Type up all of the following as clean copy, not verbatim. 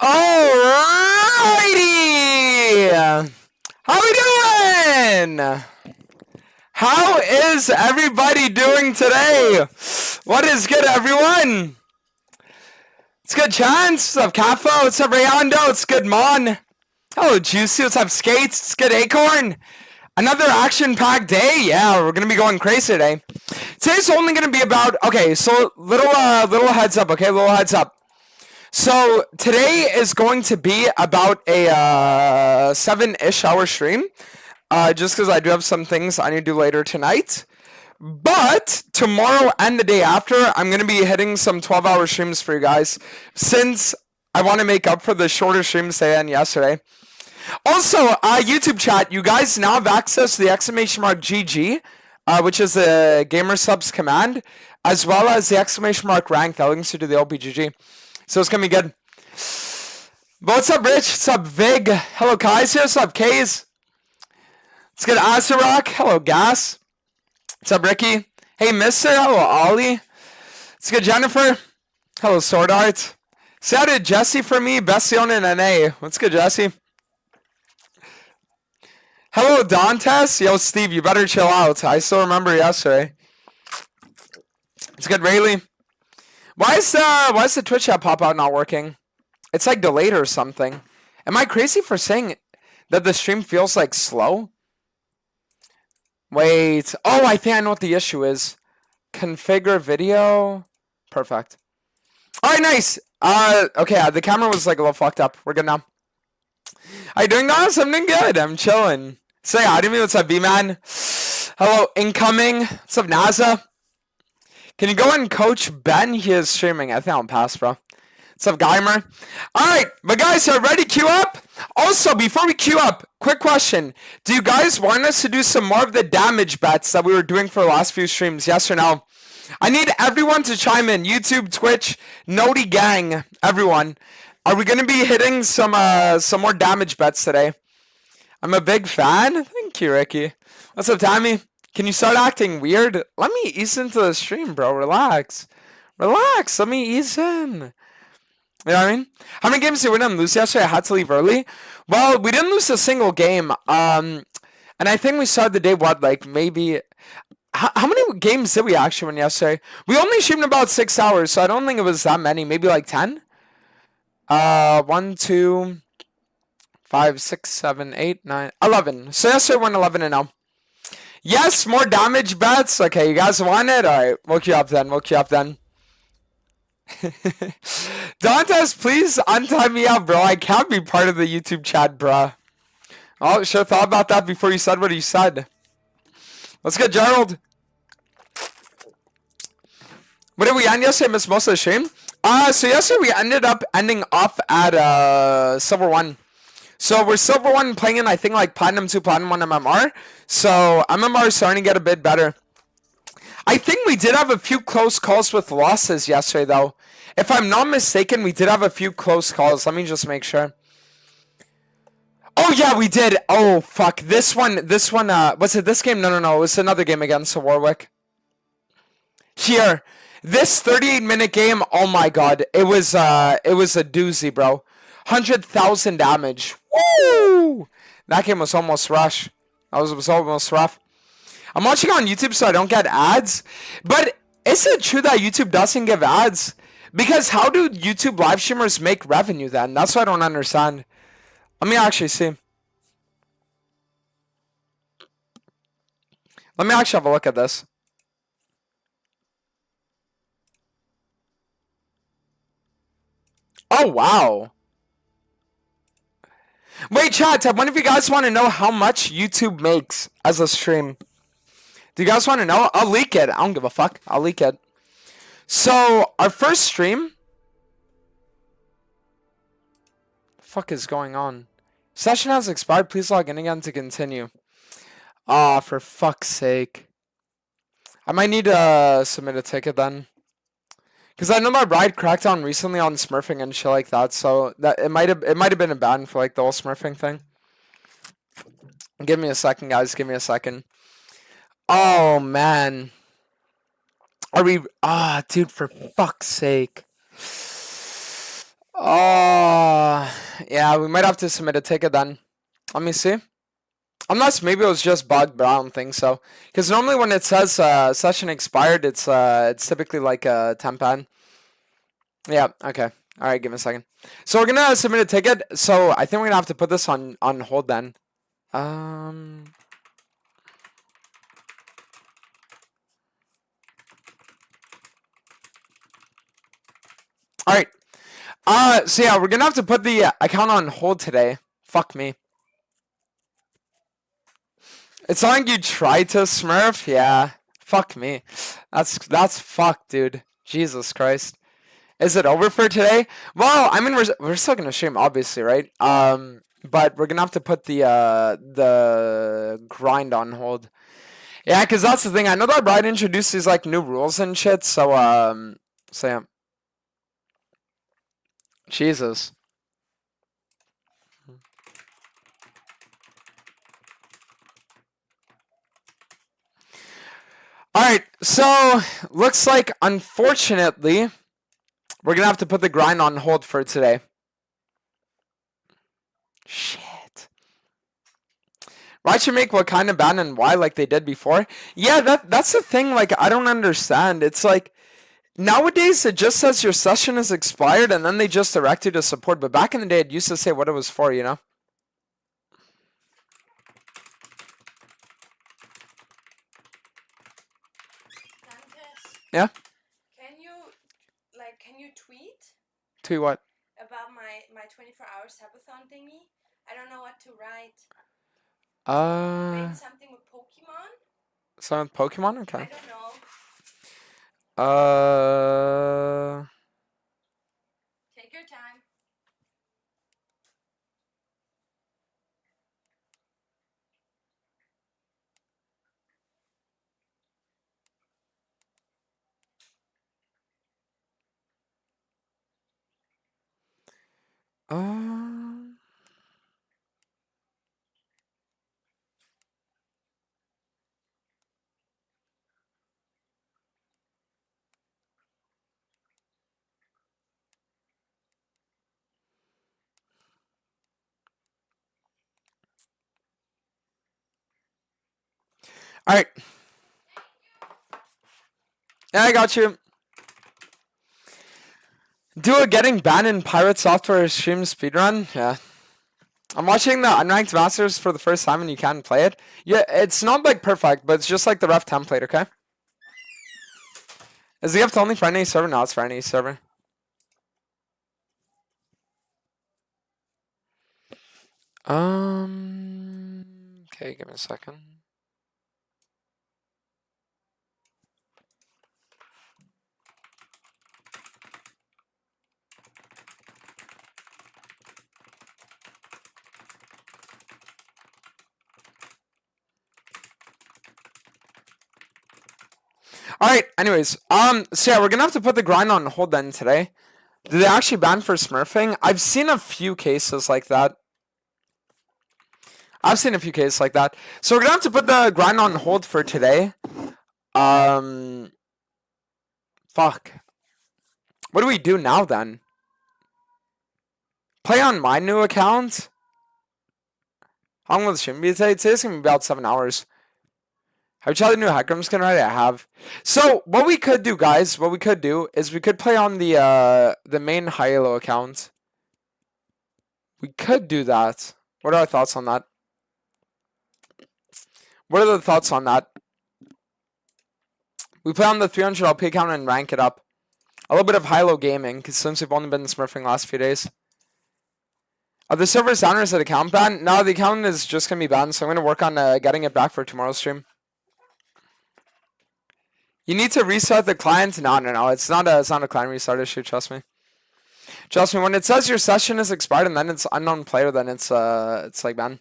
Alrighty! How we doing? How is everybody doing today? What is good, everyone? It's good, Chance. What's up, Capo? What's up, Rayando? It's good, Mon. Hello, Juicy. What's up, Skates? It's good, Acorn. Another action-packed day. Yeah, we're gonna be going crazy today. Today's only gonna be about. Okay, so little heads up. Okay, little heads up. So today is going to be about a 7-ish hour stream, just because I do have some things I need to do later tonight. But tomorrow and the day after, I'm going to be hitting some 12-hour streams for you guys, since I want to make up for the shorter streams they had yesterday. Also, YouTube chat, you guys now have access to the exclamation mark GG, which is the gamer subs command, as well as the exclamation mark rank that links you to the OPGG. So it's gonna be good. But what's up, Rich? What's up, Vig? Hello, Kaiser. What's up, Kays? Let's get Asarock. Hello, Gas. What's up, Ricky? Hey, Mister. Hello, Ollie. Let's get Jennifer. Hello, Sword Art. Shout out to Jesse for me. Bestion and NA. What's good, Jesse? Hello, Dantes. Yo, Steve, you better chill out. I still remember yesterday. It's good, Rayleigh. Why is the Twitch app pop-out not working? It's like delayed or something. Am I crazy for saying that the stream feels like slow? Wait. Oh, I think I know what the issue is. Configure video. Perfect. Alright, nice. Okay, the camera was like a little fucked up. We're good now. How you doing, guys? I'm doing good. I'm chilling. Say hi to me. What's up, B-Man? Hello, incoming. What's up, NASA? Can you go and coach Ben? He is streaming. I think I'll pass, bro. What's up, Geimer? Alright, but guys, are ready to queue up? Also, before we queue up, quick question. Do you guys want us to do some more of the damage bets that we were doing for the last few streams? Yes or no? I need everyone to chime in. YouTube, Twitch, Noti Gang, everyone. Are we going to be hitting some more damage bets today? I'm a big fan. Thank you, Ricky. What's up, Tommy? Can you start acting weird? Let me ease into the stream, bro. Relax. Relax. Let me ease in. You know what I mean? How many games did we win lose yesterday? I had to leave early. Well, we didn't lose a single game. And I think we started the day, what, like maybe... How many games did we actually win yesterday? We only streamed about 6 hours, so I don't think it was that many. Maybe like 10? 1, 2, 5, 6, 7, 8, 9, 11. So yesterday we won 11-0. Yes, more damage bets. Okay, you guys want it? Alright, we'll queue up then. Dantes, please untie me out, bro. I can't be part of the YouTube chat, bruh. Oh, should have thought about that before you said what you said. Let's get Gerald. What did we end yesterday? I missed most of the stream. So yesterday we ended up ending off at Silver 1. So we're Silver 1 playing in, I think, like Platinum 2, Platinum 1 MMR. So MMR is starting to get a bit better. I think we did have a few close calls with losses yesterday, though. If I'm not mistaken, we did have a few close calls. Let me just make sure. Oh, yeah, we did. Oh, fuck. This one, was it this game? No. It was another game against Warwick. Here. This 38-minute game, oh my god. It was a doozy, bro. 100,000 damage. Woo! That game was almost rush. That was almost rough. I'm watching on YouTube so I don't get ads. But is it true that YouTube doesn't give ads? Because how do YouTube live streamers make revenue then? That's what I don't understand. Let me actually see. Let me actually have a look at this. Oh, wow. Wait, chat, one of you guys want to know how much YouTube makes as a stream? Do you guys want to know? I'll leak it. I don't give a fuck. I'll leak it. So, our first stream... What the fuck is going on? Session has expired. Please log in again to continue. Ah, for fuck's sake. I might need to submit a ticket then. Because I know my ride cracked down recently on smurfing and shit like that, so that it might have been a ban for like the whole smurfing thing. Give me a second, guys. Give me a second. Oh man. Are we dude, for fuck's sake. Oh, yeah, we might have to submit a ticket then. Let me see. Unless maybe it was just bugged, but I don't think so. Because normally when it says session expired, it's typically like a temp ad. Yeah, okay. All right, give me a second. So we're gonna submit a ticket. So I think we're gonna have to put this on hold then. Um. All right. So yeah, we're gonna have to put the account on hold today. Fuck me. It's not like you tried to smurf. Yeah. Fuck me. That's fucked, dude. Jesus Christ. Is it over for today? Well, I mean, we're still gonna stream, obviously, right? But we're gonna have to put the grind on hold. Yeah, cause that's the thing. I know that Brian introduced these like new rules and shit. So yeah. Jesus. All right. So looks like, unfortunately, we're gonna have to put the grind on hold for today. Shit. Why should make what kind of ban and why like they did before? Yeah, that's the thing. Like I don't understand. It's like nowadays it just says your session is expired and then they just direct you to support. But back in the day, it used to say what it was for. You know? Yeah. Can you tweet To what? about my 24-hour subathon thingy? I don't know what to write. Maybe something with Pokemon? Some Pokemon? Okay. I don't know. Take your time. All right. Yeah, I got you. Do a getting banned in pirate software stream speedrun? Yeah. I'm watching the Unranked Masters for the first time and you can't play it. Yeah, it's not like perfect, but it's just like the rough template, okay? Is the gift only for any server? No, it's for any server. Okay, give me a second. Alright, anyways, so yeah, we're gonna have to put the grind on hold then today. Did they actually ban for smurfing? I've seen a few cases like that. So we're gonna have to put the grind on hold for today. Fuck. What do we do now then? Play on my new account? How long will the stream be today? Today's gonna be about 7 hours. Have you tried the new Heckram skin already? I have. So what we could do, guys, is we could play on the main Hilo account. We could do that. What are our thoughts on that? What are the thoughts on that? We play on the 300 LP account and rank it up. A little bit of Hilo gaming, because since we've only been smurfing the last few days. Are the servers down or is it account banned? No, the account is just going to be banned, so I'm going to work on getting it back for tomorrow's stream. You need to restart the client? No. It's not a client restart issue, trust me. Trust me, when it says your session is expired and then it's unknown player, then it's like banned.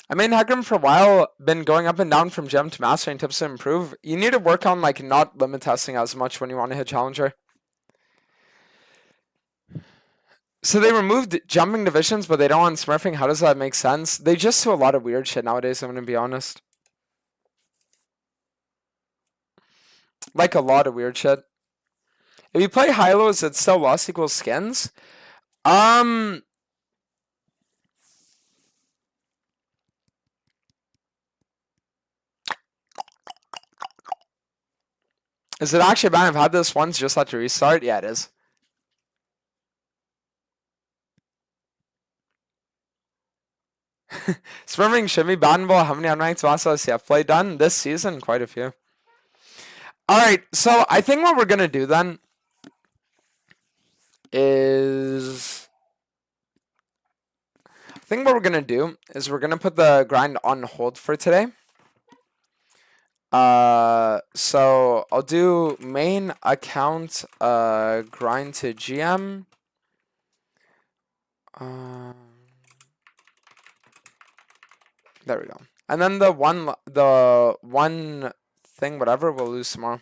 I mean, Heckram for a while been going up and down from gem to master and tips to improve. You need to work on like not limit testing as much when you want to hit challenger. So they removed jumping divisions, but they don't want smurfing. How does that make sense? They just do a lot of weird shit nowadays, I'm gonna be honest. Like a lot of weird shit. If you play high-low, is it still loss equals skins? Is it actually bad? I've had this once, just had to restart. Yeah, it is. Swimming should be bannable. How many unranked masters have played done this season? Quite a few. Alright, so I think what we're gonna do then is we're gonna put the grind on hold for today. So I'll do main account grind to GM. There we go. And then the one thing, whatever, we'll lose tomorrow.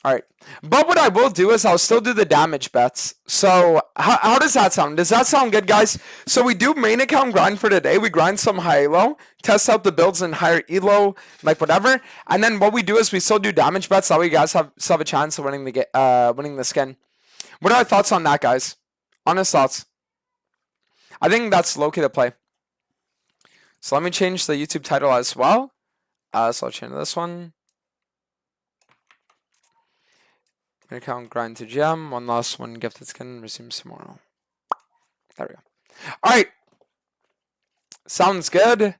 Alright. But what I will do is I'll still do the damage bets. So how does that sound? Does that sound good, guys? So we do main account grind for today. We grind some high-elo, test out the builds in higher elo, like whatever. And then what we do is we still do damage bets. That way you guys still have a chance of winning the skin. What are our thoughts on that, guys? Honest thoughts. I think that's low-key to play. So let me change the YouTube title as well. So I'll change this one. Account grind to gem. One lost, one gifted skin. Resumes tomorrow. There we go. Alright. Sounds good.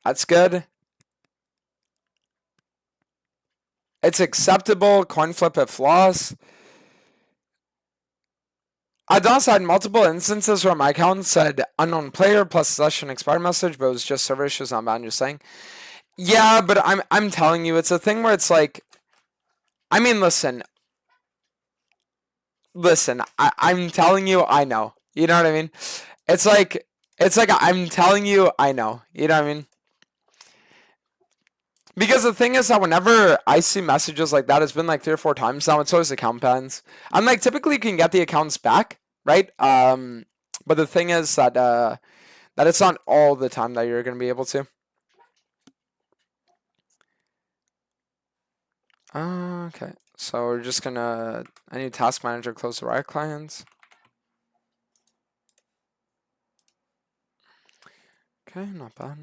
That's good. It's acceptable. Coin flip if lost. I've also had multiple instances where my account said unknown player plus session expired message, but it was just server issues on bad. Just saying. Yeah, but I'm telling you, it's a thing where it's like, I mean, listen, I'm telling you, I know. You know what I mean? It's like I'm telling you, I know. You know what I mean? Because the thing is that whenever I see messages like that, it's been like 3 or 4 times now. It's always account bans. I'm like, typically you can get the accounts back, right? But the thing is that that it's not all the time that you're gonna be able to. Okay, so we're just gonna. I need task manager close to riot clients. Okay, not bad.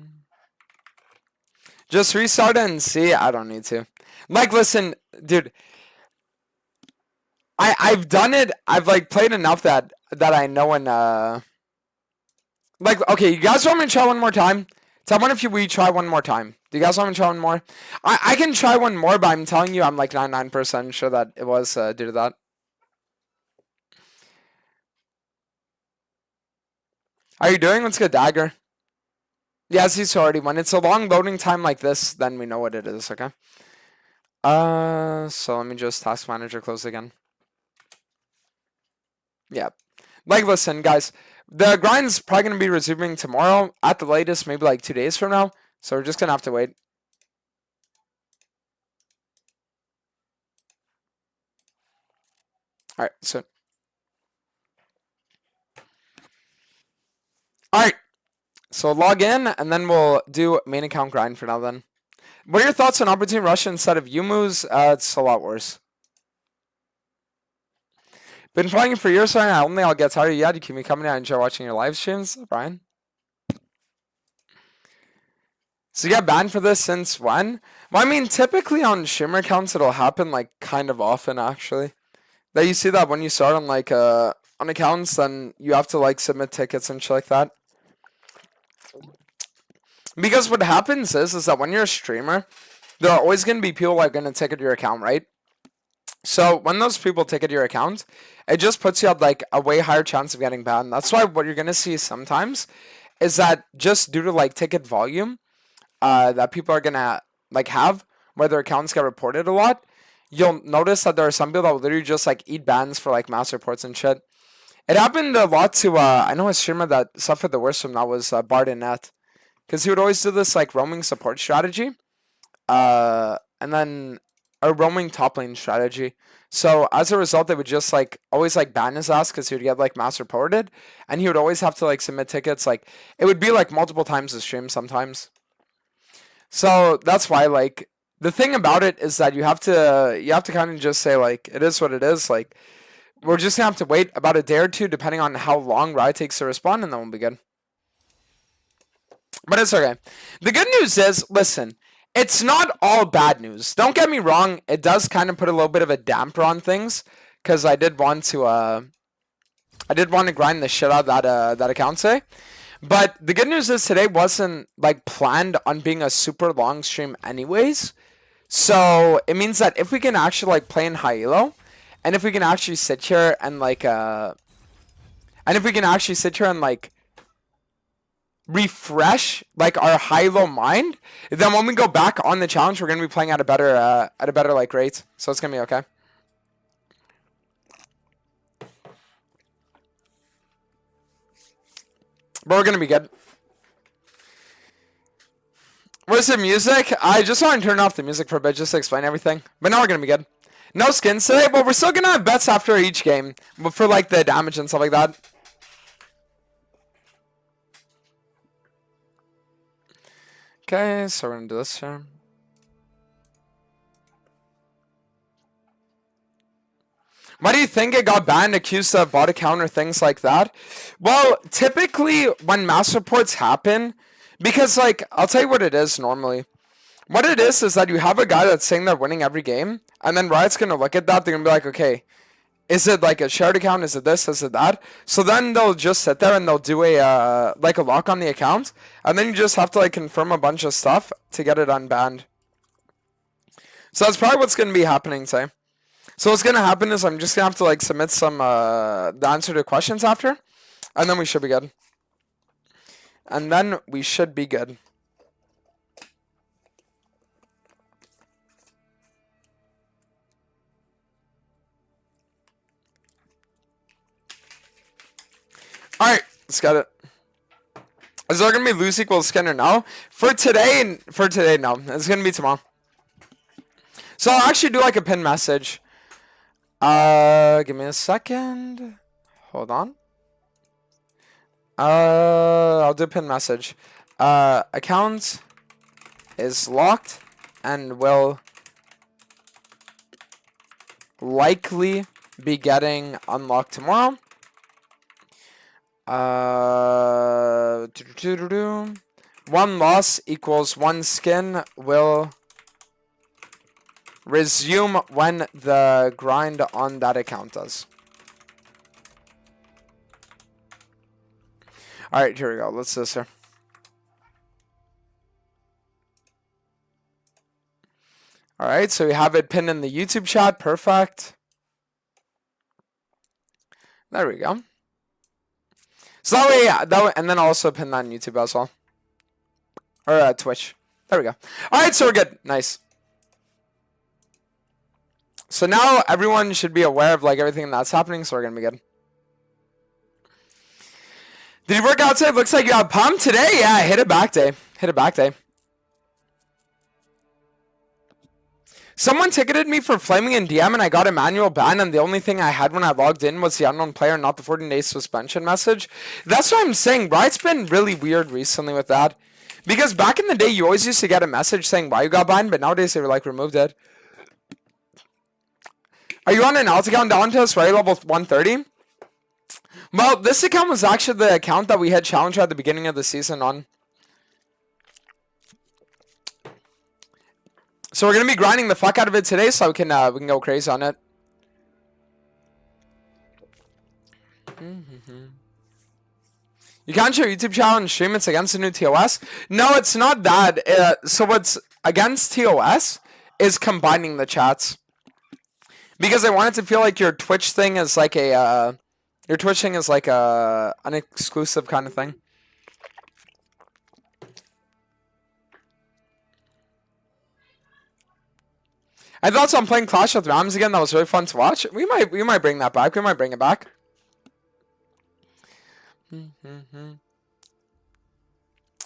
Just restart it and see. I don't need to. Like, listen, dude. I've done it. I've like played enough that I know when like, okay, you guys want me to try one more time? Tell me if we try one more time. Do you guys want me to try one more? I can try one more, but I'm telling you, I'm like 99% sure that it was due to that. Are you doing? Let's get dagger. Yes, he's already won. It's a long loading time like this, then we know what it is, okay? So let me just task manager close again. Yeah. Like, listen, guys, the grind's probably going to be resuming tomorrow at the latest, maybe like 2 days from now. So we're just going to have to wait. Alright, so. Alright. So log in, and then we'll do main account grind for now then. What are your thoughts on Opportune Russia instead of Yumu's? It's a lot worse. Been playing for years, so I'll get tired. Yeah, you keep me coming. I enjoy watching your live streams, Brian. So you got banned for this since when? Well, I mean, typically on streamer accounts, it'll happen like kind of often, actually. That you see that when you start on like on accounts, then you have to like submit tickets and shit like that. Because what happens is that when you're a streamer, there are always going to be people that are going to ticket your account, right? So when those people ticket your account, it just puts you at like a way higher chance of getting banned. That's why what you're going to see sometimes is that just due to like ticket volume that people are going to like have, where their accounts get reported a lot, you'll notice that there are some people that will literally just like eat bans for like mass reports and shit. It happened a lot to, I know a streamer that suffered the worst from that was Bardinet. Because he would always do this like roaming support strategy. And then a roaming top lane strategy. So as a result, they would just like always like ban his ass because he would get like mass reported, and he would always have to like submit tickets. Like it would be like multiple times a stream sometimes. So that's why like the thing about it is that you have to kind of just say like it is what it is. Like we're just gonna have to wait about a day or two depending on how long Riot takes to respond, and then we'll be good. But it's okay. The good news is, listen, it's not all bad news. Don't get me wrong. It does kind of put a little bit of a damper on things because I did want to grind the shit out of that account say. But the good news is today wasn't like planned on being a super long stream anyways. So it means that if we can actually like play in high elo, and if we can actually sit here and like refresh like our high-low mind, then when we go back on the challenge, we're gonna be playing at a better like rate. So it's gonna be okay. But we're gonna be good. Where's the music? I just want to turn off the music for a bit just to explain everything. But now we're gonna be good. No skins today, but we're still gonna have bets after each game, but for like the damage and stuff like that. Okay, so we're gonna do this here. Why do you think it got banned, accused of bot account or things like that? Well, typically when mass reports happen, because like, I'll tell you what it is normally. What it is that you have a guy that's saying they're winning every game, and then Riot's gonna look at that, they're gonna be like, okay, is it like a shared account? Is it this? Is it that? So then they'll just sit there and they'll do a like a lock on the account, and then you just have to like confirm a bunch of stuff to get it unbanned. So that's probably what's gonna be happening today. So what's gonna happen is I'm just gonna have to like submit some the answer to questions after, and then we should be good. And then we should be good. Alright, let's get it. Is there gonna be lose equals skin or no? For today, no. It's gonna be tomorrow. So I'll actually do like a pin message. Give me a second. Hold on. I'll do a pin message. Account is locked and will likely be getting unlocked tomorrow. One loss equals one skin will resume when the grind on that account does. Alright, here we go. Let's do this here. Alright, so we have it pinned in the YouTube chat. Perfect. There we go. So that way, and then also pin that on YouTube as well. Or Twitch. There we go. Alright, so we're good. Nice. So now everyone should be aware of like everything that's happening, so we're gonna be good. Did you work out today? Looks like you got pumped today. Yeah, hit a back day. Hit a back day. Someone ticketed me for flaming in DM and I got a manual ban, and the only thing I had when I logged in was the unknown player, not the 14-day suspension message. That's what I'm saying. Riot's been really weird recently with that. Because back in the day, you always used to get a message saying why you got banned, but nowadays they were like removed it. Are you on an alt account down to us, right? Level 130? Well, this account was actually the account that we had challenged at the beginning of the season on. So we're gonna be grinding the fuck out of it today, so we can go crazy on it. You can't share YouTube channel and stream. It's against the new TOS. No, it's not that. So what's against TOS is combining the chats, because I want it to feel like your Twitch thing is like a an exclusive kind of thing. I thought I'm playing Clash with Rams again. That was really fun to watch. We might bring that back. We might bring it back.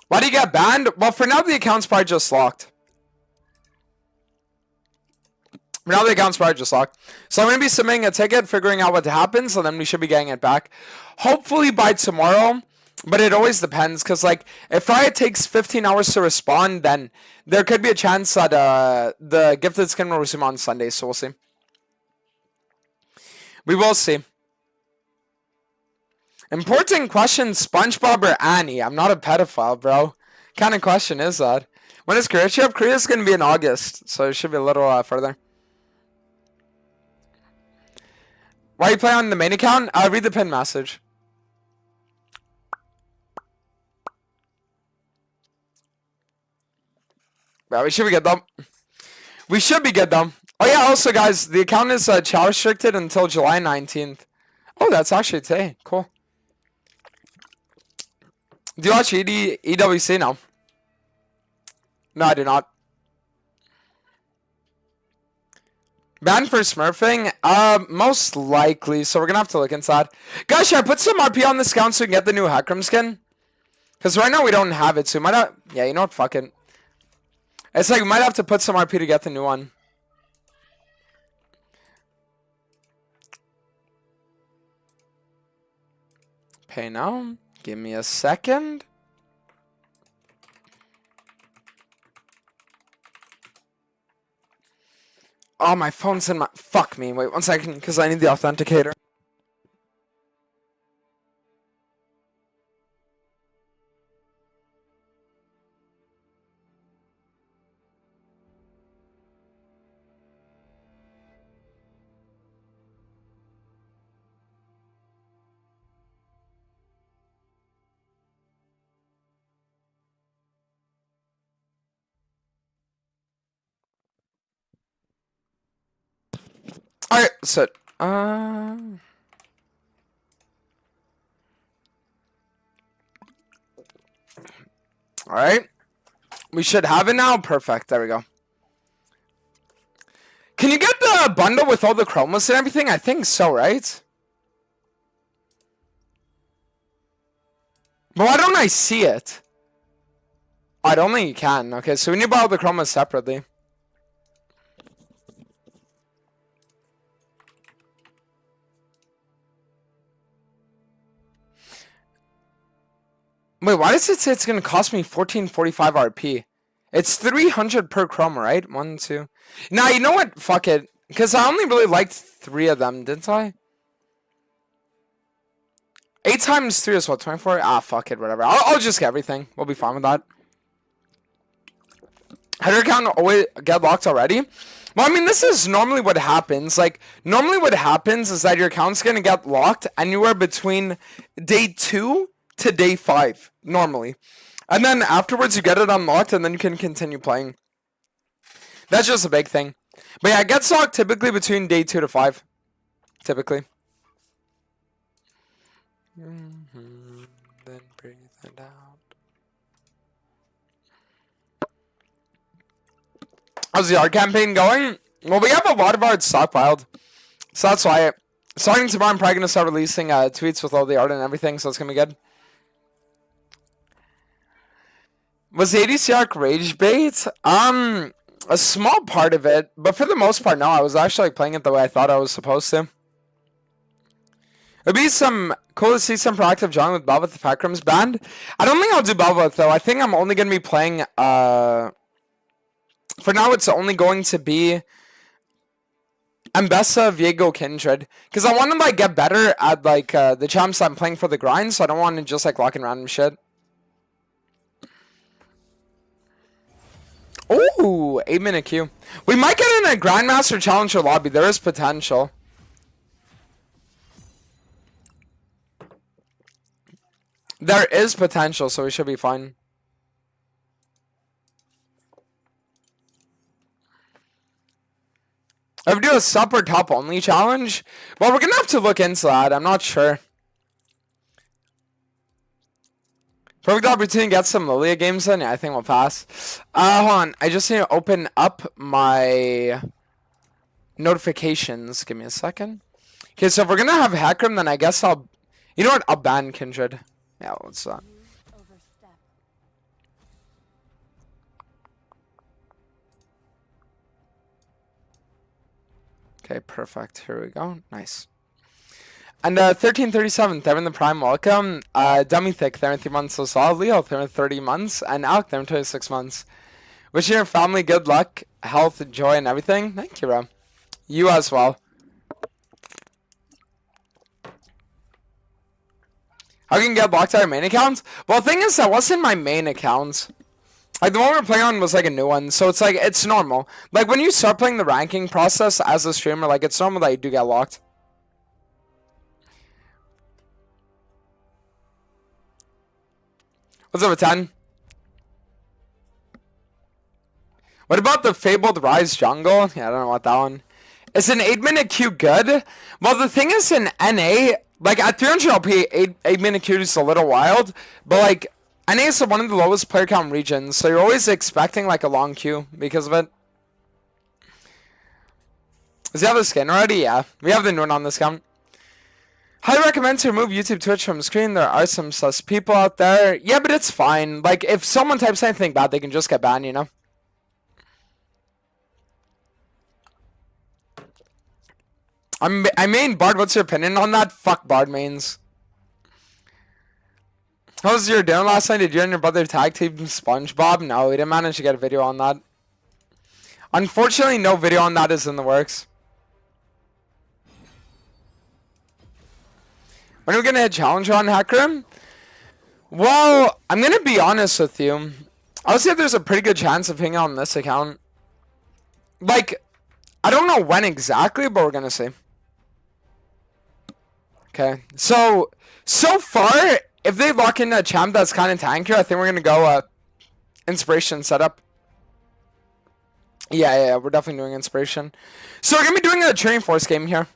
Why do you get banned? Well, for now the account's probably just locked. Now the account's probably just locked. So I'm going to be submitting a ticket, figuring out what happens, and then we should be getting it back. Hopefully by tomorrow, but it always depends, because, like, if Friday takes 15 hours to respond, then there could be a chance that the gifted skin will resume on Sunday, so we'll see. We will see. Important question, SpongeBob or Annie? I'm not a pedophile, bro. What kind of question is that? When is Korea trip? Korea's going to be in August, so it should be a little further. Why are you playing on the main account? Read the pin message. Yeah, we should be good though. We should be good though. Oh yeah, also guys, the account is child restricted until July 19th. Oh, that's actually today. Cool. Do you watch EWC now? No, I do not. Banned for smurfing? Most likely. So we're gonna have to look inside. Guys, should I put some RP on this account so we can get the new Hackram skin? Because right now we don't have it, so we might not... Yeah, you know what? Fuck it. It's like we might have to put some RP to get the new one. Pay now. Give me a second. Oh, my phone's in my... Fuck me. Wait 1 second, because I need the authenticator. Alright, so... Alright. We should have it now. Perfect. There we go. Can you get the bundle with all the chromas and everything? I think so, right? But why don't I see it? I don't think you can. Okay, so we need to buy all the chromas separately. Wait, why does it say it's going to cost me 1445 RP? It's 300 per chroma, right? 1, 2. Now, you know what? Fuck it. Because I only really liked 3 of them, didn't I? 8 times 3 is what? 24? Ah, fuck it. Whatever. I'll just get everything. We'll be fine with that. Had your account always get locked already? Well, I mean, this is normally what happens. Like, normally what happens is that your account's going to get locked anywhere between day 2 to day 5, normally. And then afterwards, you get it unlocked, and then you can continue playing. That's just a big thing. But yeah, it gets locked typically between day 2 to 5. Typically. Then breathe it out. How's the art campaign going? Well, we have a lot of art stockpiled. So that's why. Starting tomorrow, I'm probably going to start releasing tweets with all the art and everything, so it's going to be good. Was the ADC arc rage bait? A small part of it, but for the most part, no. I was actually like, playing it the way I thought I was supposed to. It'd be cool to see some proactive John with Belveth if Hackram's banned. I don't think I'll do Belveth, though. I think I'm only going to be playing... For now, it's only going to be... Ambessa, Viego, Kindred. Because I want to like get better at like the champs I'm playing for the grind, so I don't want to just like lock in random shit. Ooh, 8-minute queue. We might get in a Grandmaster Challenger lobby. There is potential. There is potential, so we should be fine. If we do a sub or top only challenge, well, we're gonna have to look into that. I'm not sure. Perfect opportunity to get some Lilia games in. Yeah, I think we'll pass. Hold on. I just need to open up my notifications. Give me a second. Okay, so if we're gonna have Hackram, then I guess I'll... You know what? I'll ban Kindred. Yeah, what's that? Okay, perfect. Here we go. Nice. And 1337, they're in the prime. Welcome. Dummy Thick, they're in 3 months. So solid. Leo, they're in 30 months. And Alec, they're in 26 months. Wishing your family good luck, health, joy, and everything. Thank you, bro. You as well. How can you get blocked out of main account? Well, the thing is, that wasn't my main account. Like, the one we were playing on was, like, a new one. So it's, like, it's normal. Like, when you start playing the ranking process as a streamer, like, it's normal that you do get locked. What's up with 10? What about the Fabled Rise Jungle? Yeah, I don't know about that one. Is an 8-minute queue good? Well, the thing is, in NA, like, at 300 LP, 8-minute queue is a little wild. But, like, NA is one of the lowest player count regions, so you're always expecting, like, a long queue because of it. Does he have the skin already? Yeah. We have the Noon on this count. Highly recommend to remove YouTube Twitch from screen. There are some sus people out there. Yeah, but it's fine. Like, if someone types anything bad, they can just get banned, you know? I main Bard. What's your opinion on that? Fuck Bard mains. How was your dinner last night? Did you and your brother tag team SpongeBob? No, we didn't manage to get a video on that. Unfortunately, no video on that is in the works. When are we going to hit Challenger on Hackrim? Well, I'm going to be honest with you. I would say there's a pretty good chance of hitting on this account. Like, I don't know when exactly, but we're going to see. Okay, so far, if they lock in a champ that's kind of tankier, I think we're going to go Inspiration setup. Yeah, we're definitely doing Inspiration. So we're going to be doing a Training Force game here.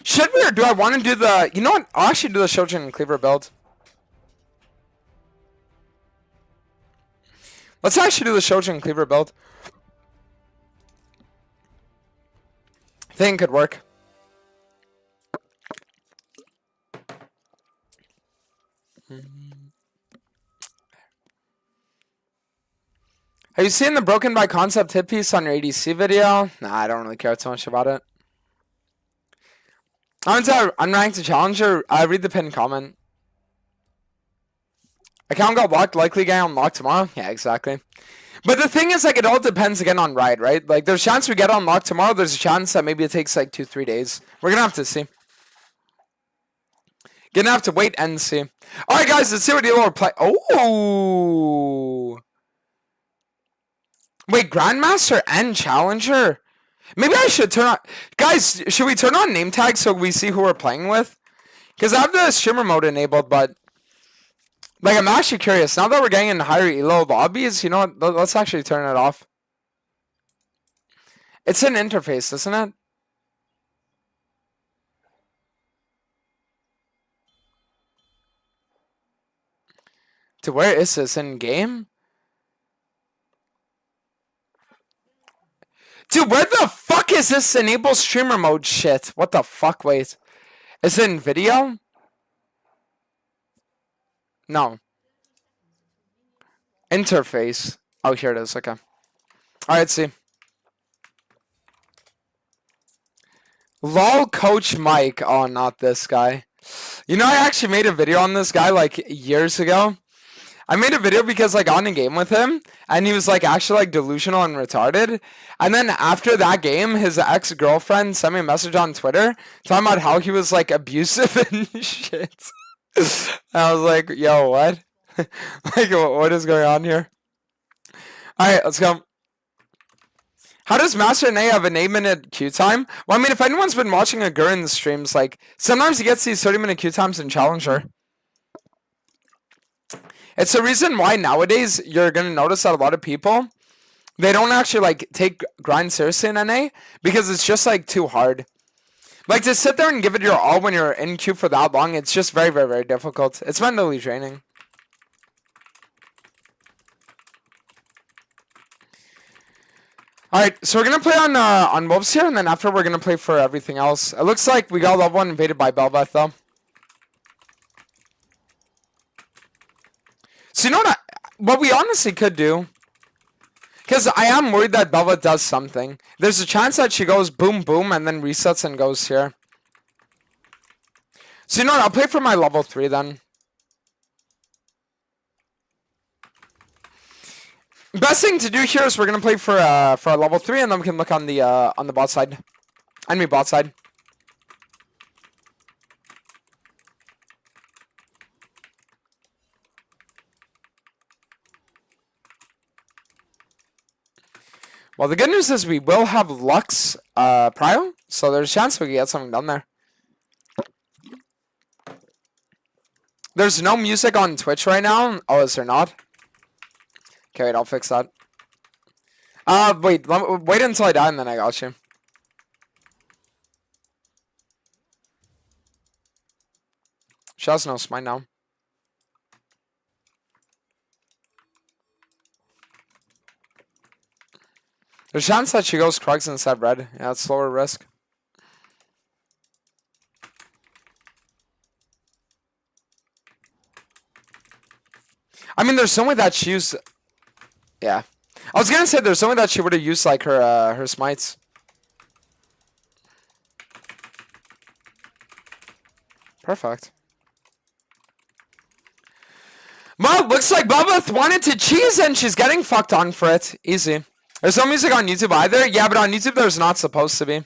Should we, or do I want to do the... You know what? I'll actually do the Shojin and Cleaver build. Let's actually do the Shojin and Cleaver build. I think it could work. Have you seen the Broken by Concept hit piece on your ADC video? Nah, I don't really care too much about it. I'm unranked to Challenger. I read the pinned comment. Account got blocked, likely getting unlocked tomorrow. Yeah, exactly. But the thing is, like, it all depends again on Riot, right? Like, there's a chance we get unlocked tomorrow. There's a chance that maybe it takes like 2-3 days. We're gonna have to see. Gonna have to wait and see. All right, guys, let's see what deal we're playing. Oh, wait, Grandmaster and Challenger. Maybe I should turn on... Guys, should we turn on name tags so we see who we're playing with? Because I have the streamer mode enabled, but... Like, I'm actually curious. Now that we're getting in higher elo lobbies, you know what? Let's actually turn it off. It's an interface, isn't it? Dude, where is this? In-game? Dude, where the fuck is this enable streamer mode shit? What the fuck? Wait. Is it in video? No. Interface. Oh, here it is. Okay. Alright, let's see. LOL Coach Mike. Oh, not this guy. You know, I actually made a video on this guy like years ago. I made a video because like on a game with him, and he was like actually like delusional and retarded. And then after that game, his ex-girlfriend sent me a message on Twitter talking about how he was like abusive and shit. And I was like, yo, what? Like, what is going on here? Alright, let's go. How does Master NA have an 8-minute queue time? Well, I mean, if anyone's been watching a Gurren streams, like, sometimes he gets these 30-minute queue times in Challenger. It's the reason why nowadays you're going to notice that a lot of people, they don't actually, like, take grind seriously in NA because it's just, like, too hard. Like, to sit there and give it your all when you're in queue for that long, it's just very, very, very difficult. It's mentally draining. Alright, so we're going to play on Wolves here, and then after we're going to play for everything else. It looks like we got level 1 invaded by Belveth, though. So you know what we honestly could do? Because I am worried that Bella does something. There's a chance that she goes boom, boom, and then resets and goes here. So, you know what? I'll play for my level 3 then. Best thing to do here is we're going to play for our level 3, and then we can look on the bot side. Enemy bot side. Well, the good news is we will have Lux Prio, so there's a chance we can get something done there. There's no music on Twitch right now. Oh, is there not? Okay, wait, I'll fix that. Wait until I die and then I got you. She has no smite now. There's a chance that she goes Krugs instead red. Yeah, it's lower risk. I mean, there's no way that she used... Yeah. I was gonna say there's no way that she would have used, like, her smites. Perfect. Well, looks like Bubba wanted to cheese and she's getting fucked on for it. Easy. There's no music on YouTube either. Yeah, but on YouTube there's not supposed to be.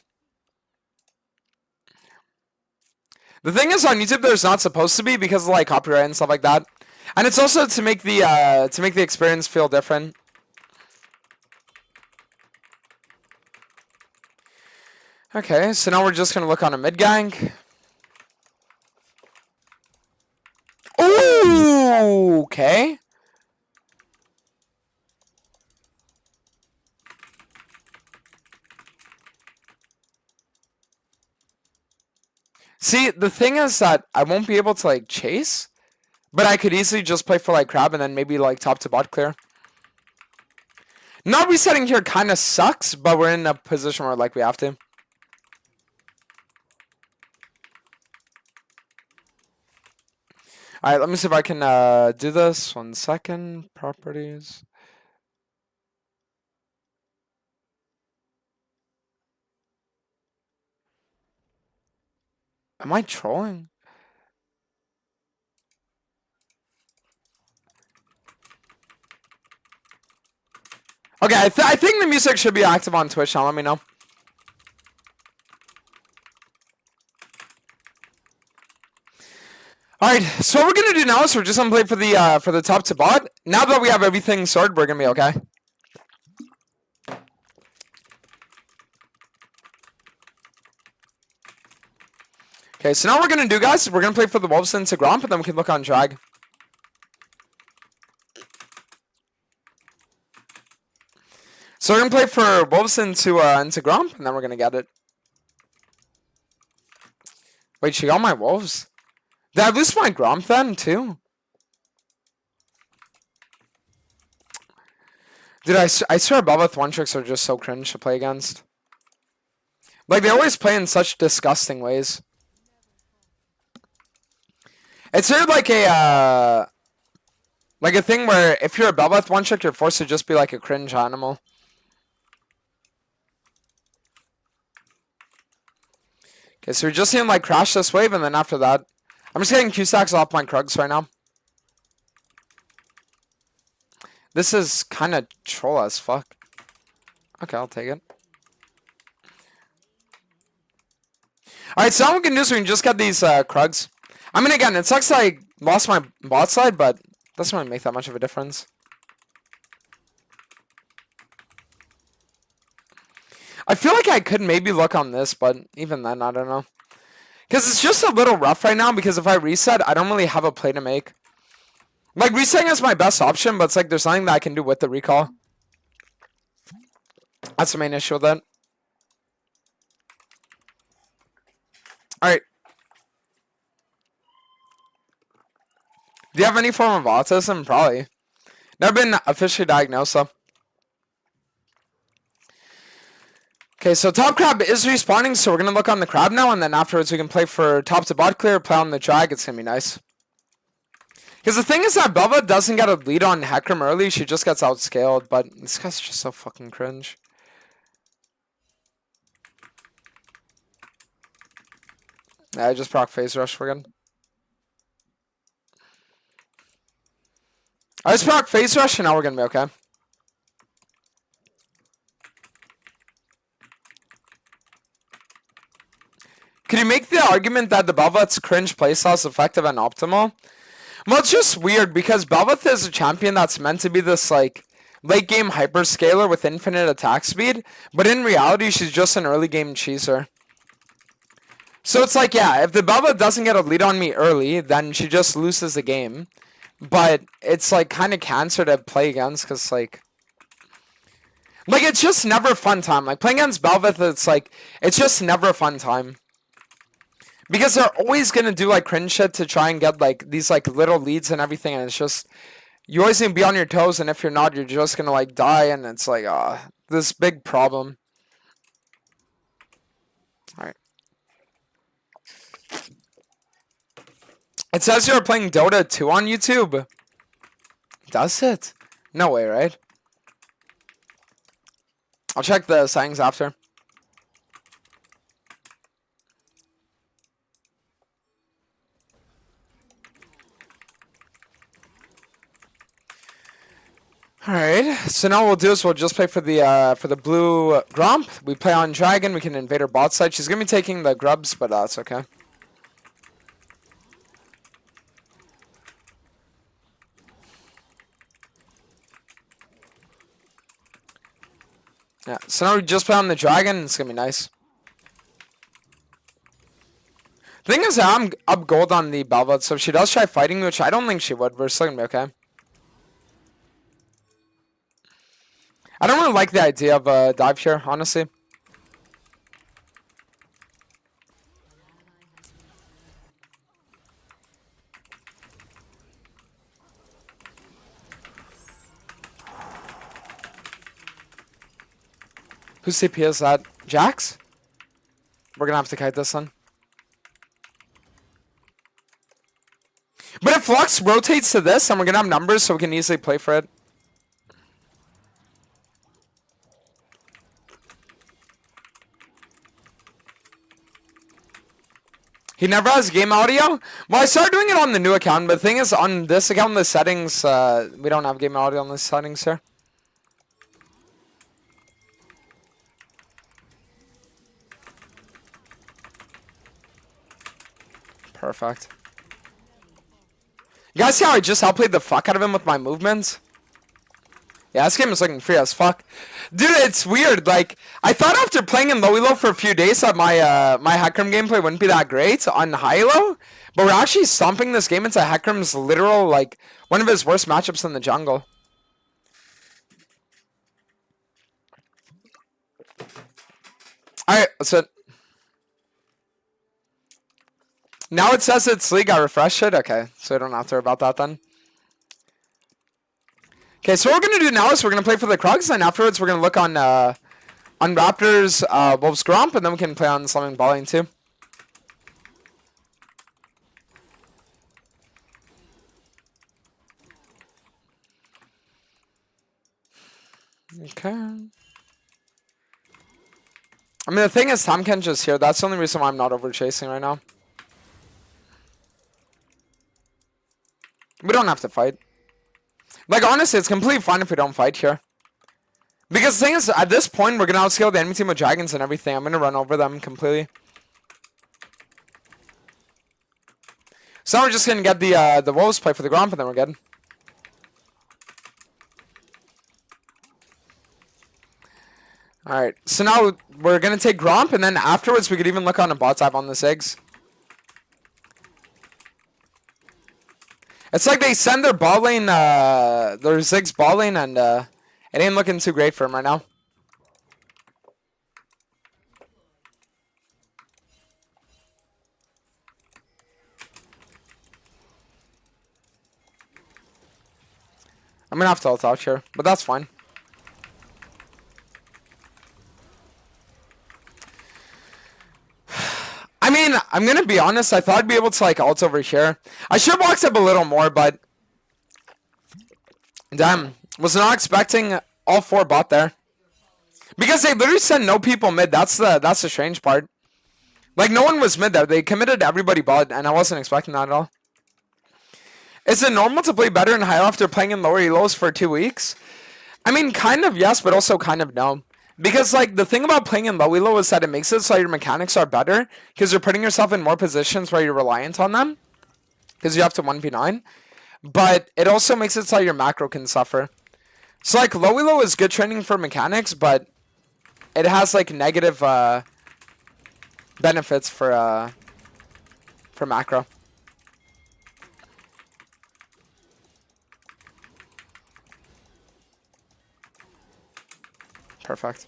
The thing is, on YouTube there's not supposed to be because of like copyright and stuff like that. And it's also to make the experience feel different. Okay, so now we're just gonna look on a mid gank. Ooh, okay. See, the thing is that I won't be able to like chase, but I could easily just play for like crab and then maybe like top to bot clear. Not resetting here kind of sucks, but we're in a position where like we have to. Alright, let me see if I can do this. 1 second. Properties. Am I trolling? Okay, I think the music should be active on Twitch now. Let me know. Alright, so what we're gonna do now is we're just gonna play for the top to bot. Now that we have everything sorted, we're gonna be okay. Okay, so now what we're gonna do, guys, is we're gonna play for the Wolves into Gromp, and then we can look on drag. So we're gonna play for Wolves into Gromp, and then we're gonna get it. Wait, she got my Wolves? Did I lose my Gromp then, too? Dude, I swear Bubba one tricks are just so cringe to play against. Like, they always play in such disgusting ways. It's sort of like a thing where if you're a Bubba one trick, you're forced to just be like a cringe animal. Okay, so we're just seeing like crash this wave, and then after that, I'm just getting Q-stacks off my Krugs right now. This is kind of troll as fuck. Okay, I'll take it. Alright, so now we can do is we can just get these Krugs. I mean, again, it sucks I lost my bot side, but doesn't really make that much of a difference. I feel like I could maybe look on this, but even then, I don't know. Because it's just a little rough right now, because if I reset, I don't really have a play to make. Like, resetting is my best option, but it's like there's nothing that I can do with the recall. That's the main issue with that. Alright. Do you have any form of autism? Probably. Never been officially diagnosed, though. Okay, so top crab is respawning, so we're going to look on the crab now, and then afterwards we can play for top to bot clear, play on the drag. It's going to be nice. Because the thing is that Belva doesn't get a lead on Hecarim early, she just gets outscaled, but this guy's just so fucking cringe. Yeah, I just proc phase rush again. I just proc phase rush and now we're gonna be okay. Could you make the argument that the Belva's cringe playstyle is effective and optimal? Well, it's just weird because Belvath is a champion that's meant to be this like late game hyperscaler with infinite attack speed, but in reality she's just an early game cheeser. So it's like, yeah, if the Belva doesn't get a lead on me early, then she just loses the game. But it's like kind of cancer to play against because like it's just never a fun time. Like playing against Belvath, it's just never a fun time. Because they're always going to do, like, cringe shit to try and get, like, these, like, little leads and everything. And it's just, you always need to be on your toes. And if you're not, you're just going to, like, die. And it's like, this big problem. Alright. It says you're playing Dota 2 on YouTube. Does it? No way, right? I'll check the settings after. Alright, so now what we'll do is we'll just play for the blue Gromp. We play on Dragon, we can invade her bot side. She's gonna be taking the grubs, but that's okay. Yeah, so now we just play on the Dragon, it's gonna be nice. The thing is, I'm up gold on the Belva, so if she does try fighting me, which I don't think she would, we're still gonna be okay. I don't really like the idea of a dive here, honestly. Whose CP is that? Jax? We're gonna have to kite this one. But if Flux rotates to this, and we're gonna have numbers so we can easily play for it. He never has game audio? Well, I started doing it on the new account, but the thing is, on this account, the settings, we don't have game audio on the settings here. Perfect. You guys see how I just outplayed the fuck out of him with my movements? Yeah, this game is looking free as fuck. Dude, it's weird. Like, I thought after playing in low elo for a few days that my my Hecarim gameplay wouldn't be that great on high elo, but we're actually stomping this game into Hecarim's literal, like, one of his worst matchups in the jungle. Alright, that's it. Now it says it's league. I refreshed it. Okay, so I don't have to worry about that then. Okay, so what we're gonna do now is we're gonna play for the Krugs, and afterwards we're gonna look on Raptors, Wolves Gromp, and then we can play on Slumming Balling too. Okay. I mean, the thing is, Tom Kenja's here. That's the only reason why I'm not over chasing right now. We don't have to fight. Like, honestly, it's completely fine if we don't fight here. Because the thing is, at this point, we're going to outscale the enemy team with dragons and everything. I'm going to run over them completely. So now we're just going to get the Wolves, play for the Gromp, and then we're good. Alright, so now we're going to take Gromp, and then afterwards we could even look on a bot dive on the Ziggs. It's like they send their ball lane, their Ziggs ball lane, and it ain't looking too great for him right now. I'm gonna have to ult out here, but that's fine. I mean, I'm gonna be honest, I thought I'd be able to, like, ult over here. I should have walked up a little more, but Damn. Was not expecting all 4 bot there. Because they literally said no people mid. That's the strange part. Like, no one was mid there. They committed everybody bot, and I wasn't expecting that at all. Is it normal to play better in high after playing in lower elos for 2 weeks? I mean, kind of yes, but also kind of no. Because, like, the thing about playing in low elo is that it makes it so your mechanics are better. Because you're putting yourself in more positions where you're reliant on them. Because you have to 1v9. But it also makes it so your macro can suffer. So, like, low elo is good training for mechanics, but it has, like, negative benefits for macro. Perfect.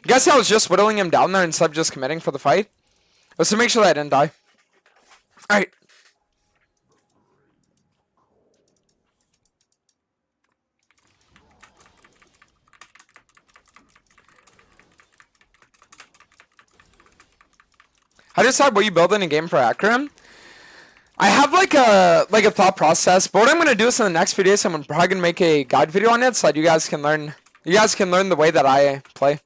You guys see I was just whittling him down there instead of just committing for the fight? It was to make sure that I didn't die. Alright. I just thought, what you building a game for Akram? I have like a thought process, but what I'm gonna do is in the next few days, I'm probably gonna make a guide video on it so that you guys can learn. You guys can learn the way that I play.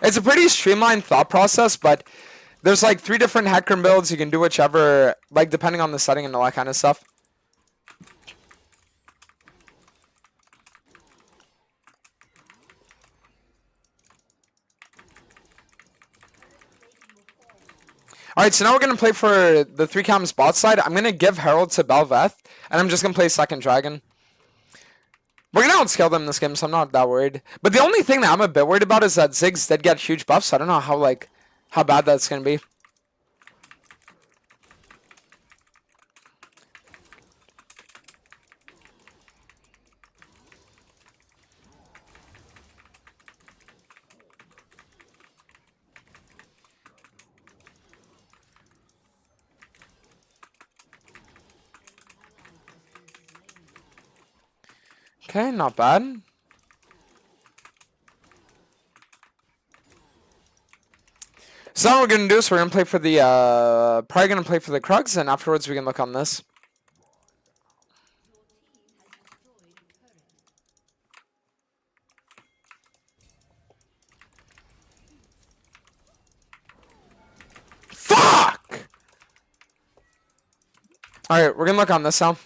It's a pretty streamlined thought process, but there's like 3 different Hecarim builds. You can do whichever, like depending on the setting and all that kind of stuff. Alright, so now we're going to play for the 3 cams bot side. I'm going to give Herald to Belveth, and I'm just going to play second Dragon. We're going to outscale them this game, so I'm not that worried. But the only thing that I'm a bit worried about is that Ziggs did get huge buffs. So I don't know how bad that's going to be. Okay, not bad. So now what we're going to do is we're going to play for the, probably going to play for the Krugs, and afterwards we can look on this. Fuck! Alright, we're going to look on this now.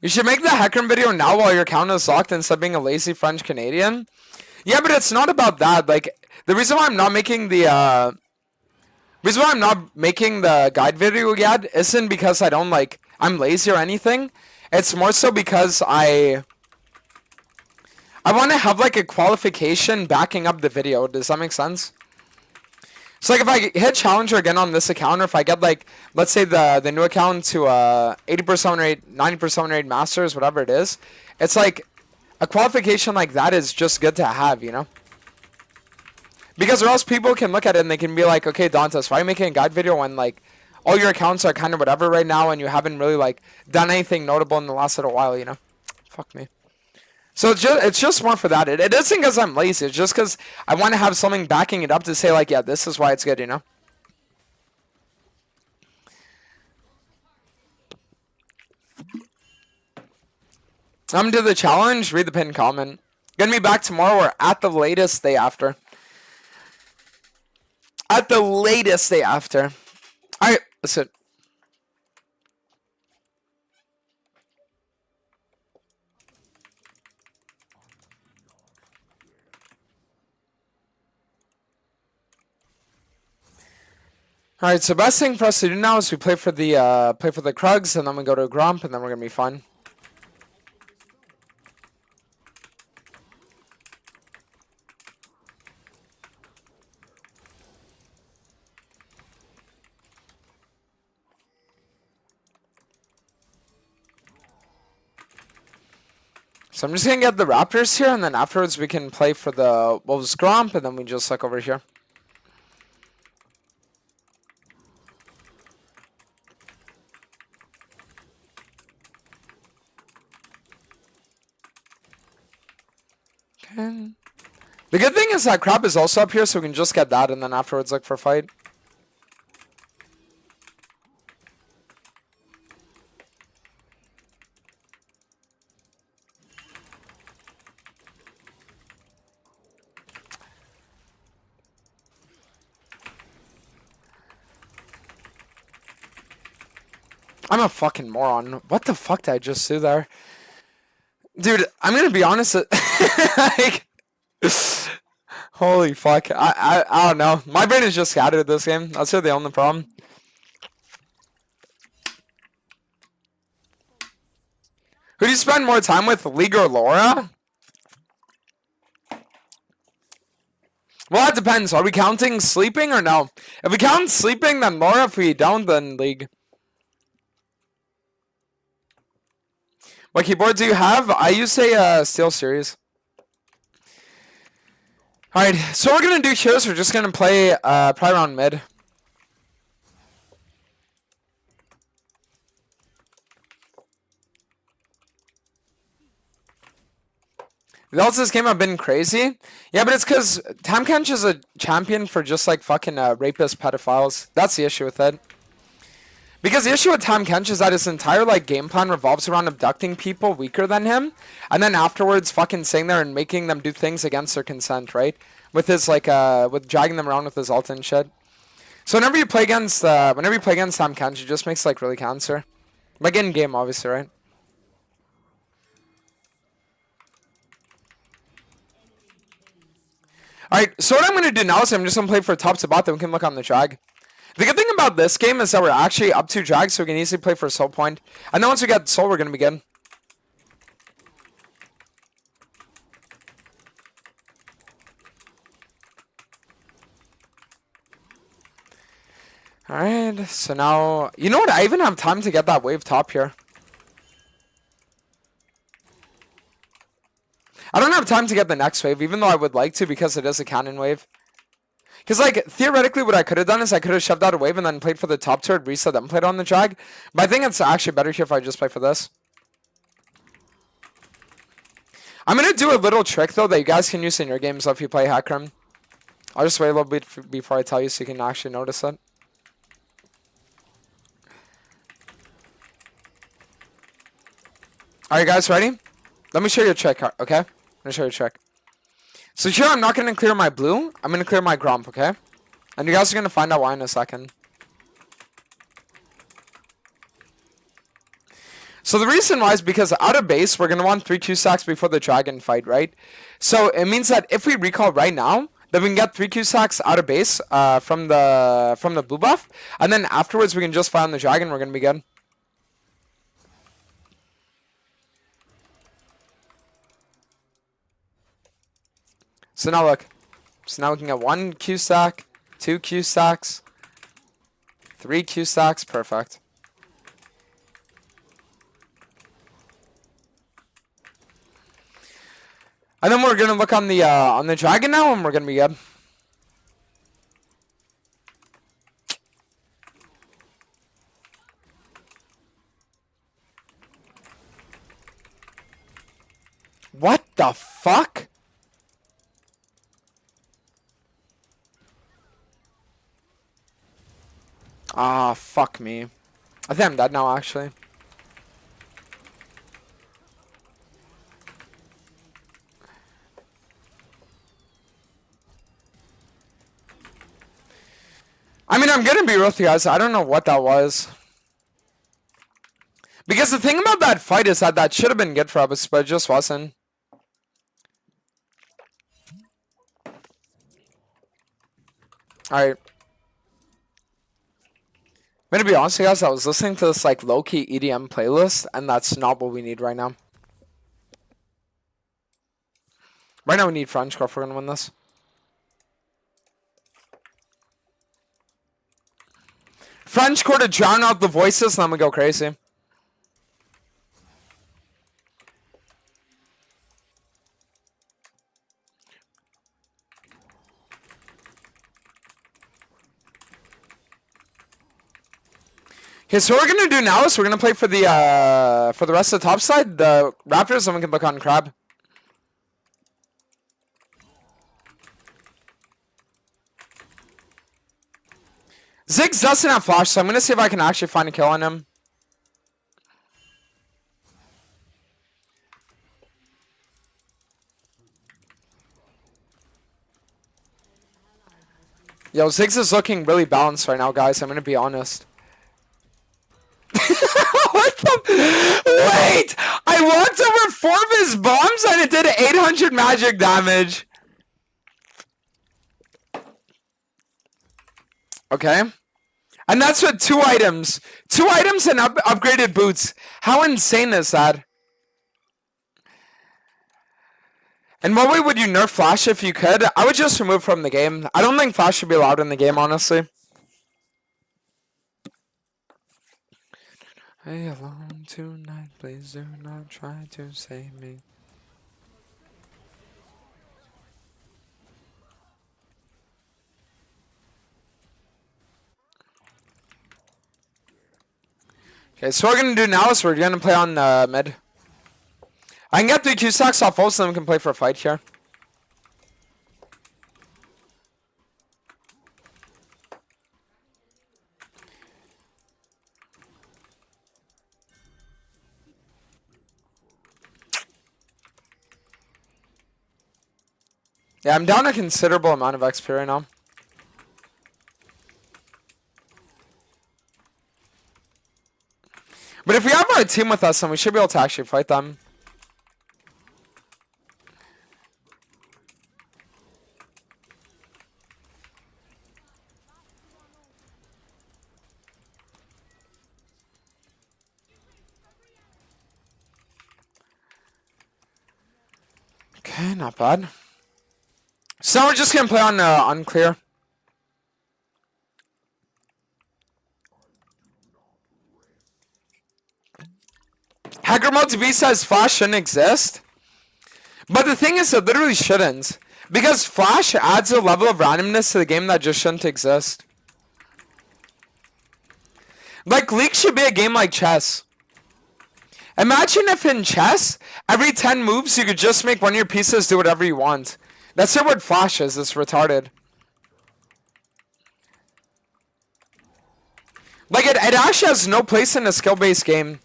You should make the Hecarim video now while your account is locked instead of being a lazy French Canadian. Yeah, but it's not about that. Like, the reason why I'm not making the guide video yet isn't because I don't like I'm lazy or anything. It's more so because I want to have like a qualification backing up the video. Does that make sense? So like if I hit Challenger again on this account, or if I get like, let's say the new account to 80% rate, 90% rate Masters, whatever it is, it's like a qualification like that is just good to have, you know? Because or else people can look at it and they can be like, okay, Dantas, why are you making a guide video when like all your accounts are kind of whatever right now and you haven't really like done anything notable in the last little while, you know? Fuck me. So it's just more for that. It isn't because I'm lazy. It's just because I want to have something backing it up to say like, yeah, this is why it's good, you know? I'm to the challenge. Read the pinned comment. Gonna be back tomorrow or at the latest day after. At the latest day after. Alright, that's it. Alright, so best thing for us to do now is we play for the Krugs, and then we go to a Gromp, and then we're gonna be fine. So I'm just gonna get the Raptors here, and then afterwards we can play for the Wolves Gromp, and then we just look over here. Okay. The good thing is that Crab is also up here, so we can just get that, and then afterwards look for a fight. I'm a fucking moron. What the fuck did I just do there? Dude, I'm gonna be honest. Like, holy fuck. I don't know. My brain is just scattered this game. That's the only problem. Who do you spend more time with, League or Laura? Well, that depends. Are we counting sleeping or no? If we count sleeping, then Laura. If we don't, then League. What keyboard do you have? I use a Steel Series. Alright, so what we're going to do here is we're just going to play probably around mid. The results of this game have been crazy. Yeah, but it's because Tamkench is a champion for just like fucking rapist pedophiles. That's the issue with it. Because the issue with Tamkench is that his entire like game plan revolves around abducting people weaker than him, and then afterwards fucking sitting there and making them do things against their consent, right? With his like with dragging them around with his ult and shit. So whenever you play against Tamkench, it just makes like really cancer. Like in game, obviously, right? Alright, so what I'm going to do now is I'm just going to play for top to bot, then we can look on the drag. The good thing about this game is that we're actually up 2 drags, so we can easily play for soul point. And then once we get soul, we're going to be good. Alright, so now... You know what? I even have time to get that wave top here. I don't have time to get the next wave, even though I would like to because it is a cannon wave. Because, like, theoretically what I could have done is I could have shoved out a wave and then played for the top turret, reset, then played on the drag. But I think it's actually better here if I just play for this. I'm going to do a little trick, though, that you guys can use in your games if you play Hecarim. I'll just wait a little bit before I tell you so you can actually notice it. Are you guys ready? Let me show you a trick, okay? Let me show you a trick. So here I'm not going to clear my blue. I'm going to clear my Gromp, okay? And you guys are going to find out why in a second. So the reason why is because out of base, we're going to want 3 Q-Stacks before the dragon fight, right? So it means that if we recall right now, then we can get 3 Q-Stacks out of base from the blue buff. And then afterwards, we can just fight on the dragon. We're going to be good. So now look. So now we can get 1 Q-Stack, 2 Q-Stacks, 3 Q-Stacks. Perfect. And then we're gonna look on the dragon now, and we're gonna be good. What the fuck? Ah, fuck me. I think I'm dead now, actually. I mean, I'm gonna be real with you guys. I don't know what that was. Because the thing about that fight is that that should have been good for us, but it just wasn't. Alright. I'm gonna be honest with you guys, I was listening to this like low-key EDM playlist, and that's not what we need right now. Right now we need Frenchcore if we're gonna win this. Frenchcore to drown out the voices, and then we go crazy. Okay, so what we're gonna do now is we're gonna play for the rest of the top side, the Raptors, and we can look on Crab. Ziggs doesn't have flash, so I'm gonna see if I can actually find a kill on him. Yo, Ziggs is looking really balanced right now, guys. I'm gonna be honest. 100 magic damage. Okay. And that's with 2 items. 2 items and upgraded boots. How insane is that? And what way would you nerf Flash if you could? I would just remove from the game. I don't think Flash should be allowed in the game, honestly. Hey, alone tonight, please do not try to save me. Okay, so what we're going to do now is we're going to play on mid. I can get the Q-Stacks off both, so then we can play for a fight here. Yeah, I'm down a considerable amount of XP right now. But if we have our team with us, then we should be able to actually fight them. Okay, not bad. So now we're just going to play on unclear. Hacker Mode to B says Flash shouldn't exist. But the thing is, it literally shouldn't. Because Flash adds a level of randomness to the game that just shouldn't exist. Like, League should be a game like chess. Imagine if in chess, every 10 moves, you could just make one of your pieces do whatever you want. That's not what Flash is. It's retarded. Like, it actually has no place in a skill-based game.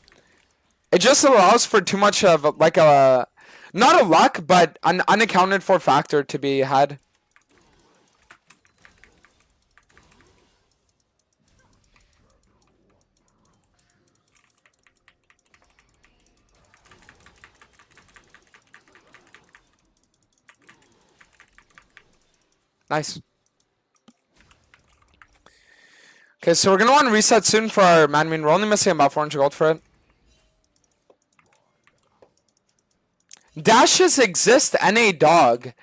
It just allows for too much of, like, a... Not a luck, but an unaccounted for factor to be had. Nice. Okay, so we're going to want to reset soon for our man mean. We're only missing about 400 gold for it. Dashes exist and a dog.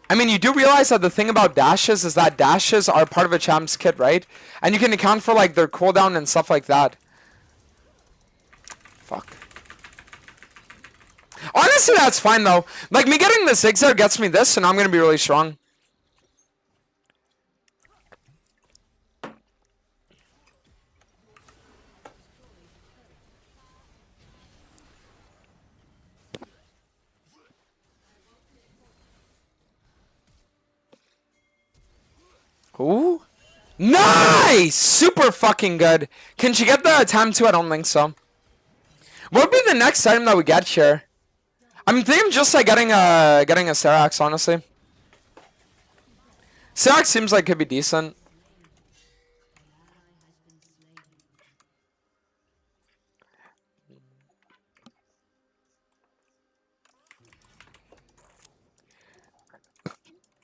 I mean, you do realize that the thing about dashes is that dashes are part of a champ's kit, right? And you can account for, like, their cooldown and stuff like that. Fuck. Honestly, that's fine, though. Like, me getting the zigzag gets me this, and I'm going to be really strong. Ooh. Nice! Super fucking good. Can she get the time 2? I don't think so. What would be the next item that we get here? I'm thinking just like getting a Serax, honestly. Serax seems like it could be decent.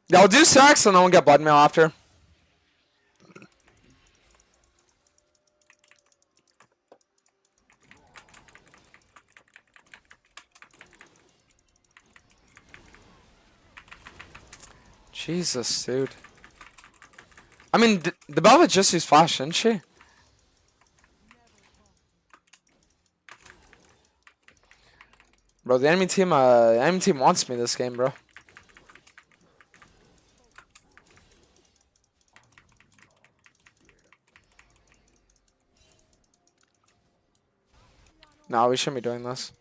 Yeah, I'll do Serax and then we'll get Blood Mail after. Jesus, dude. I mean, the Belva just used Flash, didn't she? Bro, the enemy team wants me this game, bro. No, we shouldn't be doing this.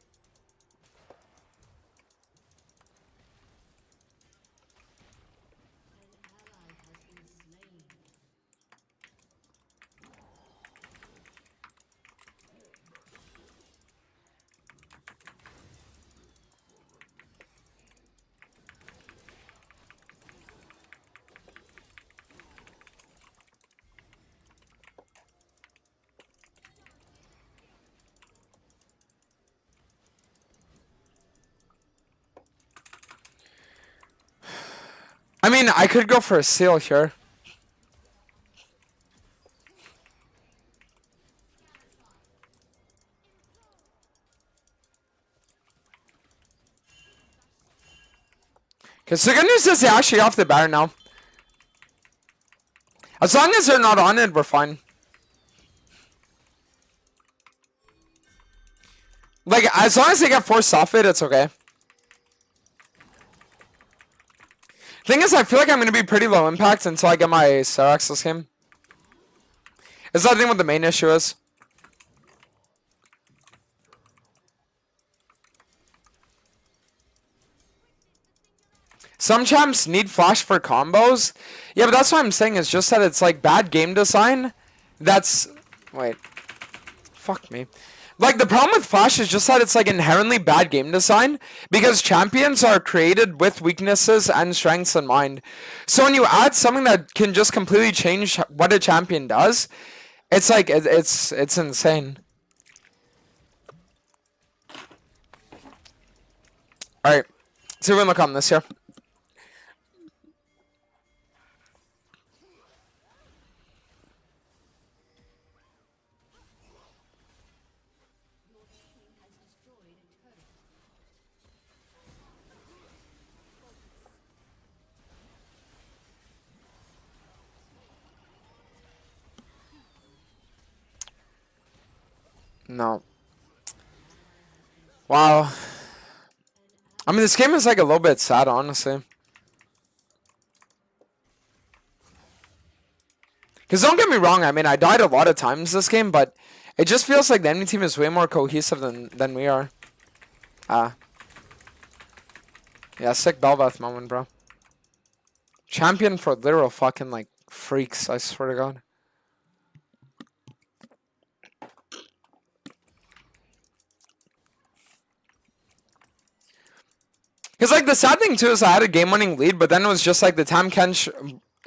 I mean, I could go for a seal here. Because the good news is they actually off the Baron now. As long as they're not on it, we're fine. Like, as long as they get forced off it, it's okay. Thing is, I feel like I'm going to be pretty low impact until I get my Serax this game. Is that the thing what the main issue is? Some champs need flash for combos. Yeah, but that's what I'm saying. It's just that it's like bad game design. That's... Wait. Fuck me. Like, the problem with flash is just that it's like inherently bad game design. Because champions are created with weaknesses and strengths in mind. So when you add something that can just completely change what a champion does, it's like, it's insane. Alright. So we're gonna look on this here. No. Wow. I mean, this game is like a little bit sad, honestly. Because don't get me wrong, I mean, I died a lot of times this game, but it just feels like the enemy team is way more cohesive than we are. Yeah, sick Bel'Veth moment, bro. Champion for literal fucking, like, freaks, I swear to God. Because, like, the sad thing, too, is I had a game-winning lead, but then it was just, like, the Tam Kench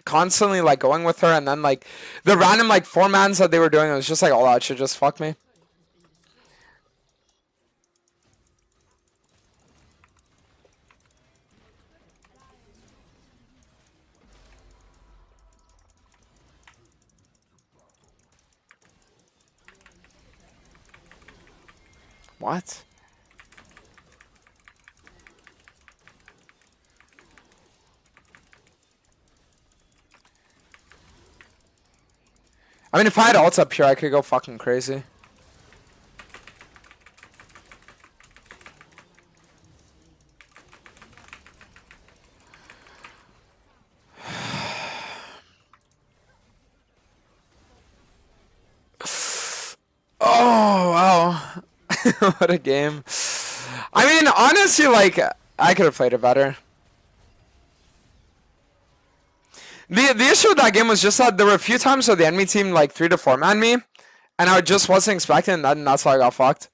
constantly, like, going with her, and then, like, the random, like, 4-mans that they were doing, it was just, like, all that shit just fucked me. What? I mean, if I had ults up here, I could go fucking crazy. Oh, wow. What a game. I mean, honestly, like, I could have played it better. The issue with that game was just that there were a few times where the enemy team, like, 3 to 4-man me, and I just wasn't expecting that, and that's why I got fucked.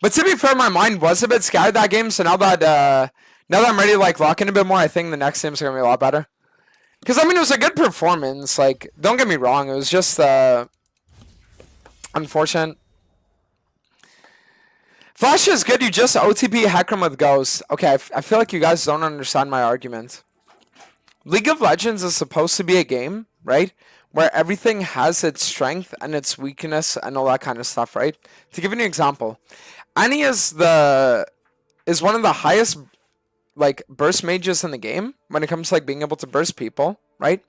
But to be fair, my mind was a bit scared that game, so now that I'm ready to, like, lock in a bit more, I think the next game's gonna be a lot better. Because, I mean, it was a good performance. Like, don't get me wrong, it was just, unfortunate. Flash is good, you just OTP hack him with Ghost. Okay, I feel like you guys don't understand my argument. League of Legends is supposed to be a game, right? Where everything has its strength and its weakness and all that kind of stuff, right? To give you an example, Annie is one of the highest, like, burst mages in the game when it comes to, like, being able to burst people, right?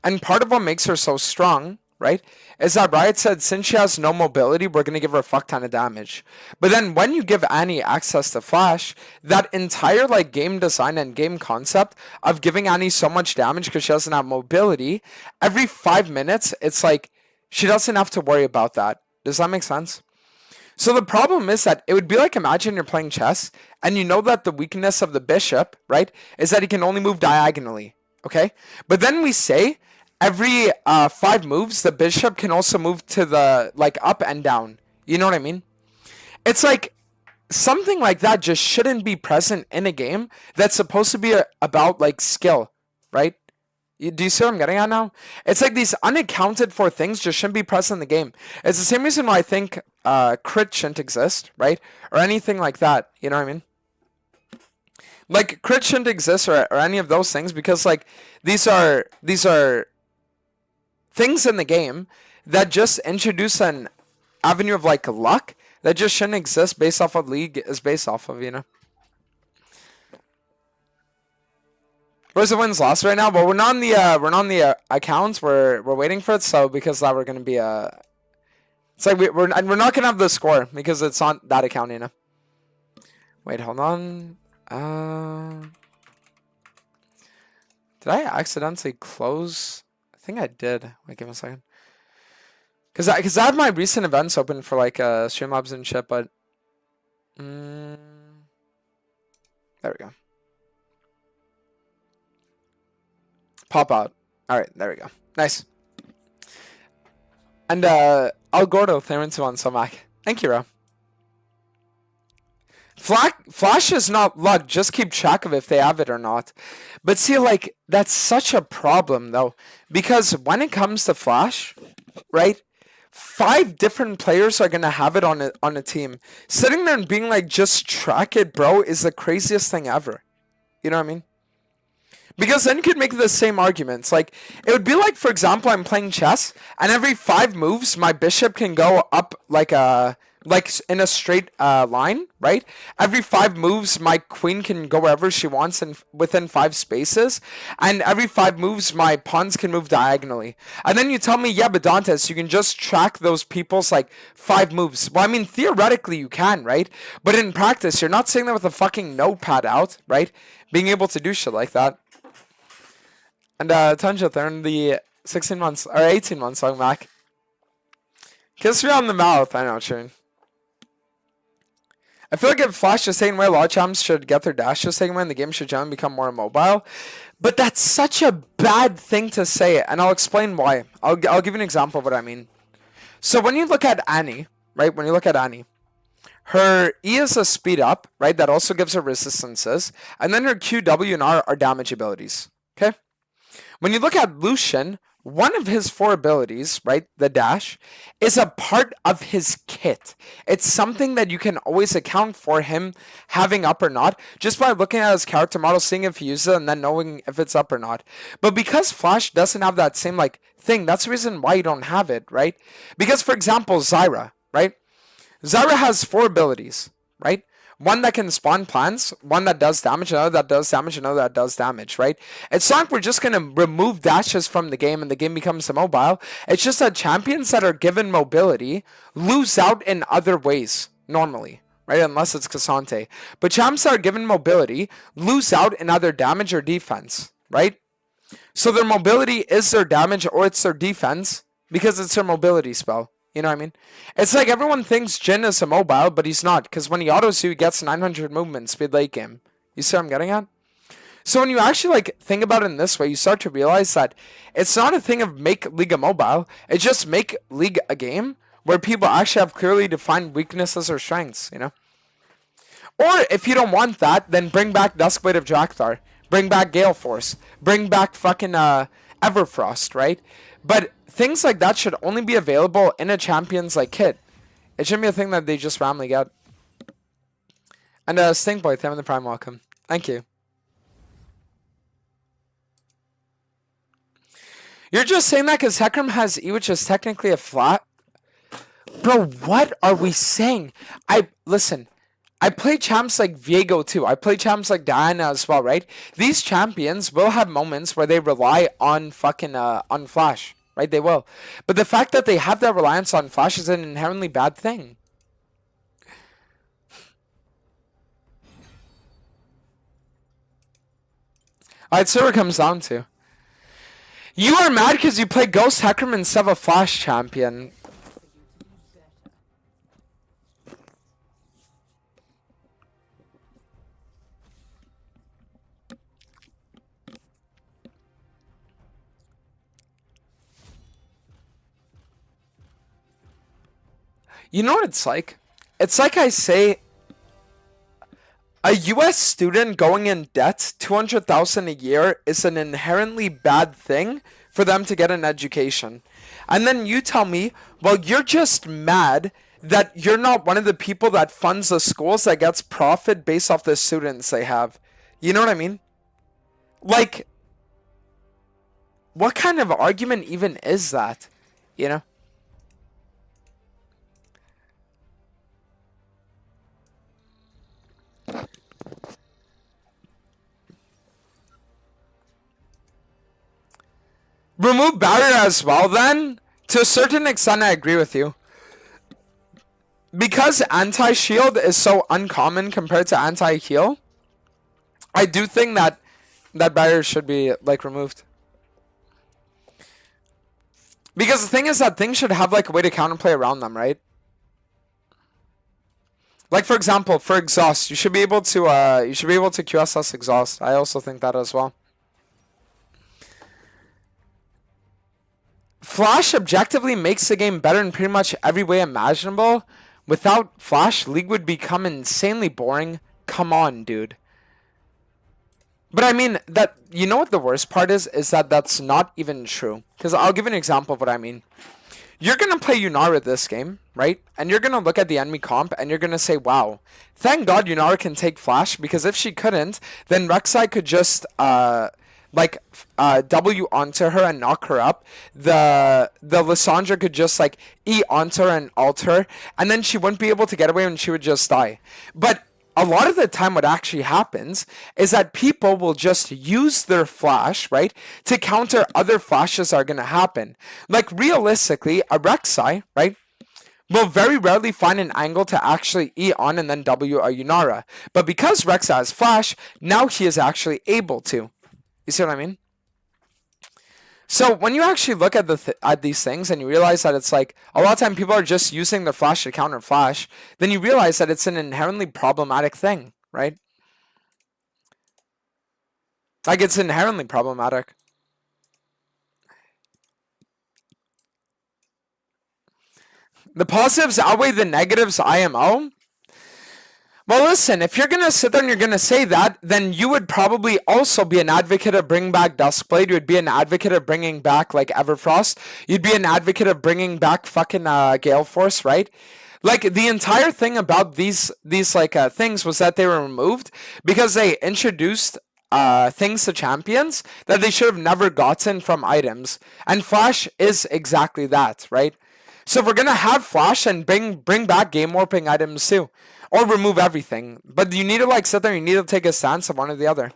And part of what makes her so strong, right, is that Riot said since she has no mobility, we're going to give her a fuck ton of damage. But then when you give Annie access to Flash, that entire, like, game design and game concept of giving Annie so much damage because she doesn't have mobility, every 5 minutes, it's like she doesn't have to worry about that. Does that make sense? So the problem is that it would be like, imagine you're playing chess and you know that the weakness of the bishop, right, is that he can only move diagonally, okay? But then we say every 5 moves, the bishop can also move to the, like, up and down. You know what I mean? It's like something like that just shouldn't be present in a game that's supposed to be about, like, skill, right? Do you see what I'm getting at now? It's like these unaccounted for things just shouldn't be present in the game. It's the same reason why I think crit shouldn't exist, right? Or anything like that. You know what I mean? Like crit shouldn't exist or any of those things because like these are things in the game that just introduce an avenue of like luck that just shouldn't exist based off what league is based off of, you know. Where's the wins loss right now? But we're not on the accounts. We're waiting for it. So because that we're gonna be it's like we're not gonna have the score because it's on that account, you know. Wait, hold on. Did I accidentally close? I think I did. Wait, give me a second. Cause I have my recent events open for like Streamlabs and shit, but there we go. Pop out. All right, there we go. Nice. And Al Gordo, Therensu on Somac. Thank you, bro. Flash is not luck. Just keep track of if they have it or not. But see, like, that's such a problem, though. Because when it comes to Flash, right, 5 different players are going to have it on a team. Sitting there and being like, just track it, bro, is the craziest thing ever. You know what I mean? Because then you could make the same arguments. Like, it would be like, for example, I'm playing chess, and every 5 moves, my bishop can go up like in a straight line, right? Every 5 moves, my queen can go wherever she wants within 5 spaces, and every 5 moves, my pawns can move diagonally. And then you tell me, yeah, but Dantes, you can just track those people's like 5 moves. Well, I mean, theoretically you can, right? But in practice, you're not sitting there with a fucking notepad out, right? Being able to do shit like that. And Tunja, they're in the 16 months or 18 months song back. Kiss me on the mouth. I know, Shane. I feel like if Flash is taking away, a lot of champs should get their dash just taken away, and the game should generally become more immobile. But that's such a bad thing to say, and I'll explain why. I'll give you an example of what I mean. So when you look at Annie, right? When you look at Annie, her E is a speed up, right? That also gives her resistances, and then her Q, W, and R are damage abilities. Okay. When you look at Lucian, one of his 4 abilities, right, the dash, is a part of his kit. It's something that you can always account for him having up or not, just by looking at his character model, seeing if he uses it, and then knowing if it's up or not. But because Flash doesn't have that same, like, thing, that's the reason why you don't have it, right? Because, for example, Zyra, right? Zyra has 4 abilities, right? One that can spawn plants, one that does damage, another that does damage, another that does damage, right? It's not like we're just going to remove dashes from the game and the game becomes immobile. It's just that champions that are given mobility lose out in other ways, normally, right? Unless it's Cassante. But champs that are given mobility lose out in either damage or defense, right? So their mobility is their damage or it's their defense because it's their mobility spell. You know what I mean? It's like everyone thinks Jhin is immobile, but he's not. Because when he autos you, he gets 900 movement speed late game. You see what I'm getting at? So when you actually like think about it in this way, you start to realize that it's not a thing of make League immobile. It's just make League a game where people actually have clearly defined weaknesses or strengths, you know? Or if you don't want that, then bring back Duskblade of Drakthar. Bring back Gale Force. Bring back fucking Everfrost, right? But things like that should only be available in a champion's like kit. It shouldn't be a thing that they just randomly get. And Stinkboy, thank you the Prime, welcome. Thank you. You're just saying that because Hecarim has E, which is technically a flat. Bro, what are we saying? Listen. I play champs like Viego too. I play champs like Doaenel as well, right? These champions will have moments where they rely on fucking on Flash, right? They will. But the fact that they have that reliance on Flash is an inherently bad thing. Alright, so what it comes down to. You are mad because you play Ghost Hecarim instead of a Flash champion. You know what it's like? It's like I say, a US student going in debt, $200,000 a year, is an inherently bad thing for them to get an education. And then you tell me, well, you're just mad that you're not one of the people that funds the schools that gets profit based off the students they have. You know what I mean? Like, what kind of argument even is that? You know? Remove barrier as well then? To a certain extent, I agree with you. Because anti-shield is so uncommon compared to anti-heal, I do think that that barrier should be, like, removed. Because the thing is that things should have, like, a way to counterplay around them, right? Like, for example, for exhaust, you should be able to QSS exhaust. I also think that as well. Flash objectively makes the game better in pretty much every way imaginable. Without Flash, League would become insanely boring. Come on, dude. But I mean, that, you know what the worst part is? Is that that's not even true. Because I'll give an example of what I mean. You're going to play Yunara this game, right? And you're going to look at the enemy comp and you're going to say, wow, thank God Yunara can take Flash, because if she couldn't, then Rek'Sai could just W onto her and knock her up. The Lissandra could just like E onto her and ult her, and then she wouldn't be able to get away and she would just die. But a lot of the time what actually happens is that people will just use their flash, right, to counter other flashes that are going to happen. Like, realistically, a Rek'Sai, right, will very rarely find an angle to actually E on and then W a Yunara. But because Rek'Sai has flash, now he is actually able to. You see what I mean? So when you actually look at at these things and you realize that it's like a lot of time people are just using their flash to counter flash, then you realize that it's an inherently problematic thing, right? Like, it's inherently problematic. The positives outweigh the negatives, IMO. Well, listen, if you're going to sit there and you're going to say that, then you would probably also be an advocate of bringing back Duskblade. You would be an advocate of bringing back, like, Everfrost. You'd be an advocate of bringing back fucking Gale Force, right? Like, the entire thing about these things was that they were removed because they introduced things to champions that they should have never gotten from items. And Flash is exactly that, right? So if we're going to have Flash, and bring back game warping items too. Or remove everything. But you need to, like, sit there and you need to take a stance of one or the other.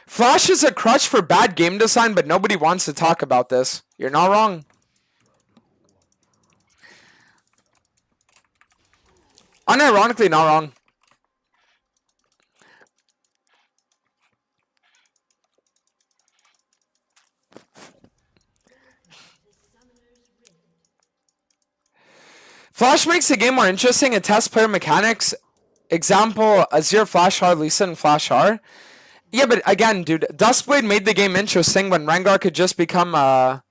Flash is a crutch for bad game design, but nobody wants to talk about this. You're not wrong. Unironically, not wrong. Flash makes the game more interesting. It tests player mechanics. Example, Azir, Flash R, Lisa, and Flash R. Yeah, but again, dude, Duskblade made the game interesting when Rengar could just become, like,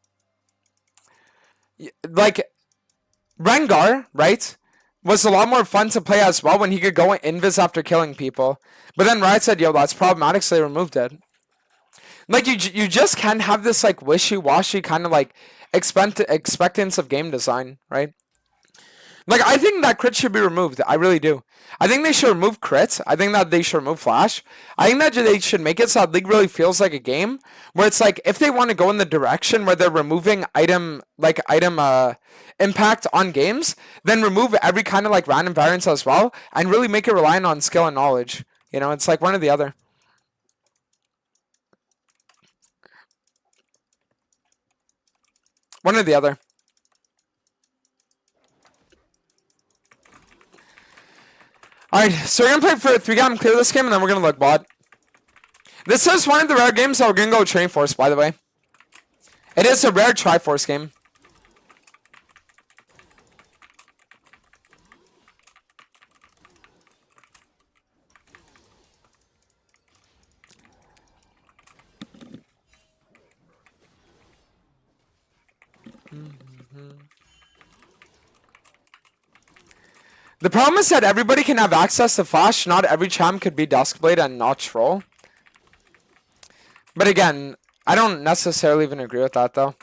Rengar, right, was a lot more fun to play as well when he could go invis after killing people. But then Riot said, yo, that's problematic, so they removed it. Like, you just can't have this, like, wishy-washy kind of, like, expectance of game design, right? Like, I think that crit should be removed. I really do. I think they should remove crits. I think that they should remove flash. I think that they should make it so that League really feels like a game where it's like, if they want to go in the direction where they're removing item impact on games, then remove every kind of, like, random variance as well and really make it reliant on skill and knowledge. You know, it's like one or the other. One or the other. Alright, so we're going to play for 3-game, clear this game, and then we're going to look bot. This is one of the rare games that we're going to go Train Force, by the way. It is a rare Triforce game. The problem is that everybody can have access to Flash. Not every champ could be Duskblade and not Troll. But again, I don't necessarily even agree with that though.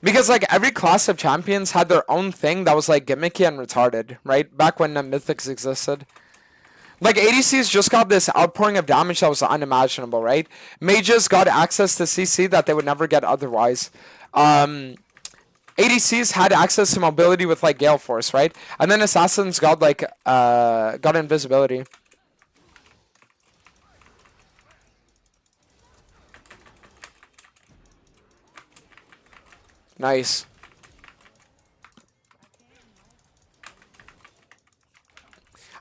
Because like every class of champions had their own thing that was like gimmicky and retarded, right? Back when mythics existed. Like ADCs just got this outpouring of damage that was unimaginable, right? Mages got access to CC that they would never get otherwise. ADCs had access to mobility with like Gale Force, right? And then assassins got like got invisibility. Nice.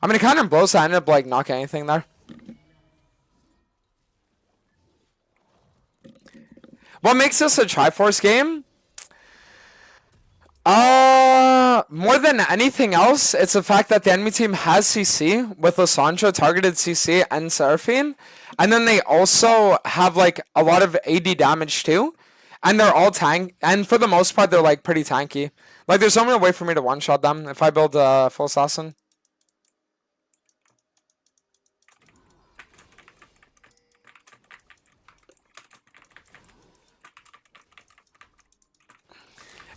I mean, it kind of blows. I ended up like not getting anything there. What makes this a Triforce game? More than anything else, it's the fact that the enemy team has CC with Lissandra, targeted CC, and Seraphine. And then they also have like a lot of AD damage too. And they're all tank, and for the most part, they're like pretty tanky. Like there's no real way for me to one-shot them if I build a full assassin.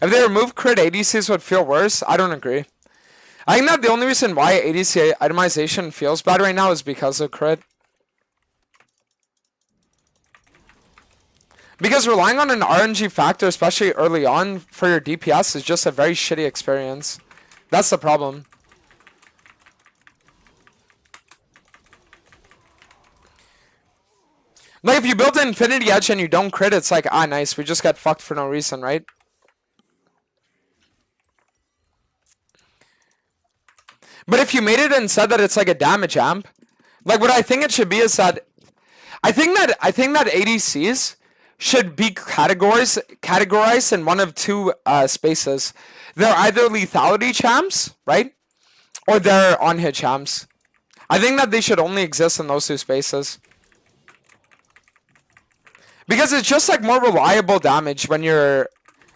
If they remove crit, ADCs would feel worse. I don't agree. I think that the only reason why ADC itemization feels bad right now is because of crit. Because relying on an RNG factor, especially early on for your DPS, is just a very shitty experience. That's the problem. Like if you build an Infinity Edge and you don't crit, it's like, ah, nice, we just got fucked for no reason, right? But if you made it and said that it's like a damage amp, like what I think it should be is that I think that ADCs should be categorized in one of two spaces. They're either lethality champs, right? Or they're on-hit champs. I think that they should only exist in those two spaces. Because it's just like more reliable damage when you're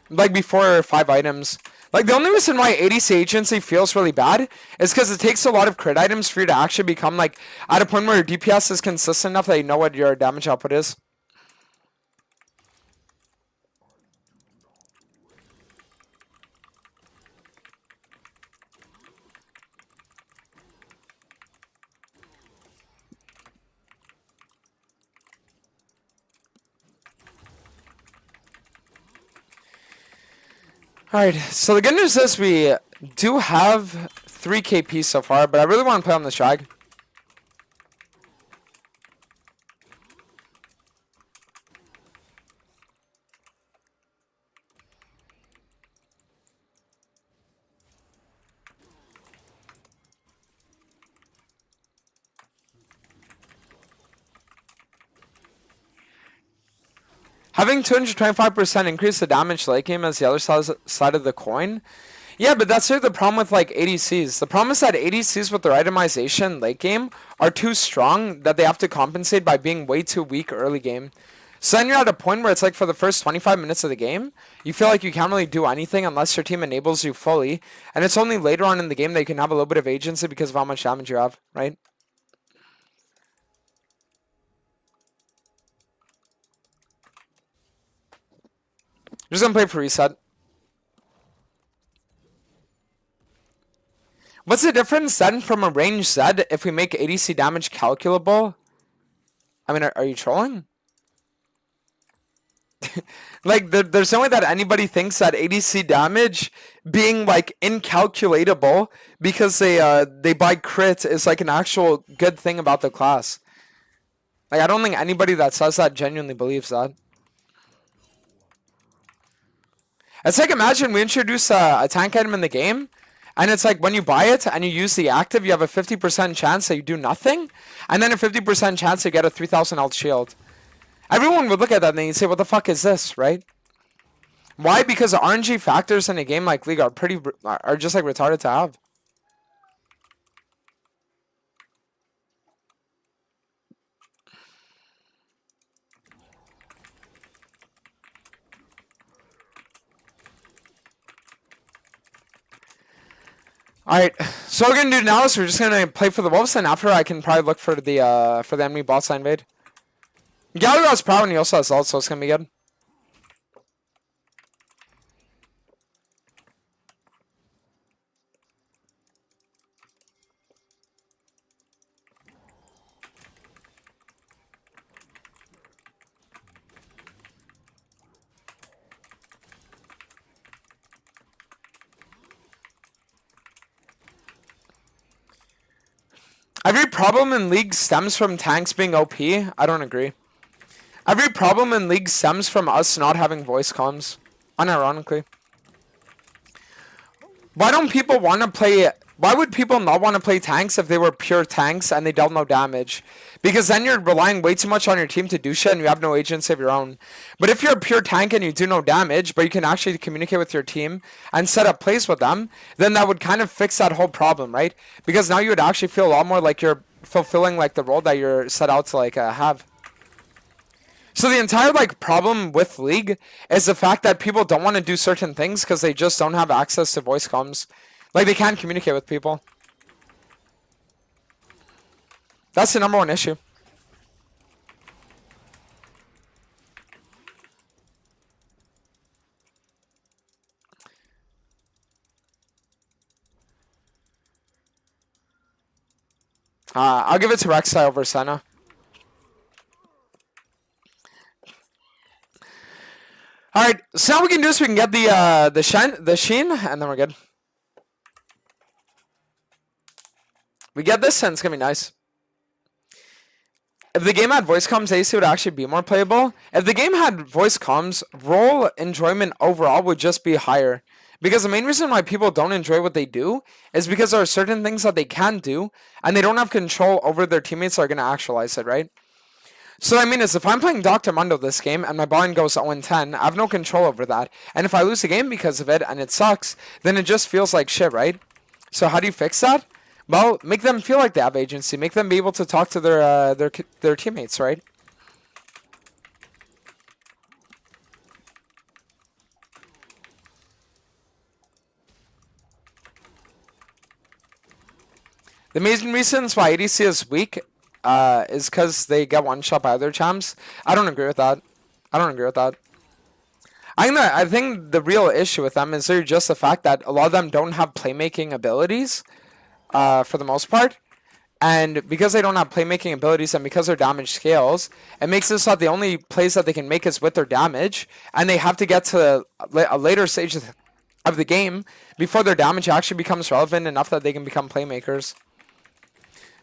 like before 5 items. Like the only reason why ADC agency feels really bad is because it takes a lot of crit items for you to actually become like at a point where your DPS is consistent enough that you know what your damage output is. Alright, so the good news is we do have 3 KP so far, but I really want to play on this drag. Having 225% increase the damage late game as the other side of the coin. Yeah, but that's sort of the problem with like ADCs. The problem is that ADCs with their itemization late game are too strong that they have to compensate by being way too weak early game. So then you're at a point where it's like for the first 25 minutes of the game, you feel like you can't really do anything unless your team enables you fully. And it's only later on in the game that you can have a little bit of agency because of how much damage you have, right? Just gonna play for reset. What's the difference then from a range Z if we make ADC damage calculable? I mean, are you trolling? Like, there's no way that anybody thinks that ADC damage being, like, incalculatable because they buy crit is, like, an actual good thing about the class. Like, I don't think anybody that says that genuinely believes that. It's like, imagine we introduce a tank item in the game, and it's like when you buy it and you use the active, you have a 50% chance that you do nothing, and then a 50% chance you get a 3000 health shield. Everyone would look at that and they'd say, what the fuck is this, right? Why? Because the RNG factors in a game like League are just like retarded to have. Alright, so what we're gonna do now is we're just gonna play for the Wolves, and after I can probably look for the enemy bot side invade. Gallagher's proud and he also has ult, so it's gonna be good. Every problem in League stems from tanks being OP. I don't agree. Every problem in League stems from us not having voice comms. Unironically. Why don't people want to play... Why would people not want to play tanks if they were pure tanks and they dealt no damage? Because then you're relying way too much on your team to do shit and you have no agency of your own. But if you're a pure tank and you do no damage, but you can actually communicate with your team and set up plays with them, then that would kind of fix that whole problem, right? Because now you would actually feel a lot more like you're fulfilling like the role that you're set out to like have. So the entire like problem with League is the fact that people don't want to do certain things because they just don't have access to voice comms. Like they can't communicate with people. That's the number one issue. I'll give it to Rek'Sai over Senna. Alright, so now we can do is we can get the Sheen, and then we're good. We get this, and it's gonna be nice. If the game had voice comms, AC would actually be more playable. If the game had voice comms, role enjoyment overall would just be higher. Because the main reason why people don't enjoy what they do is because there are certain things that they can do, and they don't have control over their teammates that are going to actualize it, right? So what I mean is, if I'm playing Dr. Mundo this game, and my Baron goes 0-10, I have no control over that. And if I lose the game because of it, and it sucks, then it just feels like shit, right? So how do you fix that? Well, make them feel like they have agency. Make them be able to talk to their teammates, right? The main reasons why ADC is weak is because they get one shot by other champs. I don't agree with that. I think the real issue with them is they're just the fact that a lot of them don't have playmaking abilities. For the most part, and because they don't have playmaking abilities and because their damage scales, it makes it so that the only plays that they can make is with their damage, and they have to get to a later stage of the game before their damage actually becomes relevant enough that they can become playmakers.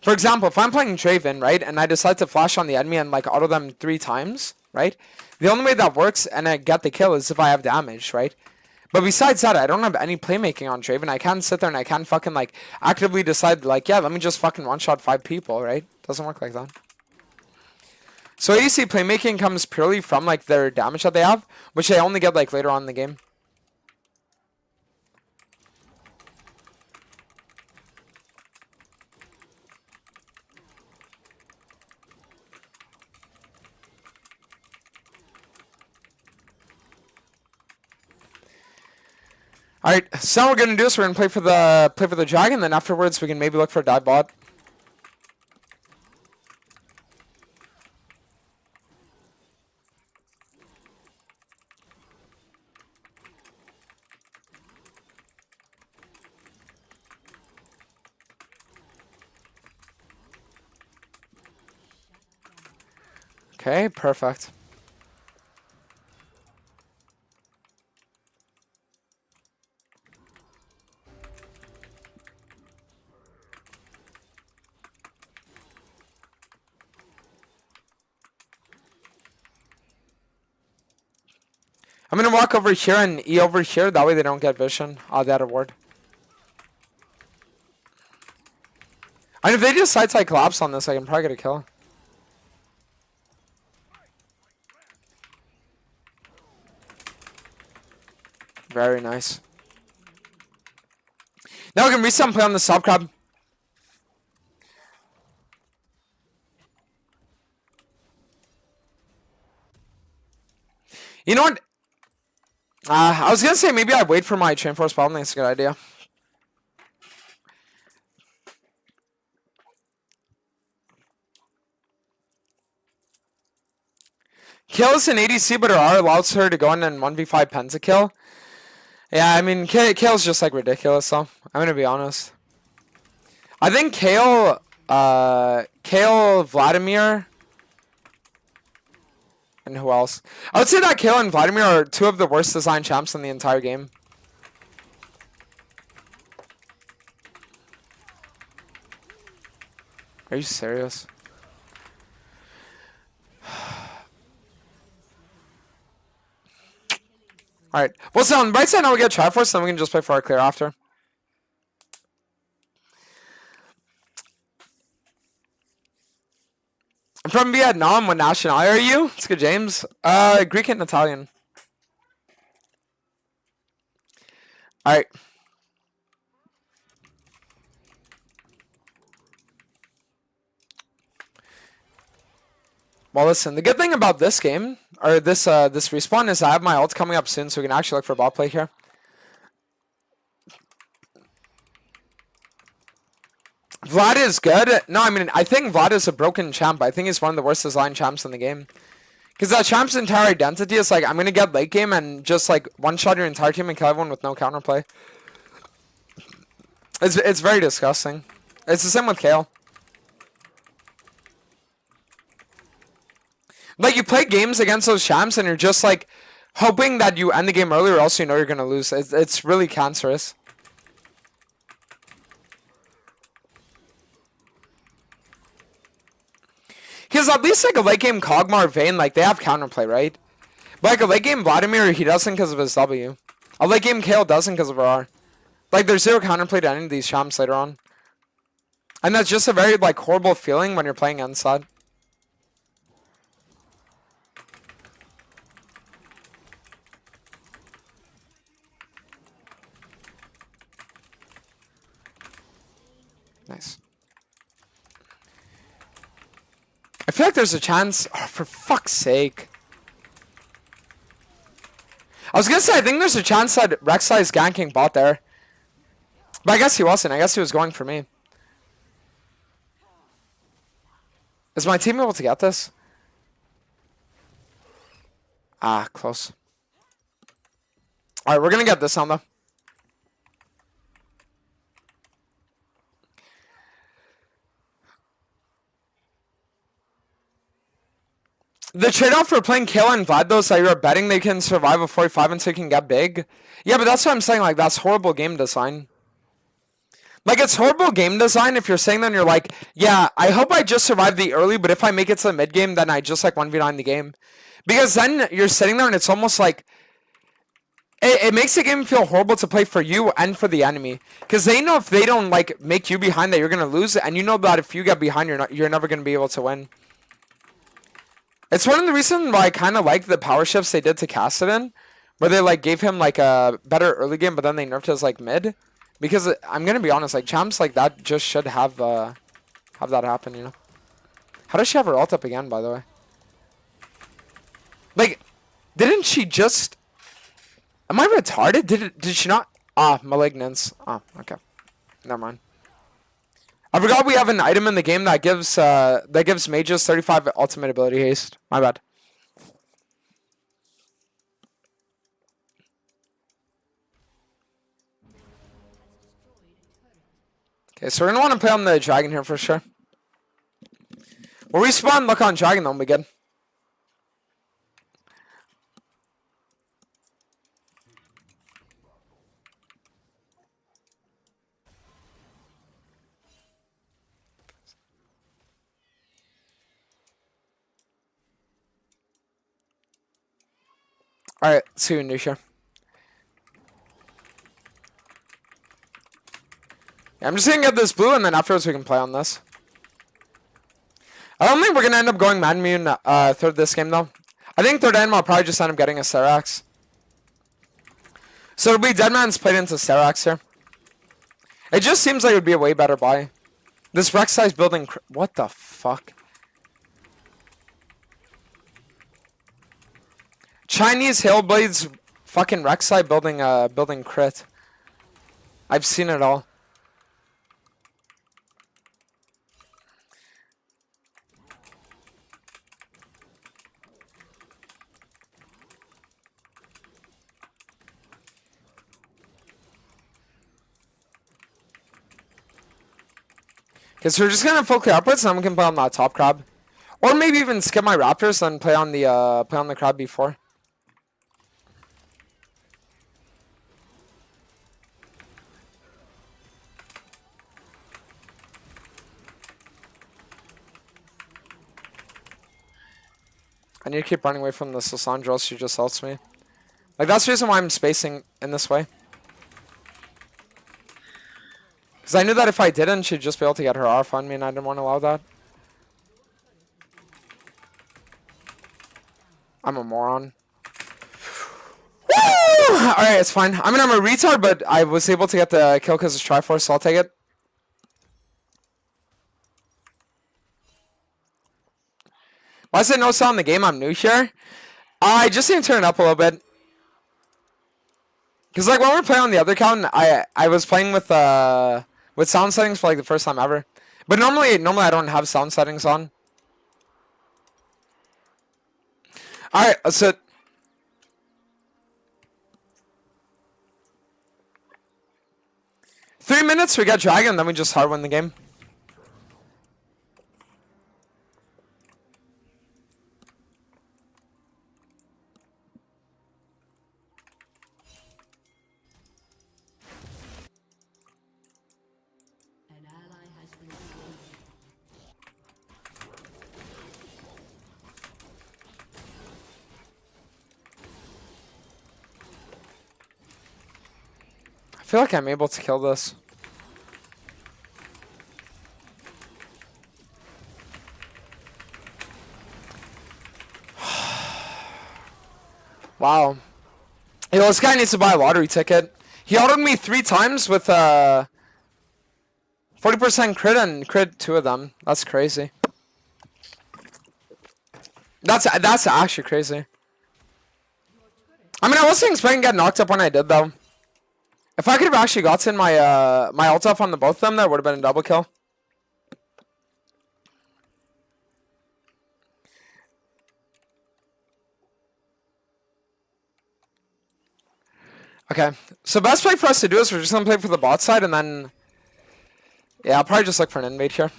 For example, if I'm playing Draven, right, and I decide to flash on the enemy and like auto them 3 times, right, the only way that works and I get the kill is if I have damage, right? But besides that, I don't have any playmaking on Draven. I can't sit there and I can't fucking, like, actively decide, like, yeah, let me just fucking one-shot 5 people, right? Doesn't work like that. So ADC playmaking comes purely from, like, their damage that they have, which they only get, like, later on in the game. Alright, so what we're gonna do is we're gonna play for the dragon, then afterwards we can maybe look for a dive bot. Okay, perfect. I'm gonna walk over here and E over here, that way they don't get vision. That reward. And if they just side collapse on this, I can probably get a kill. Very nice. Now we can reset and play on the soft crab. You know what? I was gonna say maybe I wait for my chain force, but I don't think it's a good idea. Kills in ADC, but her R allows her to go in and 1v5 pentakill. Yeah, I mean, Kale's just, like, ridiculous, so I'm gonna be honest. I think Kale, Vladimir, and who else? I would say that Kale and Vladimir are 2 of the worst designed champs in the entire game. Are you serious? Alright. Well, so on the right side now we get Triforce, then we can just play for our clear after. I'm from Vietnam. What nationality are you? It's good, James. Greek and Italian. Alright. Well, listen, the good thing about this game, or this respawn, is I have my ult coming up soon, so we can actually look for bot play here. Vlad is good. No, I mean, I think Vlad is a broken champ. I think he's one of the worst designed champs in the game. Because that champ's entire identity is like, I'm going to get late game and just like one-shot your entire team and kill everyone with no counterplay. It's very disgusting. It's the same with Kale. Like, you play games against those champs and you're just like hoping that you end the game early or else you know you're going to lose. It's really cancerous. Because at least like a late game Kog'Maw or Vayne, like they have counterplay, right? But like a late game Vladimir, he doesn't because of his W. A late game Kale doesn't because of her R. Like there's zero counterplay to any of these champs later on. And that's just a very like horrible feeling when you're playing inside. Nice. I feel like there's a chance. Oh, for fuck's sake. I was gonna say, I think there's a chance that Rek'Sai is ganking bot there. But I guess he wasn't. I guess he was going for me. Is my team able to get this? Ah, close. Alright, we're gonna get this on though. The trade-off for playing Kale and Vlad though is that you're betting they can survive a 45 until you can get big. Yeah, but that's what I'm saying, like, that's horrible game design. Like, it's horrible game design if you're saying that and you're like, yeah, I hope I just survive the early, but if I make it to the mid game, then I just, like, 1v9 the game. Because then you're sitting there and it's almost like, it makes the game feel horrible to play for you and for the enemy. Because they know if they don't, like, make you behind that you're going to lose, and you know that if you get behind, you're never going to be able to win. It's one of the reasons why I kind of like the power shifts they did to Kassadin, where they like gave him like a better early game, but then they nerfed his like mid. Because I'm gonna be honest, like champs like that just should have that happen, you know. How does she have her ult up again, by the way? Like, didn't she just? Am I retarded? Did she not? Ah, malignance. Ah, okay, never mind. I forgot we have an item in the game that gives mages 35 ultimate ability haste. My bad. Okay, so we're gonna want to play on the dragon here for sure. We'll respawn, look on dragon, then we'll be good. Alright, see you in Nisha. Yeah, I'm just gonna get this blue and then afterwards we can play on this. I don't think we're gonna end up going Mad Immune third this game though. I think third animal will probably just end up getting a Serax. So it'll be Deadman's played into Serax here. It just seems like it would be a way better buy. This Rek'Sai's building. What the fuck? Chinese Hillblades fucking Rek'Sai building crit. I've seen it all. Okay, so we're just gonna full clear upwards and then we can play on that top crab. Or maybe even skip my raptors and play on the crab before. I need to keep running away from the Lissandra, she just helps me. Like, that's the reason why I'm spacing in this way. Because I knew that if I didn't, she'd just be able to get her off on me, and I didn't want to allow that. I'm a moron. Woo! Alright, it's fine. I mean, I'm a retard, but I was able to get the kill because it's Triforce, so I'll take it. Why is it no sound in the game? I'm new here. I just need to turn it up a little bit. Because, like, when we were playing on the other account, I was playing with sound settings for, like, the first time ever. But normally I don't have sound settings on. Alright, so... 3 minutes, we got Dragon, then we just hard win the game. I feel like I'm able to kill this. Wow. Yo, this guy needs to buy a lottery ticket. He autoed me 3 times with 40% crit and crit 2 of them. That's crazy. That's actually crazy. I mean, I wasn't expecting to get knocked up when I did, though. If I could have actually gotten my my ult off on the both of them, that would have been a double kill. Okay, so best play for us to do is we're just gonna play for the bot side, and then yeah, I'll probably just look for an invade here.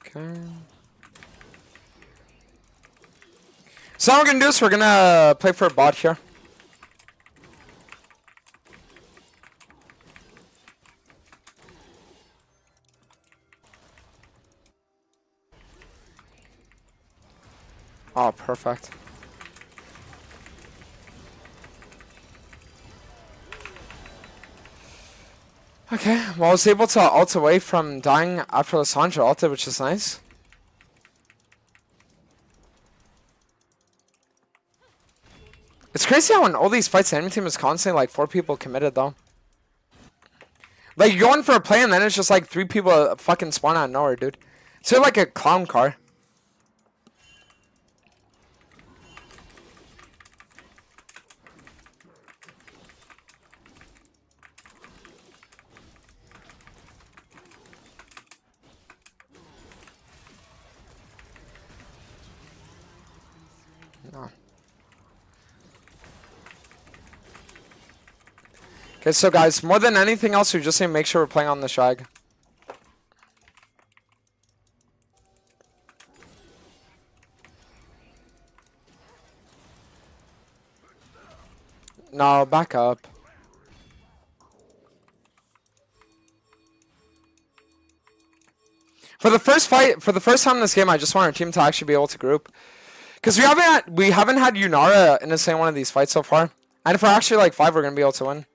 Okay. So what we're gonna do is we're gonna play for a bot here. Oh, perfect. Okay, well I was able to ult away from dying after Lissandra ulted, which is nice. It's crazy how in all these fights the enemy team is constantly like 4 people committed though. Like you're going for a play and then it's just like 3 people fucking spawn out of nowhere, dude. It's like a clown car. No. Okay, so guys, more than anything else, we just need to make sure we're playing on the Shag. No, back up. For the first fight, for the first time in this game, I just want our team to actually be able to group. Because we haven't had Yunara in a single one of these fights so far. And if we're actually like 5, we're going to be able to win.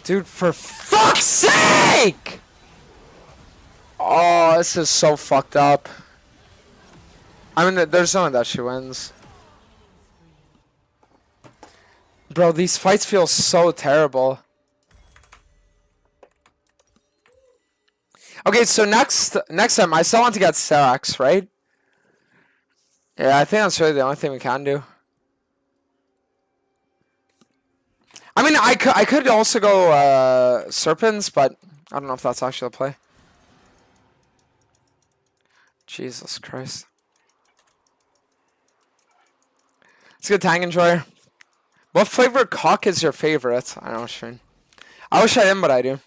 Dude, for fuck's sake! Oh, this is so fucked up. I mean, there's no way that she wins. Bro, these fights feel so terrible. Okay, so next time, I still want to get Serax, right? Yeah, I think that's really the only thing we can do. I mean, I could also go Serpents, but I don't know if that's actually a play. Jesus Christ. It's a good Tang Enjoyer. What flavor cock is your favorite? I don't know what you mean. I wish I didn't, but I do.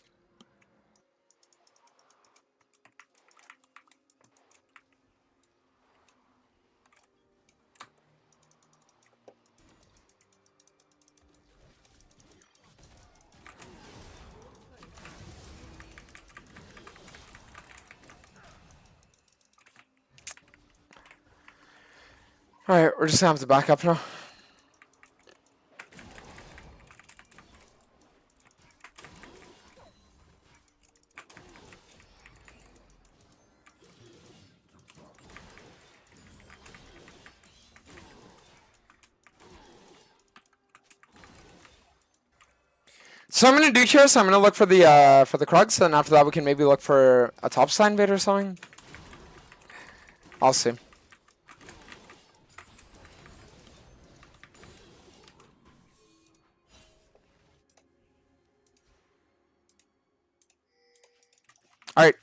Alright, we're just gonna have to back up now. So I'm gonna do here, so I'm gonna look for the Krugs, and after that we can maybe look for a top side invade or something. I'll see. Alright.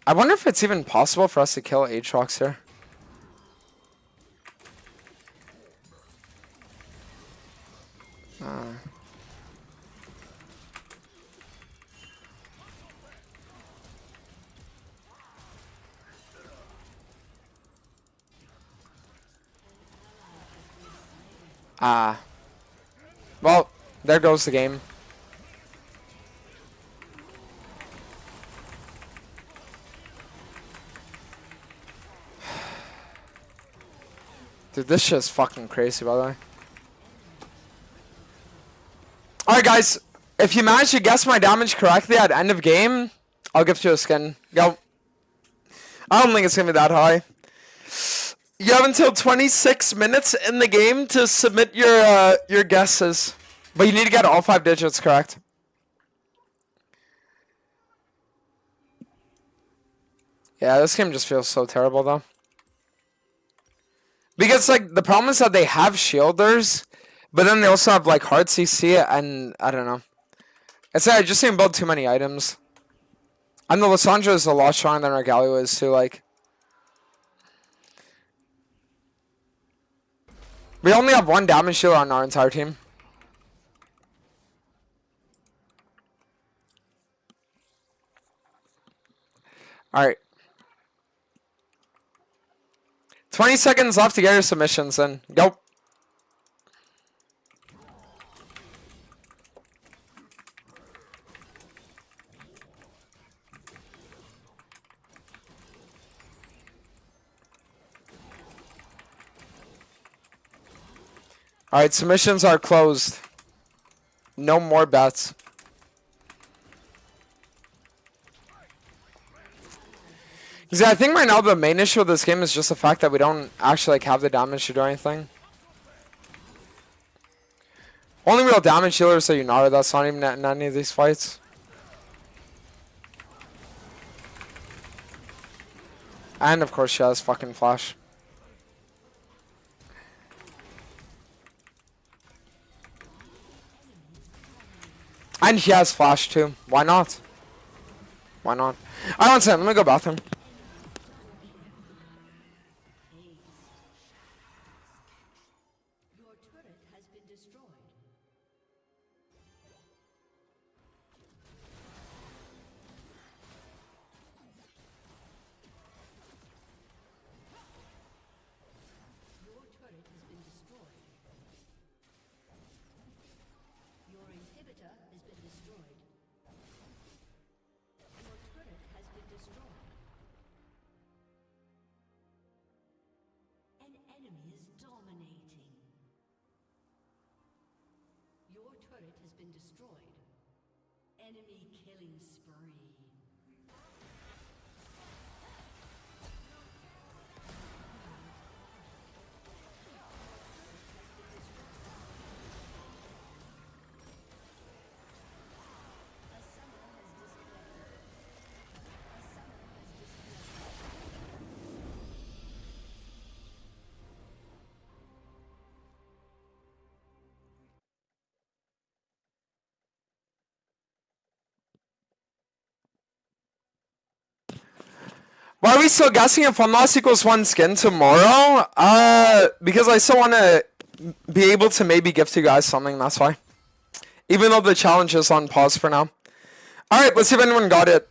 I wonder if it's even possible for us to kill Aatrox here. Well, there goes the game. Dude, this shit is fucking crazy, by the way. Alright, guys. If you manage to guess my damage correctly at end of game, I'll gift you a skin. Go. I don't think it's gonna be that high. You have until 26 minutes in the game to submit your guesses. But you need to get all 5 digits correct. Yeah, this game just feels so terrible, though. Because, like, the problem is that they have shielders, but then they also have, like, hard CC, and I don't know. It's like, I just didn't build too many items. And the Lissandra is a lot stronger than our Galio is, too, like. We only have 1 damage shield on our entire team. Alright. 20 seconds left to get your submissions in. Go. Alright, submissions are closed. No more bets. Because I think right now the main issue with this game is just the fact that we don't actually like have the damage to do anything. Only real damage dealer is the Yunara. That's not even in any of these fights. And of course she has fucking flash. And he has flash too. Why not? Why not? I don't say. Let me go bathroom. Enemy killing spree. Why are we still guessing if 1 loss equals 1 skin tomorrow? Because I still want to be able to maybe gift you guys something, that's why. Even though the challenge is on pause for now. Alright, let's see if anyone got it.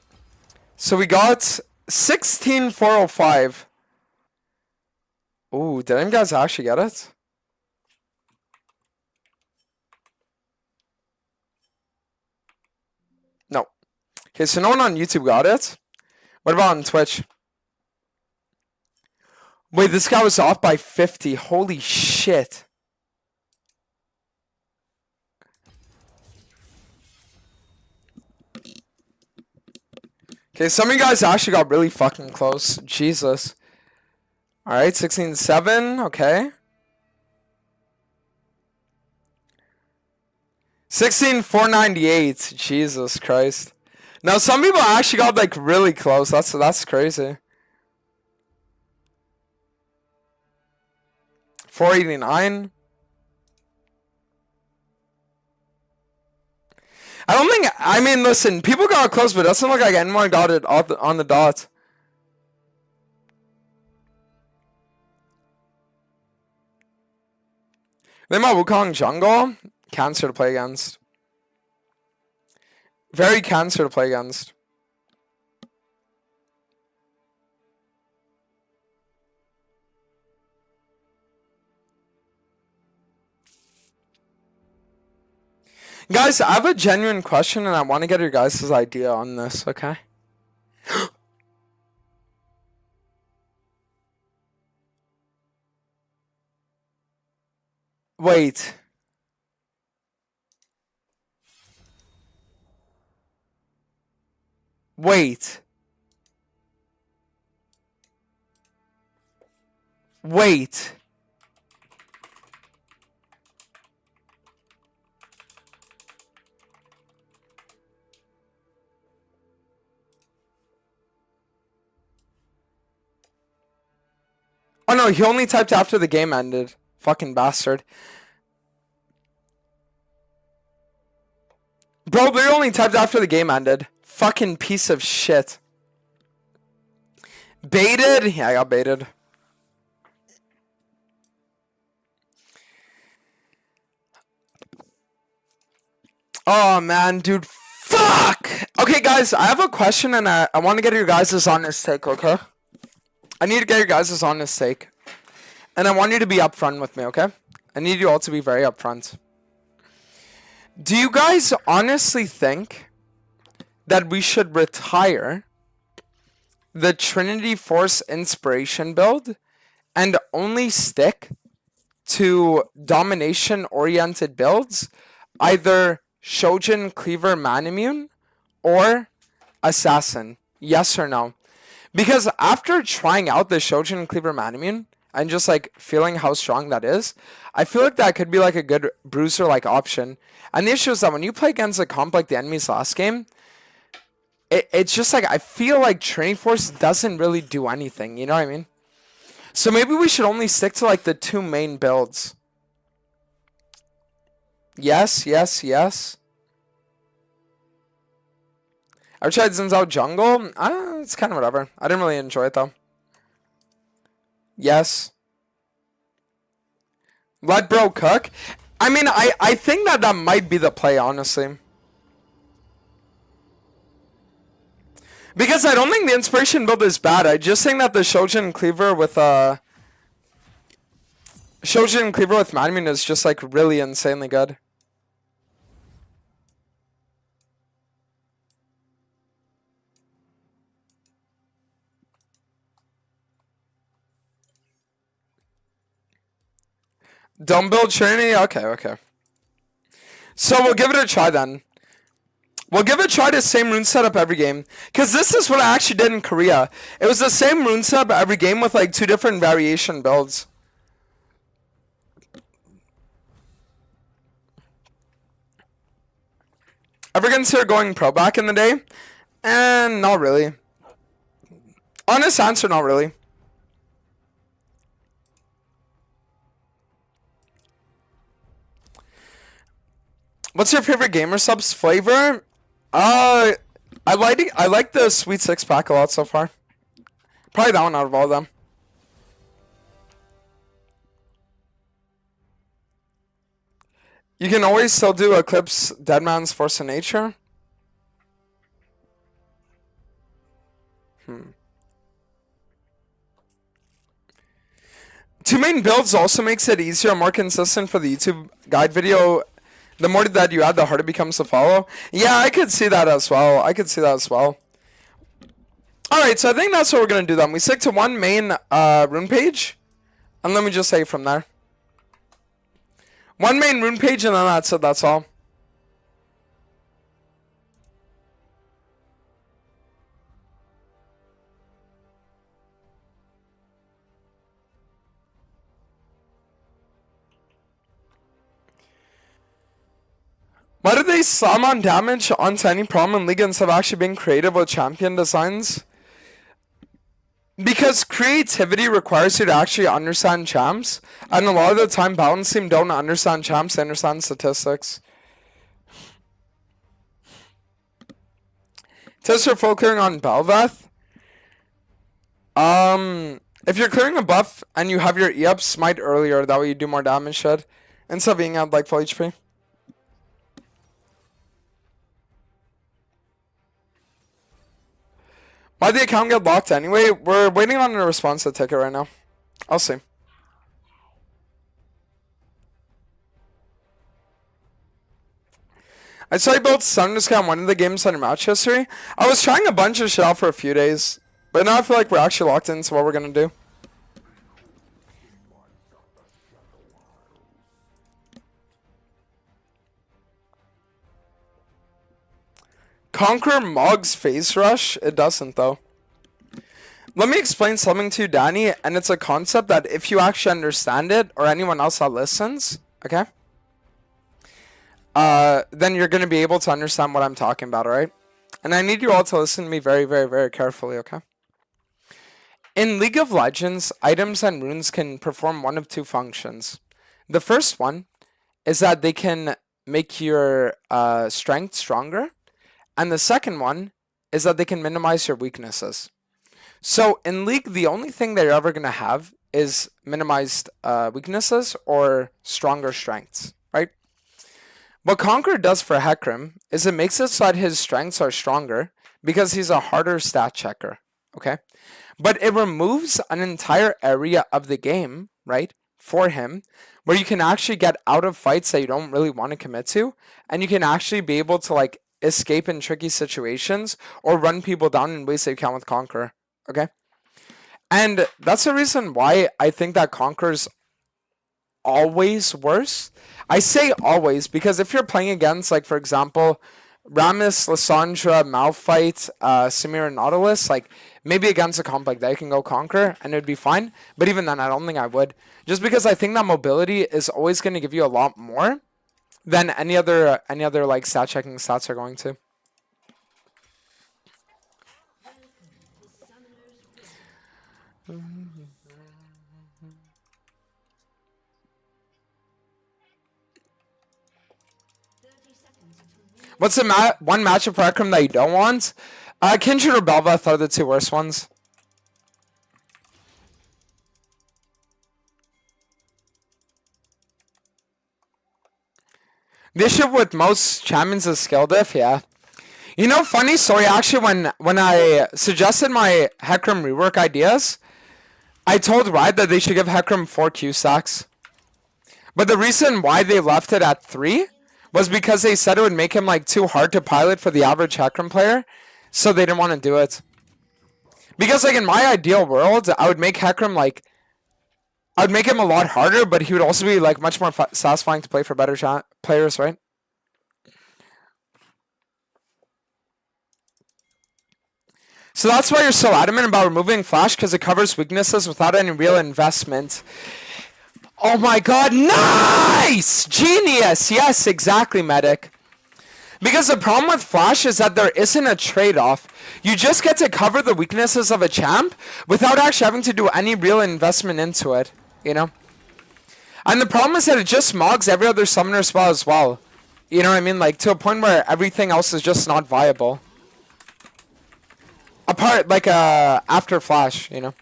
So we got 16405. Ooh, did any guys actually get it? No. Okay, so no one on YouTube got it. What about on Twitch? Wait, this guy was off by 50. Holy shit. Okay, some of you guys actually got really fucking close. Jesus. Alright, 16-7. Okay. 16-498. Jesus Christ. Now, some people actually got, like, really close. That's crazy. 489. I don't think, I mean, listen, people got close, but it doesn't look like anyone got it on the dot. Then my Wukong jungle, cancer to play against. Very cancer to play against. Guys, I have a genuine question and I want to get your guys' idea on this, okay? Wait. Wait. Wait. Oh no, he only typed after the game ended. Fucking bastard. Bro, they only typed after the game ended. Fucking piece of shit. Baited? Yeah, I got baited. Oh man, dude. Fuck! Okay, guys, I have a question and I want to get your guys' honest take, okay? I need to get your guys' honest take. And I want you to be upfront with me, okay? I need you all to be very upfront. Do you guys honestly think that we should retire the Trinity Force Inspiration build and only stick to domination-oriented builds? Either Shojin, Cleaver, Manimune, or Assassin? Yes or no? Because after trying out the Shojin, Cleaver, Manimune, and just like feeling how strong that is, I feel like that could be like a good bruiser like option. And the issue is that when you play against a comp like the enemies last game, it's just like I feel like Trinity Force doesn't really do anything, you know what I mean? So maybe we should only stick to like the two main builds. Yes, yes, yes. I've tried Zin's out jungle. It's kind of whatever. I didn't really enjoy it though. Yes. Let bro cook. I mean, I think that might be the play, honestly. Because I don't think the inspiration build is bad. I just think that the Shojin Cleaver with Manimune is just like really insanely good. Don't build Trinity? Okay. So we'll give it a try then. We'll give it a try the same rune setup every game. Because this is what I actually did in Korea. It was the same rune setup every game with like 2 different variation builds. Ever consider going pro back in the day? And not really. Honest answer, not really. What's your favorite gamer subs flavor? I like the sweet 6-pack a lot so far. Probably that one out of all of them. You can always still do Eclipse Deadman's Force of Nature. Two main builds also makes it easier and more consistent for the YouTube guide video. The more that you add, the harder it becomes to follow. Yeah, I could see that as well. Alright, so I think that's what we're going to do then. We stick to one main rune page. And let me just say from there. One main rune page and then that's it, that's all. Why did they slam on damage onto any problem in League instead of actually being creative with champion designs? Because creativity requires you to actually understand champs, and a lot of the time balance team don't understand champs, they understand statistics. Test your full clearing on Belveth. If you're clearing a buff and you have your E-up, smite earlier, that way you do more damage shed, instead of being at like full HP. Why'd the account get locked anyway? We're waiting on a response to the ticket right now. I'll see. I saw you built Thundersky on one of the games on your match history. I was trying a bunch of shit out for a few days, but now I feel like we're actually locked into what we're gonna do. Conquer Mog's Phase Rush? It doesn't, though. Let me explain something to you, Danny, and it's a concept that if you actually understand it, or anyone else that listens, okay? Then you're going to be able to understand what I'm talking about, alright? And I need you all to listen to me very, very, very carefully, okay? In League of Legends, items and runes can perform one of two functions. The first one is that they can make your strength stronger. And the second one is that they can minimize your weaknesses. So in League, the only thing that you're ever going to have is minimized weaknesses or stronger strengths, right? What Conquer does for Hecarim is it makes it so that his strengths are stronger because he's a harder stat checker, okay? But it removes an entire area of the game, right, for him, where you can actually get out of fights that you don't really want to commit to, and you can actually be able to, like, escape in tricky situations or run people down in ways that you can't with Conquer, okay? And that's the reason why I think that Conquer's always worse. I say always because if you're playing against, like, for example, Rammus, Lissandra, Malphite, Samira, Nautilus, like, maybe against a comp like that, you can go Conquer and it would be fine. But even then, I don't think I would. Just because I think that mobility is always going to give you a lot more than any other like stat checking stats are going to. What's the one matchup for Hecarim that you don't want? Kindred or Belveth are the two worst ones. The issue with most champions is skill diff, yeah. You know, funny story, actually, when I suggested my Hecarim rework ideas, I told Riot that they should give Hecarim 4 Q stacks. But the reason why they left it at 3 was because they said it would make him, like, too hard to pilot for the average Hecarim player, so they didn't want to do it. Because, like, in my ideal world, I would make Hecarim, like, I would make him a lot harder, but he would also be, like, much more satisfying to play for better players, right? So that's why you're so adamant about removing Flash, because it covers weaknesses without any real investment. Oh my god, nice! Genius! Yes, exactly, Medic. Because the problem with Flash is that there isn't a trade-off. You just get to cover the weaknesses of a champ without actually having to do any real investment into it, you know? And the problem is that it just mogs every other summoner spell as well. You know what I mean? Like, to a point where everything else is just not viable. Apart, like, after Flash, you know.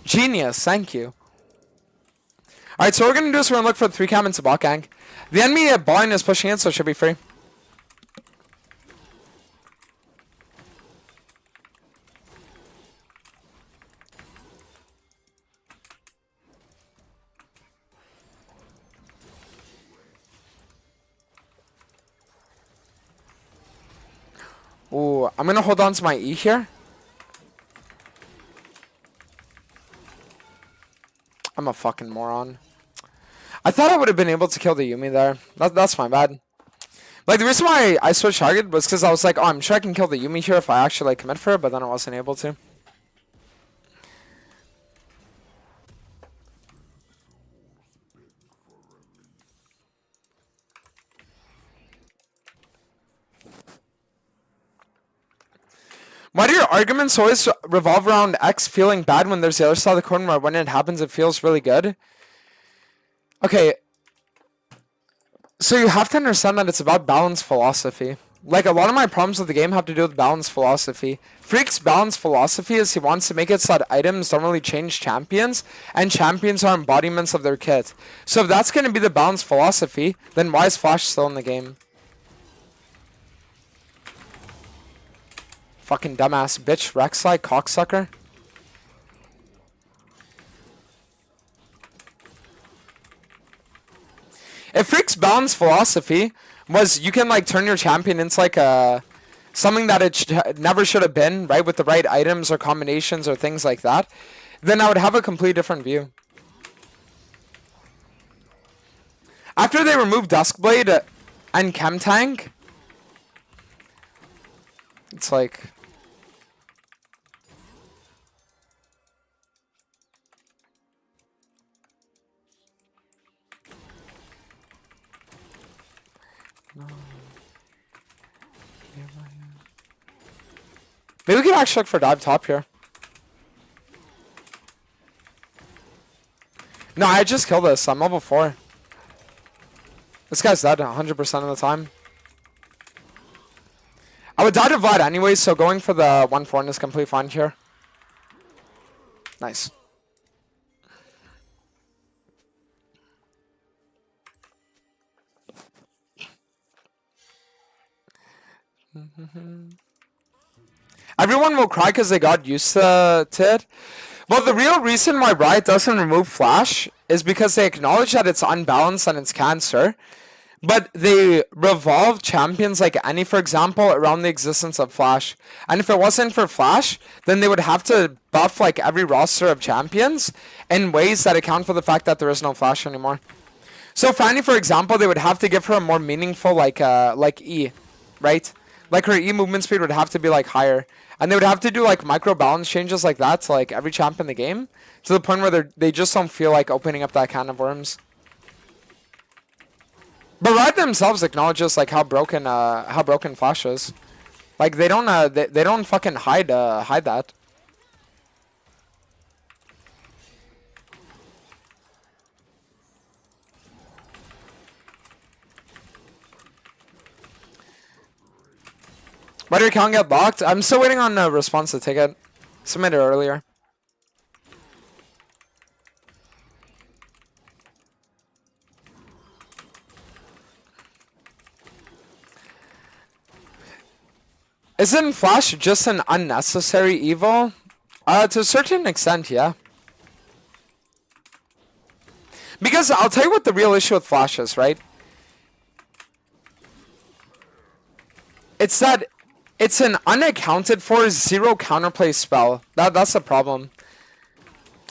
Genius, thank you. Alright, so what we're gonna do is we're gonna look for the 3 cam into bot gang. The enemy at bot is pushing in, so it should be free. Ooh, I'm gonna hold on to my E here. I'm a fucking moron. I thought I would have been able to kill the Yumi there. That's my bad. Like, the reason why I switched target was because I was like, oh, I'm sure I can kill the Yumi here if I actually, like, commit for it, but then I wasn't able to. Why do your arguments always revolve around X feeling bad when there's the other side of the coin where when it happens it feels really good? Okay, so you have to understand that it's about balance philosophy. Like, a lot of my problems with the game have to do with balance philosophy. Freak's balance philosophy is he wants to make it so that items don't really change champions, and champions are embodiments of their kit. So if that's going to be the balance philosophy, then why is Flash still in the game? Fucking dumbass bitch, Rek'Sai, cocksucker. If Freak's balance philosophy was you can like turn your champion into like a something that it never should have been, right, with the right items or combinations or things like that, then I would have a completely different view. After they removed Duskblade and Chemtank, it's like... No. Maybe we could actually look for dive top here. No, I just killed this. I'm level 4. This guy's dead 100% of the time. I would die to Vlad anyways, so going for the 1-4 is completely fine here. Nice. Everyone will cry because they got used to it. Well, the real reason why Riot doesn't remove Flash is because they acknowledge that it's unbalanced and it's cancer. But they revolve champions like Annie, for example, around the existence of Flash. And if it wasn't for Flash, then they would have to buff like every roster of champions in ways that account for the fact that there is no Flash anymore. So for Annie, for example, they would have to give her a more meaningful like E, right? Like her E movement speed would have to be like higher. And they would have to do like micro balance changes like that to like every champ in the game, to the point where they just don't feel like opening up that can of worms. But Riot themselves acknowledges like how broken Flash is. Like they don't fucking hide that. Why did your account get blocked? I'm still waiting on a response to ticket. Submitted earlier. Isn't Flash just an unnecessary evil? To a certain extent, yeah. Because I'll tell you what the real issue with Flash is, right? It's that it's an unaccounted for zero counterplay spell. That's the problem.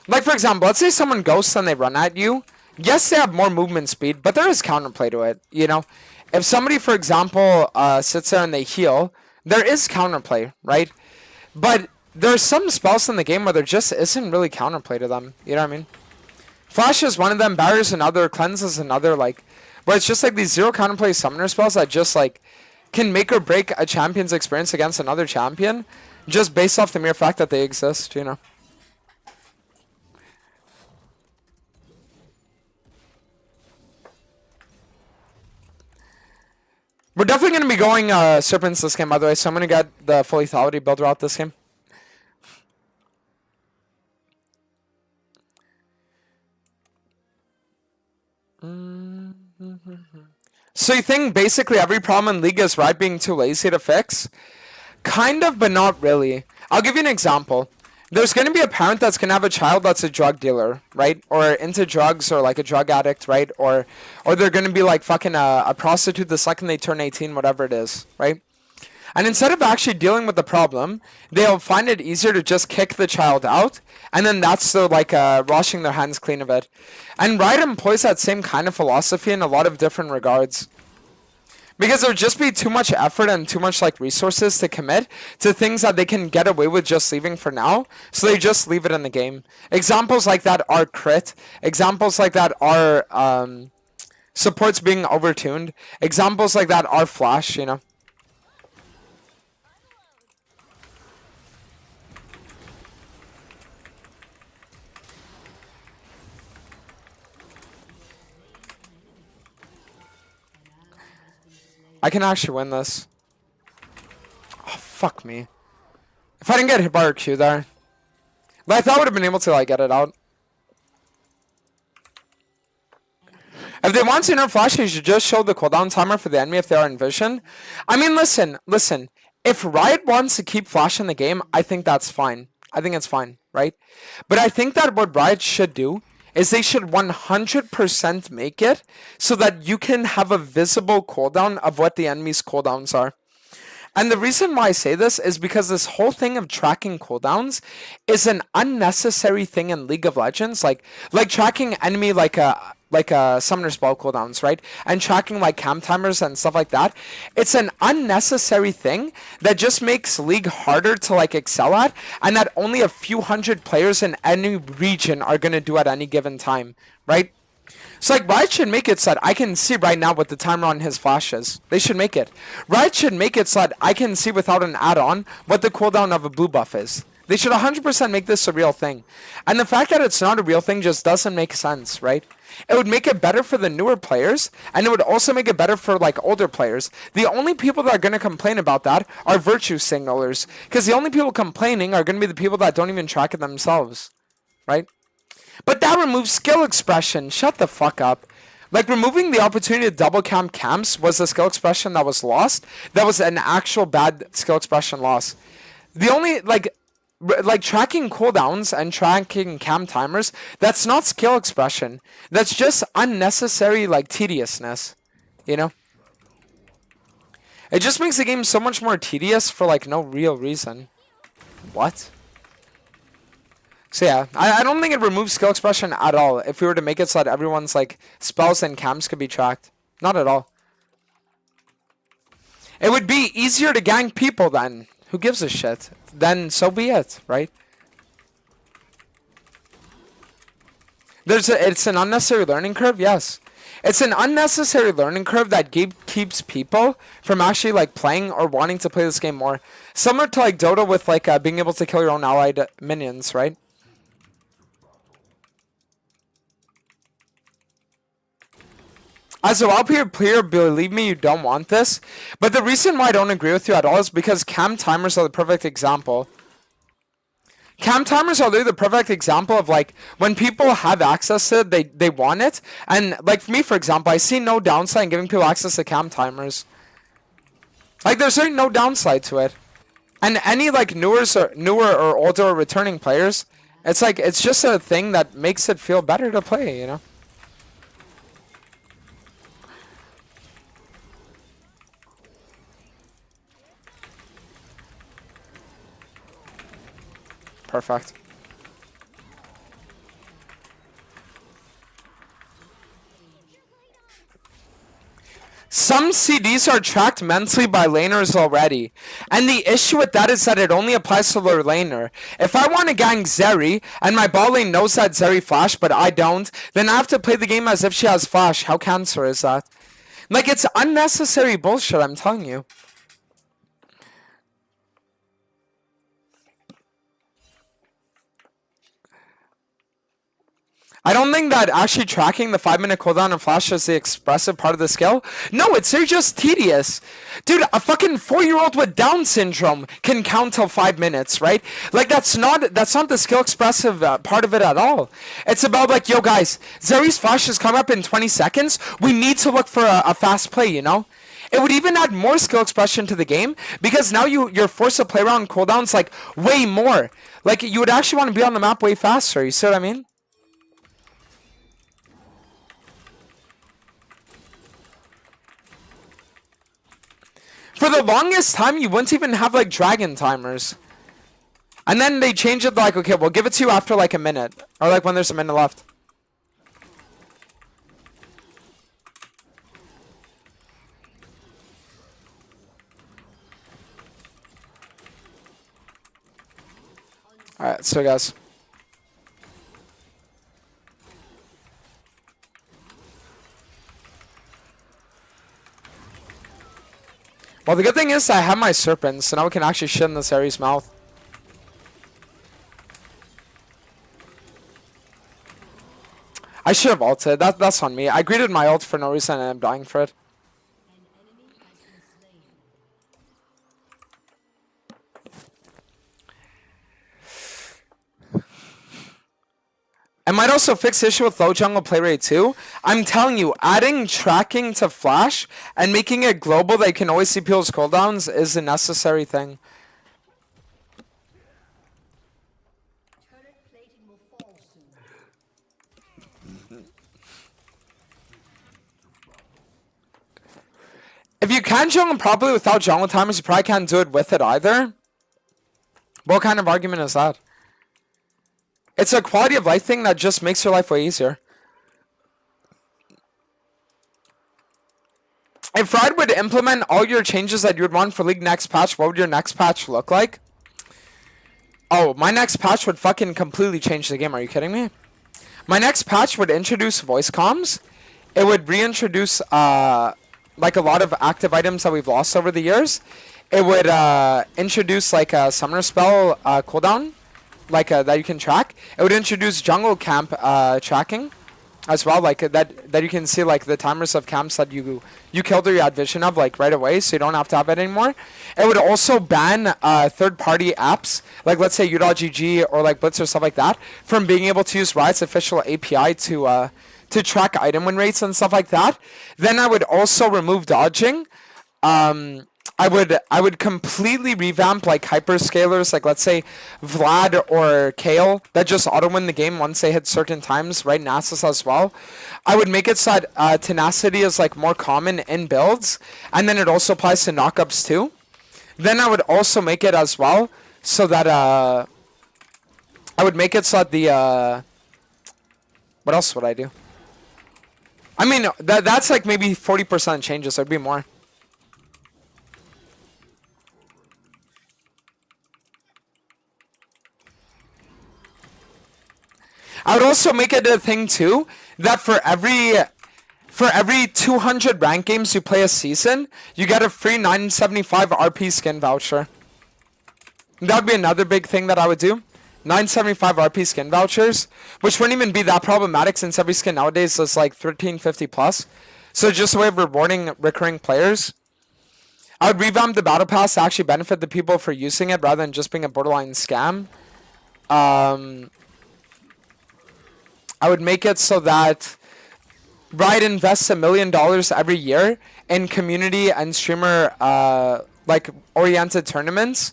Like, for example, let's say someone ghosts and they run at you. Yes, they have more movement speed, but there is counterplay to it, you know? If somebody, for example, sits there and they heal, there is counterplay, right? But there's some spells in the game where there just isn't really counterplay to them, you know what I mean? Flash is one of them, Barrier's another, Cleanse is another, like... But it's just like these zero counterplay summoner spells that just, like... can make or break a champion's experience against another champion just based off the mere fact that they exist, you know. We're definitely going to be going Serpents this game, by the way, so I'm going to get the full lethality build route this game. So you think basically every problem in League is Riot being too lazy to fix? Kind of, but not really. I'll give you an example. There's going to be a parent that's going to have a child that's a drug dealer, right? Or into drugs, or like a drug addict, right? Or they're going to be like fucking a prostitute the second they turn 18, whatever it is, right? And instead of actually dealing with the problem, they'll find it easier to just kick the child out, and then that's the like washing their hands clean of it. And Riot employs that same kind of philosophy in a lot of different regards. Because there would just be too much effort and too much like resources to commit to things that they can get away with just leaving for now, so they just leave it in the game. Examples like that are crit. Examples like that are supports being overtuned. Examples like that are flash, you know. I can actually win this. Oh, fuck me. If I didn't get hit by our Q there. But I thought I would have been able to like get it out. If they want to nerf flash, you should just show the cooldown timer for the enemy if they are in vision. I mean, listen. If Riot wants to keep flash in the game, I think that's fine. I think it's fine, right? But I think that what Riot should do is they should 100% make it so that you can have a visible cooldown of what the enemy's cooldowns are. And the reason why I say this is because this whole thing of tracking cooldowns is an unnecessary thing in League of Legends. Like tracking enemy like a summoner's ball cooldowns, right? And tracking like camp timers and stuff like that. It's an unnecessary thing that just makes League harder to like excel at, and that only a few hundred players in any region are gonna do at any given time, right? So like Riot should make it so that I can see right now what the timer on his flash is. They should make it. Riot should make it so that I can see without an add-on what the cooldown of a blue buff is. They should 100% make this a real thing. And the fact that it's not a real thing just doesn't make sense, right? It would make it better for the newer players, and it would also make it better for like older players. The only people that are going to complain about that are virtue signalers, because the only people complaining are going to be the people that don't even track it themselves, right? But that removes skill expression. Shut the fuck up. Like, removing the opportunity to double camp camps was a skill expression that was lost. That was an actual bad skill expression loss. The only, like tracking cooldowns and tracking camp timers, that's not skill expression. That's just unnecessary, like, tediousness. You know? It just makes the game so much more tedious for, like, no real reason. What? So yeah, I don't think it removes skill expression at all if we were to make it so that everyone's like spells and camps could be tracked. Not at all. It would be easier to gank people then. Who gives a shit? Then so be it, right? It's an unnecessary learning curve, yes. It's an unnecessary learning curve that keeps people from actually like playing or wanting to play this game more. Similar to like Dota with like being able to kill your own allied minions, right? As a WoW player, believe me, you don't want this. But the reason why I don't agree with you at all is because cam timers are the perfect example. Cam timers are literally the perfect example of like when people have access to it, they want it. And like for me, for example, I see no downside in giving people access to cam timers. Like there's really no downside to it. And any like newer or older or returning players, it's like it's just a thing that makes it feel better to play, you know? Perfect. Some CDs are tracked mentally by laners already. And the issue with that is that it only applies to their laner. If I want to gank Zeri, and my bot lane knows that Zeri flash, but I don't, then I have to play the game as if she has flash. How cancer is that? Like, it's unnecessary bullshit, I'm telling you. I don't think that actually tracking the 5-minute cooldown and flash is the expressive part of the skill. No, it's they're just tedious. Dude, a fucking 4-year-old with Down syndrome can count till 5 minutes, right? Like, that's not the skill expressive part of it at all. It's about like, yo guys, Zeri's flash is coming up in 20 seconds. We need to look for a fast play, you know? It would even add more skill expression to the game because now you're forced to play around cooldowns like way more. Like, you would actually want to be on the map way faster, you see what I mean? For the longest time, you wouldn't even have, like, dragon timers. And then they changed it, like, okay, we'll give it to you after, like, a minute. Or, like, when there's a minute left. Alright, so, guys. Well, the good thing is I have my serpents, so now we can actually shit in this Ares' mouth. I should have ulted. That's on me. I greeted my ult for no reason and I'm dying for it. It might also fix the issue with low jungle play rate too. I'm telling you, adding tracking to Flash and making it global that you can always see people's cooldowns is a necessary thing. Turret plating will fall soon. If you can jungle properly without jungle timers, you probably can't do it with it either. What kind of argument is that? It's a quality of life thing that just makes your life way easier. If Riot would implement all your changes that you would want for League next patch, what would your next patch look like? Oh, my next patch would fucking completely change the game. Are you kidding me? My next patch would introduce voice comms. It would reintroduce like a lot of active items that we've lost over the years. It would introduce like a summoner spell cooldown. Like that you can track. It would introduce jungle camp tracking as well, like that you can see like the timers of camps that you killed or you had vision of like right away, so you don't have to have it anymore. It would also ban third-party apps, like let's say U.GG or like Blitz or stuff like that, from being able to use Riot's official API to track item win rates and stuff like that. Then I would also remove dodging. I would completely revamp like hyperscalers, like let's say Vlad or Kale, that just auto win the game once they hit certain times, right? Nasus as well. I would make it so that tenacity is like more common in builds, and then it also applies to knockups too. Then I would also make it as well so that I would make it so that the what else would I do? I mean that's like maybe 40% changes. There'd be more. I would also make it a thing too that for every 200 rank games you play a season, you get a free 975 RP skin voucher. That would be another big thing that I would do. 975 RP skin vouchers, which wouldn't even be that problematic since every skin nowadays is like 1350 plus. So just a way of rewarding recurring players. I would revamp the battle pass to actually benefit the people for using it rather than just being a borderline scam. I would make it so that Riot invests $1 million every year in community and streamer like oriented tournaments.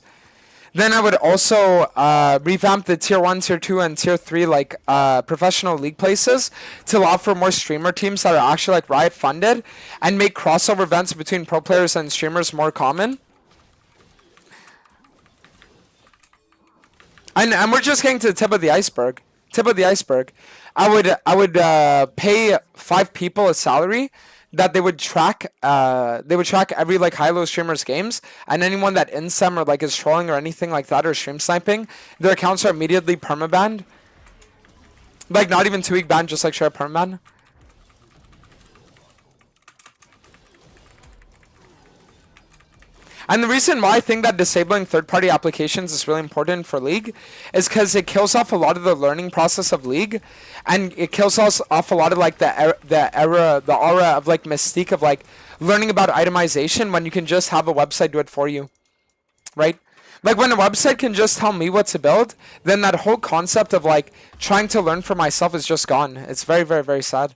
Then I would also revamp the tier 1, tier 2, and tier 3 like professional league places to allow for more streamer teams that are actually like Riot funded and make crossover events between pro players and streamers more common. And we're just getting to the tip of the iceberg. Tip of the iceberg. I would pay 5 people a salary that they would track every like high-low streamer's games, and anyone that ins them or like is trolling or anything like that or stream sniping, their accounts are immediately permabanned. Like not even 2-week ban, just like straight permaban. And the reason why I think that disabling third-party applications is really important for League is because it kills off a lot of the learning process of League, and it kills off a lot of like the aura of like mystique of like learning about itemization when you can just have a website do it for you, right? Like when a website can just tell me what to build, then that whole concept of like trying to learn for myself is just gone. It's very, very, very sad.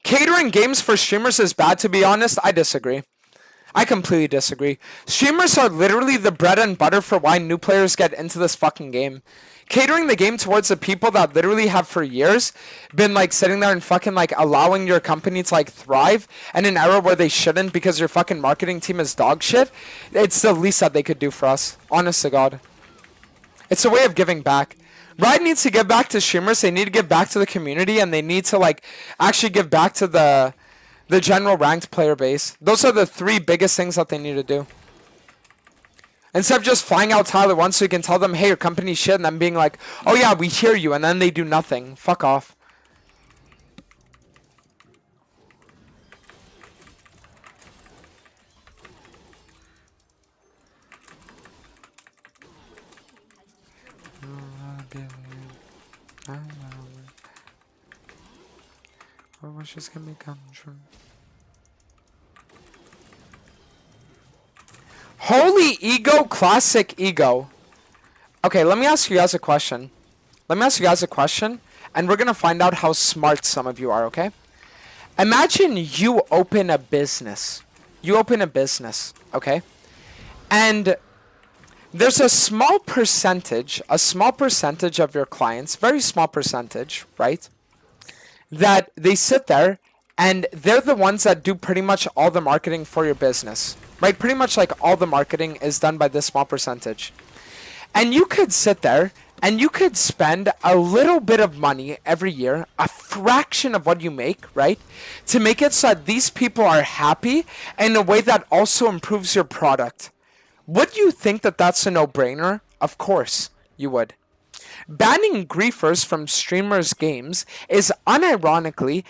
Catering games for streamers is bad, to be honest. I disagree. I completely disagree. Streamers are literally the bread and butter for why new players get into this fucking game. Catering the game towards the people that literally have for years been like sitting there and fucking like allowing your company to like thrive in an era where they shouldn't because your fucking marketing team is dog shit. It's the least that they could do for us. Honest to God. It's a way of giving back. Riot needs to give back to streamers. They need to give back to the community, and they need to like actually give back to the general ranked player base. Those are the three biggest things that they need to do. Instead of just flying out Tyler once so you can tell them, hey, your company's shit, and then being like, oh yeah, we hear you, and then they do nothing. Fuck off. Our wishes can become true. Holy ego, classic ego. Okay, let me ask you guys a question. And we're gonna find out how smart some of you are, okay? Imagine you open a business. Okay? And there's a small percentage of your clients, very small percentage, right? That they sit there and they're the ones that do pretty much all the marketing for your business, right? Pretty much like all the marketing is done by this small percentage. And you could sit there and you could spend a little bit of money every year, a fraction of what you make, right? To make it so that these people are happy in a way that also improves your product. Would you think that that's a no-brainer? Of course you would. Banning griefers from streamers' games is unironically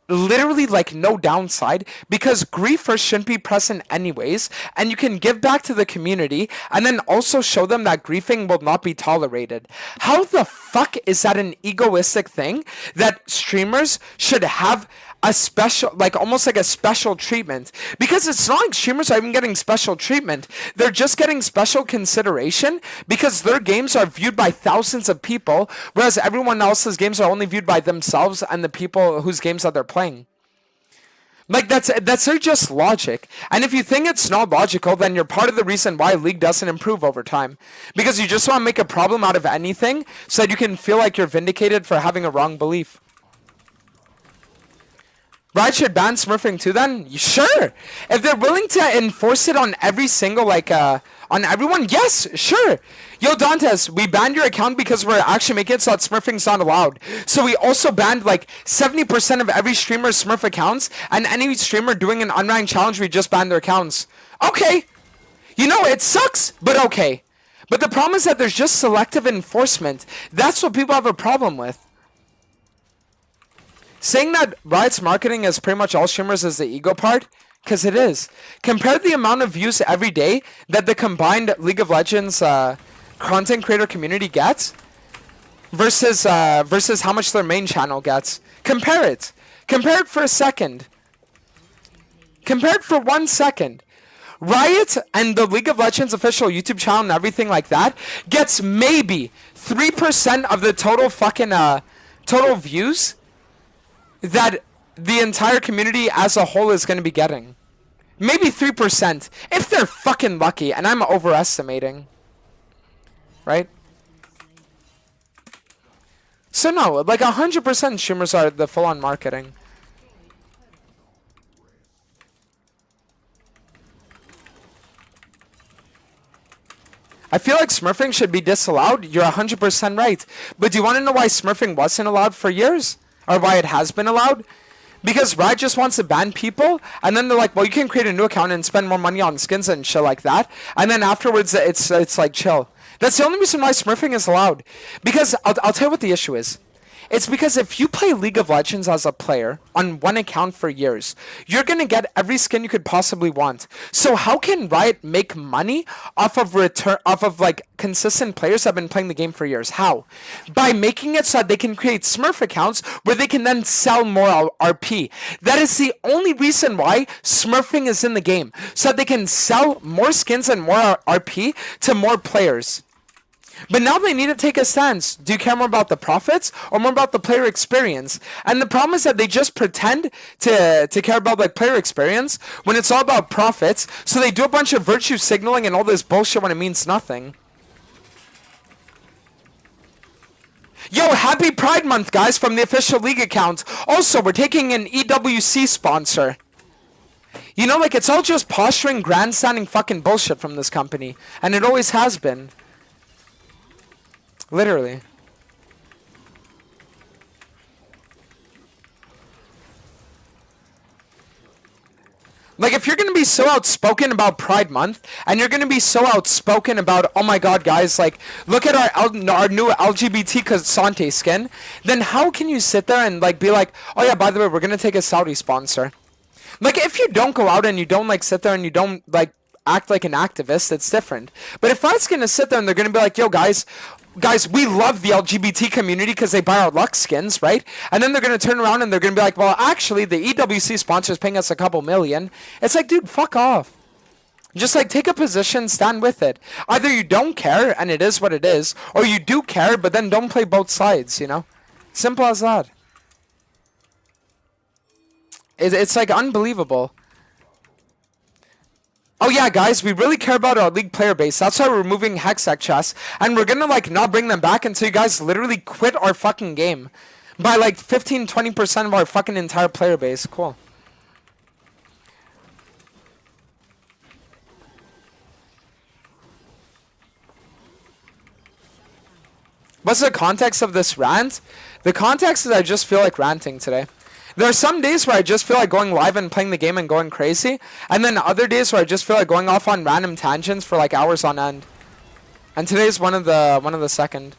literally like no downside because griefers shouldn't be present anyways, and you can give back to the community and then also show them that griefing will not be tolerated. How the fuck is that an egoistic thing that streamers should have a special, like almost like a special treatment? Because it's not like streamers are even getting special treatment. They're just getting special consideration because their games are viewed by thousands of people, whereas everyone else's games are only viewed by themselves and the people whose games that they're playing. Like that's their just logic. And if you think it's not logical, then you're part of the reason why League doesn't improve over time. Because you just want to make a problem out of anything so that you can feel like you're vindicated for having a wrong belief. Riot should ban smurfing too then? Sure. If they're willing to enforce it on every single, like, on everyone, yes, sure. Yo, Dantes, we banned your account because we're actually making it so that smurfing's not allowed. So we also banned, like, 70% of every streamer's smurf accounts, and any streamer doing an unranked challenge, we just banned their accounts. Okay. You know, it sucks, but okay. But the problem is that there's just selective enforcement. That's what people have a problem with. Saying that Riot's marketing is pretty much all streamers is the ego part, because it is. Compare the amount of views every day that the combined League of Legends content creator community gets versus how much their main channel gets. Compare it. Compare it for a second. Compare it for 1 second. Riot and the League of Legends official YouTube channel and everything like that gets maybe 3% of the total fucking total views that the entire community as a whole is going to be getting. Maybe 3%, if they're fucking lucky, and I'm overestimating. Right? So no, like 100% streamers are the full-on marketing. I feel like smurfing should be disallowed. You're 100% right. But do you want to know why smurfing wasn't allowed for years? Or why it has been allowed? Because Riot just wants to ban people, and then they're like, well, you can create a new account and spend more money on skins and shit like that, and then afterwards it's like chill. That's the only reason why smurfing is allowed. Because I'll tell you what the issue is. It's because if you play League of Legends as a player on one account for years, you're gonna get every skin you could possibly want. So how can Riot make money off of like consistent players that have been playing the game for years? How? By making it so that they can create Smurf accounts where they can then sell more RP. That is the only reason why Smurfing is in the game, so that they can sell more skins and more RP to more players. But now they need to take a stance. Do you care more about the profits or more about the player experience? And the problem is that they just pretend to care about like player experience when it's all about profits. So they do a bunch of virtue signaling and all this bullshit when it means nothing. Yo, happy Pride Month, guys, from the official league account. Also, we're taking an EWC sponsor. You know, like, it's all just posturing, grandstanding fucking bullshit from this company. And it always has been. Literally. Like, if you're going to be so outspoken about Pride Month, and you're going to be so outspoken about, oh my god, guys, like, look at our new LGBT Casante skin, then how can you sit there and, like, be like, oh yeah, by the way, we're going to take a Saudi sponsor? Like, if you don't go out and you don't, like, sit there and you don't, like, act like an activist, it's different. But if Riot's going to sit there and they're going to be like, yo, guys, we love the LGBT community because they buy our Lux skins, right? And then they're going to turn around and they're going to be like, well, actually, the EWC sponsor is paying us a couple million. It's like, dude, fuck off. Just, like, take a position, stand with it. Either you don't care, and it is what it is, or you do care, but then don't play both sides, you know? Simple as that. It's like, unbelievable. Oh yeah, guys, we really care about our league player base. That's why we're removing Hextech chests. And we're gonna, like, not bring them back until you guys literally quit our fucking game. By, like, 15-20% of our fucking entire player base. Cool. What's the context of this rant? The context is I just feel like ranting today. There are some days where I just feel like going live and playing the game and going crazy, and then other days where I just feel like going off on random tangents for like hours on end. And today's one of the second.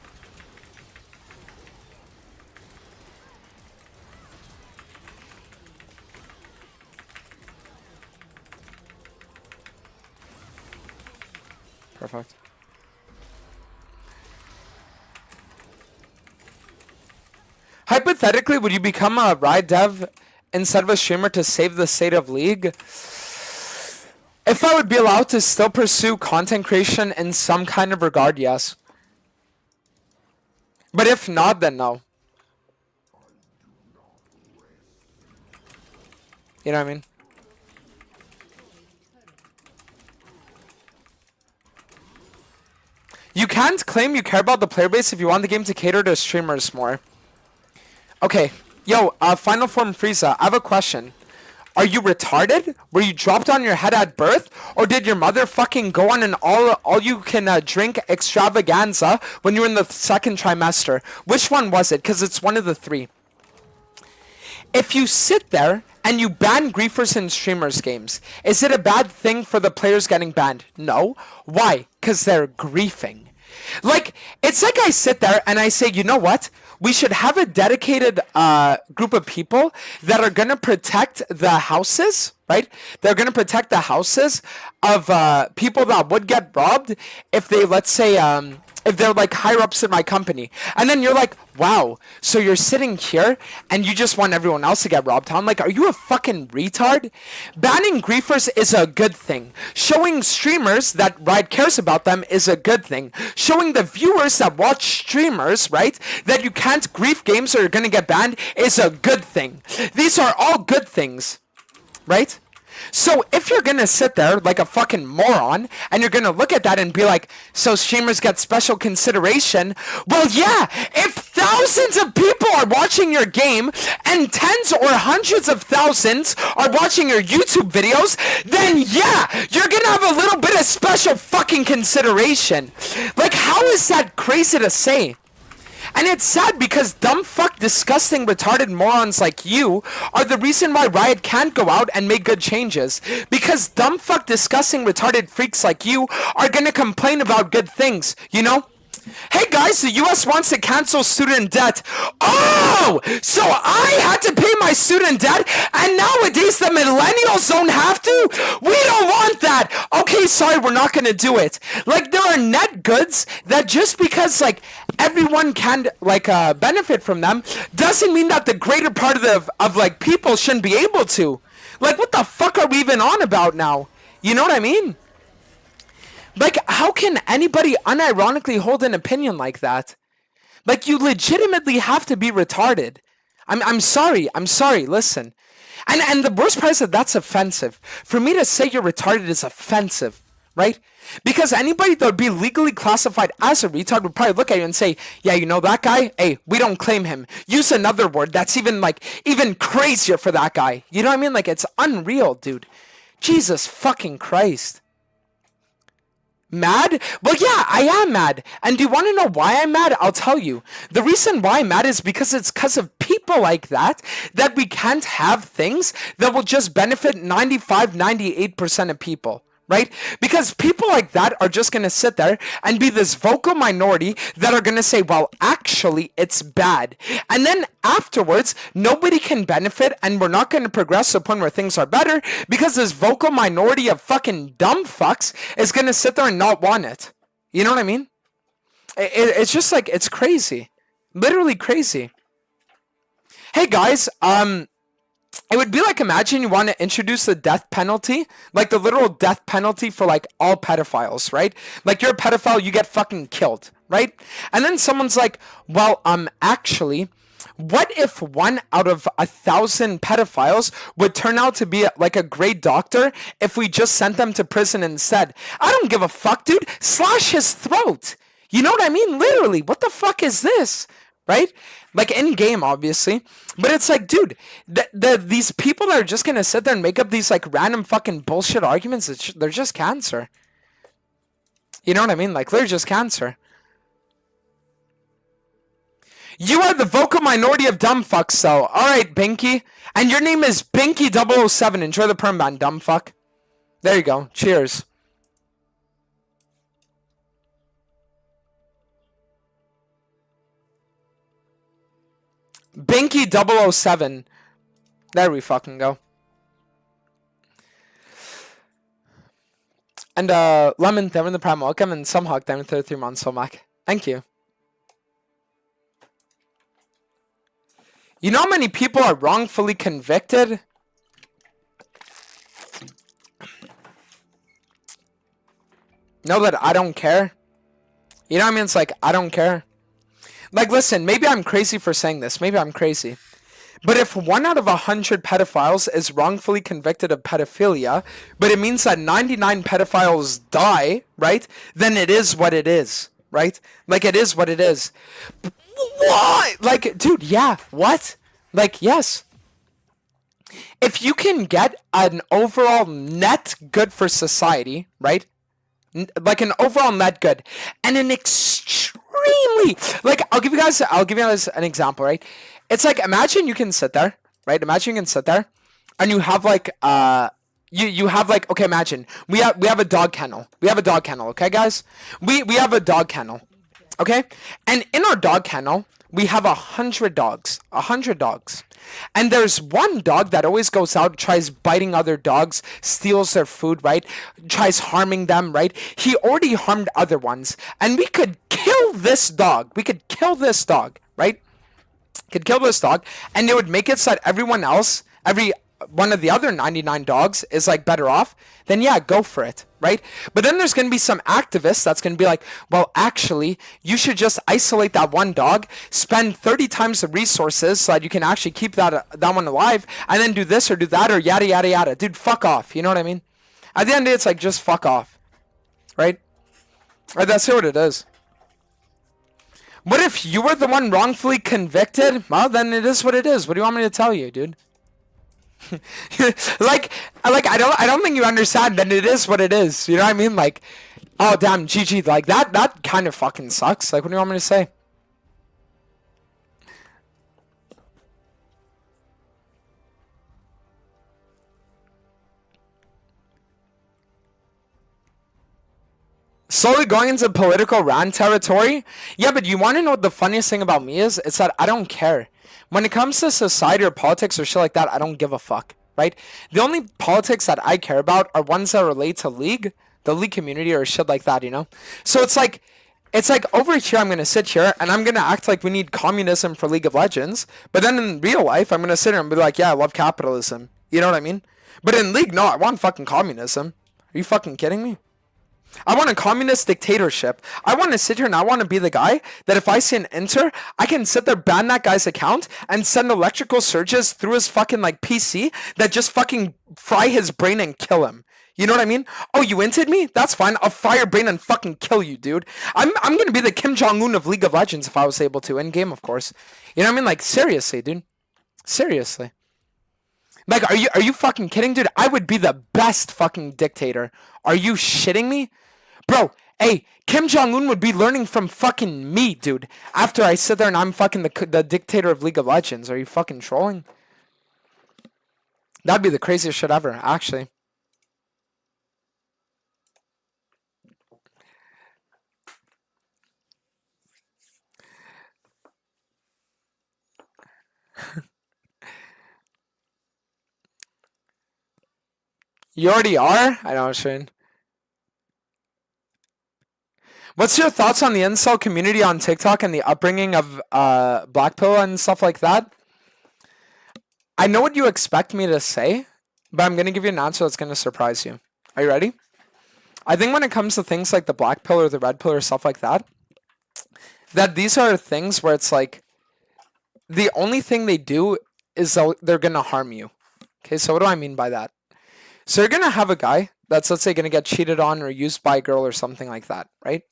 Perfect. Hypothetically, would you become a Riot dev instead of a streamer to save the state of League? If I would be allowed to still pursue content creation in some kind of regard, yes. But if not, then no. You know what I mean? You can't claim you care about the player base if you want the game to cater to streamers more. Okay, yo, Final Form Frieza, I have a question. Are you retarded? Were you dropped on your head at birth? Or did your mother fucking go on an all-you-can-drink extravaganza when you were in the second trimester? Which one was it? Because it's one of the three. If you sit there and you ban griefers in streamers' games, is it a bad thing for the players getting banned? No. Why? Because they're griefing. Like, it's like I sit there and I say, you know what? We should have a dedicated group of people that are going to protect the houses, right? They're going to protect the houses of people that would get robbed if they, let's say, if they're like higher ups in my company. And then you're like, wow, so you're sitting here and you just want everyone else to get robbed. I'm like, are you a fucking retard? Banning griefers is a good thing. Showing streamers that Riot cares about them is a good thing. Showing the viewers that watch streamers, right, that you can't grief games or you're gonna get banned is a good thing. These are all good things, right? So if you're gonna sit there like a fucking moron and you're gonna look at that and be like, so streamers get special consideration, well yeah, if thousands of people are watching your game and tens or hundreds of thousands are watching your YouTube videos, then yeah, you're gonna have a little bit of special fucking consideration. Like, how is that crazy to say? And it's sad because dumb fuck disgusting retarded morons like you are the reason why Riot can't go out and make good changes. Because dumb fuck disgusting retarded freaks like you are gonna complain about good things, you know? Hey guys, the US wants to cancel student debt. Oh! So I had to pay my student debt, and nowadays the millennials don't have to? We don't want that! Okay, sorry, we're not gonna do it. Like, there are net goods that just because, like, everyone can, like, benefit from them, doesn't mean that the greater part of like, people shouldn't be able to. Like, what the fuck are we even on about now? You know what I mean? Like, how can anybody unironically hold an opinion like that? Like, you legitimately have to be retarded. I'm sorry, listen. And the worst part is that that's offensive. For me to say you're retarded is offensive, right? Because anybody that would be legally classified as a retard would probably look at you and say, yeah, you know that guy? Hey, we don't claim him. Use another word that's even crazier for that guy. You know what I mean? Like, it's unreal, dude. Jesus fucking Christ. Mad? Well, yeah, I am mad. And do you want to know why I'm mad? I'll tell you. The reason why I'm mad is because it's because of people like that we can't have things that will just benefit 95, 98% of people. Right? Because people like that are just going to sit there and be this vocal minority that are going to say, well, actually, it's bad. And then afterwards, nobody can benefit and we're not going to progress to a point where things are better because this vocal minority of fucking dumb fucks is going to sit there and not want it. You know what I mean? It's just like, it's crazy. Literally crazy. Hey guys, it would be like, imagine you want to introduce the death penalty, like the literal death penalty for like all pedophiles, right? Like, you're a pedophile, you get fucking killed, right? And then someone's like, well, actually, what if 1 out of 1,000 pedophiles would turn out to be like a great doctor if we just sent them to prison instead? I don't give a fuck, dude. Slash his throat. You know what I mean? Literally, what the fuck is this? Right? Like, in game, obviously. But it's like, dude, these people that are just gonna sit there and make up these like random fucking bullshit arguments, they're just cancer. You know what I mean? Like, they're just cancer. You are the vocal minority of dumb fucks, though. Alright, Binky. And your name is Binky007. Enjoy the perm ban, dumb fuck. There you go. Cheers. Binky007. There we fucking go. And Lemon, them in the prime welcome, and some hawk them in 33 months, so Mac. Thank you. You know how many people are wrongfully convicted? Know that I don't care. You know what I mean? It's like, I don't care. Like, listen, maybe I'm crazy for saying this. Maybe I'm crazy. But if 1 out of 100 pedophiles is wrongfully convicted of pedophilia, but it means that 99 pedophiles die, right? Then it is what it is, right? Like, it is what it is. What? Like, dude, yeah, what? Like, yes. If you can get an overall net good for society, right? Like an overall net good, and an extremely, like, I'll give you guys an example, right? It's like, imagine you can sit there, right? Imagine you can sit there, and you have like you have like, okay, imagine we have a dog kennel. We have a dog kennel, okay, guys? We have a dog kennel, okay? And in our dog kennel, we have 100 dogs. 100 dogs. And there's one dog that always goes out, tries biting other dogs, steals their food, right? Tries harming them, right? He already harmed other ones. And we could kill this dog. We could kill this dog, right? Could kill this dog. And it would make it so that everyone else, every one of the other 99 dogs is like better off, then yeah, go for it, right? But then there's going to be some activists that's going to be like, well, actually, you should just isolate that one dog, spend 30 times the resources so that you can actually keep that one alive, and then do this or do that or yada, yada, yada. Dude, fuck off. You know what I mean? At the end of the day, it's like, just fuck off, right? Right, that's what it is. What if you were the one wrongfully convicted? Well, then it is what it is. What do you want me to tell you, dude? like I don't think you understand that it is what it is. You know what I mean? Like, oh damn, GG, like that kind of fucking sucks. Like, what do you want me to say? Slowly going into political rant territory. Yeah, but you want to know what the funniest thing about me is? It's that I don't care. When it comes to society or politics or shit like that, I don't give a fuck, right? The only politics that I care about are ones that relate to League, the League community or shit like that, you know? So it's like over here I'm gonna sit here and I'm gonna act like we need communism for League of Legends, but then in real life I'm gonna sit here and be like, yeah, I love capitalism. You know what I mean? But in League, no, I want fucking communism. Are you fucking kidding me? I want a communist dictatorship. I want to sit here and I want to be the guy that if I see an enter, I can sit there, ban that guy's account, and send electrical surges through his fucking like PC that just fucking fry his brain and kill him. You know what I mean? Oh, you inted me? That's fine. I'll fry your brain and fucking kill you, dude. I'm gonna be the Kim Jong-un of League of Legends if I was able to, in game, of course. You know what I mean? Like seriously, dude. Seriously. Like, are you fucking kidding, dude? I would be the best fucking dictator. Are you shitting me? Bro, hey, Kim Jong-un would be learning from fucking me, dude. After I sit there and I'm fucking the dictator of League of Legends. Are you fucking trolling? That'd be the craziest shit ever, actually. You already are? I know, Shane. What's your thoughts on the incel community on TikTok and the upbringing of Black Pill and stuff like that? I know what you expect me to say, but I'm going to give you an answer that's going to surprise you. Are you ready? I think when it comes to things like the Black Pill or the Red Pill or stuff like that, that these are things where it's like the only thing they do is they're going to harm you. Okay, so what do I mean by that? So you're going to have a guy that's, let's say, going to get cheated on or used by a girl or something like that, right?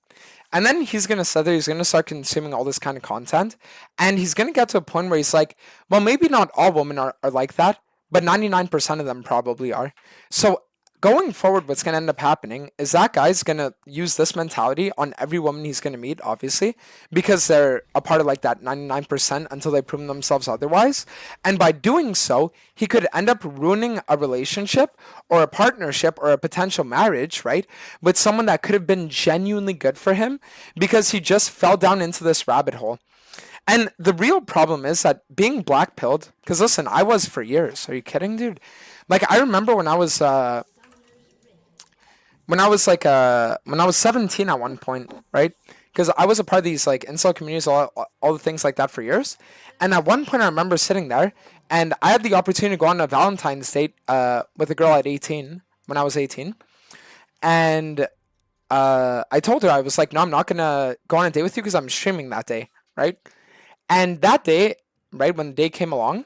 And then he's going to sit there, he's going to start consuming all this kind of content, and he's going to get to a point where he's like, well, maybe not all women are like that, but 99% of them probably are. So going forward, what's going to end up happening is that guy's going to use this mentality on every woman he's going to meet, obviously, because they're a part of like that 99% until they prove themselves otherwise. And by doing so, he could end up ruining a relationship or a partnership or a potential marriage, right, with someone that could have been genuinely good for him because he just fell down into this rabbit hole. And the real problem is that being black pilled, because listen, I was for years. Are you kidding, dude? Like, I remember when I was when I was 17 at one point, right? Because I was a part of these like incel communities, all the things like that for years. And at one point, I remember sitting there, and I had the opportunity to go on a Valentine's date with a girl at 18 when I was 18, and I told her I was like, no, I'm not gonna go on a date with you because I'm streaming that day, right? And that day, right when the day came along,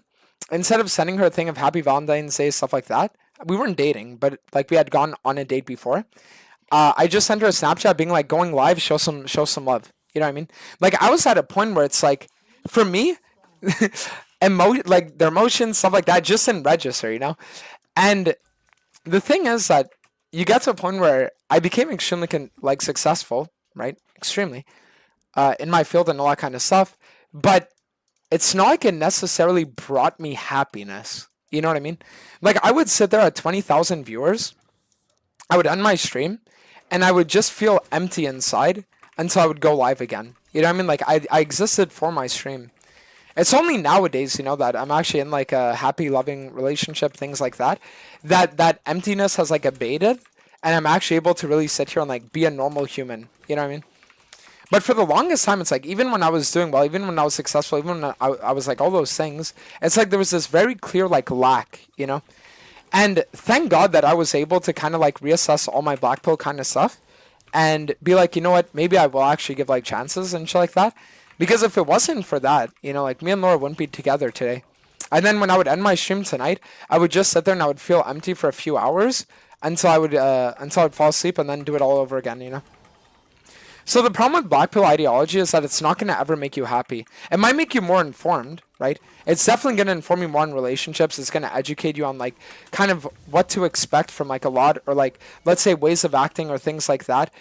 instead of sending her a thing of Happy Valentine's Day, stuff like that, we weren't dating, but like we had gone on a date before. I just sent her a Snapchat being like, going live, show some love. You know what I mean? Like I was at a point where it's like, for me, like their emotions, stuff like that, just didn't register, you know? And the thing is that you get to a point where I became extremely successful, right? Extremely in my field and all that kind of stuff. But it's not like it necessarily brought me happiness. You know what I mean? Like I would sit there at 20,000 viewers, I would end my stream, and I would just feel empty inside until I would go live again. You know what I mean? Like I existed for my stream. It's only nowadays, you know, that I'm actually in like a happy, loving relationship, things like that, that emptiness has like abated, and I'm actually able to really sit here and like be a normal human. You know what I mean? But for the longest time, it's like, even when I was doing well, even when I was successful, even when I was like all those things, it's like there was this very clear like lack, you know? And thank God that I was able to kind of like reassess all my black pill kind of stuff and be like, you know what, maybe I will actually give like chances and shit like that. Because if it wasn't for that, you know, like me and Laura wouldn't be together today. And then when I would end my stream tonight, I would just sit there and I would feel empty for a few hours until I'd fall asleep and then do it all over again, you know? So the problem with black pill ideology is that it's not going to ever make you happy. It might make you more informed, right? It's definitely going to inform you more on relationships. It's going to educate you on like kind of what to expect from like a lot, or like, let's say, ways of acting or things like that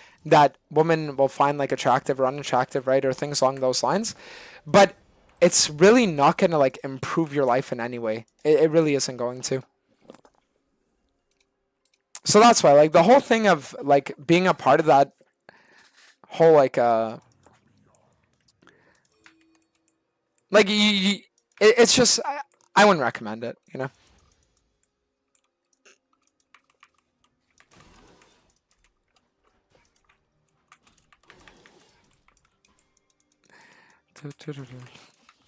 women will find like attractive or unattractive, right? Or things along those lines. But it's really not going to like improve your life in any way. It really isn't going to. So that's why like the whole thing of like being a part of that whole like it's just I wouldn't recommend it, you know.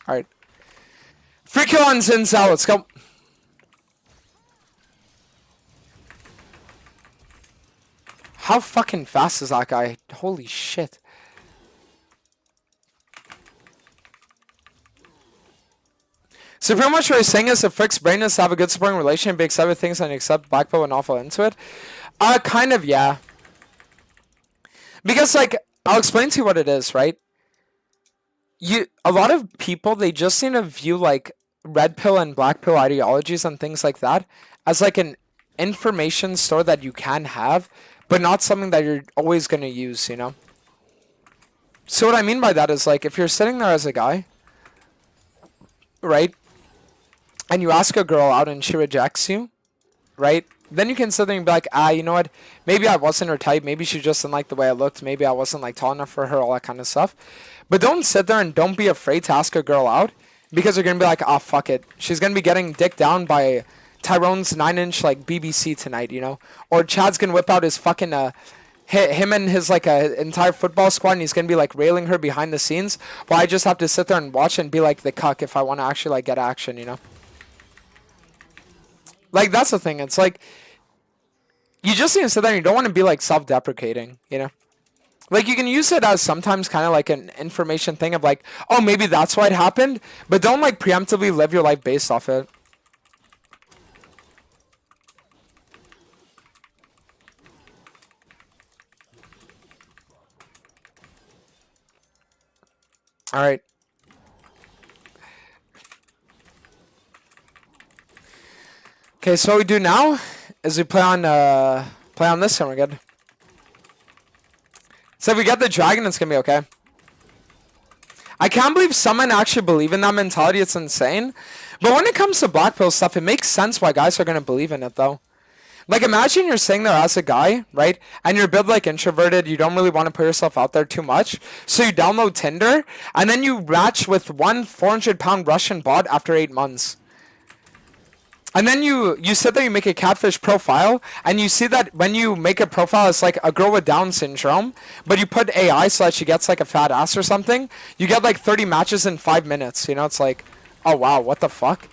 All right, free kill on Zinzao. Let's go. How fucking fast is that guy? Holy shit. So pretty much what he's saying is if Frick's brain is to have a good supporting relationship, be accept things and accept black pill and not fall into it. Kind of, yeah. Because like, I'll explain to you what it is, right? A lot of people, they just seem to view like red pill and black pill ideologies and things like that as like an information store that you can have, but not something that you're always going to use, you know? So what I mean by that is like, if you're sitting there as a guy, right? And you ask a girl out and she rejects you, right? Then you can sit there and be like, you know what? Maybe I wasn't her type. Maybe she just didn't like the way I looked. Maybe I wasn't like tall enough for her, all that kind of stuff. But don't sit there and don't be afraid to ask a girl out because you're going to be like, fuck it. She's going to be getting dicked down by Tyrone's 9-inch like BBC tonight, you know? Or Chad's going to whip out his fucking, him and his like entire football squad and he's going to be like railing her behind the scenes while I just have to sit there and watch and be like the cuck if I want to actually like get action, you know? Like, that's the thing. It's like, you just need to sit there and you don't want to be, like, self-deprecating, you know? Like, you can use it as sometimes kind of like an information thing of, like, oh, maybe that's why it happened. But don't, like, preemptively live your life based off it. All right. Okay, so what we do now is we play on this and we're good. So if we get the dragon, it's gonna be okay. I can't believe someone actually believe in that mentality. It's insane. But when it comes to black pill stuff, it makes sense why guys are gonna believe in it though. Like imagine you're sitting there as a guy, right? And you're a bit like introverted, you don't really want to put yourself out there too much. So you download Tinder and then you match with one 400-pound Russian bot after 8 months. And then you sit there, you make a catfish profile, and you see that when you make a profile, it's like a girl with Down syndrome, but you put AI so that she gets like a fat ass or something, you get like 30 matches in 5 minutes. You know, it's like, oh wow, what the fuck?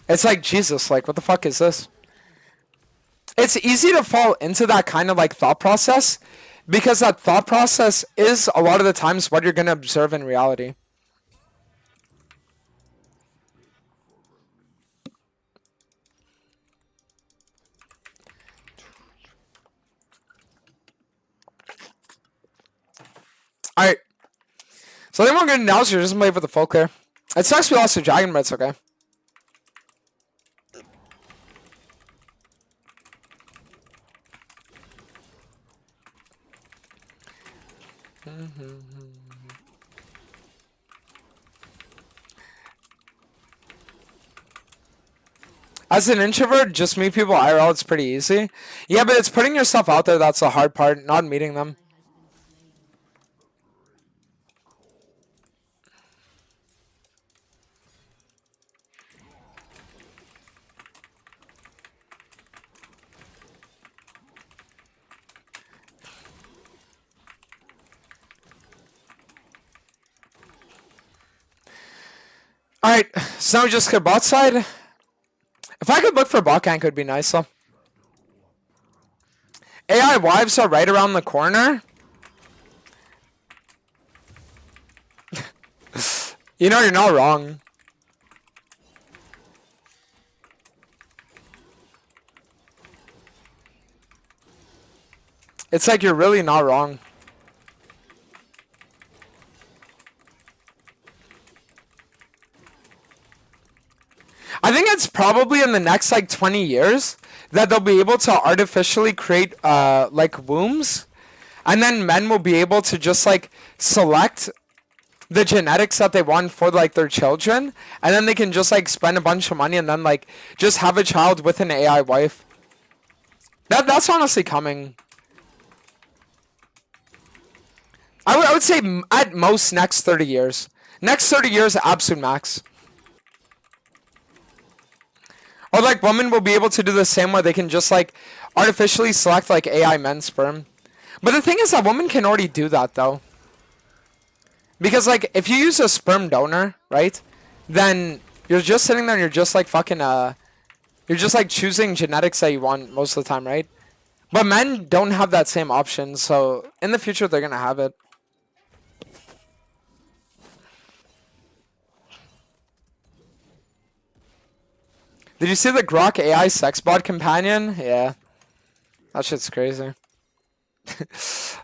It's like, Jesus, like, what the fuck is this? It's easy to fall into that kind of like thought process, because that thought process is a lot of the times what you're going to observe in reality. Alright. So I think we're good now, so just wait for the full clear. It sucks we lost the dragon, but it's okay. As an introvert, just meet people IRL, it's pretty easy. Yeah, but it's putting yourself out there that's the hard part, not meeting them. Alright, so now we just get bot side. If I could look for bot gank, it would be nice though. AI wives are right around the corner. You know, you're not wrong. It's like you're really not wrong. I think it's probably in the next like 20 years that they'll be able to artificially create like wombs, and then men will be able to just like select the genetics that they want for like their children, and then they can just like spend a bunch of money and then like just have a child with an AI wife. That's honestly coming. I would say at most next 30 years. Next 30 years, absolute max. Or like women will be able to do the same where they can just like artificially select like AI men's sperm. But the thing is that women can already do that though. Because like if you use a sperm donor, right? Then you're just sitting there and you're just like fucking you're just like choosing genetics that you want most of the time, right? But men don't have that same option, so in the future they're gonna have it. Did you see the Grok AI sex bot companion? Yeah. That shit's crazy.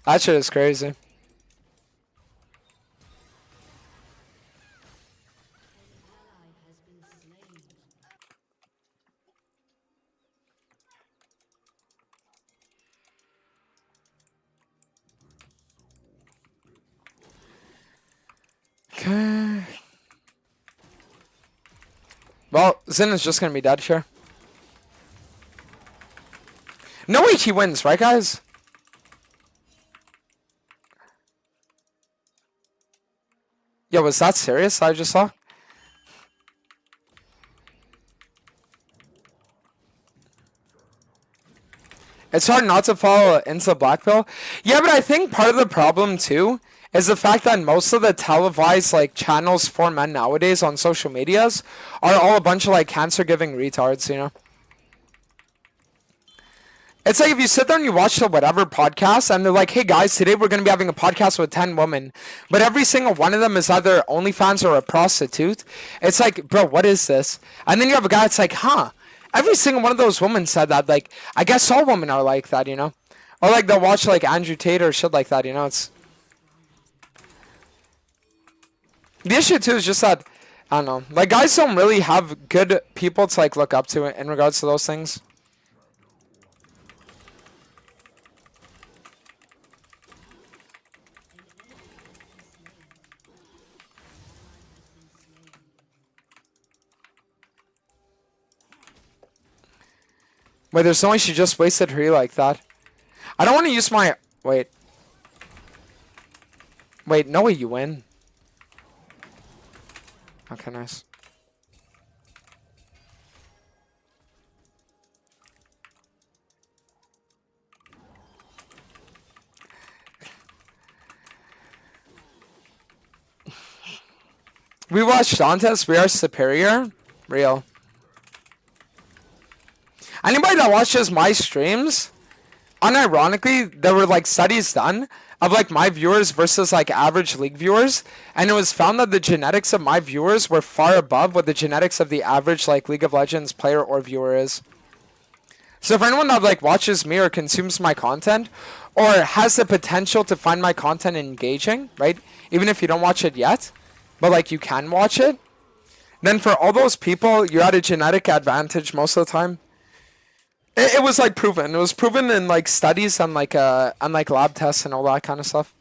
That shit is crazy. Okay. Well, Zin is just gonna be dead here. No way he wins, right guys? Yo, was that serious I just saw? It's hard not to follow into Black Pill. Yeah, but I think part of the problem too is the fact that most of the televised like channels for men nowadays on social medias are all a bunch of like cancer giving retards, you know? It's like if you sit there and you watch the whatever podcast and they're like, hey guys, today we're going to be having a podcast with 10 women, but every single one of them is either OnlyFans or a prostitute. It's like, bro, what is this? And then you have a guy that's like, huh, every single one of those women said that. Like, I guess all women are like that, you know? Or like they'll watch like Andrew Tate or shit like that, you know? It's the issue too is just that, I don't know, like guys don't really have good people to like look up to in regards to those things. Wait, there's no way she just wasted her E like that. I don't want to use my... Wait. Wait, no way you win. Okay, nice. We watched Dantes. We are superior. Real. Anybody that watches my streams, unironically, there were like studies done of like my viewers versus like average league viewers, and it was found that the genetics of my viewers were far above what the genetics of the average like League of Legends player or viewer is. So for anyone that like watches me or consumes my content or has the potential to find my content engaging, right? Even if you don't watch it yet, but like you can watch it, then for all those people, you're at a genetic advantage most of the time. It was like proven. It was proven in like studies and like lab tests and all that kind of stuff.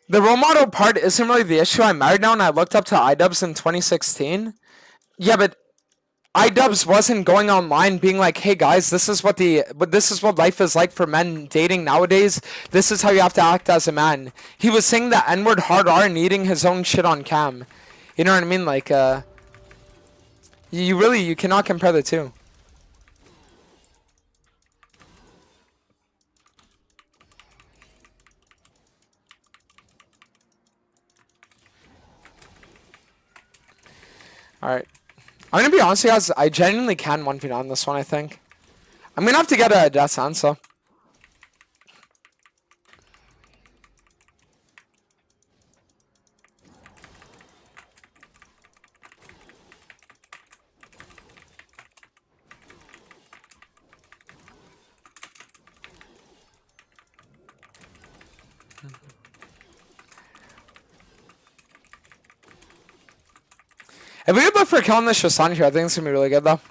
The role model part isn't really the issue. I'm married now and I looked up to iDubbbz in 2016. Yeah, but iDubbbz wasn't going online being like, "Hey guys, this is what life is like for men dating nowadays. This is how you have to act as a man." He was saying the N-word hard R and eating his own shit on cam. You know what I mean? Like, you cannot compare the two. All right. I'm gonna be honest with you guys, I genuinely can 1v9 this one, I think. I'm gonna have to get a Death Sansa. If we could look for killing this Shasan here, I think it's gonna be really good though.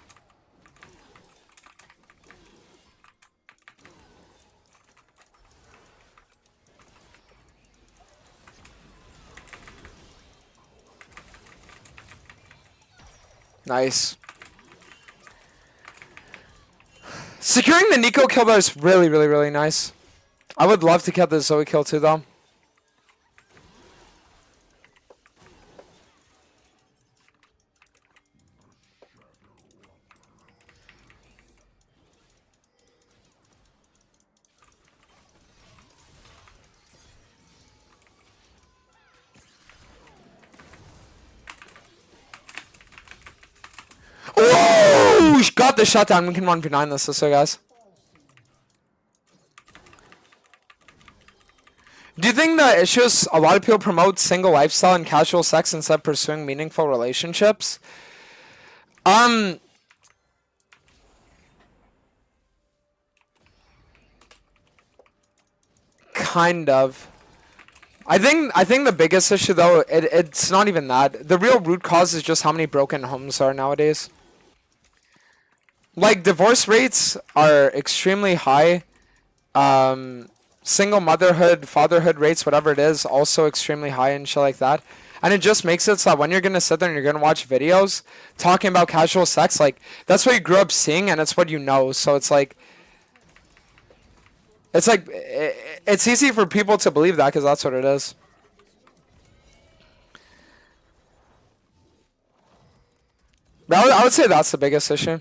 Nice. Securing the Nico kill though is really, really, really nice. I would love to get the Zoe kill too though. Oh, got the shutdown. We can 1v9 this, so guys. Do you think the issue is a lot of people promote single lifestyle and casual sex instead of pursuing meaningful relationships? Kind of. I think the biggest issue though, it's not even that. The real root cause is just how many broken homes are nowadays. Like divorce rates are extremely high. Single motherhood, fatherhood rates, whatever it is, also extremely high and shit like that. And it just makes it so that when you're gonna sit there and you're gonna watch videos talking about casual sex, like that's what you grew up seeing and it's what you know. So it's like it's easy for people to believe that because that's what it is. But I would say that's the biggest issue.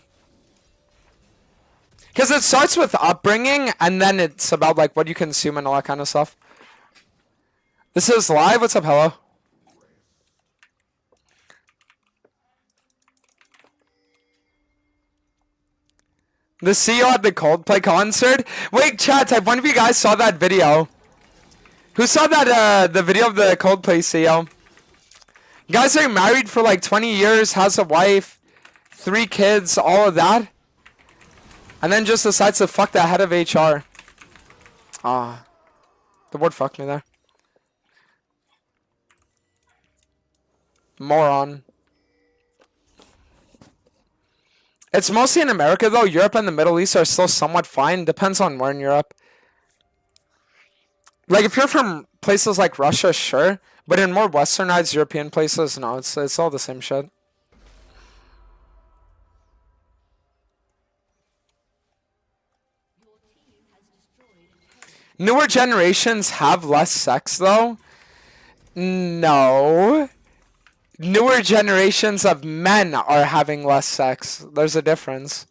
Because it starts with upbringing, and then it's about like what you consume and all that kind of stuff. This is live. What's up, hello? The CEO at the Coldplay concert. Wait, chat. Type one of you guys saw that video. Who saw that? The video of the Coldplay CEO. Guys are married for like 20 years, has a wife, 3 kids, all of that. And then just decides to fuck the head of HR. Ah. The word fucked me there. Moron. It's mostly in America though. Europe and the Middle East are still somewhat fine. Depends on where in Europe. Like if you're from places like Russia, sure. But in more westernized European places, no. It's all the same shit. Newer generations have less sex, though. No. Newer generations of men are having less sex. There's a difference.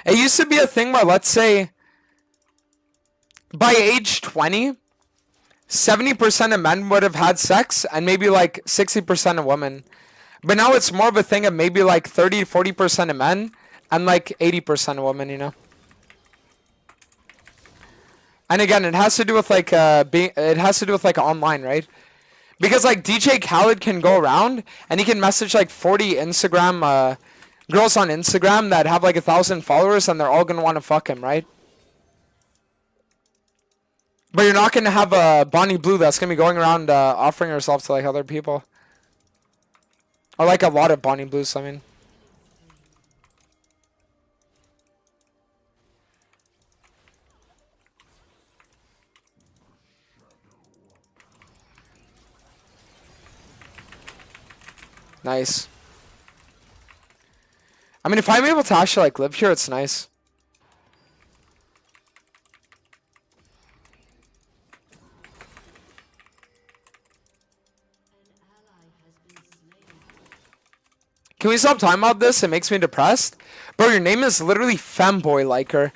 It used to be a thing where, let's say, by age 20, 70% of men would have had sex, and maybe like 60% of women. But now it's more of a thing of maybe like 30 to 40% of men, and like 80% of women, you know. And again, it has to do with like it has to do with like online, right? Because like DJ Khaled can go around and he can message like 40 Instagram girls on Instagram that have like 1,000 followers, and they're all gonna want to fuck him, right? But you're not gonna have a Bonnie Blue that's gonna be going around offering herself to like other people, or like a lot of Bonnie Blues. I mean. Nice. I mean, if I'm able to actually like live here, it's nice. Can we stop talking about this? It makes me depressed. Bro, your name is literally Femboy Liker.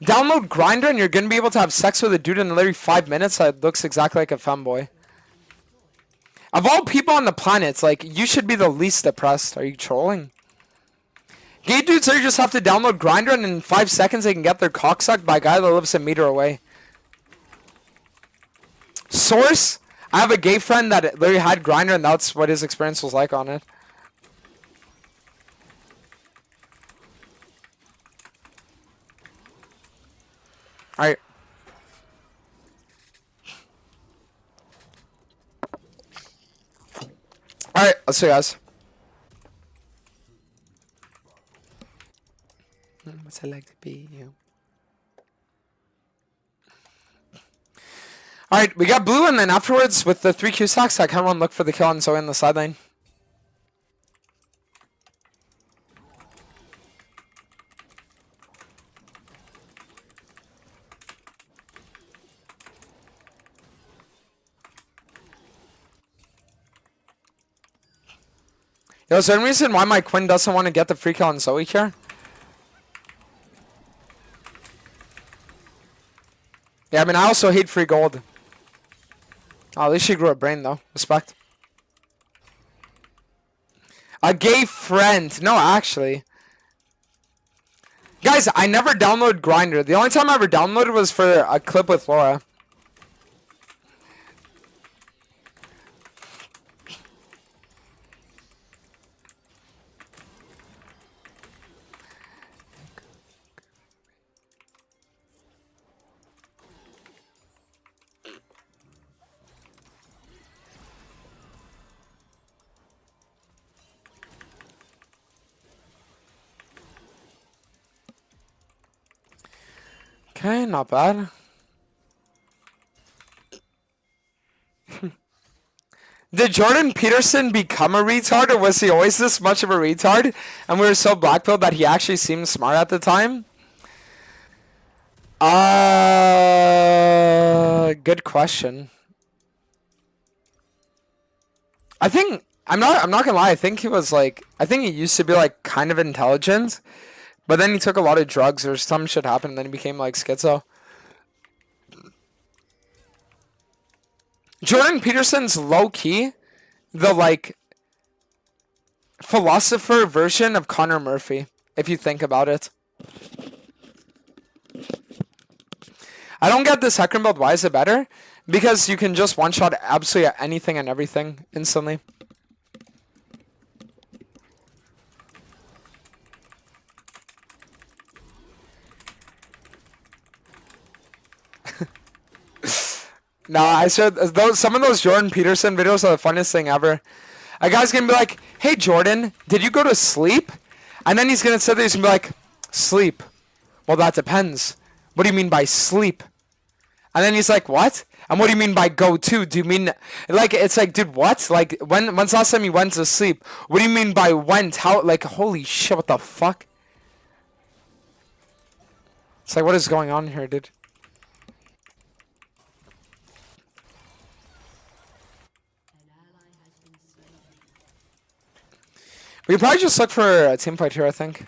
Download Grindr and you're gonna be able to have sex with a dude in literally 5 minutes that looks exactly like a femboy. Of all people on the planet, like, you should be the least depressed. Are you trolling? Gay dudes there just have to download Grindr and in 5 seconds they can get their cock sucked by a guy that lives a meter away. Source? I have a gay friend that literally had Grindr and that's what his experience was like on it. Alright. Alright, let's see, guys. What's it like to be you? Alright, we got blue, and then afterwards, with the 3 Q-Sacks, I kind of want to look for the kill on Zoe on the sideline. Yo, is there any reason why my Quinn doesn't want to get the free kill on Zoe here? Yeah, I mean, I also hate free gold. Oh, at least she grew a brain, though. Respect. A gay friend. No, actually. Guys, I never downloaded Grindr. The only time I ever downloaded was for a clip with Laura. Okay, not bad. Did Jordan Peterson become a retard, or was he always this much of a retard? And we were so blackpilled that he actually seemed smart at the time? Good question. I think I'm not gonna lie, I think he was like, I think he used to be like kind of intelligent, but then he took a lot of drugs or some shit happened and then he became like schizo. Jordan Peterson's low key the like philosopher version of Connor Murphy, if you think about it. I don't get this Hecarim build. Why is it better? Because you can just one-shot absolutely anything and everything instantly. Nah, I said some of those Jordan Peterson videos are the funniest thing ever. A guy's gonna be like, "Hey Jordan, did you go to sleep?" And then he's gonna sit there and be like, "Sleep? Well, that depends. What do you mean by sleep?" And then he's like, "What? And what do you mean by go to? Do you mean like it's like, dude, what? Like when's the last time you went to sleep? What do you mean by went? How? Like holy shit, what the fuck?" It's like, what is going on here, dude? We probably just look for a team fight here, I think.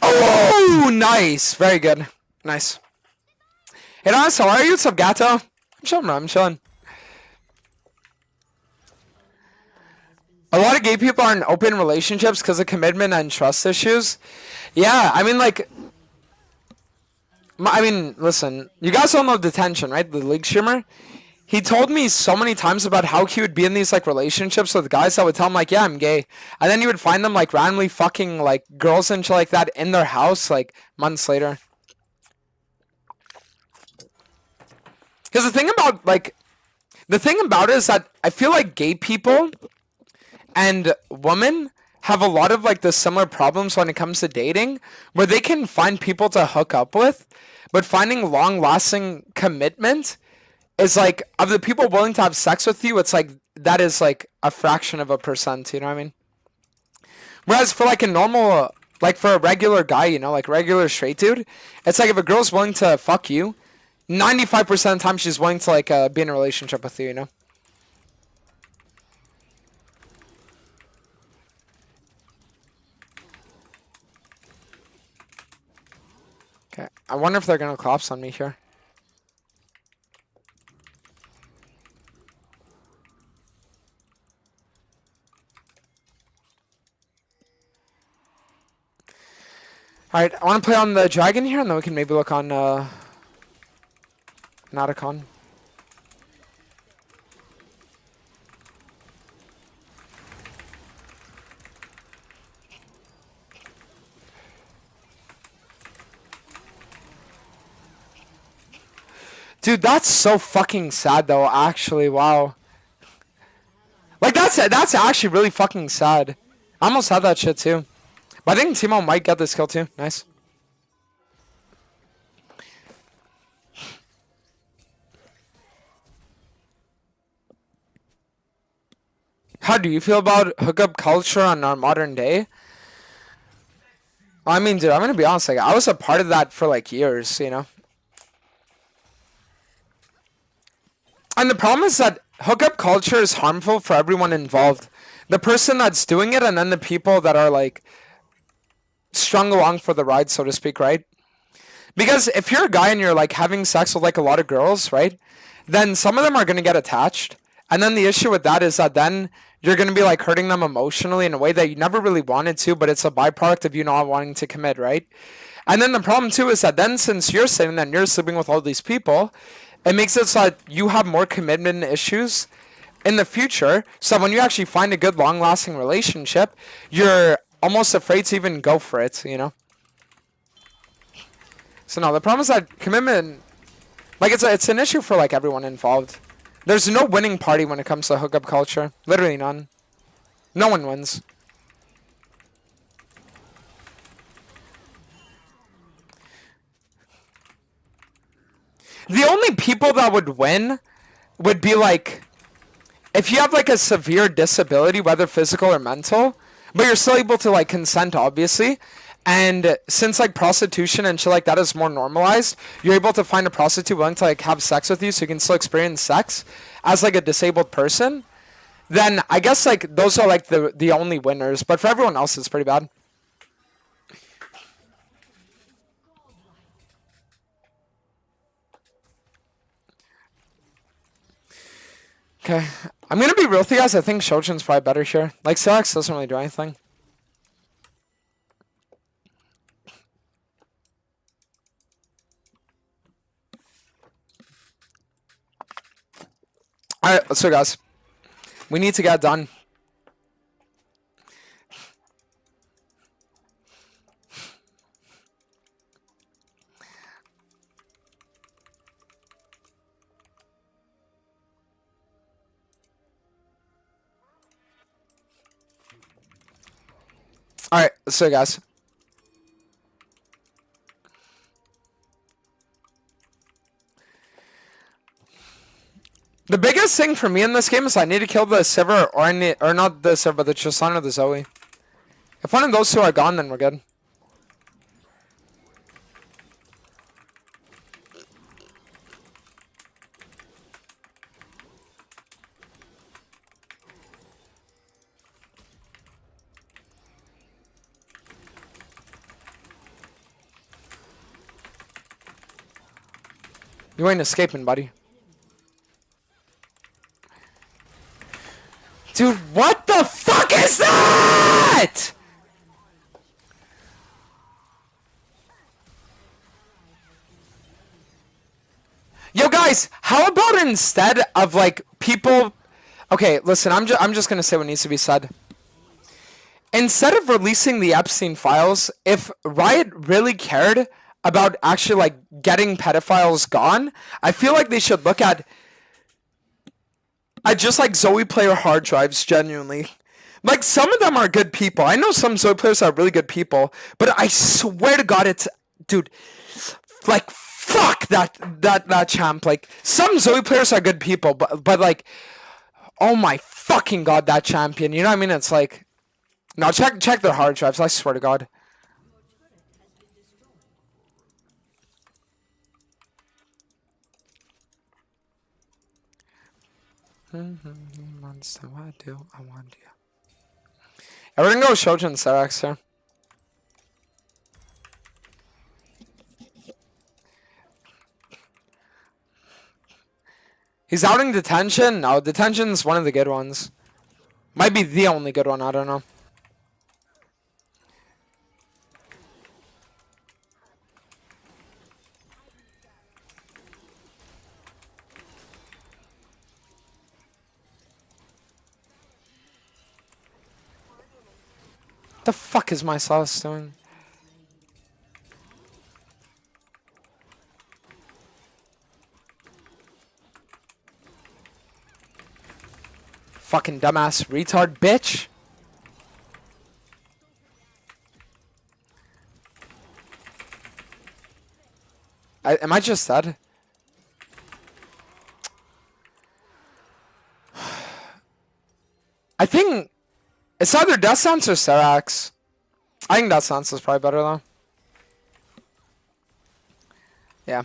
Oh, nice. Very good. Nice. Hey, Nas, how are you? What's up, Gato? I'm chilling, bro. I'm chilling. A lot of gay people are in open relationships because of commitment and trust issues. Yeah, I mean, like... I mean, listen. You guys all know Detention, right? The League streamer? He told me so many times about how he would be in these, like, relationships with guys that would tell him, like, yeah, I'm gay. And then he would find them, like, randomly fucking, like, girls and shit like that in their house, like, months later. Because the thing about, like... The thing about it is that I feel like gay people... and women have a lot of like the similar problems when it comes to dating, where they can find people to hook up with, but finding long-lasting commitment is like, of the people willing to have sex with you, it's like that is like a fraction of a percent, you know what I mean? Whereas for like a normal, like for a regular guy, you know, like regular straight dude, it's like if a girl's willing to fuck you, 95% of the time she's willing to like be in a relationship with you, you know? Okay, I wonder if they're gonna collapse on me here. Alright, I want to play on the dragon here, and then we can maybe look on Nauticon. Dude, that's so fucking sad though, actually. Wow. Like, that's actually really fucking sad. I almost had that shit too. But I think Timo might get this kill too. Nice. How do you feel about hookup culture on our modern day? I mean, dude, I'm gonna be honest. Like, I was a part of that for like years, you know. And the problem is that hookup culture is harmful for everyone involved. The person that's doing it, and then the people that are like strung along for the ride, so to speak, right? Because if you're a guy and you're like having sex with like a lot of girls, right? Then some of them are gonna get attached. And then the issue with that is that then you're gonna be like hurting them emotionally in a way that you never really wanted to, but it's a byproduct of you not wanting to commit, right? And then the problem too is that then since you're sitting there and you're sleeping with all these people, it makes it so that you have more commitment issues in the future. So when you actually find a good long lasting relationship, you're almost afraid to even go for it, you know? So no, the problem is that commitment, like it's an issue for like everyone involved. There's no winning party when it comes to hookup culture. Literally none. No one wins. The only people that would win would be like if you have like a severe disability, whether physical or mental, but you're still able to like consent, obviously. And since like prostitution and shit like that is more normalized, you're able to find a prostitute willing to like have sex with you, so you can still experience sex as like a disabled person. Then I guess like those are like the only winners. But for everyone else, it's pretty bad. Okay, I'm gonna be real with you guys. I think Shojin's probably better here. Like Silex doesn't really do anything. Alright, let's go, guys. We need to get done. Alright, let's go, guys. The biggest thing for me in this game is I need to kill the Sivir or not the Sivir, but the Chosan or the Zoe. If one of those two are gone, then we're good. You ain't escaping, buddy. Dude, what the fuck is that? Yo, guys, how about instead of like people? Okay, listen, I'm just gonna say what needs to be said. Instead of releasing the Epstein files, if Riot really cared about actually like getting pedophiles gone, I feel like they should look at I just like Zoe player hard drives, genuinely. Like, some of them are good people. I know some Zoe players are really good people, but I swear to God, it's... Dude, like, fuck that champ. Like, some Zoe players are good people, but like, oh my fucking God, that champion. You know what I mean? It's like... No, check their hard drives, I swear to God. So what do I want you? Yeah, we're gonna go with Shojin and Serax here. He's outing detention? No, detention's one of the good ones. Might be the only good one, I don't know. What the fuck is my sauce doing? Fucking dumbass retard bitch. Am I just dead? I think it's either Death Sense or Serax. I think Death Sense is probably better though. Yeah.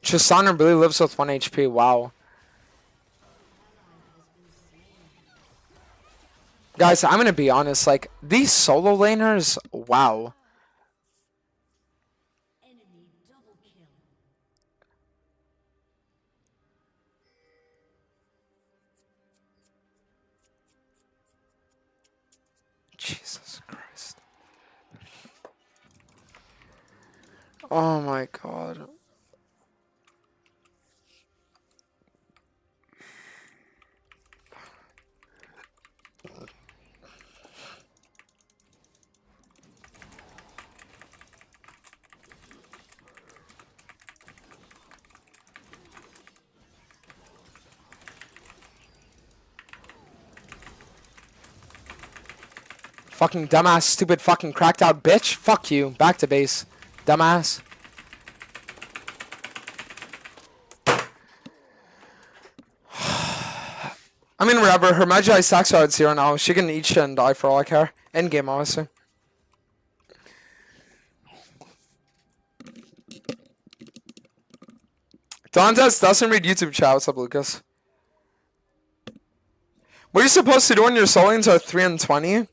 Chisana really lives with 1 HP. Wow. Guys, I'm gonna be honest. Like these solo laners, wow. Enemy double kill. Jesus Christ. Oh my God. Fucking dumbass, stupid fucking cracked out bitch. Fuck you. Back to base. Dumbass. I mean, whatever. Her Magi stacks are at 0 now. She can eat shit and die for all I care. End game, obviously. Dantes doesn't read YouTube chat. What's up, Lucas? What are you supposed to do when your soul lanes are 3 and 20?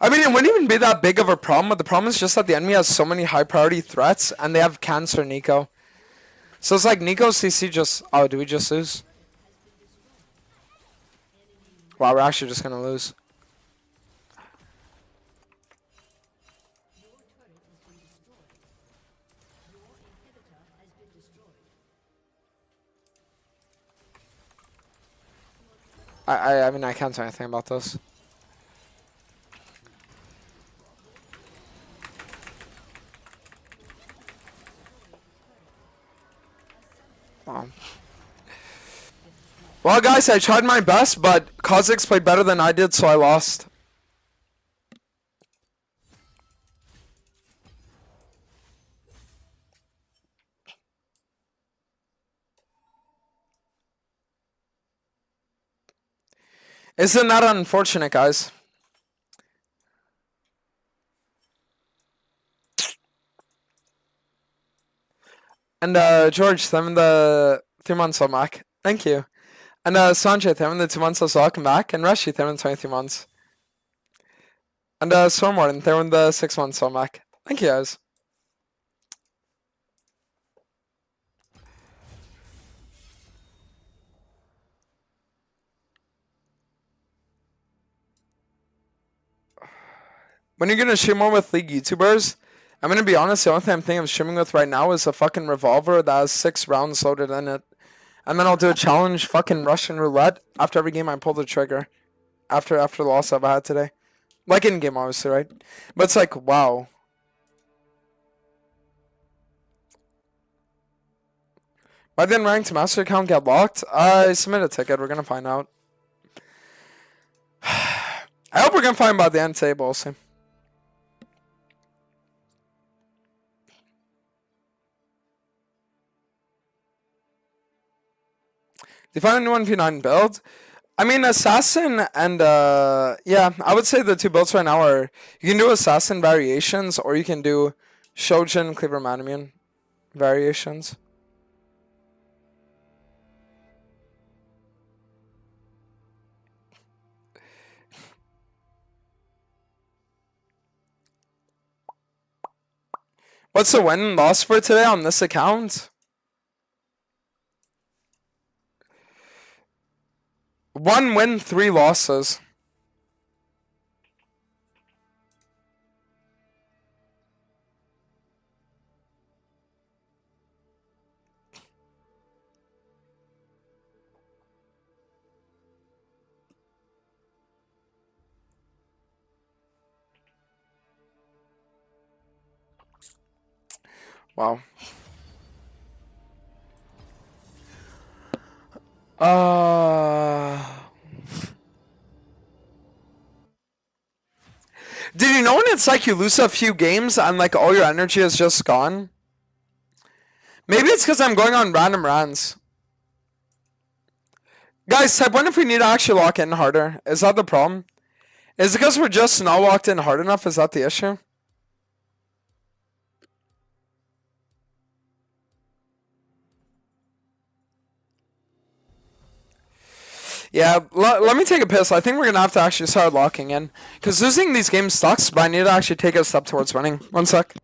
I mean, it wouldn't even be that big of a problem, but the problem is just that the enemy has so many high priority threats, and they have Cancer Nico. So it's like Nico CC just... Oh, do we just lose? Wow, we're actually just gonna lose. I mean, I can't say anything about this. Well, guys, I tried my best, but Kha'Zix played better than I did, so I lost. Isn't that unfortunate, guys? And George, thank the 3 months on Mac. Thank you. And Sanjay, thank the 2 months also welcome back. And Rashi, thank the 23 months. And Stormwarden, thank the 6 months on Mac. Thank you, guys. When you're gonna stream more with League YouTubers, I'm gonna be honest, the only thing I'm thinking of streaming with right now is a fucking revolver that has 6 rounds loaded in it. And then I'll do a challenge fucking Russian roulette after every game I pull the trigger. After the loss I've had today. Like in game obviously, right? But it's like, wow. Why didn't ranked master account get locked? I submitted a ticket, we're gonna find out. I hope we're gonna find by the end table, we'll see. Do you find a new 1v9 build? I mean, Assassin and, yeah, I would say the 2 builds right now are, you can do Assassin variations, or you can do Shojin, Cleaver Manamune variations. What's the win and loss for today on this account? 1 win, 3 losses. Wow. Did you know when it's like you lose a few games and like all your energy is just gone? Maybe it's because I'm going on random runs. Guys, type 1 if we need to actually lock in harder. Is that the problem? Is it because we're just not locked in hard enough? Is that the issue? Yeah, let me take a piss. I think we're going to have to actually start locking in. Because losing these games sucks, but I need to actually take a step towards winning. One sec.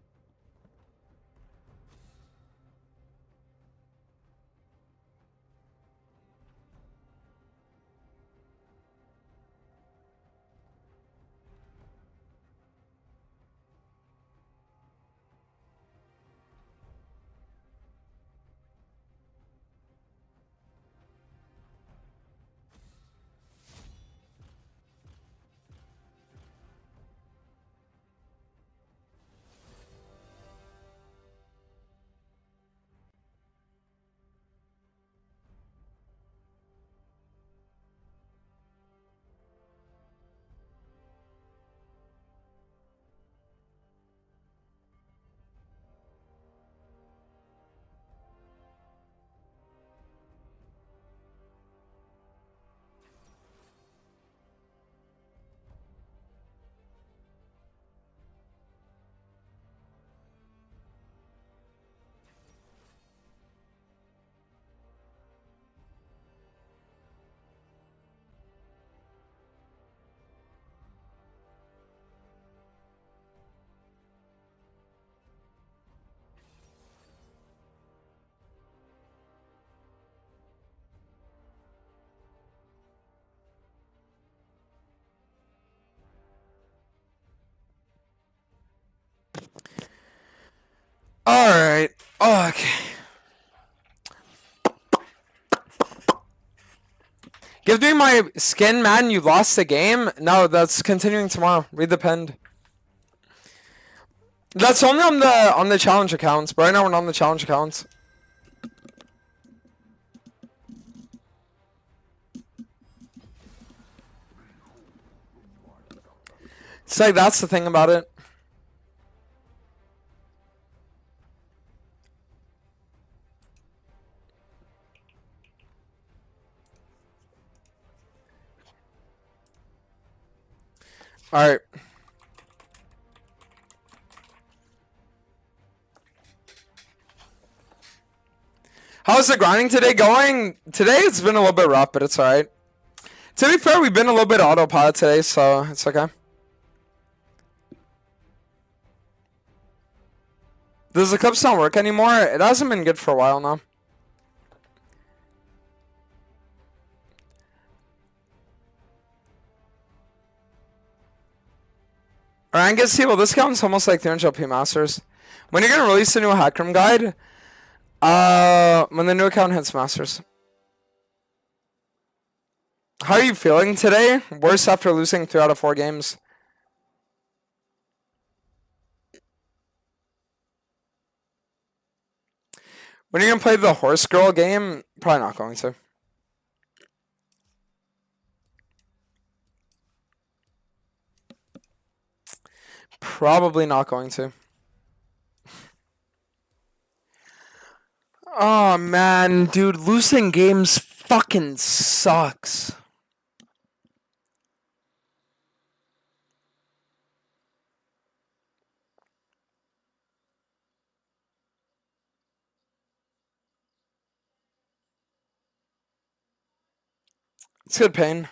Alright. Oh, okay. Give me my skin, man. You lost the game? No, that's continuing tomorrow. Read the pinned. That's only on the challenge accounts. But right now we're not on the challenge accounts. It's like that's the thing about it. Alright. How's the grinding today going? Today it's been a little bit rough, but it's alright. To be fair, we've been a little bit autopilot today, so it's okay. Does the clips not work anymore? It hasn't been good for a while now. Alright, I guess see, well, this counts almost like 300 P Masters. When are you gonna release a new Hackroom guide? When the new account hits Masters. How are you feeling today? Worse after losing 3 out of 4 games. When are you gonna play the Horse Girl game? Probably not going to. Probably not going to. Oh man, dude, losing games fucking sucks. It's good pain.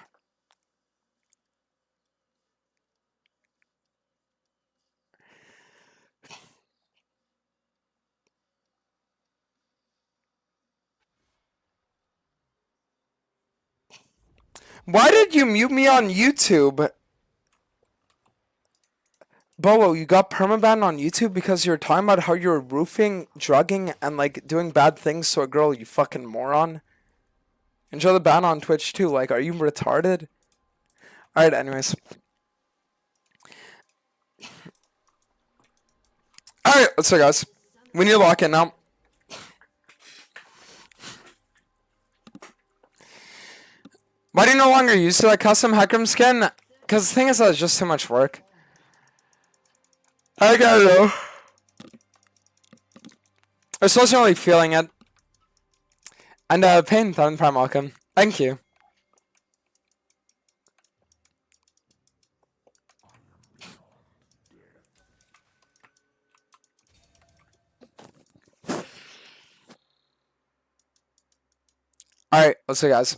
Why did you mute me on YouTube? Bolo, you got permabanned on YouTube because you were talking about how you were roofing, drugging, and like doing bad things to a girl, you fucking moron. Enjoy the ban on Twitch too. Like, are you retarded? Alright, anyways. Alright, let's go, guys. We need to lock it now. Why do you no longer use that custom Heckram skin? Because the thing is that it's just too much work. I gotta know. I was really feeling it. And Pain, Thun Prime welcome. Thank you. Alright, let's see guys.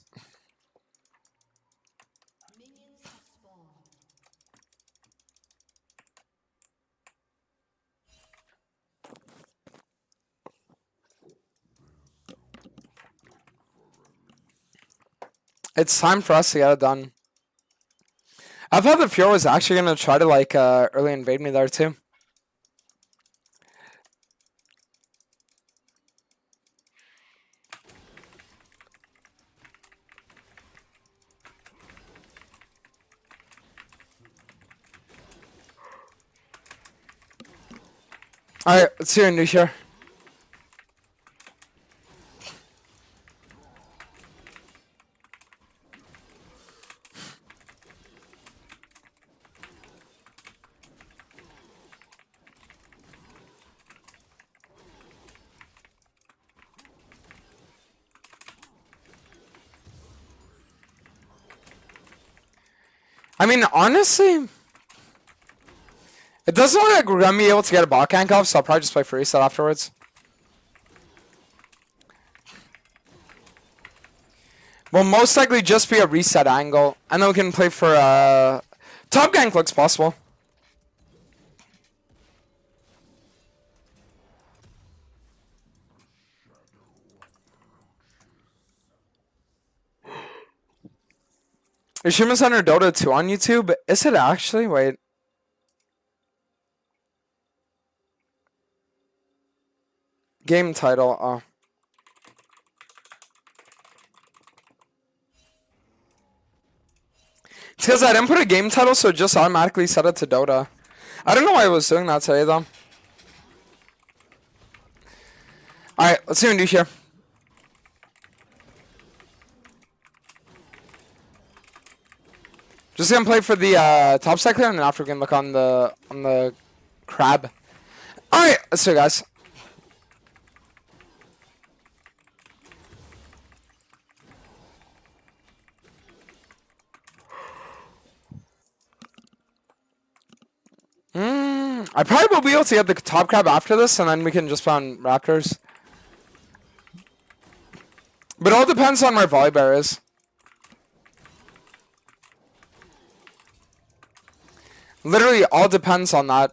Minions have spawned. It's time for us to get it done. I thought the Fuhrer was actually gonna try to like early invade me there too. Alright, let's see what new here. I mean, honestly, it doesn't look like we're gonna be able to get a bot gank off, so I'll probably just play for reset afterwards. Will most likely just be a reset angle, and then we can play for top gank looks possible. Ishima's under Dota 2 on YouTube. Is it actually? Wait. Game title. Oh. It's because I didn't put a game title, so it just automatically set it to Dota. I don't know why I was doing that today, though. Alright, let's see what we do here. Just gonna play for the top side clear, and then after we can look on the crab. Alright, let's do it, guys. I probably will be able to get the top crab after this, and then we can just play on Raptors. But it all depends on where Volibear is. Literally, all depends on that.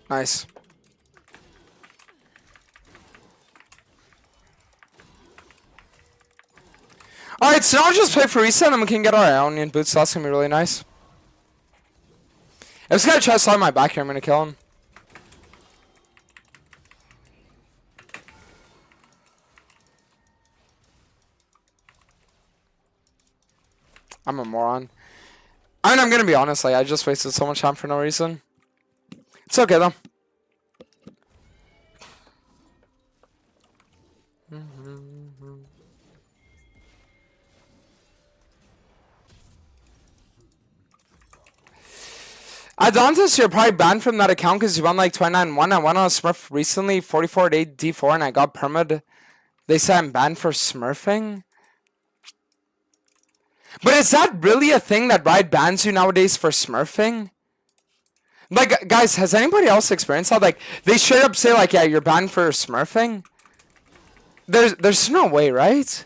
Nice. Alright, so now I'll just play for reset and we can get our Ionian boots. That's gonna be really nice. If this guy tries to slide my back here, I'm gonna kill him. I'm a moron. I mean, I'm gonna be honest, like, I just wasted so much time for no reason. It's okay, though. Adontis, you're probably banned from that account because you won like 29-1. I went on a Smurf recently, 44-8 D4, and I got permid. They said I'm banned for smurfing. But is that really a thing that Riot bans you nowadays for smurfing? Like, guys, has anybody else experienced that? Like, they straight up say, like, yeah, you're banned for smurfing? There's no way, right?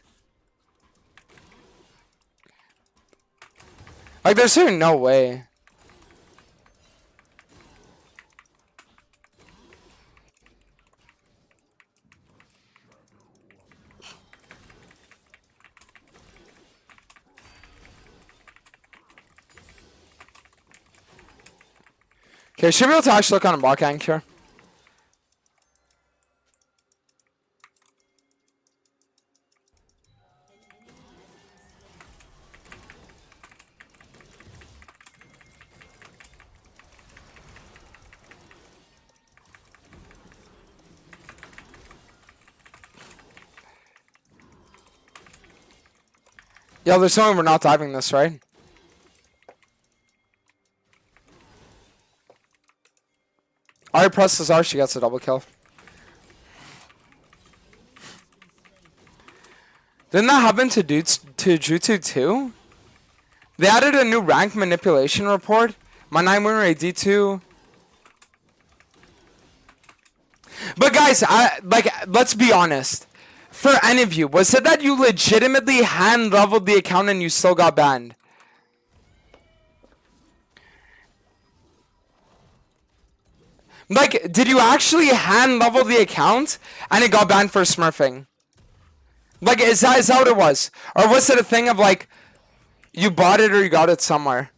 Like, there's really no way. Okay, should be able to actually look on a bot gank here. Yeah, there's no way we're not diving this, right? Alright, presses R, she gets a double kill. Didn't that happen to Jutsu too? They added a new rank manipulation report. My 9 winner AD2. But guys, let's be honest. For any of you, was it that you legitimately hand leveled the account and you still got banned? Like, did you actually hand level the account and it got banned for smurfing? Like, is that what it was? Or was it a thing of like, you bought it or you got it somewhere?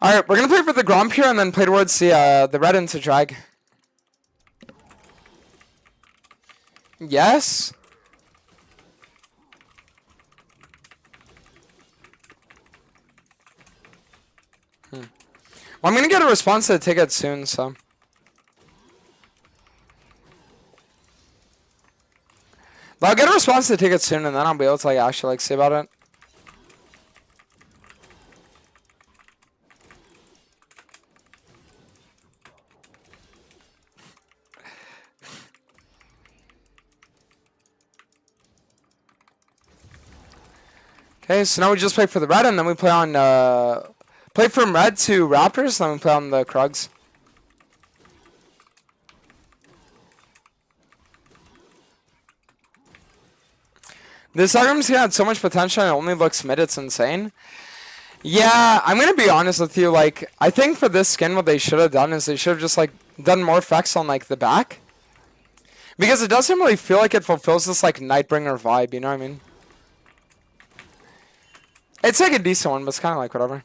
Alright, we're gonna play for the Gromp here and then play towards the red into drag. Yes? Well, I'm gonna get a response to the ticket soon, so. But I'll get a response to the ticket soon and then I'll be able to like actually like see about it. Okay, so now we just play for the red, and then we play on, play from red to Raptors, and then we play on the Krugs. This item's gonna have so much potential, and it only looks mid, it's insane. Yeah, I'm gonna be honest with you, like, I think for this skin, what they should have done is they should have just, like, done more effects on, like, the back. Because it doesn't really feel like it fulfills this, like, Nightbringer vibe, you know what I mean? It's like a decent one, but it's kind of like whatever.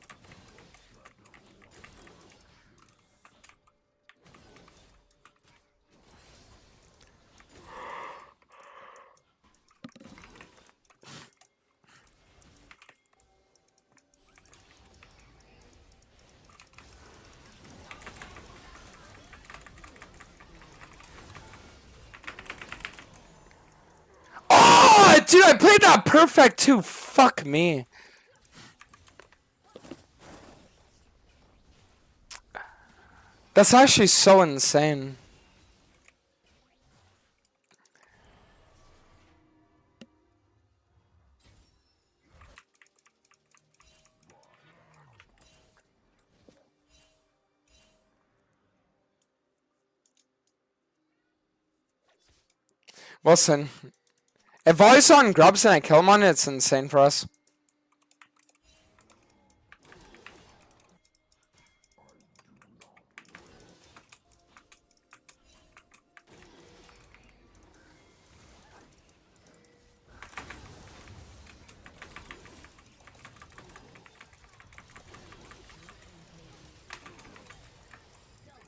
Oh, dude, I played that perfect too. Fuck me. That's actually so insane. Wilson, if Volley's on Grubs and I kill him on it, it's insane for us.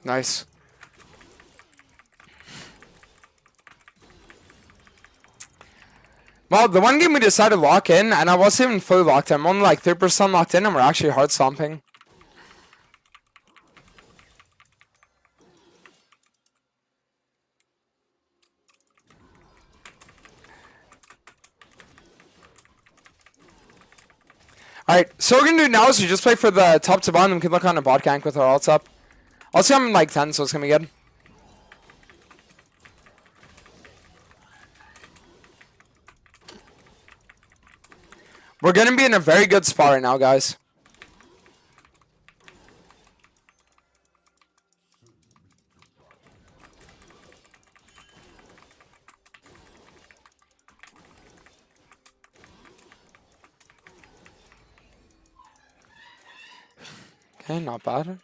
Nice. Well, the one game we decided to lock in, and I wasn't even fully locked in. I'm only like 3% locked in, and we're actually hard stomping. Alright, so what we're gonna do now is we just play for the top to bottom, and we can look on a bot gank with our ults up. I'll see I'm in like 10, so it's gonna be good. We're gonna be in a very good spot right now, guys. Okay, not bad.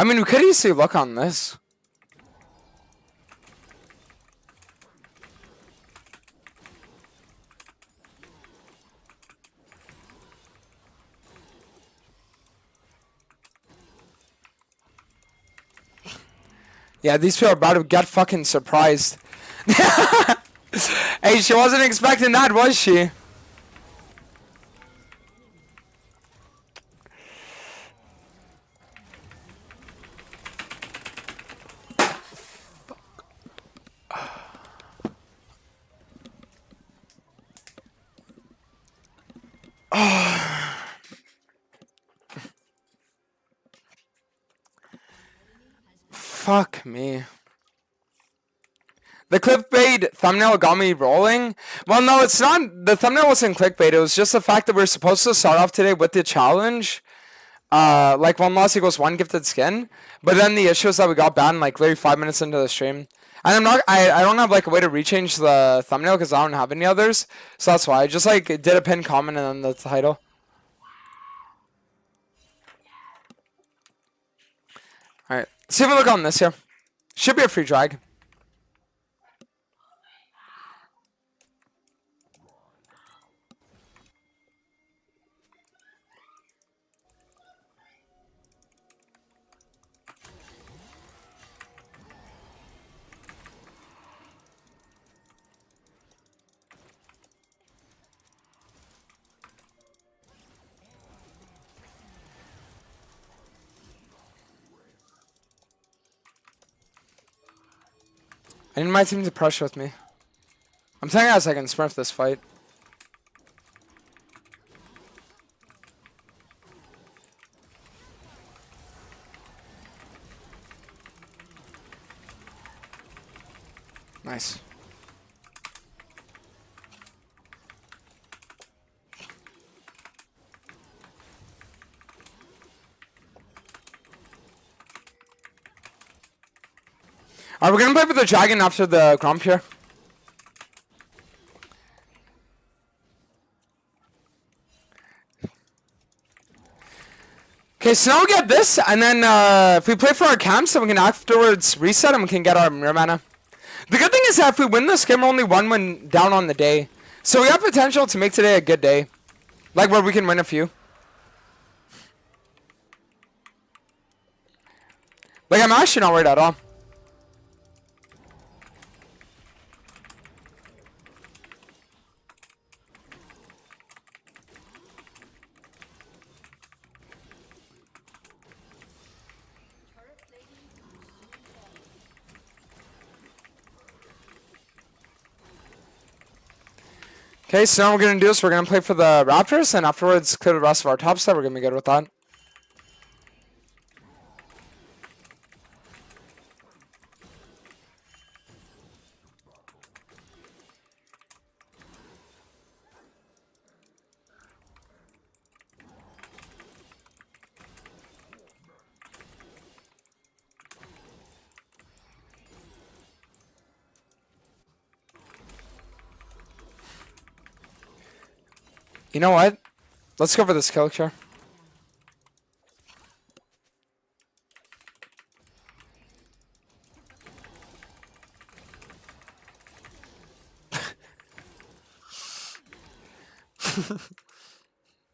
I mean, we could easily look on this. Yeah, these people are about to get fucking surprised. Hey, she wasn't expecting that, was she? Fuck me. The clickbait thumbnail got me rolling. Well, no, it's not. The thumbnail wasn't clickbait. It was just the fact that we're supposed to start off today with the challenge. Like 1 loss equals 1 gifted skin. But then the issue is that we got banned like literally 5 minutes into the stream. And I don't have like a way to rechange the thumbnail because I don't have any others. So that's why I just like did a pin comment and then the title. Alright, see if we look on this here. Should be a free drag. I need my team to pressure with me. I'm telling you guys I can smurf this fight. Nice. Alright, we're gonna play for the dragon after the grump here. Okay, so now we get this, and then if we play for our camps, then we can afterwards reset and we can get our mirror mana. The good thing is that if we win this game, we're only 1 win down on the day. So we have potential to make today a good day. Like where we can win a few. Like I'm actually not worried at all. Okay, so now what we're going to do is we're going to play for the Raptors, and afterwards clear the rest of our top set. We're going to be good with that. You know what? Let's go for this kill here.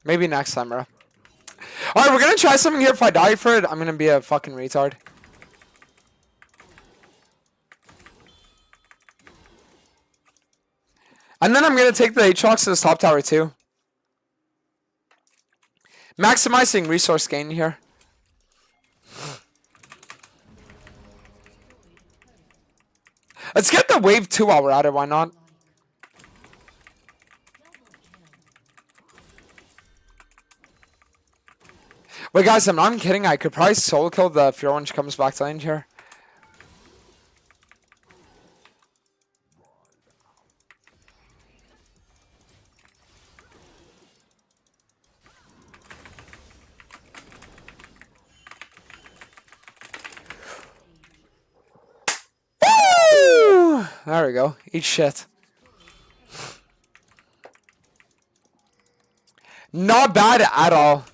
Maybe next time, bro. Alright, we're gonna try something here. If I die for it, I'm gonna be a fucking retard. And then I'm gonna take the Aatrox to this top tower too. Maximizing resource gain here. Let's get the wave 2 while we're at it, why not? Wait guys, I'm not even kidding, I could probably solo kill the Fear when she comes back to lane here. There we go. Eat shit. Not bad at all.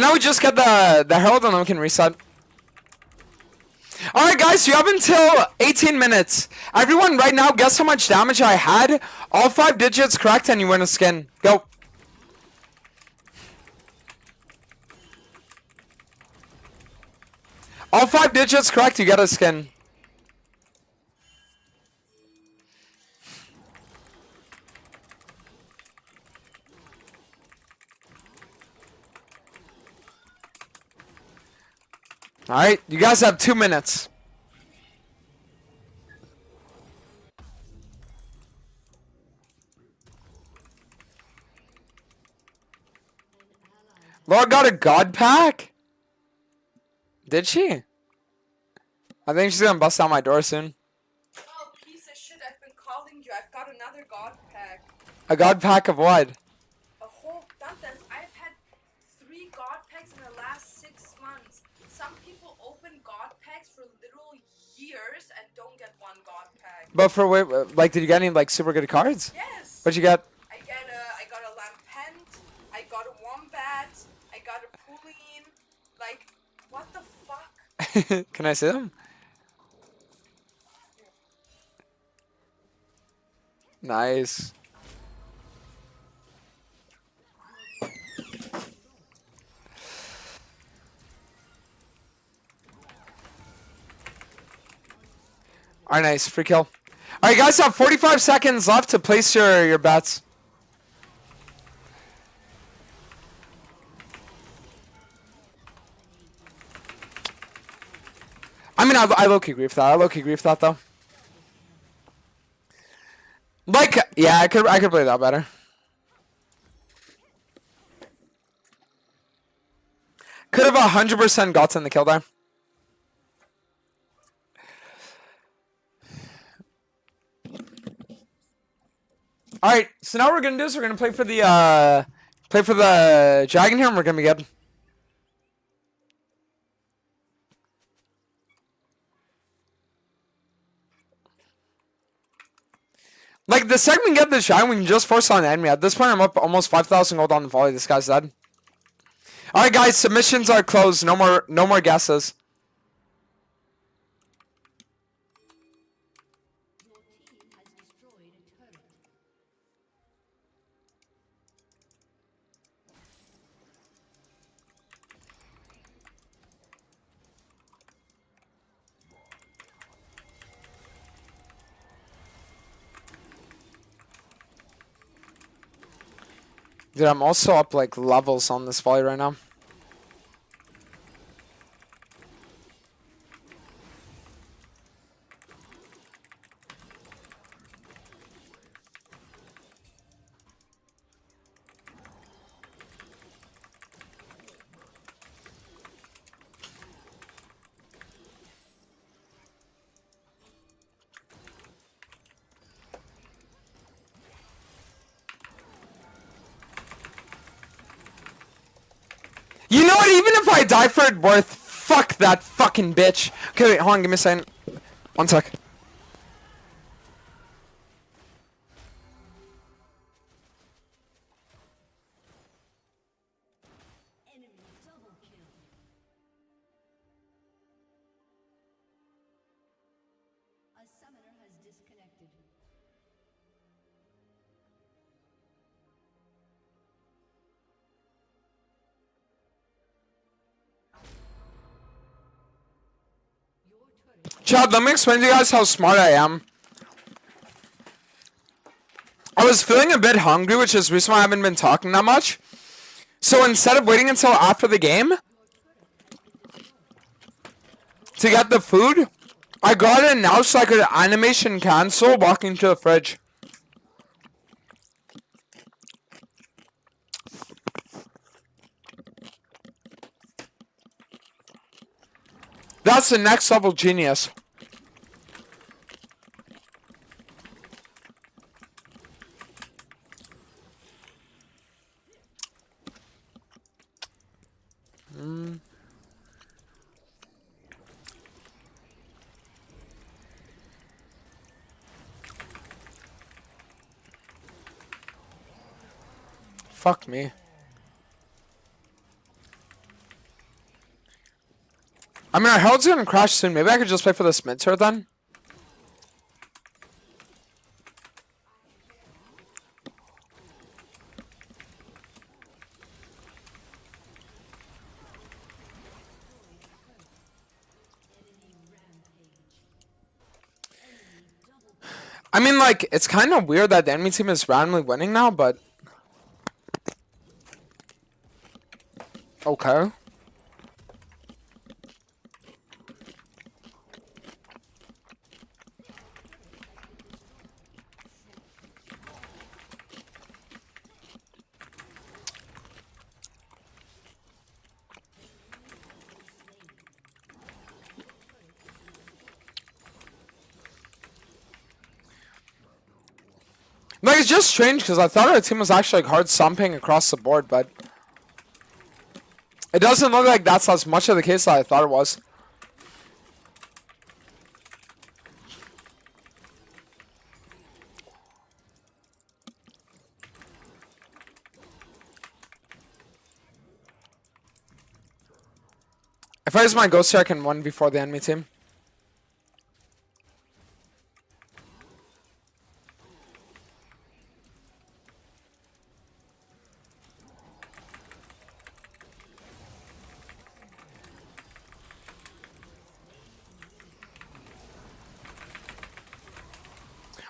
And now we just get the herald and then we can reset. Alright guys, you have until 18 minutes. Everyone right now, guess how much damage I had? All 5 digits correct and you win a skin. Go. All 5 digits correct, you get a skin. Alright, you guys have 2 minutes. Laura got a god pack? Did she? I think she's gonna bust down my door soon. Oh, piece of shit, I've been calling you. I've got another god pack. A god pack of what? A whole bunch. I've had 3 god packs in the last 6 months. Some people open god packs for literal years and don't get 1 god pack. But for like, did you get any like super good cards? Yes. What'd you get? I got a lampent. I got a wombat. I got a pooline. Like, what the fuck? Can I see them? Nice. Alright, nice. Free kill. Alright, guys have 45 seconds left to place your bets. I mean, I low-key agree with that. I low-key agree with that, though. Like, yeah, I could play that better. Could have 100% gotten the kill there. All right, so now what we're gonna do is we're gonna play for the dragon here, and we're gonna be good. Like, the second we get this shot, we can just force on the enemy. At this point, I'm up almost 5,000 gold on the volley. This guy's dead. All right, guys, submissions are closed. No more guesses. Your team has destroyed a turret. Dude, I'm also up, like, levels on this volley right now. You know what? Even if I die for it worth, fuck that fucking bitch. Okay, wait, hold on, give me a second. 1 sec. Enemy double kill. A summoner has disconnected. Your turret Chad, let me explain to you guys how smart I am. I was feeling a bit hungry, which is the reason why I haven't been talking that much. So instead of waiting until after the game to get the food, I got it now so I could animation cancel walking to the fridge. That's the next level genius. Fuck me. I mean, our Herald's gonna crash soon. Maybe I could just play for this mid turret then. I mean, like, it's kind of weird that the enemy team is randomly winning now, but... Okay. Like, it's just strange because I thought our team was actually like hard stomping across the board, but it doesn't look like that's as much of the case that I thought it was. If I use my ghost here, I can win before the enemy team.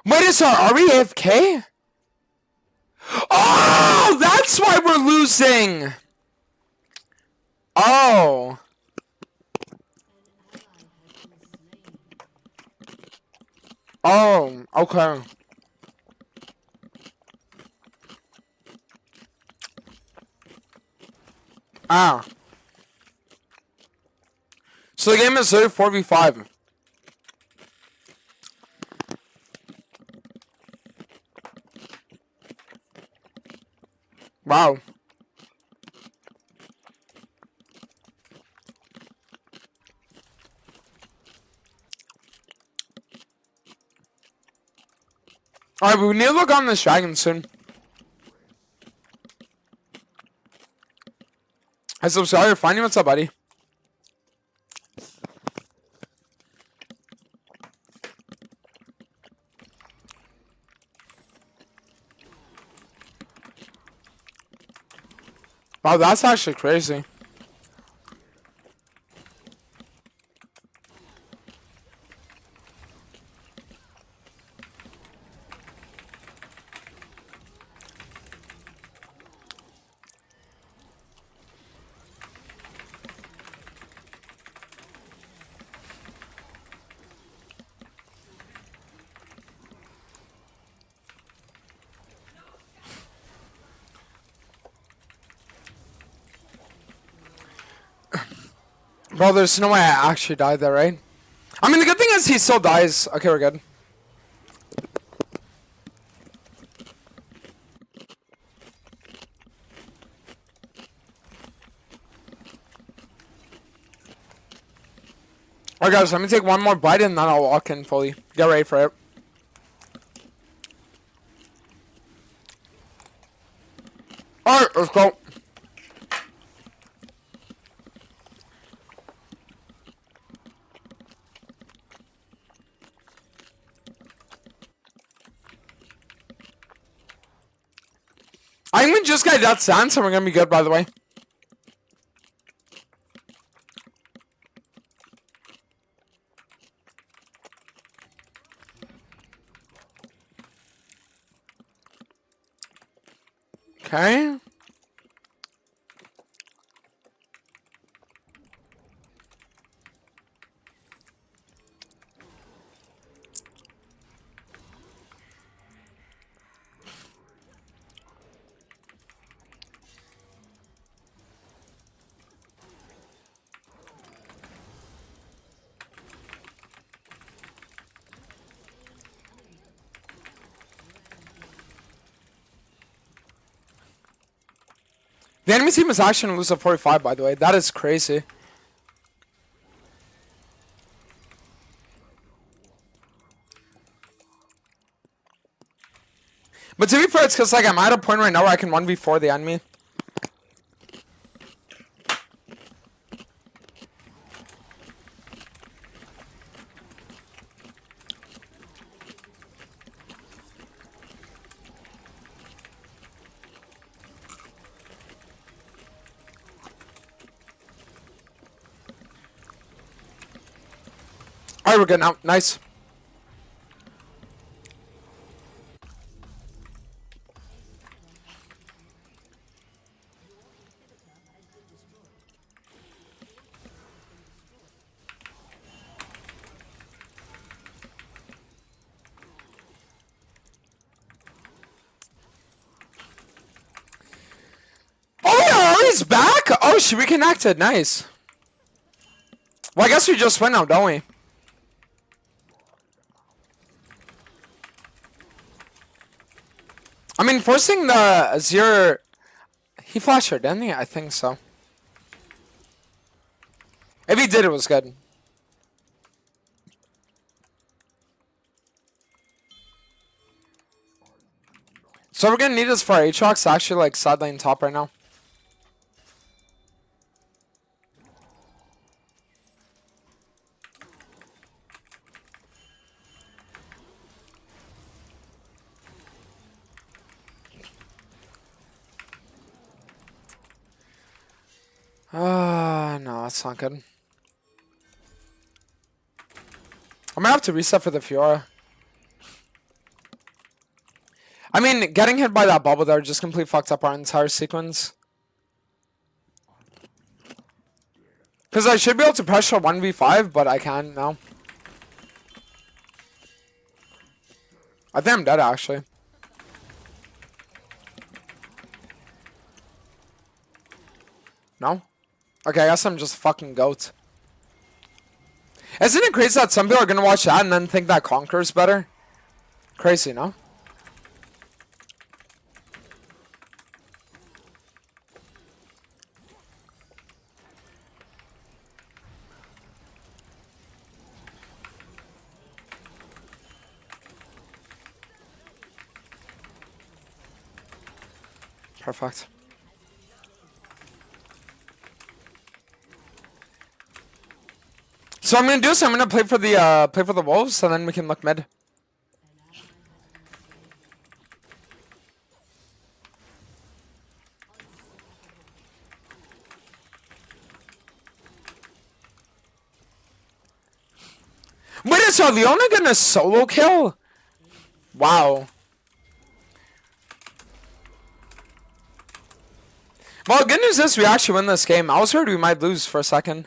Wait, are we AFK? Oh, that's why we're losing. Oh. Oh, okay. Ah. So the game is 4v5. Wow. Alright, we need to look on this dragon soon. Hey, so sorry, finding what's up, buddy? Wow, that's actually crazy. Bro, there's no way I actually died there, right? I mean, the good thing is he still dies. Okay, we're good. Alright, guys, let me take one more bite and then I'll walk in fully. Get ready for it. Alright, let's go. I think we just got that sand, so we're gonna be good, by the way. Okay. The enemy team is actually going to lose at 45, by the way. That is crazy. But to be fair, it's because like I'm at a point right now where I can 1v4 the enemy. Alright, we're good now. Nice. Oh yeah, Ari's back! Oh, she reconnected. Nice. Well, I guess we just win now, don't we? I mean, forcing the Azir... He flashed her, didn't he? I think so. If he did, it was good. So we're gonna need this for our Aatrox to actually like side lane top right now. No, that's not good. I'm gonna have to reset for the Fiora. I mean, getting hit by that bubble there just completely fucked up our entire sequence. Because I should be able to pressure 1v5, but I can't now. I think I'm dead, actually. No? Okay, I guess I'm just a fucking goat. Isn't it crazy that some people are gonna watch that and then think that Conqueror's better? Crazy, no? Perfect. So I'm gonna do is I'm gonna play for the Wolves and then we can look mid. Wait, is Leona gonna solo kill? Wow. Well, good news is we actually win this game. I was worried we might lose for a second.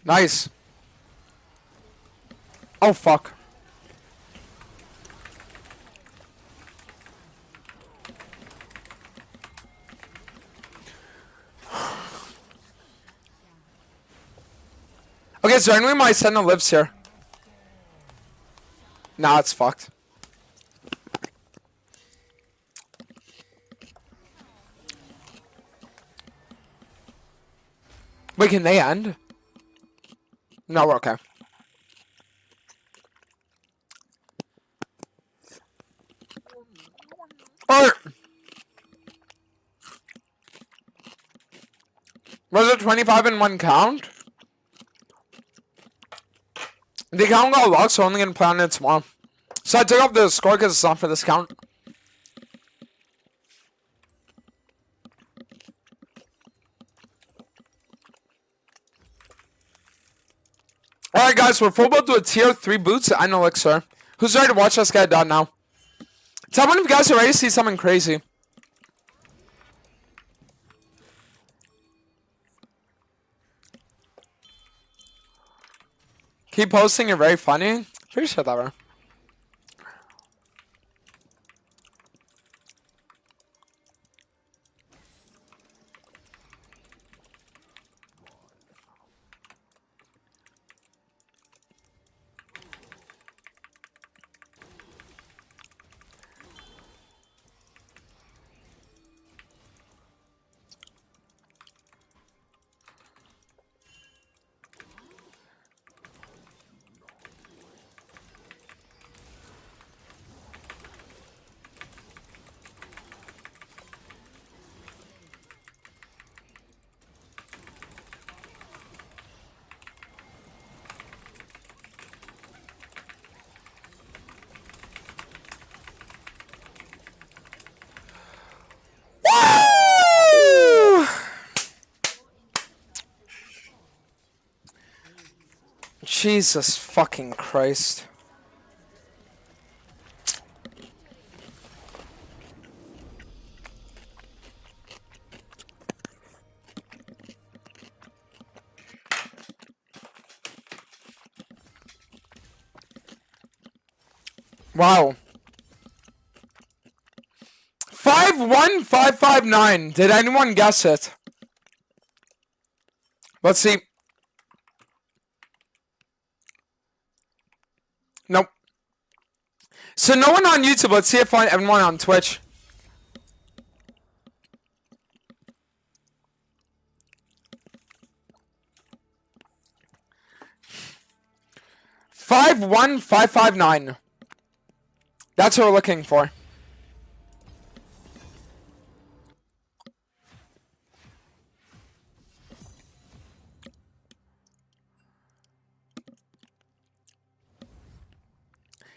Nice. Oh, fuck. Okay, so anyway, my Sentinel lives here. Nah, it's fucked. Wait, can they end? No, we're okay. Or was it 25 in one count? The count got locked, so I'm only gonna play on it tomorrow. So I took off the score because it's not for this count. Alright guys, we're full build to a tier 3 boots and elixir. Who's ready to watch us get it done now? Tell me if you guys are ready to see something crazy. Keep posting, you're very funny. Appreciate that, bro. Jesus fucking Christ. Wow. 51559. Did anyone guess it? Let's see. Nope. So no one on YouTube. Let's see if everyone on Twitch. Five one five five nine. That's what we're looking for.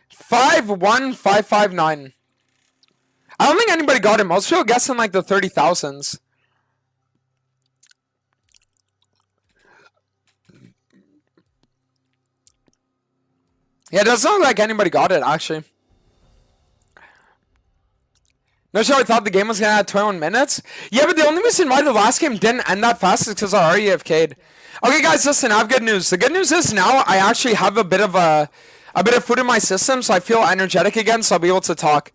Five one five five nine. I don't think anybody got it. Most people guessing like the 30,000s. Yeah, it doesn't look like anybody got it, actually. No sure I thought the game was going to have 21 minutes. Yeah, but the only reason why the last game didn't end that fast is because I already AFK'd. Okay, guys, listen, I have good news. The good news is now I actually have a bit of food in my system, so I feel energetic again, so I'll be able to talk.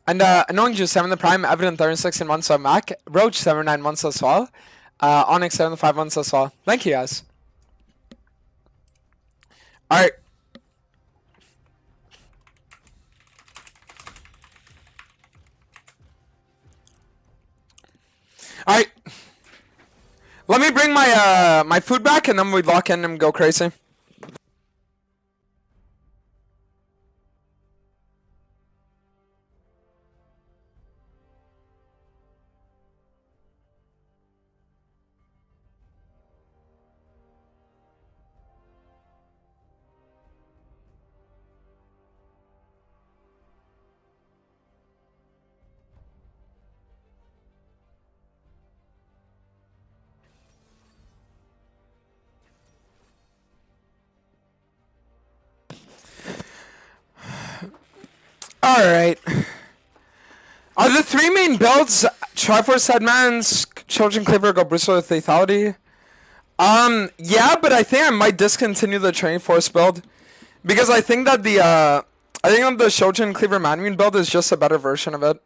And Annoying Juice 7 the Prime, Evident 36 months, so Mac, Roach 79 months as well. Onyx 75 months as well. Thank you, guys. Alright. Alright. Let me bring my my food back and then we lock in and go crazy. Alright. Are the three main builds Triforce Headman's, Children Cleaver, go Bristol with Lethality? Yeah, but I think I might discontinue the Training Force build. Because I think that the Shojin Cleaver Manmune build is just a better version of it.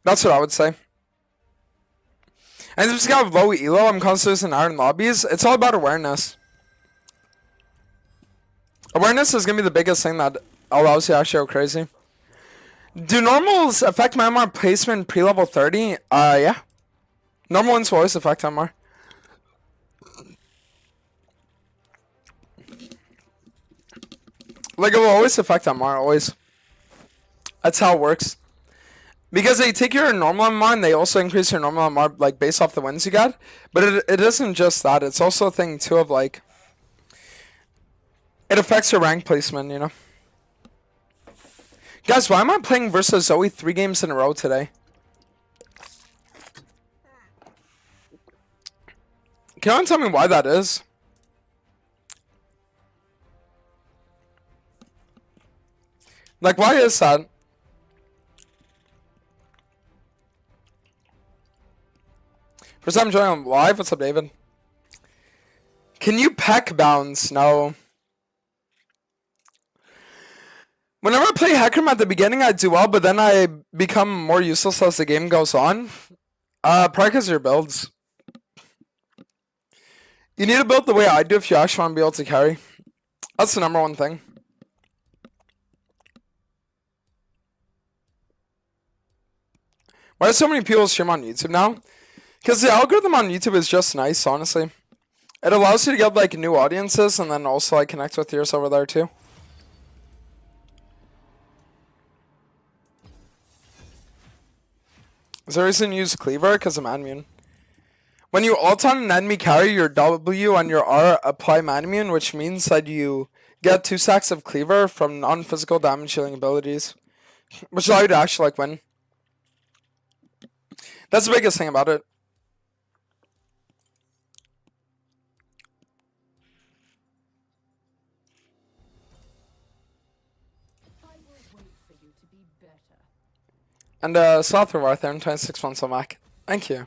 That's what I would say. And if it's got low elo, I'm constantly in iron lobbies. It's all about awareness. Awareness is gonna be the biggest thing that allows you to actually go crazy. Do normals affect my MR placement pre-level 30? Yeah. Normal ones will always affect MR. Like, it will always affect MR, always. That's how it works. Because they take your normal MR and they also increase your normal MR, like, based off the wins you got. But it isn't just that. It's also a thing, too, of, like... It affects your rank placement, you know? Guys, why am I playing versus Zoe 3 games in a row today? Can anyone tell me why that is? Like, why is that? First time joining live? What's up, David? Can you peck bounce? No. Whenever I play Hecarim at the beginning, I do well, but then I become more useless as the game goes on. Probably because of your builds. You need to build the way I do if you actually want to be able to carry. That's the number one thing. Why do so many people stream on YouTube now? Because the algorithm on YouTube is just nice, honestly. It allows you to get, like, new audiences and then also, like, connect with yours over there, too. Is there a reason you use Cleaver? Because I'm Manmune. When you ult on an enemy carry, your W and your R apply Manmune, which means that you get 2 stacks of Cleaver from non-physical damage dealing abilities. Which allow you to actually, like, win. That's the biggest thing about it. better. And South of Arthur and 26 months on Mac. Thank you.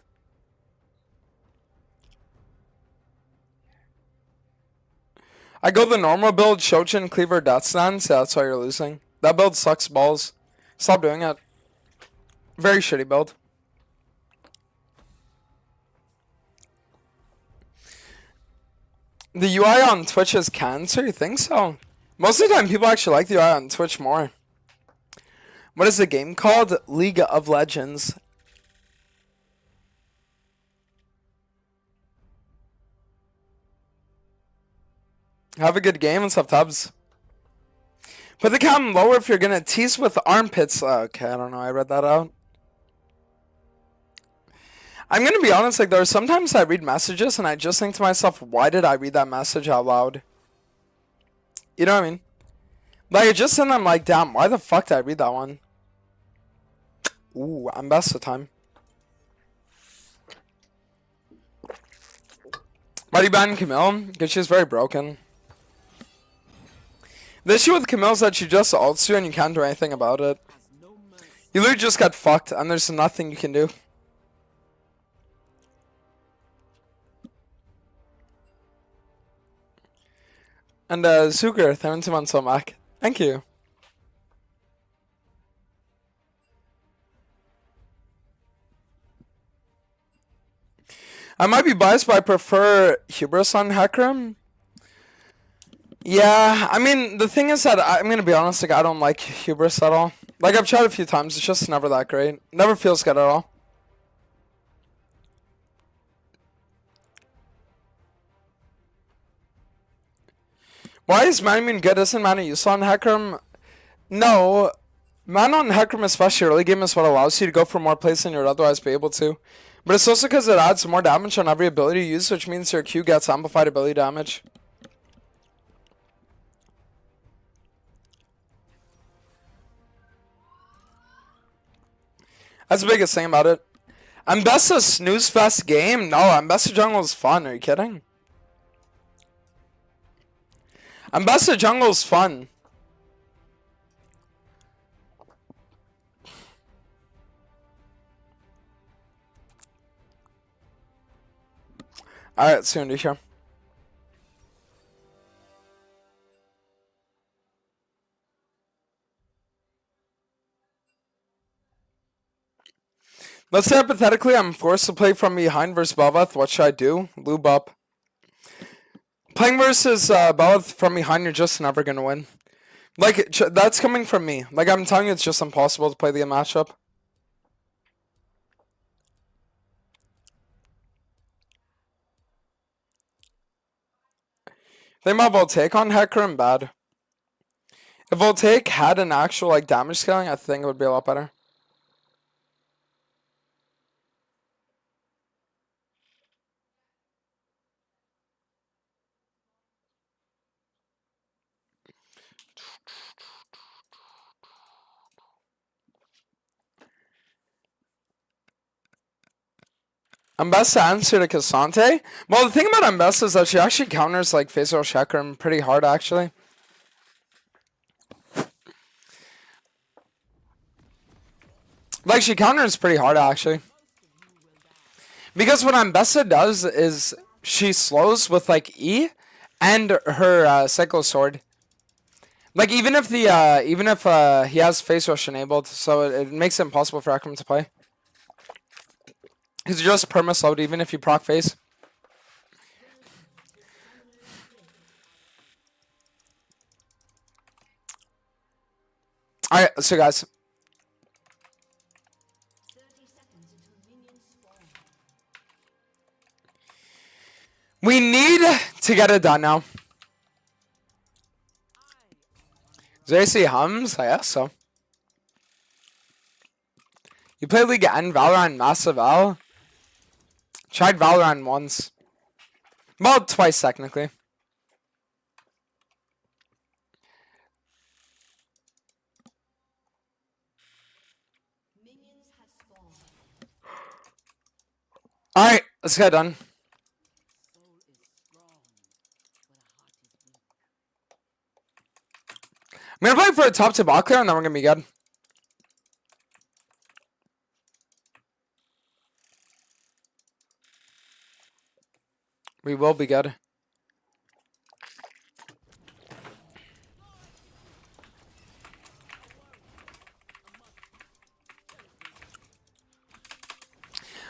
I go the normal build, Shochin, Cleaver, Death Stance. Yeah, that's why you're losing. That build sucks balls. Stop doing it. Very shitty build. The UI on Twitch is cancer? You think so? Most of the time, people actually like the UI on Twitch more. What is the game called? League of Legends. Have a good game and subs. Put the cam lower if you're gonna tease with armpits. Okay, I don't know. I read that out. I'm gonna be honest, like, there are sometimes I read messages and I just think to myself, why did I read that message out loud? You know what I mean? Like, I just and I'm like, damn, why the fuck did I read that one? Ooh, I'm best of time. Why do you ban Camille? Because she's very broken. The issue with Camille is that she just ults you and you can't do anything about it. You literally just get fucked and there's nothing you can do. And Zuger, 17 months on Mac. Thank you. I might be biased, but I prefer Hubris on Hecarim. Yeah, I mean, the thing is that I'm gonna be honest, like, I don't like Hubris at all. Like, I've tried a few times, it's just never that great. Never feels good at all. Why is Manamune good? Isn't Mana useful on Hecarim? No. Mana on Hecarim, especially early game, is what allows you to go for more plays than you'd otherwise be able to. But it's also because it adds more damage on every ability you use, which means your Q gets amplified ability damage. That's the biggest thing about it. Ambessa snooze fest game? No, Ambessa jungle is fun. Are you kidding? Ambessa jungle is fun. Alright, soon to here. Let's say hypothetically I'm forced to play from behind versus Belveth. What should I do? Lube up. Playing versus Belveth from behind, you're just never going to win. Like, that's coming from me. Like, I'm telling you, it's just impossible to play the matchup. Think about Voltaic on Hecarim, bad. If Voltaic had an actual, like, damage scaling, I think it would be a lot better. Ambessa answer to Cassante? Well, the thing about Ambessa is that she actually counters, like, Phasal Hecarim pretty hard, actually. Like, she counters pretty hard, actually. Because what Ambessa does is she slows with, like, E and her Cyclo Sword. Like, even if he has Face Rush enabled, so it makes it impossible for Hecarim to play. Because you just perma-slowed even if you proc face. Alright, so guys. 30 seconds until minions spawn. We need to get it done now. JC hums? I guess so. You play League and Valorant Massive L? Tried Valorant once. Well, twice technically. Minions have spawned. Alright, let's get it done. I'm gonna play for a top to bot clear and then we're gonna be good. We will be good.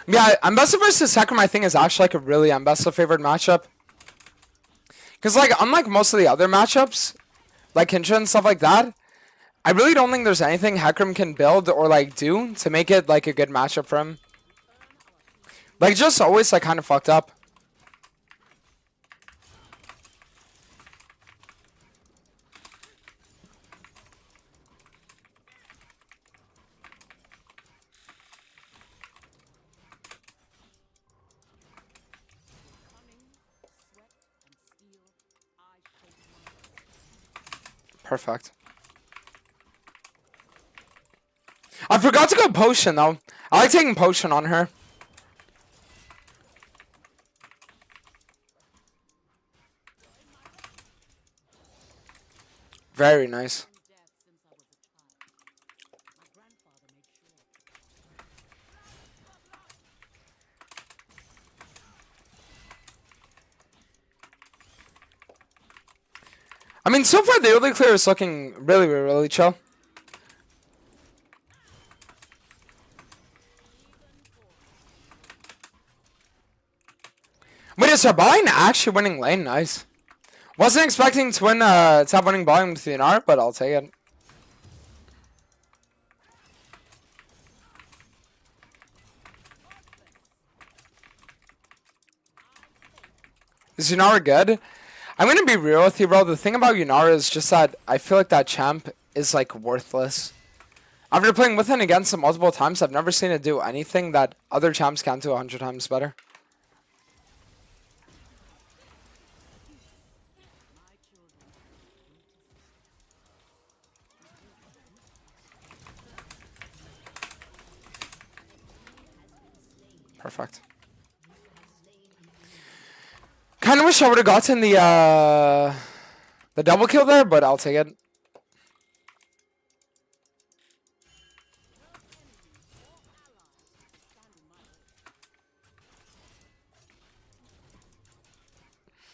Yeah, Ambessa versus Hecarim I think is actually like a really Ambessa favored matchup. Because like unlike most of the other matchups, like Kindred and stuff like that, I really don't think there's anything Hecarim can build or like do to make it like a good matchup for him. Like just always like kind of fucked up. Perfect. I forgot to go potion though. I like taking potion on her. Very nice. I mean, so far the early clear is looking really chill. Wait, is Sabine actually winning lane? Nice. Wasn't expecting to win top winning volume with the Inar, but I'll take it. Is Yunara good? I'm gonna be real with you, bro. The thing about Yunara is just that I feel like that champ is like worthless. After playing with and against it multiple times, I've never seen it do anything that other champs can do 100 times better. Perfect. Kind of wish I would have gotten the double kill there, but I'll take it.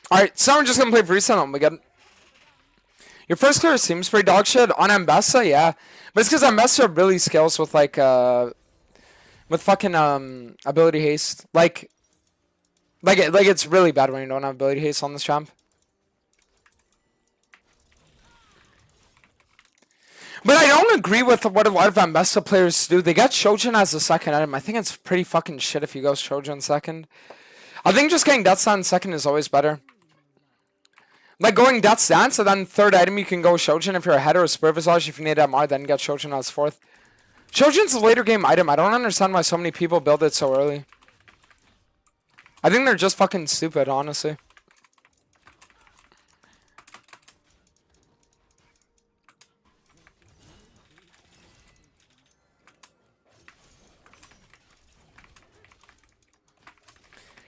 Alright, so I'm just gonna play for reset on we get. Your first clear seems pretty dog shit. On Ambessa, yeah. But it's because Ambessa really skills with like with fucking ability haste. Like it's really bad when you don't have ability haste on this champ. But I don't agree with what a lot of Ambessa players do. They get Shojin as the second item. I think it's pretty fucking shit if you go Shojin second. I think just getting Death Stance second is always better. Like going Death Stance, and then third item you can go Shojin if you're ahead, or Spirit Visage if you need MR, then get Shojin as fourth. Shojin's a later game item. I don't understand why so many people build it so early. I think they're just fucking stupid, honestly.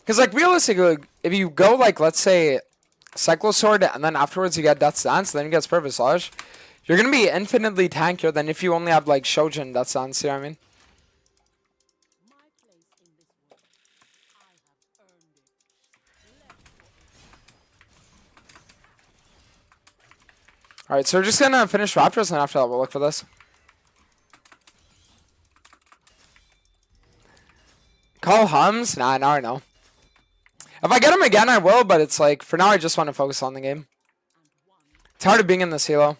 Because, like, realistically, if you go, like, let's say, Cyclosword, and then afterwards you get Death Stance, then you get Spirit Visage, you're going to be infinitely tankier than if you only have, like, Shojin Death Stance, you know what I mean? Alright, so we're just going to finish Raptors, and after that we'll look for this. Call Hums? Nah, now I know. If I get him again, I will, but it's like, for now I just want to focus on the game. It's hard of being in this Halo.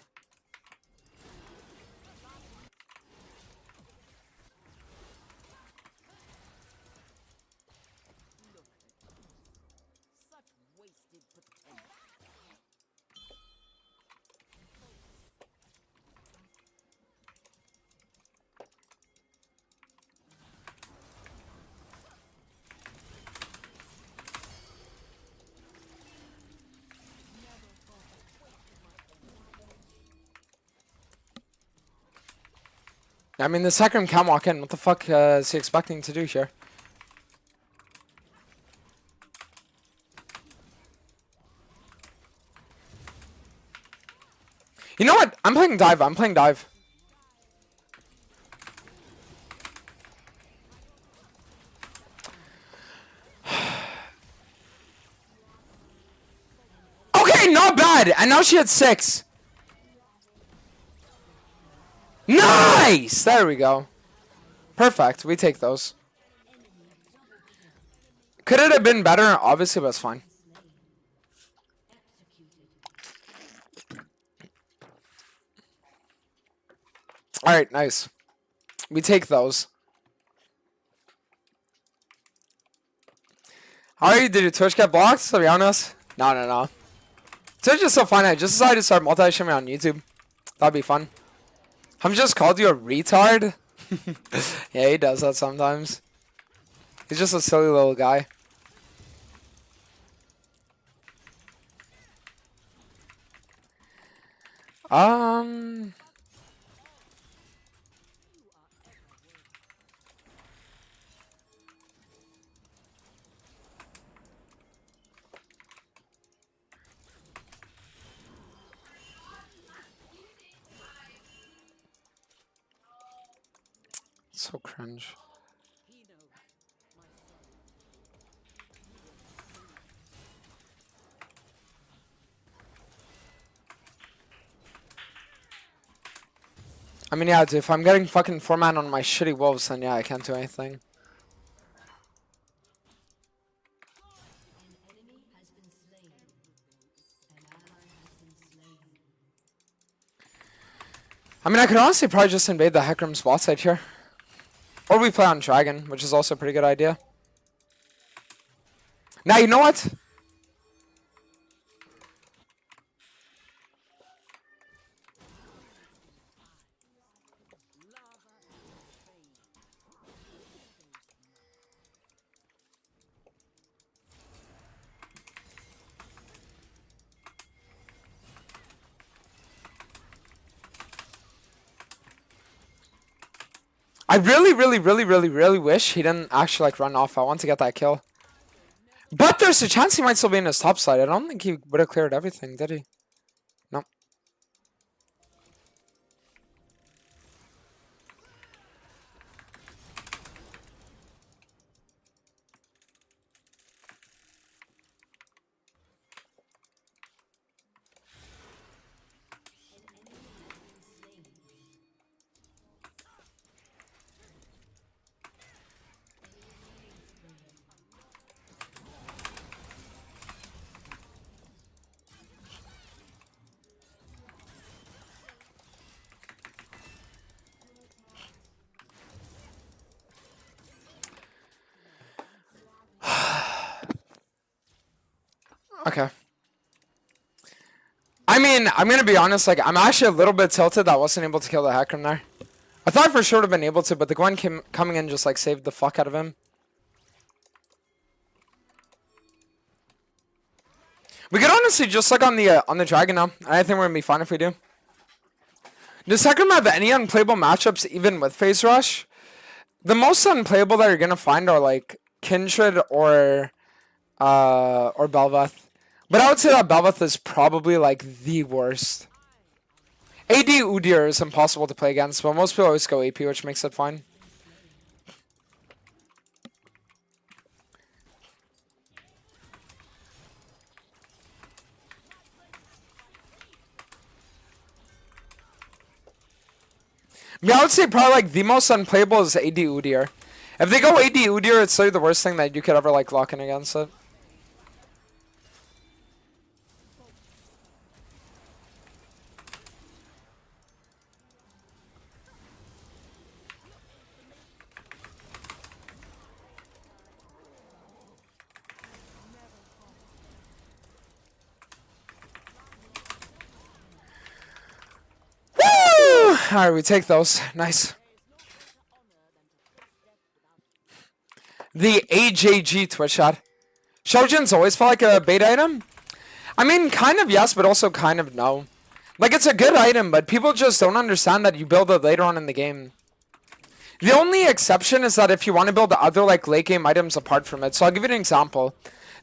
I mean, the Hecarim can walk in. What the fuck is he expecting to do here? You know what? I'm playing dive. I'm playing dive. Okay, not bad. And now she had 6. Nice! There we go. Perfect. We take those. Could it have been better? Obviously, but it's fine. Alright, nice. We take those. How are you? Did your Twitch get blocked? To be honest? No. Twitch is so fun. I just decided to start multi-streaming on YouTube. That'd be fun. I'm just called you a retard? Yeah, he does that sometimes. He's just a silly little guy. So cringe. I mean, yeah, dude, if I'm getting fucking 4-man on my shitty wolves, then yeah, I can't do anything. An enemy has been slain. An ally has been slain. I mean, I could honestly probably just invade the Hecarim's bot side here. Or we play on Dragon, which is also a pretty good idea. Now, you know what? I really wish he didn't actually like run off. I want to get that kill. But there's a chance he might still be in his top side. I don't think he would have cleared everything, did he? No. Okay. I mean, I'm gonna be honest, like, I'm actually a little bit tilted that I wasn't able to kill the Hecarim there. I thought for sure would have been able to, but the Gwen coming in just, like, saved the fuck out of him. We could honestly just look on the Dragon now. I think we're gonna be fine if we do. Does Hecarim have any unplayable matchups even with Phase Rush? The most unplayable that you're gonna find are, like, Kindred or Bel'Veth. But I would say that Bel'Veth is probably like the worst. AD Udyr is impossible to play against, but most people always go AP, which makes it fine. Yeah, I would say probably like the most unplayable is AD Udyr. If they go AD Udyr, it's literally the worst thing that you could ever like lock in against it. Woo! Alright, we take those. Nice. The AJG Twitch chat. Shojin's always felt like a bait item? I mean, kind of yes, but also kind of no. Like, it's a good item, but people just don't understand that you build it later on in the game. The only exception is that if you want to build other, like, late game items apart from it. So I'll give you an example.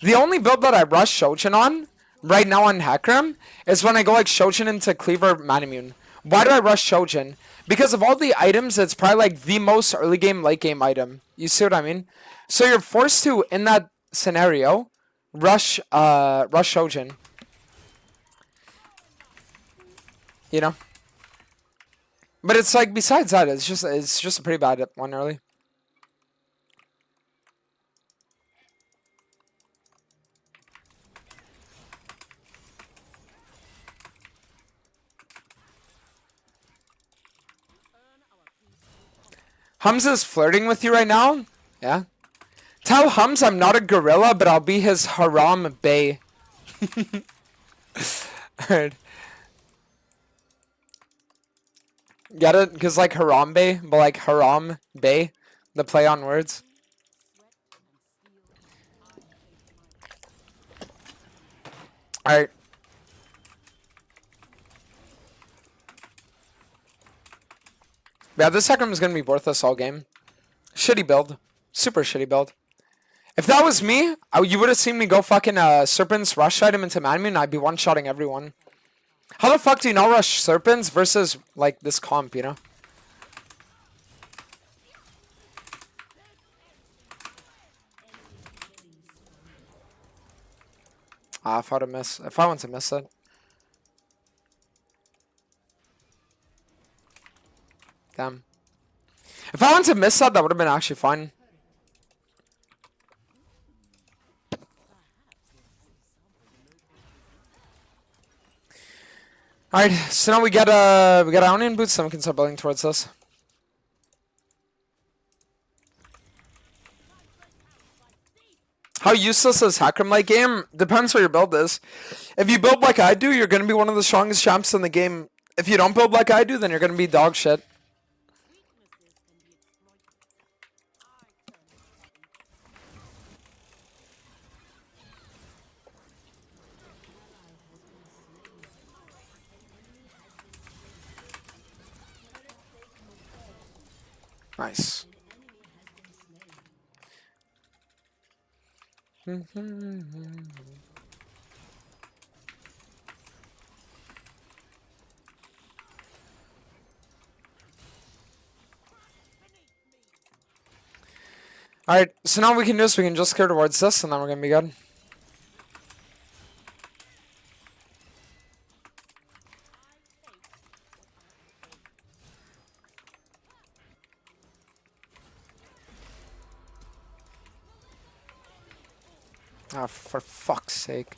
The only build that I rush Shojin on, right now on Hecarim, is when I go, like, Shojin into Cleaver Manimune. Why do I rush Shojin? Because of all the items, it's probably, like, the most early game, late game item. You see what I mean? So you're forced to, in that scenario, rush Shojin. You know? But it's like, besides that, it's just a pretty bad one early. Humza's flirting with you right now? Yeah. Tell Hums I'm not a gorilla, but I'll be his haram bae. Alright. Get it? Because like Harambe, but like Haram Bay, the play on words. Alright. Yeah, this Hecarim is going to be worthless all game. Shitty build. Super shitty build. If that was me, you would have seen me go fucking Serpents, rush item into Manmune, and I'd be one-shotting everyone. How the fuck do you not rush Serpents versus, like, this comp, you know? Ah, if I want to miss it. Damn. If I want to miss that, that would have been actually fun. Alright, so now we got Onion Boots, then we can start building towards this. How useless is Hecarim late game? Depends what your build is. If you build like I do, you're going to be one of the strongest champs in the game. If you don't build like I do, then you're going to be dog shit. Nice. Alright, so now we can just clear towards this, and then we're gonna be good. Ah, for fuck's sake.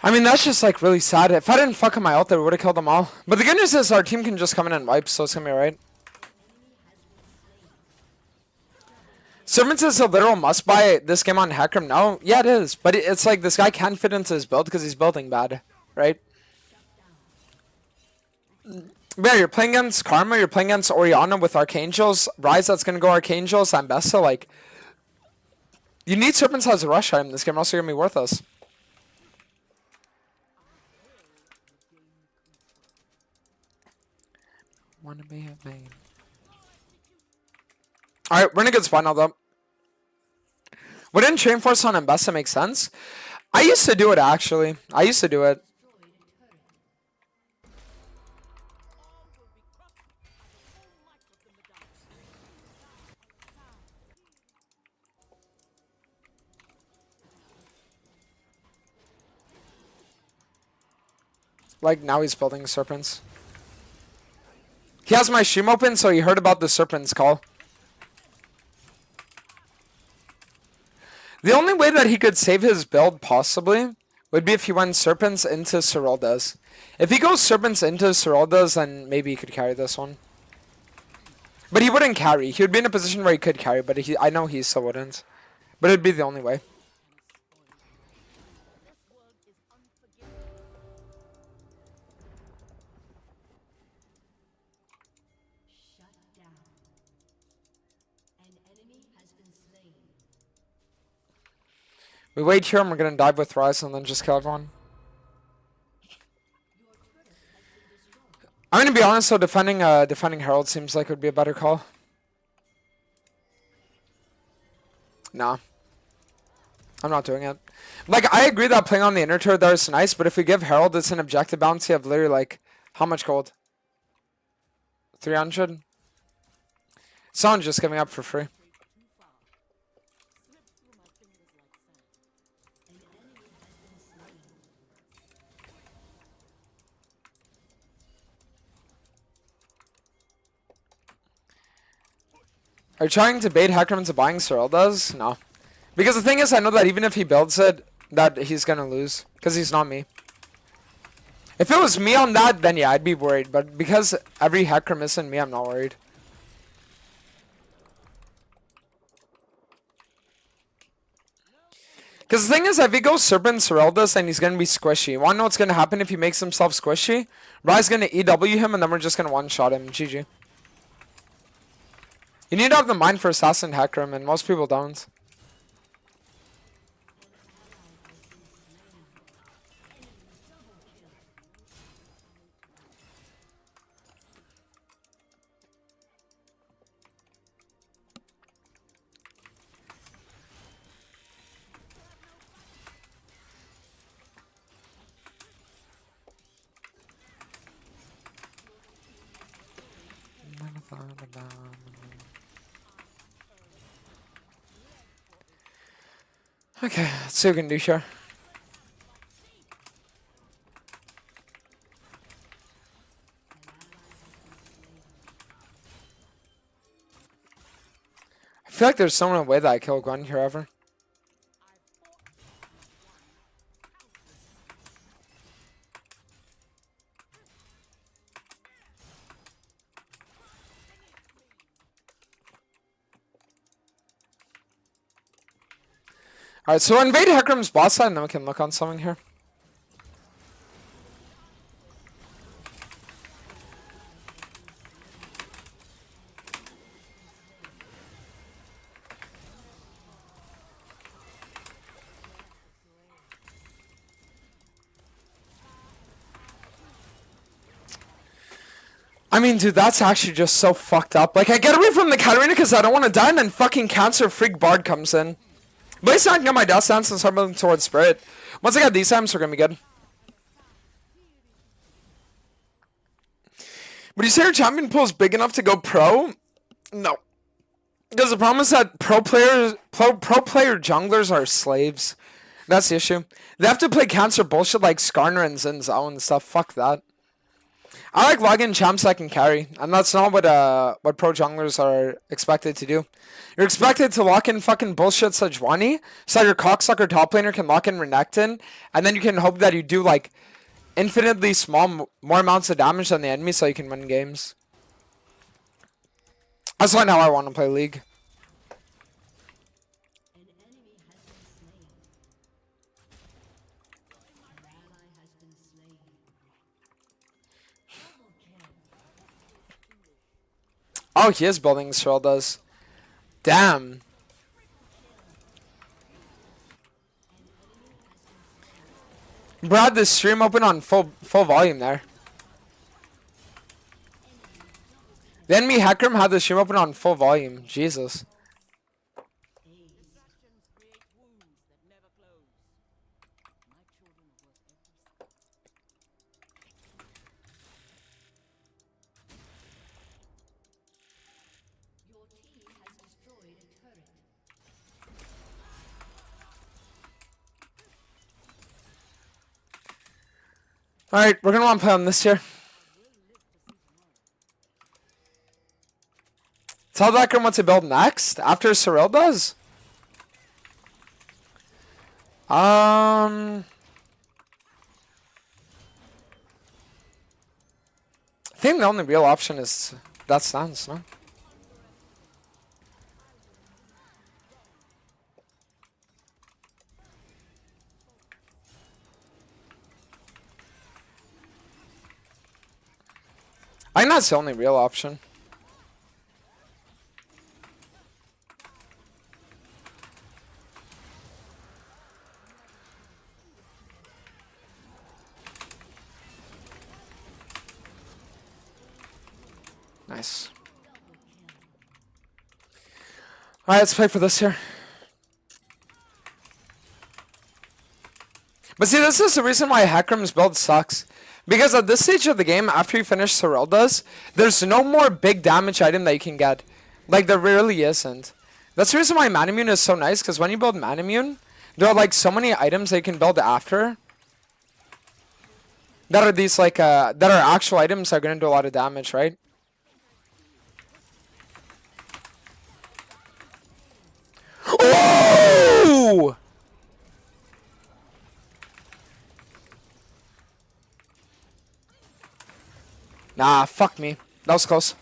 I mean, that's just like really sad. If I didn't fuck up my ult, I would have killed them all. But the good news is our team can just come in and wipe, so it's gonna be alright. Servants is a literal must buy this game on Hecarim. No, yeah, it is. But it's like this guy can't fit into his build because he's building bad, right? Yeah, you're playing against Karma, you're playing against Orianna with Archangels, Ryze that's gonna go Archangels, Ambessa, like... You need Serpents as a rush item in this game, or else you're gonna be worthless. Wanna be a main. Alright, we're in a good spot now, though. Wouldn't Chain Force on Ambessa make sense? I used to do it, actually. I used to do it. Like, now he's building Serpents. He has my stream open, so he heard about the Serpents call. The only way that he could save his build, possibly, would be if he went Serpents into Serolda's. If he goes Serpents into Serolda's, then maybe he could carry this one. But he wouldn't carry. He would be in a position where he could carry, but I know he still wouldn't. But it'd be the only way. We wait here and we're gonna dive with Ryze and then just kill everyone. I'm gonna be honest though, defending Herald seems like it would be a better call. Nah. I'm not doing it. Like, I agree that playing on the inner turret there is nice, but if we give Herald, it's an objective bounty of literally, like, how much gold? 300? Someone's just giving up for free. Are you trying to bait Hecarim into buying Serelda's? No. Because the thing is, I know that even if he builds it, that he's gonna lose. Because he's not me. If it was me on that, then yeah, I'd be worried. But because every Hecarim isn't me, I'm not worried. Because the thing is, if he goes Serpent Serelda's, then he's gonna be squishy. You wanna know what's gonna happen if he makes himself squishy? Rai's gonna EW him, and then we're just gonna one-shot him. GG. You need to have the mind for Assassin Hecarim, and most people don't. Okay, let's see what we can do here. I feel like there's someone away that I kill Gwen here ever. Alright, so invade Hecarim's boss side and then we can look on something here. I mean, dude, that's actually just so fucked up. Like, I get away from the Katarina because I don't want to die, and then fucking Cancer Freak Bard comes in. But at least I can get my Death Stance and start moving towards Spirit. Once I get these items, we're gonna be good. Would you say your champion pool is big enough to go pro? No. Because the problem is that pro player junglers are slaves. That's the issue. They have to play Cancer bullshit like Skarner and Xin Zhao and stuff. Fuck that. I like logging champs that can carry, and that's not what pro junglers are expected to do. You're expected to lock in fucking bullshit Sejuani, so your cocksucker top laner can lock in Renekton, and then you can hope that you do like infinitely more amounts of damage than the enemy, so you can win games. That's not how I want to play League. Oh, he is building Serelda's. Damn. Brad, the stream open on full volume there. The enemy Hecarim had the stream open on full volume. Jesus. Alright, we're gonna want to play on this here. Tell Hecarim what to build next after Cyril does. I think the only real option is that stance, no? I think that's the only real option. Nice. Alright, let's play for this here. But see, this is the reason why Hecarim's build sucks. Because at this stage of the game, after you finish Serylda's, there's no more big damage item that you can get. Like, there really isn't. That's the reason why Manamune is so nice, because when you build Manamune, there are like so many items that you can build after. That are these like, that are actual items that are going to do a lot of damage, right? Oh! Nah, fuck me. That was close.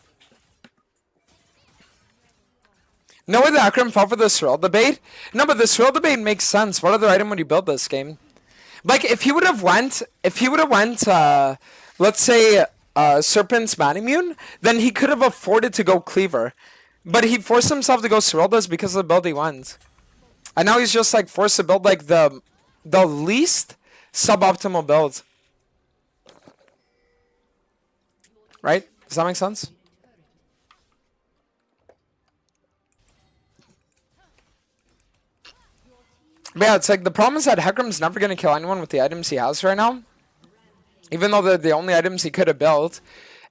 No way the Hecarim fell for the Serylda bait? No, but the Serylda bait makes sense. What other item would you build this game? Like, if he would have went, let's say, Serpent's Manamune, then he could have afforded to go Cleaver. But he forced himself to go Serylda's because of the build he went. And now he's just, like, forced to build, like, the least suboptimal build. Right? Does that make sense? But yeah, it's like, the problem is that Hecarim's never going to kill anyone with the items he has right now. Even though they're the only items he could have built.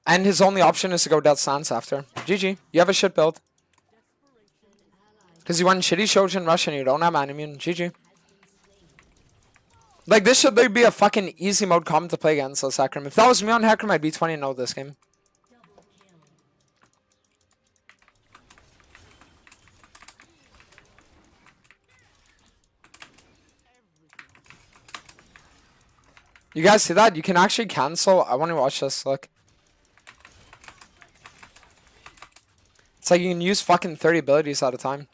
And his only option is to go Death Stance after. GG. You have a shit build. Because you won shitty Shojin Rush and you don't have Manamune. GG. Like, this should be a fucking easy mode comp to play against this Hecarim. If that was me on Hecarim, I'd be 20-0 this game. You guys see that? You can actually cancel. I want to watch this. Look. It's like you can use fucking 30 abilities at a time.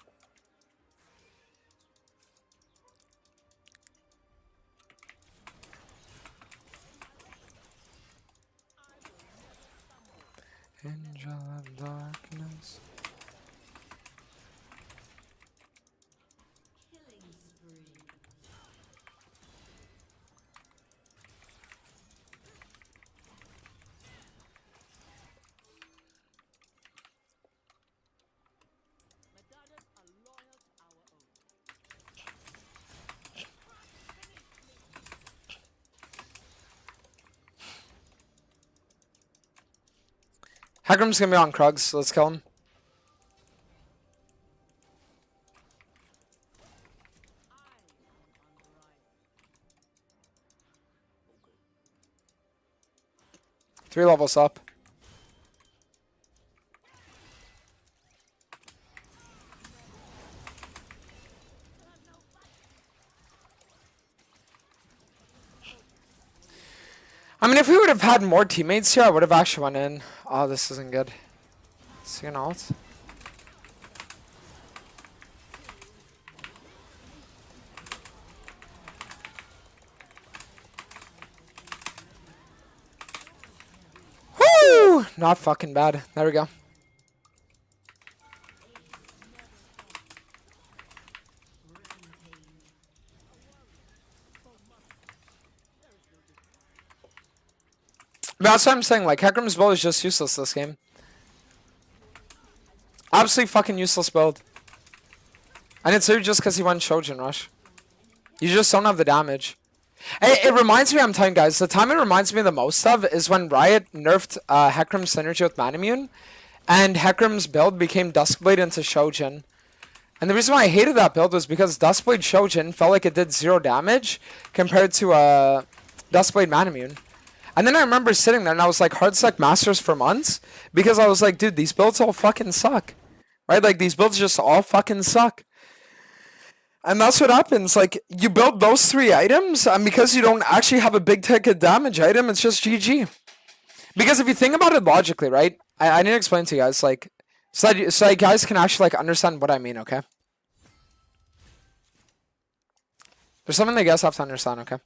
Angel of Darkness. Killing spree. Hecarim's gonna be on Krugs. Let's kill him. Three levels up. I mean, if we would have had more teammates here, I would have actually went in. Oh, this isn't good. See an ult. Woo! Not fucking bad. There we go. But that's what I'm saying. Like, Hecarim's build is just useless this game. Absolutely fucking useless build. And it's just because he went Shojin Rush. You just don't have the damage. It reminds me, I'm telling you guys, the time it reminds me the most of is when Riot nerfed Hecarim's synergy with Manamune. And Hecarim's build became Duskblade into Shojin. And the reason why I hated that build was because Duskblade Shojin felt like it did 0 damage compared to Duskblade Manamune. And then I remember sitting there and I was like hard-suck Masters for months. Because I was like, dude, these builds all fucking suck. Right? Like, these builds just all fucking suck. And that's what happens. Like, you build those 3 items, and because you don't actually have a big ticket damage item, it's just GG. Because if you think about it logically, right? I need to explain to you guys, like, so that you guys can actually, like, understand what I mean, okay? There's something that you guys have to understand, okay?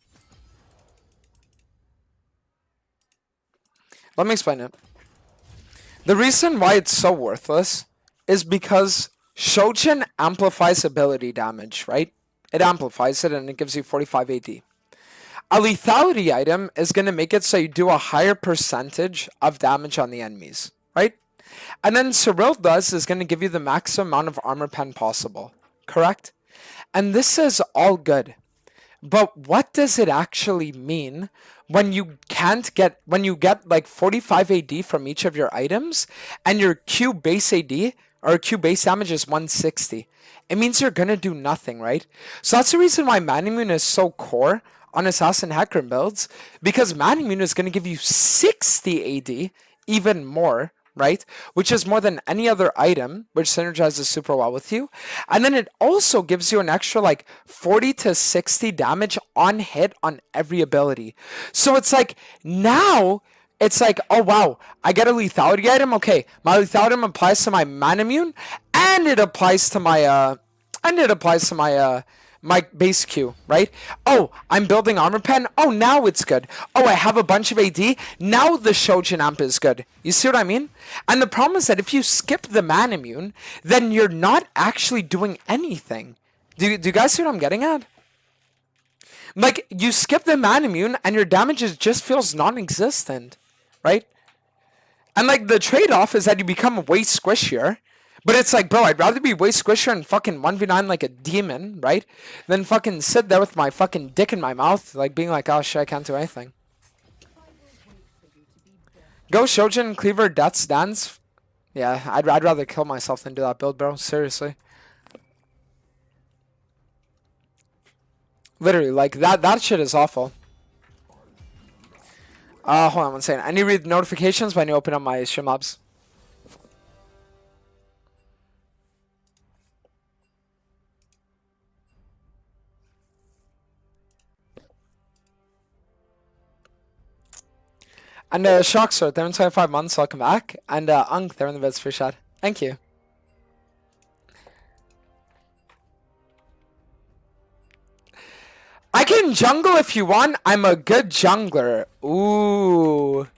Let me explain it. The reason why it's so worthless is because Shojin amplifies ability damage, right? It amplifies it and it gives you 45 AD. A lethality item is going to make it so you do a higher percentage of damage on the enemies, right? And then Serylda's is going to give you the maximum amount of armor pen possible, correct? And this is all good. But what does it actually mean when you get like 45 AD from each of your items and your Q base AD or Q base damage is 160? It means you're gonna do nothing, right? So that's the reason why Manimune is so core on Assassin Hecarim builds, because Manimune is gonna give you 60 AD, even more, right? Which is more than any other item, which synergizes super well with you. And then it also gives you an extra like 40 to 60 damage on hit on every ability. So it's like now it's like, oh wow, I get a lethality item. Okay, my lethality item applies to my Manimune, and it applies to my base Q, right? Oh, I'm building armor pen. Oh, now it's good. Oh, I have a bunch of AD. Now the Shojin amp is good. You see what I mean? And the problem is that if you skip the Manimune, then you're not actually doing anything. Do you guys see what I'm getting at? Like, you skip the Manimune and your damage just feels non-existent, right? And like the trade-off is that you become way squishier. But it's like, bro, I'd rather be way squishier and fucking 1v9 like a demon, right? Than fucking sit there with my fucking dick in my mouth, like being like, oh shit, I can't do anything. Go Shojin, Cleaver, Death's Dance. Yeah, I'd rather kill myself than do that build, bro. Seriously. Literally, like, that shit is awful. Hold on one second. I need to read notifications when you open up my Streamlabs. And Shockstar, they're in 25 months, welcome back. And Unk, they're in the vids for shot. Thank you. I can jungle if you want. I'm a good jungler. Ooh.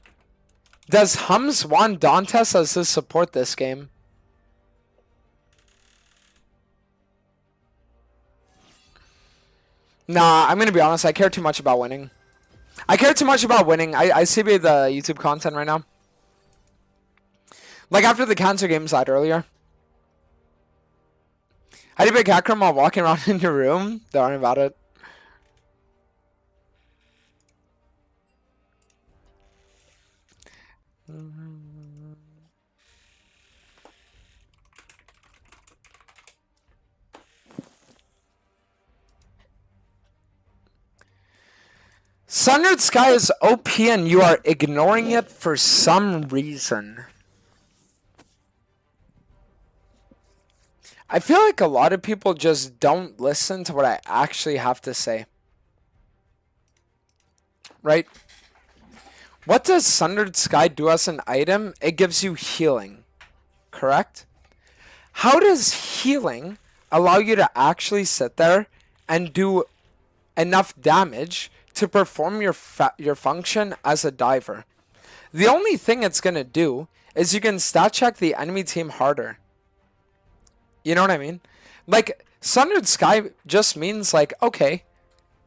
Does Hums want Dantes as his support this game? Nah, I'm gonna be honest. I care too much about winning. I care too much about winning. I see the YouTube content right now. Like after the cancer games I had earlier. How do you pick Hecarim while walking around in your room? Don't worry about it. Sundered Sky is OP and you are ignoring it for some reason. I feel like a lot of people just don't listen to what I actually have to say. Right? What does Sundered Sky do as an item? It gives you healing. Correct? How does healing allow you to actually sit there and do enough damage to perform your function as a diver? The only thing it's going to do is you can stat check the enemy team harder. You know what I mean? Like, Sundered Sky just means like, okay,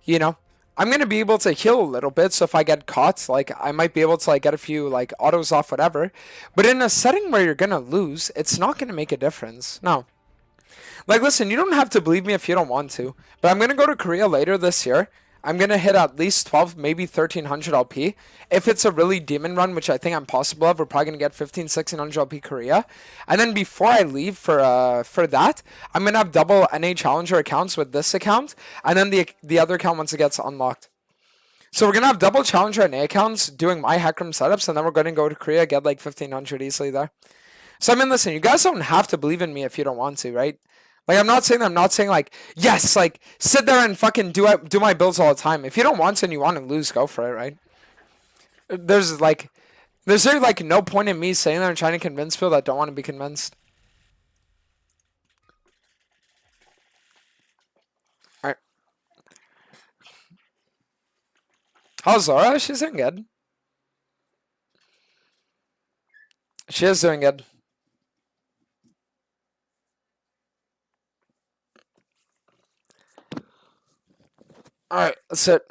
you know, I'm going to be able to heal a little bit, so if I get caught, like, I might be able to, like, get a few, like, autos off, whatever. But in a setting where you're going to lose, it's not going to make a difference. No. Like, listen, you don't have to believe me if you don't want to. But I'm going to go to Korea later this year. I'm going to hit at least 12, maybe 1300 LP. If it's a really demon run, which I think I'm possible of, we're probably going to get 15, 1600 LP Korea. And then before I leave for that, I'm going to have double NA Challenger accounts with this account. And then the other account once it gets unlocked. So we're going to have double Challenger NA accounts doing my Hecarim setups. And then we're going to go to Korea, get like 1500 easily there. So I mean, listen, you guys don't have to believe in me if you don't want to, right? Like, I'm not saying like, yes, like, sit there and fucking do my builds all the time. If you don't want to and you want to lose, go for it, right? There's really, like, no point in me sitting there and trying to convince people that don't want to be convinced. Alright. How's Zora? She's doing good. She is doing good. Alright, that's it.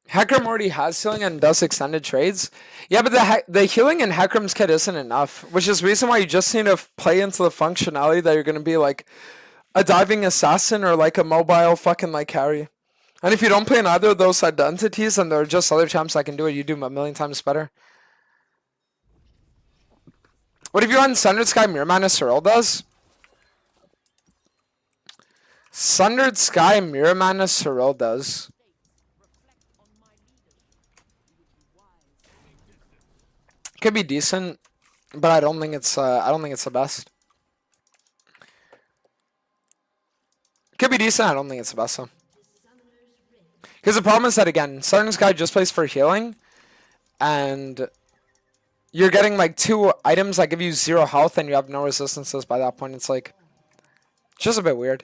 Hecarim already has healing and does extended trades. Yeah, but the healing in Hecarim's kit isn't enough, which is the reason why you just need to play into the functionality that you're going to be like a diving assassin or like a mobile fucking like carry. And if you don't play in either of those identities and there are just other champs that can do it, you do a million times better. What if you run Sundered Sky, Mirrorman, as Cyril does? Sundered Sky, Mirrorman, as Cyril does. Could be decent, but I don't think it's the best. Could be decent, I don't think it's the best though. Because the problem is that again, Sundered Sky just plays for healing, and you're getting like 2 items that give you 0 health and you have no resistances by that point. It's like just a bit weird.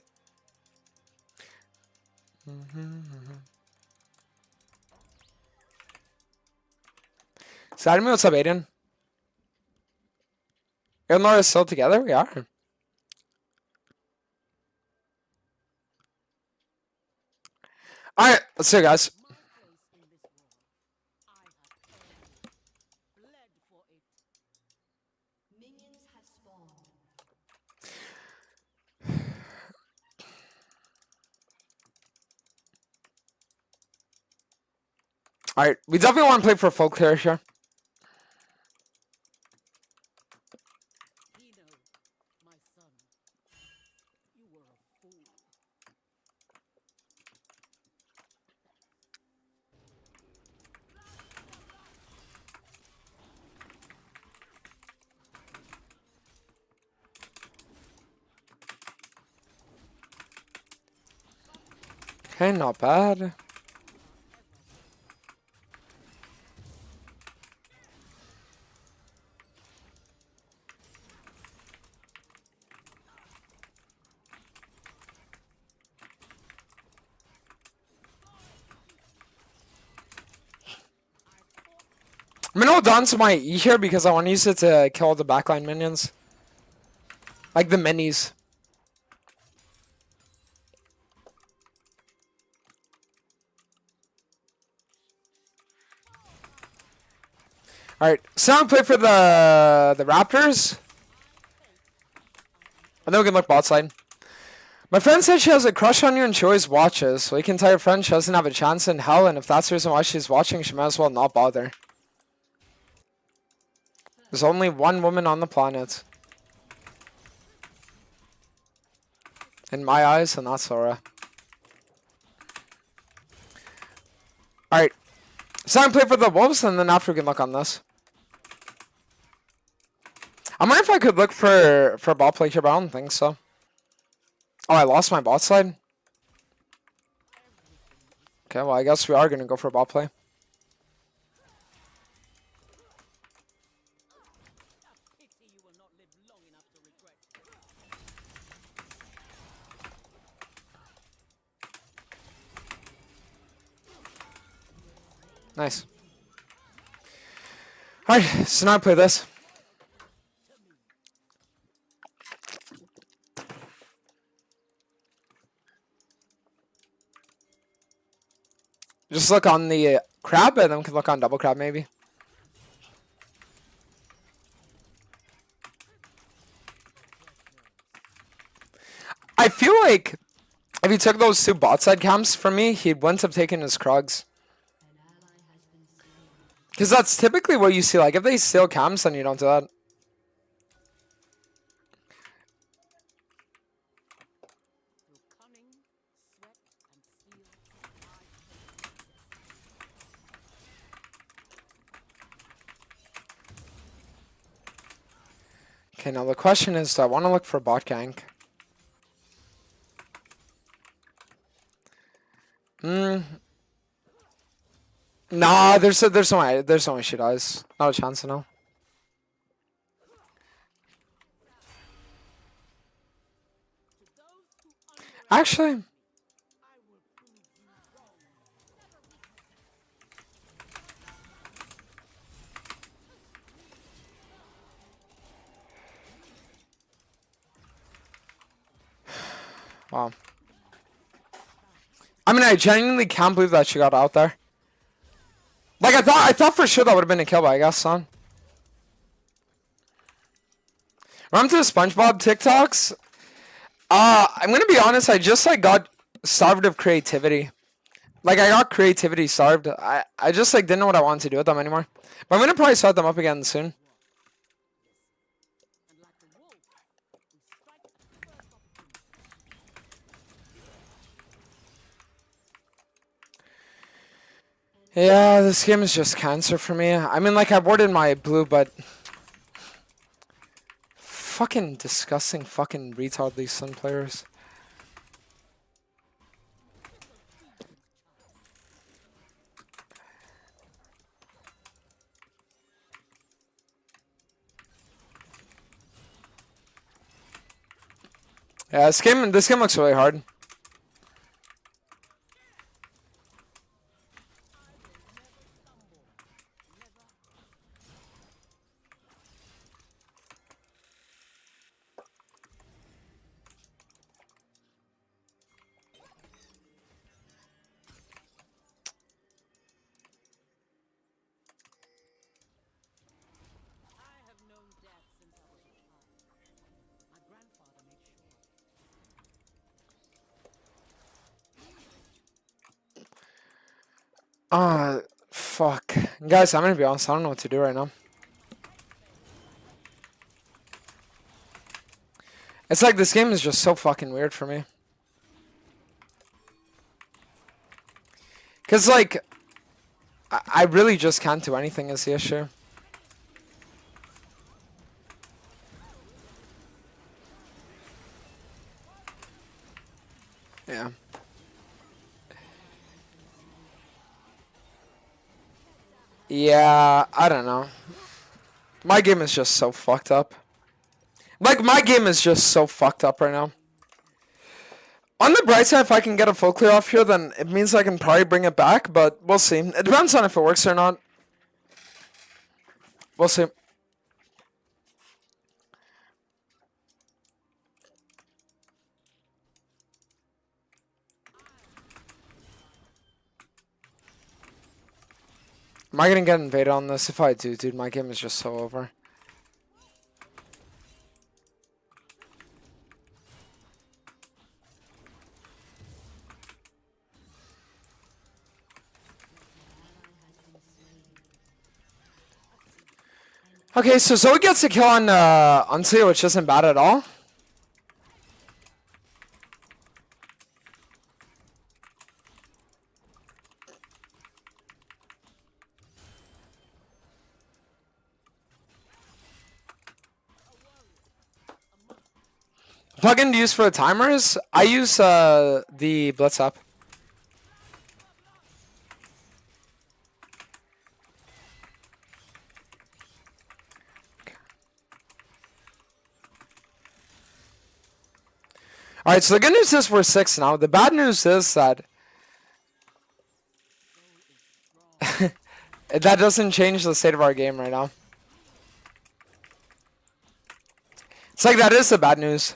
Sadamy, what's up, Aiden? You and Laura are still together? We are. Alright, let's see, guys. Minions have spawned. Alright, we definitely want to play for full clear here. My son, you were a fool. Okay, not bad. I'm gonna hold on to my E here because I want to use it to kill all the backline minions. Like the minis. Alright, so I'm play for the Raptors. And then we can look bot side. My friend said she has a crush on you and she always watches. So you can tell your friend she doesn't have a chance in hell, and if that's the reason why she's watching, she might as well not bother. There's only one woman on the planet. In my eyes, and that's Sora. Alright. So I'm play for the Wolves, and then after we can look on this. I'm wondering if I could look for bot play here, but I don't think so. Oh, I lost my bot side? Okay, well, I guess we are going to go for bot play. Pity you will not live long enough to regret. Nice. Alright, so now I play this. Just look on the crab, and then we can look on double crab, maybe. I feel like if he took those 2 bot side camps from me, he wouldn't have taken his Krugs. An ally has been slain. Because that's typically what you see. Like, if they steal camps, then you don't do that. Through cunning, sweat, and steel, Okay, now the question is, do I want to look for bot gank? Nah, there's no way she dies. Not a chance, no. Actually, wow. I mean, I genuinely can't believe that she got out there. Like, I thought for sure that would have been a kill, but I guess, son. Remember the SpongeBob TikToks? I'm gonna be honest. I just like got starved of creativity. Like I got creativity starved. I just like didn't know what I wanted to do with them anymore. But I'm gonna probably start them up again soon. And like a wolf, we strike at the first opportunity. Yeah, this game is just cancer for me. I mean, like I boarded my blue, but fucking disgusting, fucking retard these Sun players. Yeah, this game looks really hard. I have known death since I was a child. My grandfather made sure of it. Fuck, guys. I'm gonna be honest. I don't know what to do right now. It's like this game is just so fucking weird for me. Cause like, I really just can't do anything is the issue. Yeah. Yeah, I don't know. My game is just so fucked up. Like, my game is just so fucked up right now. On the bright side, if I can get a full clear off here, then it means I can probably bring it back, but we'll see. It depends on if it works or not. We'll see. Am I gonna get invaded on this? If I do, dude, my game is just so over. Okay, so Zoe gets a kill on Unsea, which isn't bad at all. Plugin to use for the timers? I use the Blitz app. Alright, so the good news is we're 6 now. The bad news is that that doesn't change the state of our game right now. It's like that is the bad news.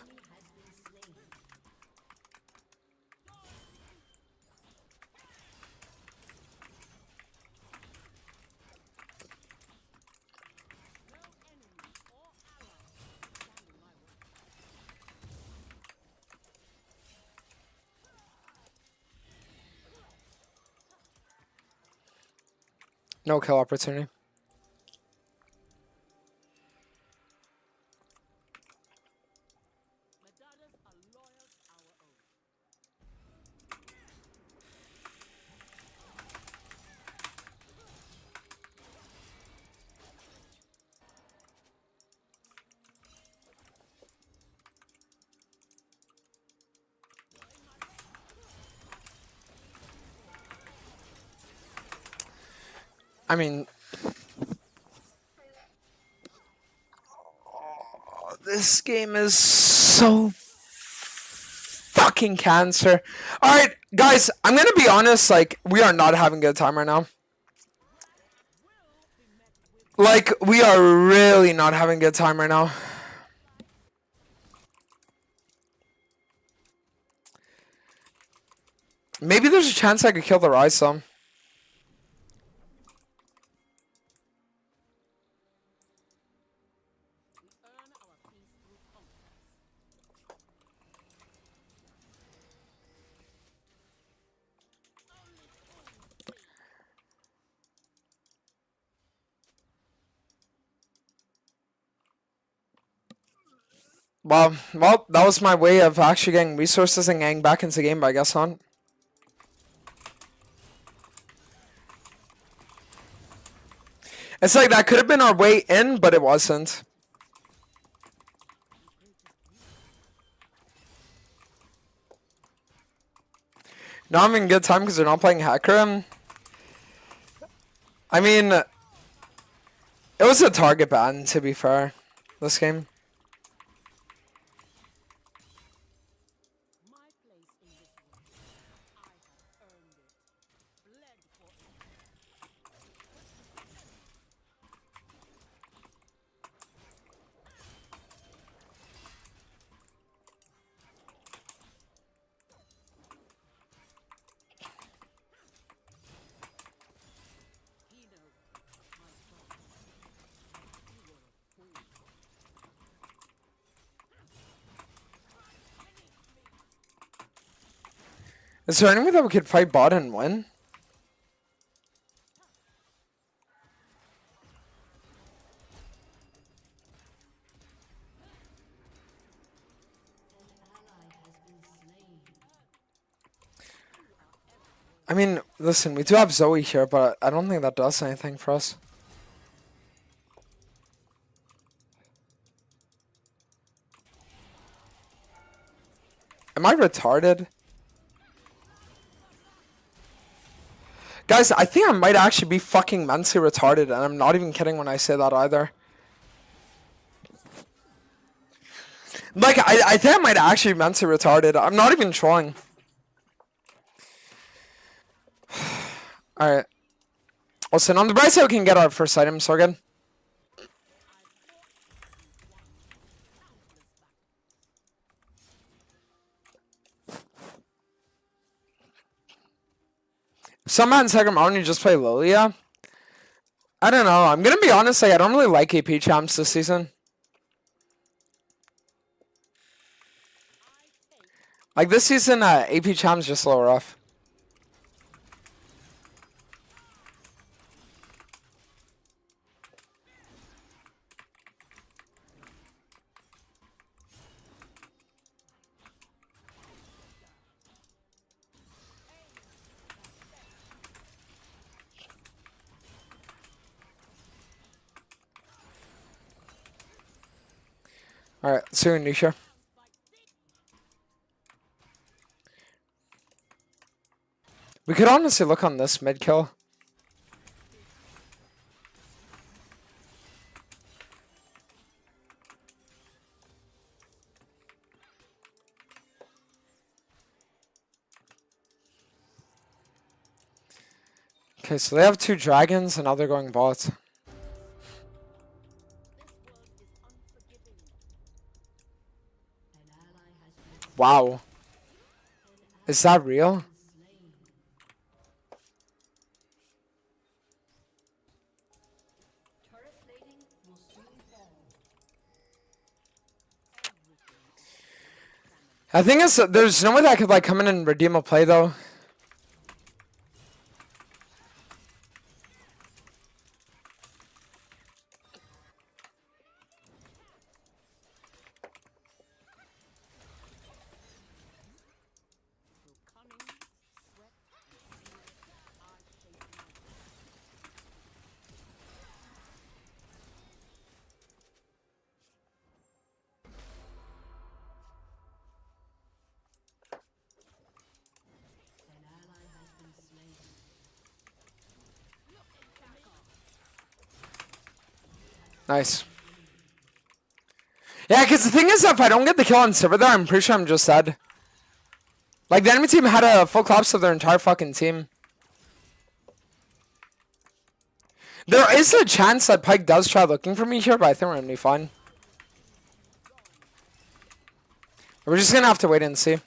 No kill opportunity. Medallas are loyal to our own. I mean, this game is so fucking cancer. Alright, guys, I'm gonna be honest, like, we are not having a good time right now. Like, we are really not having a good time right now. Maybe there's a chance I could kill the Rise some. We earn our peace through conquest. Well, that was my way of actually getting resources and getting back into the game, but I guess not. It's like that could have been our way in, but it wasn't. Now I'm having a good time because they're not playing Hacker. I mean, it was a target ban, to be fair, this game. My place in this world. I have earned it. Bled for it. Hino, my son. You were a fool. Is there any way that we could fight bot and win? I mean, listen, we do have Zoe here, but I don't think that does anything for us. Am I retarded? Guys, I think I might actually be fucking mentally retarded, and I'm not even kidding when I say that either. Like, I think I might actually be mentally retarded. I'm not even trolling. Alright. Listen, on the bright side, we can get our first item, so we're good. Some on second round, you just play Lilia. I don't know. I'm gonna be honest, like, I don't really like AP champs this season. Like, this season, AP champs just a little rough. Alright, soon, Nisha. We could honestly look on this mid kill. Okay, so they have 2 dragons and now they're going bot. Wow. Is that real? Turret plating will soon fall. I think it's there's no way that I could like come in and redeem a play though. An ally has been slain. Nice. Yeah, because the thing is, if I don't get the kill on server there, I'm pretty sure I'm just dead. Like, the enemy team had a full collapse of their entire fucking team. There is a chance that Pyke does try looking for me here, but I think we're gonna be fine. We're just gonna have to wait and see.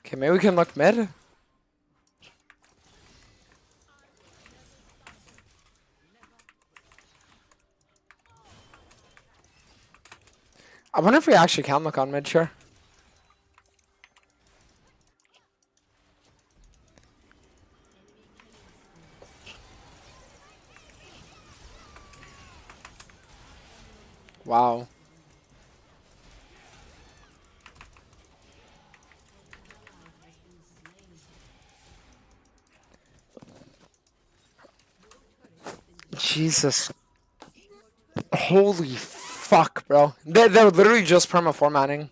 Okay, maybe we can look mid. I wonder if we actually can look on mid here. Wow. Jesus. Holy fuck, bro. They're literally just perma formatting.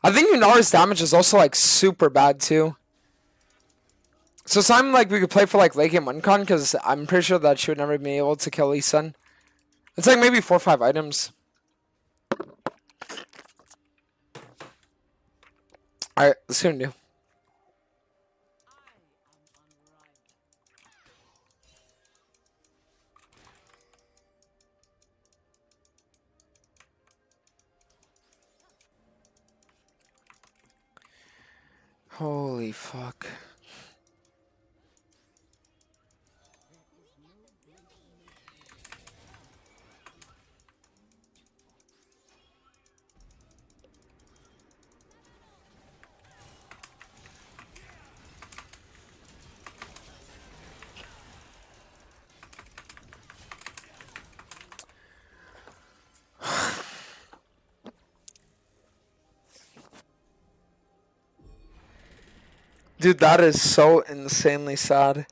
I think Yunara's damage is also like super bad too. So something like we could play for like late game win con because I'm pretty sure that she would never be able to kill Lee Sin. It's like maybe 4 or 5 items. Alright, let's see what we do. Holy fuck. Dude, that is so insanely sad.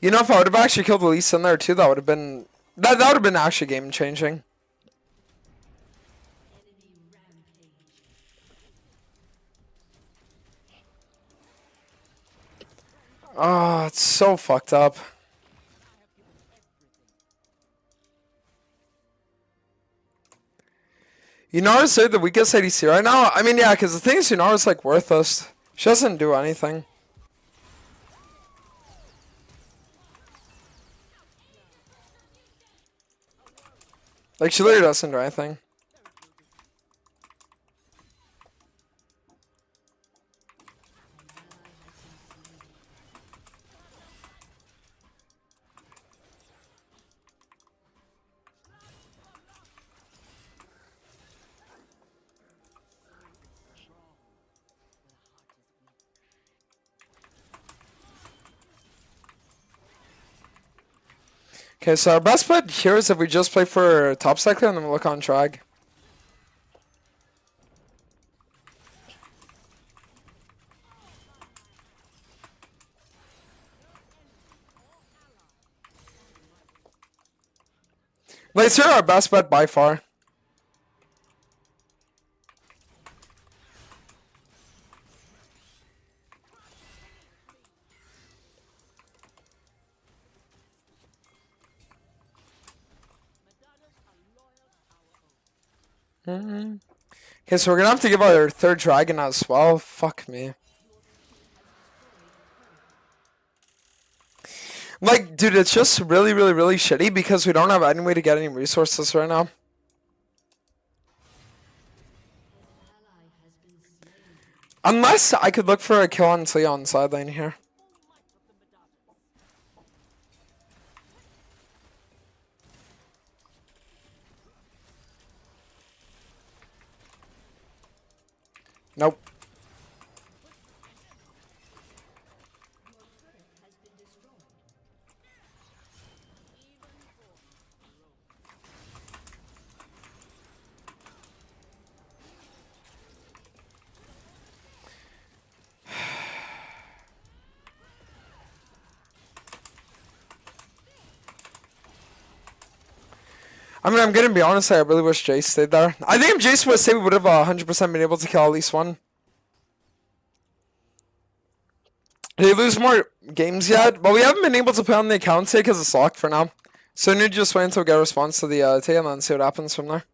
You know, if I would have actually killed Elise in there too, that would have been that would have been actually game changing. Oh, it's so fucked up. Yunara's like the weakest ADC right now. I mean, yeah, because the thing is, Yunara's like worthless. She doesn't do anything. Like, she literally doesn't do anything. Okay, so our best bet here is if we just play for top cycler and then we look on drag. Like, it's here our best bet by far. Okay, so we're gonna have to give our third dragon as well. Fuck me. Like, dude, it's just really, really, really shitty because we don't have any way to get any resources right now. Unless I could look for a kill on Talia on side lane here. Nope. I mean, I'm gonna be honest, I really wish Jace stayed there. I think if Jace would stay, we would have 100% been able to kill at least one. Did they lose more games yet? Well, we haven't been able to play on the account today because it's locked for now. So we need to just wait until we get a response to the tail and see what happens from there.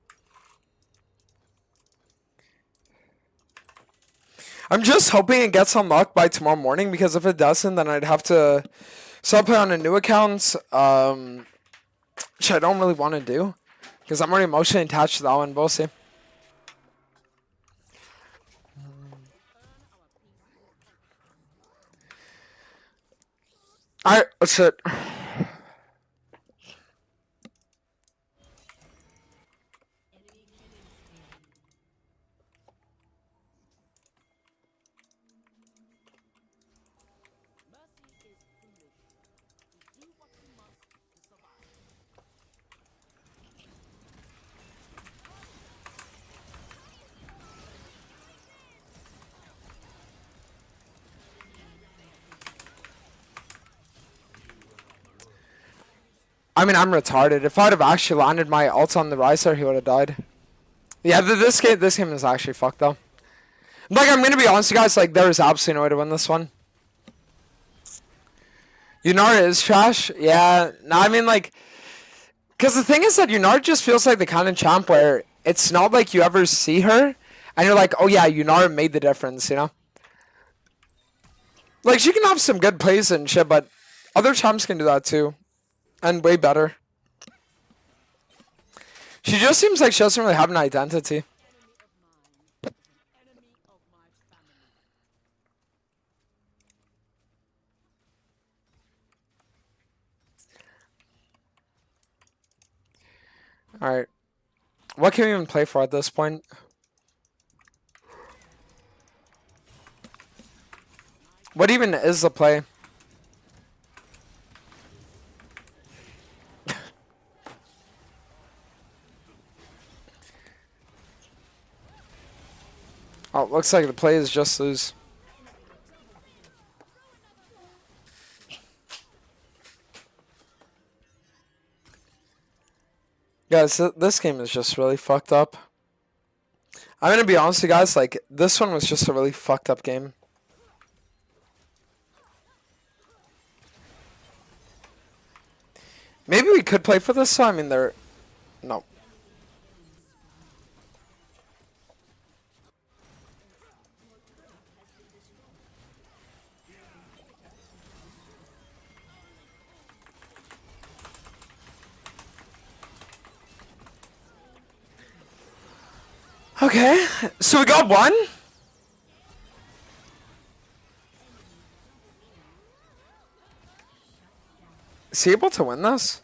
I'm just hoping it gets unlocked by tomorrow morning because if it doesn't, then I'd have to start playing on a new account, which I don't really want to do because I'm already emotionally attached to that one. We'll see. Alright, that's it. I mean, I'm retarded. If I'd have actually landed my ult on the riser, he would have died. Yeah, this game is actually fucked though. Like, I'm gonna be honest, with you guys. Like, there is absolutely no way to win this one. Yunara is trash. Yeah. No, I mean, like, because the thing is that Yunara just feels like the kind of champ where it's not like you ever see her, and you're like, oh yeah, Yunara made the difference, you know? Like, she can have some good plays and shit, but other champs can do that too. And way better. She just seems like she doesn't really have an identity. Enemy of my family. Alright. What can we even play for at this point? What even is the play? Oh, it looks like the play is just lose. Guys, this game is just really fucked up. I'm gonna be honest with you guys, like, this one was just a really fucked up game. Maybe we could play for this, so I mean, they're... No. Okay, so we got one? Is he able to win this?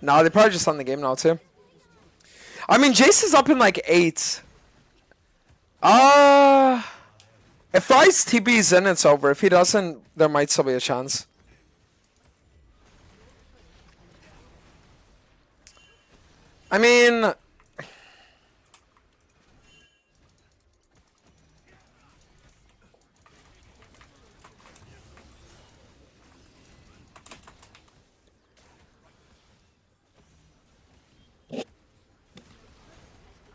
No, they probably just won the game now too. I mean, Jace is up in like 8. If Ryze TP's in, it's over. If he doesn't, there might still be a chance. I mean...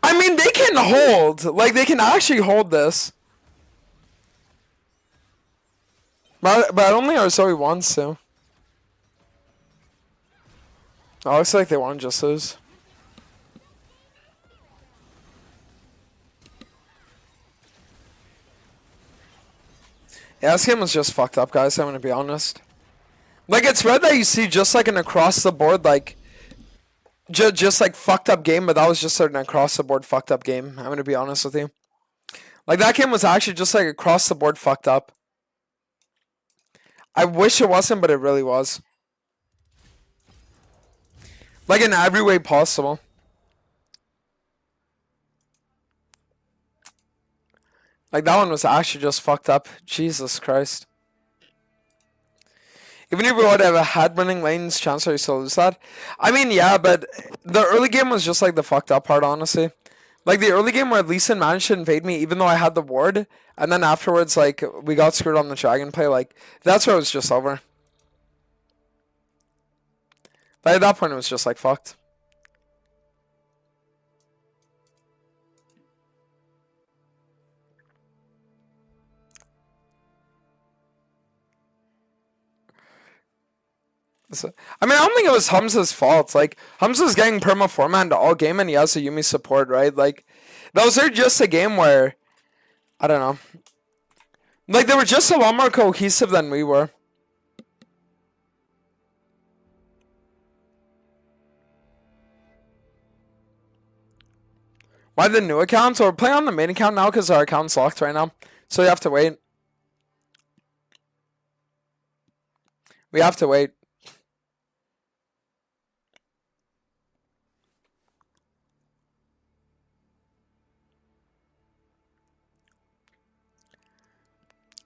I mean, they can hold. Like, they can actually hold this. But I don't think Arzoi wants to. Oh, looks like they want to just lose. Yeah, this game was just fucked up, guys. I'm gonna be honest. Like, it's rare that you see just like an across the board, like, just like fucked up game, but that was just an across the board fucked up game. I'm gonna be honest with you. Like, that game was actually just like across the board fucked up. I wish it wasn't, but it really was. Like, in every way possible. Like, that one was actually just fucked up. Jesus Christ. Even if we would have had winning lanes, chance to still lose that. I mean, yeah, but the early game was just like the fucked up part, honestly. Like, the early game where Lee Sin managed to invade me, even though I had the ward, and then afterwards, like, we got screwed on the dragon play, like, that's where it was just over. But at that point, it was just, like, fucked. So, I mean, I don't think it was Hamza's fault. Like, Hamza's getting perma format all game, and he has a Yumi support, right? Like, those are just a game where, I don't know. Like, they were just a lot more cohesive than we were. Why the new account? So we're playing on the main account now because our account's locked right now. So you have to wait. We have to wait.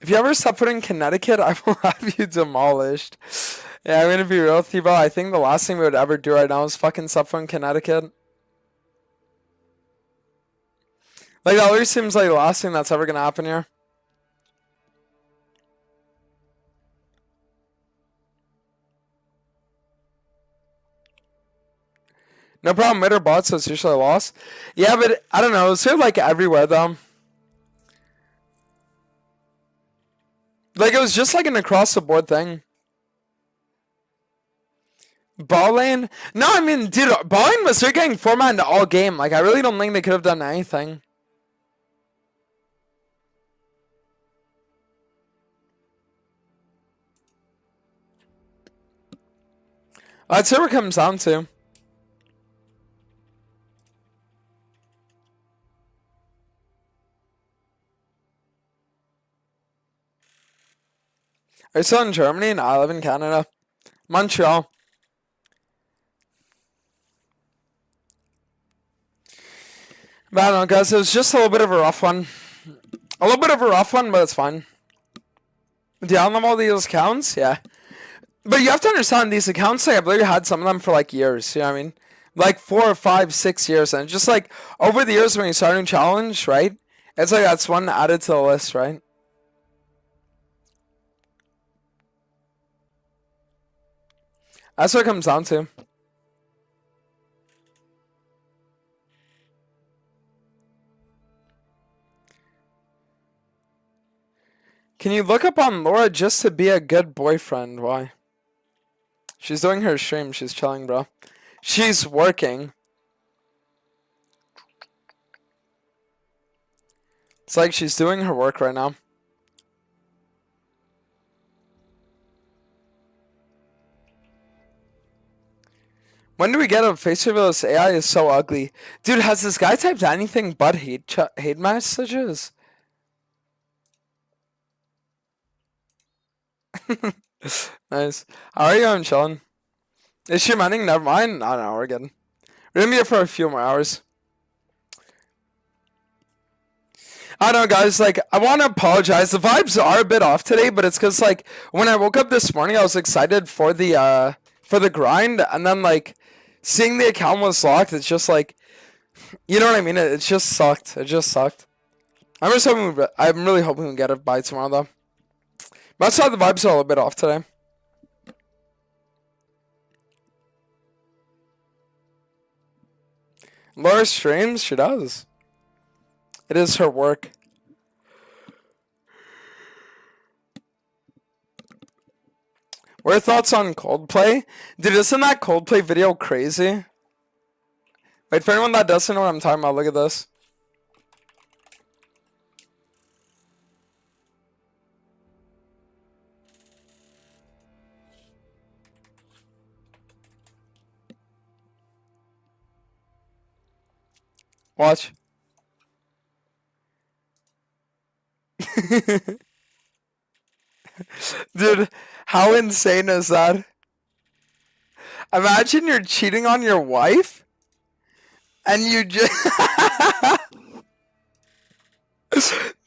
If you ever step foot in Connecticut, I will have you demolished. Yeah, I'm gonna be real with you, bro. I think the last thing we would ever do right now is fucking step foot in Connecticut. Like, that always seems like the last thing that's ever gonna happen here. No problem, mid or bot, so it's usually a loss. Yeah, but I don't know. It's sort of like everywhere, though. Like, it was just like an across-the-board thing. Ball lane? No, I mean, dude, ball lane was they're getting 4-man all game. Like, I really don't think they could have done anything. That's what it comes down to. Are you still in Germany? No, I live in Canada. Montreal. But I don't know, guys. It was just a little bit of a rough one. A little bit of a rough one, but it's fine. Do you have all these accounts? Yeah. But you have to understand, these accounts, like, I've literally had some of them for, like, years. You know what I mean? Like, 4 or 5, 6 years. And just, like, over the years when you start a new challenge, right? It's like that's one added to the list, right? That's what it comes down to. Can you look up on Laura just to be a good boyfriend? Why? She's doing her stream. She's chilling, bro. She's working. It's like she's doing her work right now. When do we get a face reveal? This AI is so ugly. Dude, has this guy typed anything but hate messages? Nice. How are you? I'm chilling. Is she running? Never mind. I don't know. We're good. We're gonna be here for a few more hours. I don't know, guys. Like, I want to apologize. The vibes are a bit off today, but it's because, like, when I woke up this morning, I was excited for the grind, and then, like, seeing the account was locked, it's just like, you know what I mean? It just sucked. It just sucked. I'm really hoping we get it by tomorrow, though. But that's why the vibes are a little bit off today. Laura streams? She does. It is her work. What are thoughts on Coldplay? Dude, isn't that Coldplay video crazy? Wait, for anyone that doesn't know what I'm talking about, look at this. Watch. Dude, how insane is that? Imagine you're cheating on your wife and you just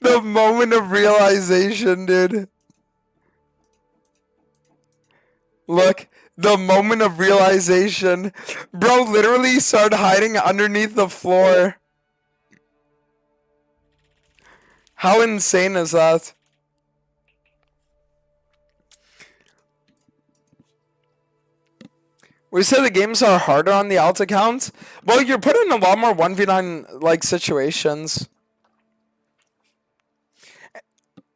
the moment of realization, dude. Look, the moment of realization. Bro literally started hiding underneath the floor. How insane is that? We said the games are harder on the alt account. Well, you're put in a lot more 1v9 like situations.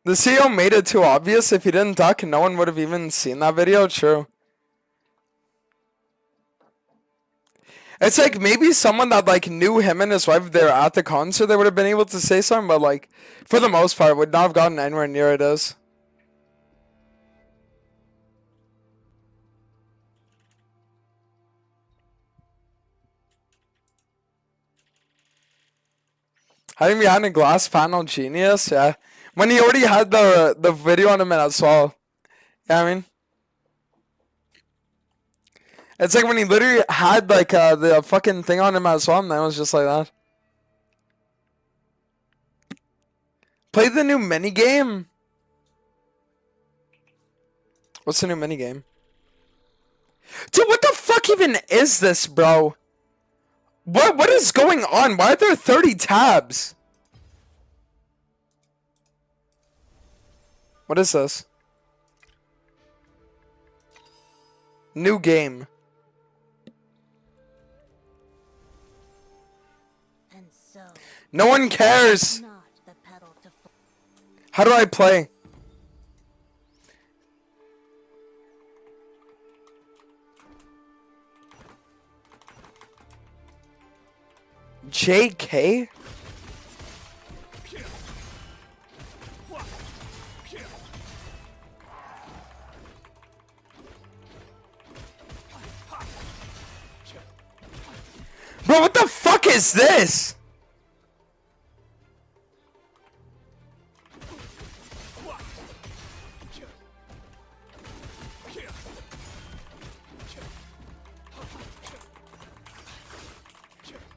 The CEO made it too obvious. If he didn't duck, no one would have even seen that video. True. It's like maybe someone that like knew him and his wife, they were at the concert, they would have been able to say something, but like for the most part, would not have gotten anywhere near it is. Hiding behind a glass panel, genius. Yeah, when he already had the video on him as well. Yeah, I mean, it's like when he literally had like the fucking thing on him as well, and then it was just like that. Play the new mini game. What's the new mini game? Dude, what the fuck even is this, bro? What is going on? Why are there 30 tabs? What is this? New game. so No one cares. not the pedal to How do I play? JK? Bro, what the fuck is this?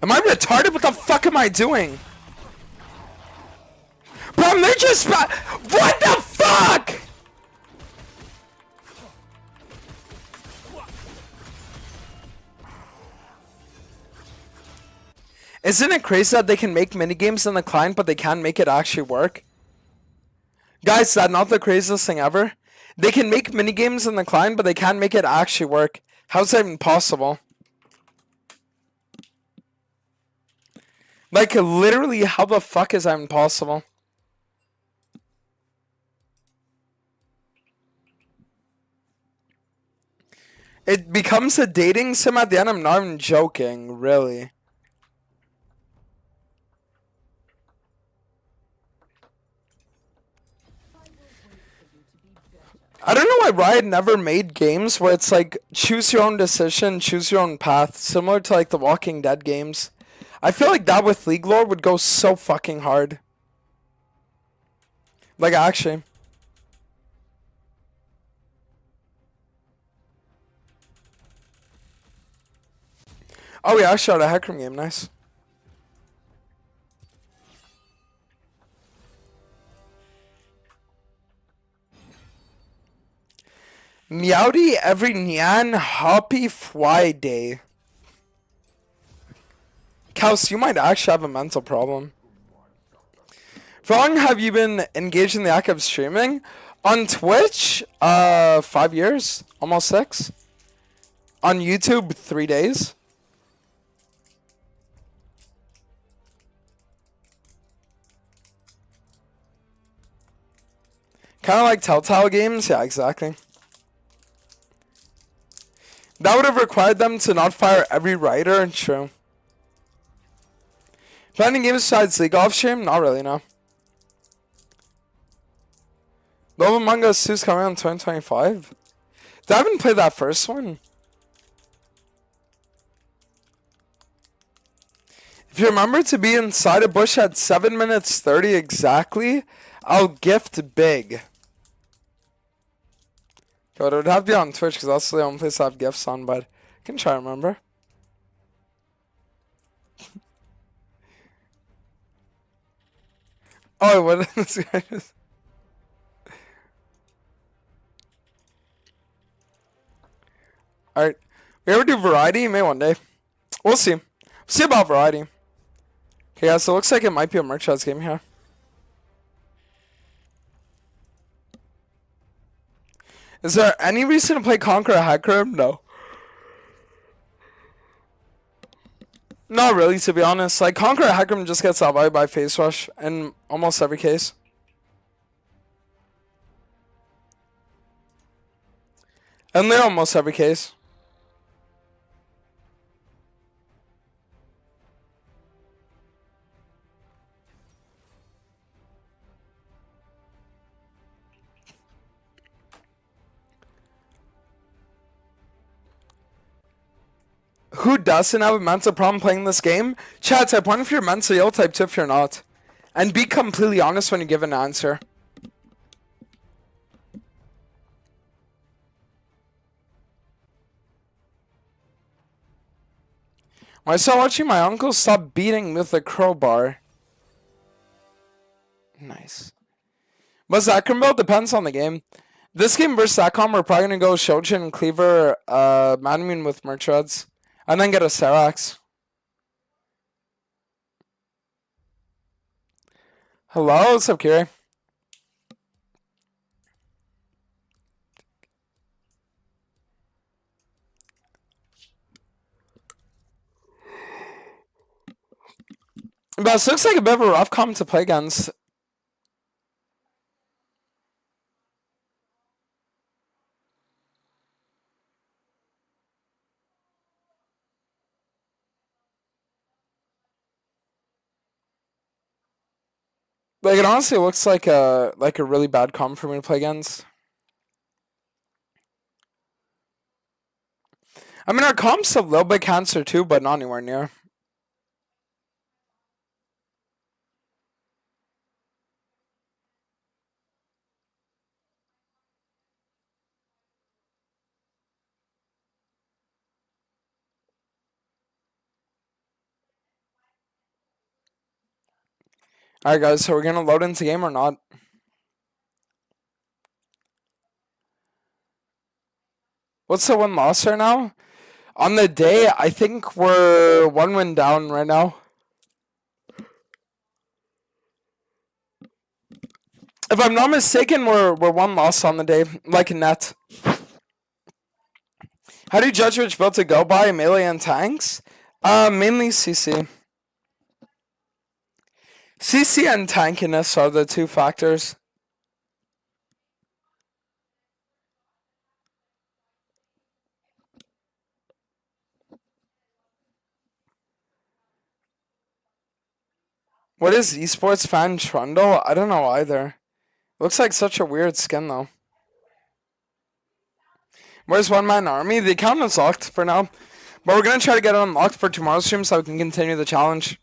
Am I retarded? What the fuck am I doing? Bro, they're just... What the fuck? Isn't it crazy that they can make minigames in the client, but they can't make it actually work? Guys, is that not the craziest thing ever? They can make minigames in the client, but they can't make it actually work. How's that even possible? Like, literally, how the fuck is that even possible? It becomes a dating sim at the end. I'm not even joking, really. I don't know why Riot never made games where it's like choose your own decision, choose your own path, similar to like the Walking Dead games. I feel like that with League lore would go so fucking hard. Like actually. Oh yeah, I shot a Heckram game, nice. Meowdy every Nyan Happy Friday. Kaus, you might actually have a mental problem. For how long have you been engaged in the act of streaming? On Twitch, 5 years, almost 6. On YouTube, 3 days. Kind of like Telltale games, yeah, exactly. That would have required them to not fire every writer, true. Playing games besides League off stream? Not really, no. Love Among Us 2 is coming out in 2025. I haven't played that first one. If you remember to be inside a bush at 7 minutes 30 exactly, I'll gift big. But it would have to be on Twitch because that's the only place I have gifts on, but I can try to remember. Oh, what this guy just... Alright. We ever do variety? Maybe one day. We'll see. See about variety. Okay, yeah, so it looks like it might be a merch shots game here. Is there any reason to play Conquer a Hacker? No. Not really, to be honest. Like, Conquer a Hacker just gets outvoted by Face Rush in almost every case. And in almost every case. Who doesn't have a mental problem playing this game? Chat, type 1 if you're mentally ill, type 2 if you're not. And be completely honest when you give an answer. When I started watching my uncle stop beating with a crowbar. Nice. But Zakram build depends on the game. This game versus Satcom, we're probably going to go Shojin and Cleaver, Manamune with Merchreds. And then get a Serax. Hello, what's up, Kiri? But this looks like a bit of a rough comp to play against. Like, it honestly looks like a really bad comp for me to play against. I mean, our comp's a little bit cancer too, but not anywhere near. Alright, guys, so we're gonna load into game or not? What's the win loss right now? On the day, I think we're 1 win down right now. If I'm not mistaken, we're 1 loss on the day, like net. How do you judge which build to go by, melee and tanks? Mainly CC. CC and tankiness are the 2 factors. What is esports fan Trundle? I don't know either. Looks like such a weird skin though. Where's One Man Army? The account is locked for now. But we're gonna try to get it unlocked for tomorrow's stream so we can continue the challenge.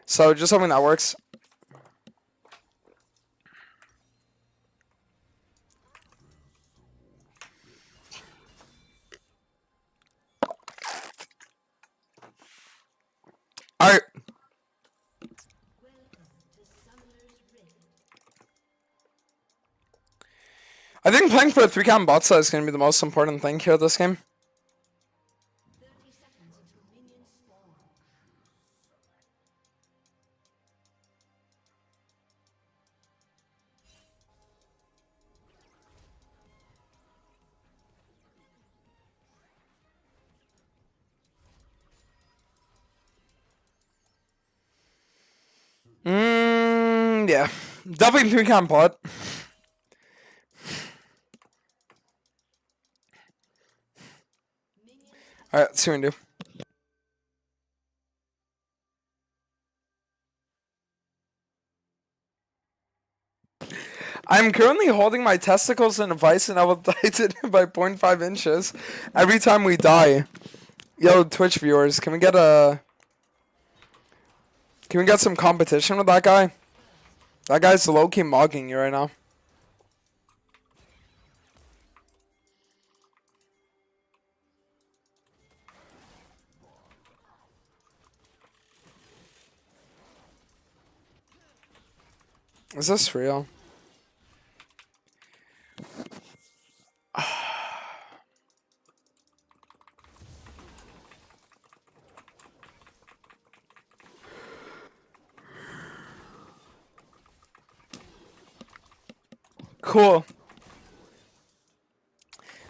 So just hoping that works. Alright. I think playing for a 3-cam bot side is going to be the most important thing here this game. Yeah. Definitely 3-cam bot. Alright, let's see what we can do. I'm currently holding my testicles in a vice and I will tighten it by 0.5 inches every time we die. Yo, Twitch viewers, can we get some competition with that guy? That guy's low-key mogging you right now. Is this real? Cool.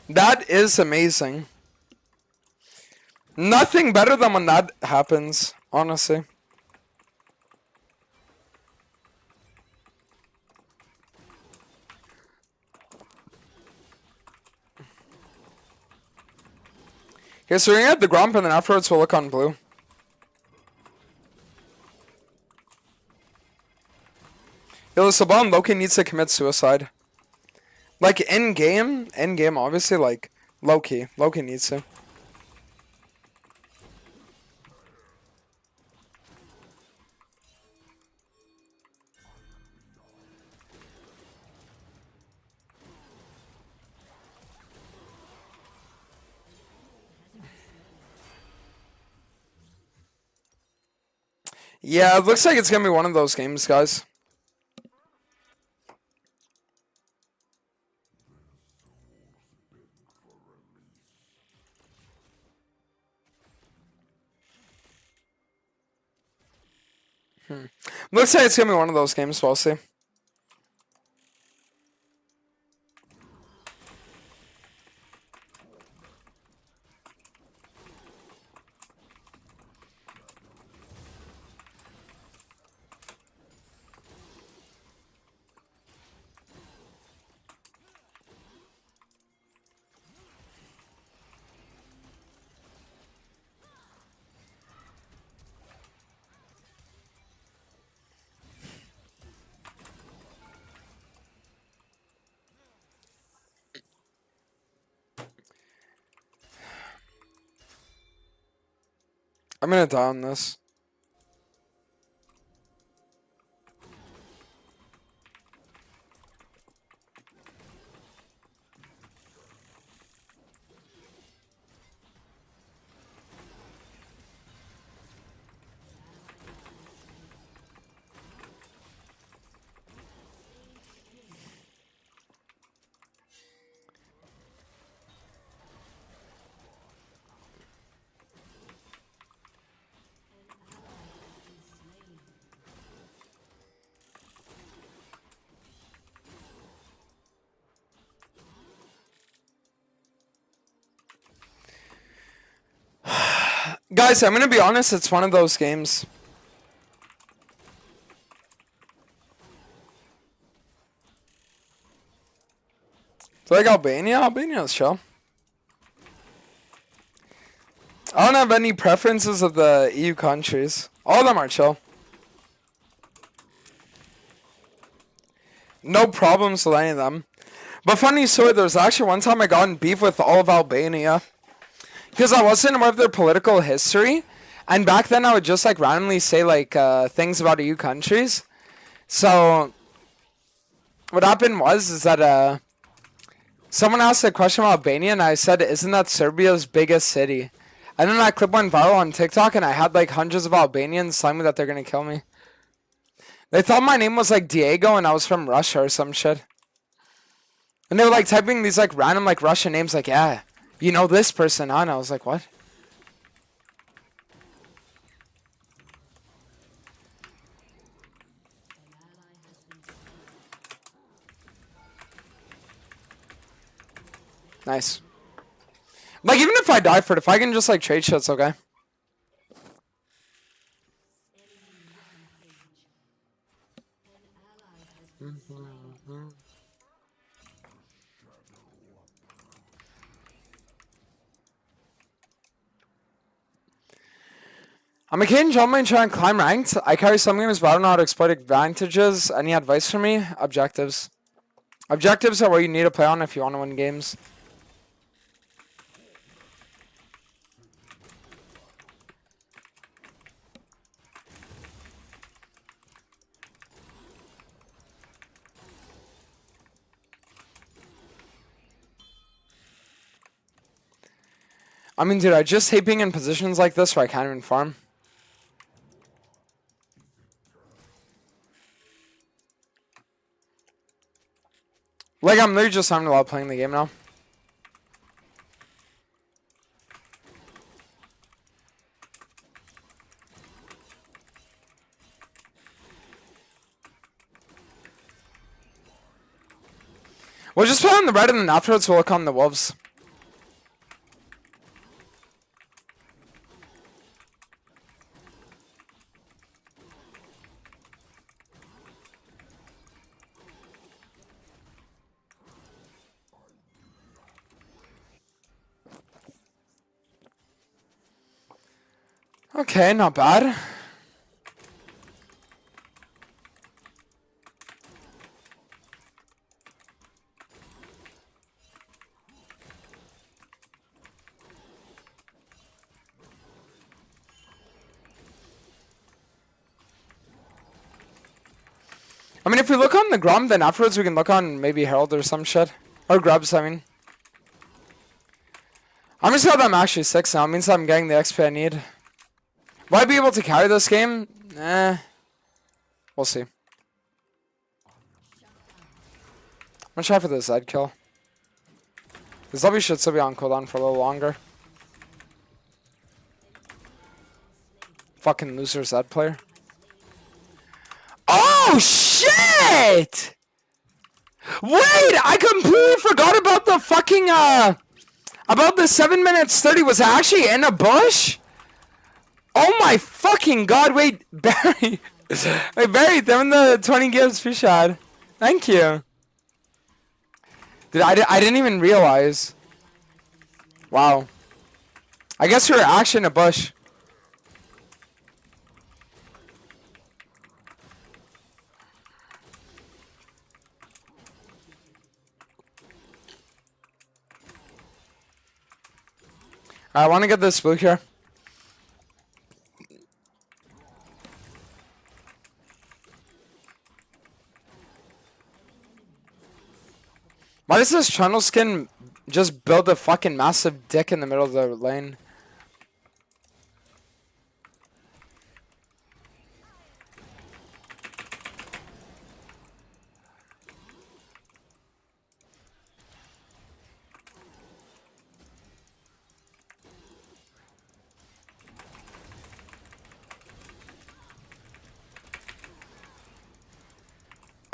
That is amazing. Nothing better than when that happens, honestly. Okay, so we're gonna get the Gromp and then afterwards we'll look on blue. Yo, the Saban Loki needs to commit suicide. Like, in-game, obviously, like, Loki needs to. Yeah, it looks like it's gonna be one of those games, guys. Looks like it's gonna be one of those games, we'll see. I'm gonna die on this. Guys, I'm gonna be honest, it's one of those games. It's like Albania? Albania's chill. I don't have any preferences of the EU countries. All of them are chill. No problems with any of them. But funny story, there was actually one time I got in beef with all of Albania. Because I wasn't aware of their political history. And back then I would just like randomly say like things about EU countries. So what happened was is that someone asked a question about Albania and I said, isn't that Serbia's biggest city? And then that clip went viral on TikTok and I had like hundreds of Albanians telling me that they're gonna kill me. They thought my name was like Diego and I was from Russia or some shit. And they were like typing these like random like Russian names like, yeah, you know this person, huh? And I was like, what? Nice. Like, even if I die for it, if I can just, like, trade shit, it's okay. I'm a kid in Jumpman trying to climb ranked. I carry some games, but I don't know how to exploit advantages. Any advice for me? Objectives. Objectives are what you need to play on if you want to win games. I mean, dude, I just hate being in positions like this where I can't even farm. Like, I'm literally just not allowed playing the game now. We'll just play on the red and then afterwards we'll look on the wolves. Okay, not bad. I mean, if we look on the Grom, then afterwards we can look on maybe Herald or some shit. Or Grubs, I mean. I'm just glad I'm actually 6 now. It means I'm getting the XP I need. Will I be able to carry this game? We'll see. I'm gonna try for the Zed kill. This W should still be on cooldown for a little longer. Fucking loser Zed player. Oh shit! Wait, I completely forgot about the fucking about the 7 minutes 30. Was I actually in a bush? Oh my fucking god! Wait, Barry, wait, Barry, throw in the 20 gives fish shot. Thank you. Dude, I didn't even realize. Wow. I guess we were actually in a bush. I want to get this blue here. Why does this Trundle skin just build a fucking massive dick in the middle of the lane?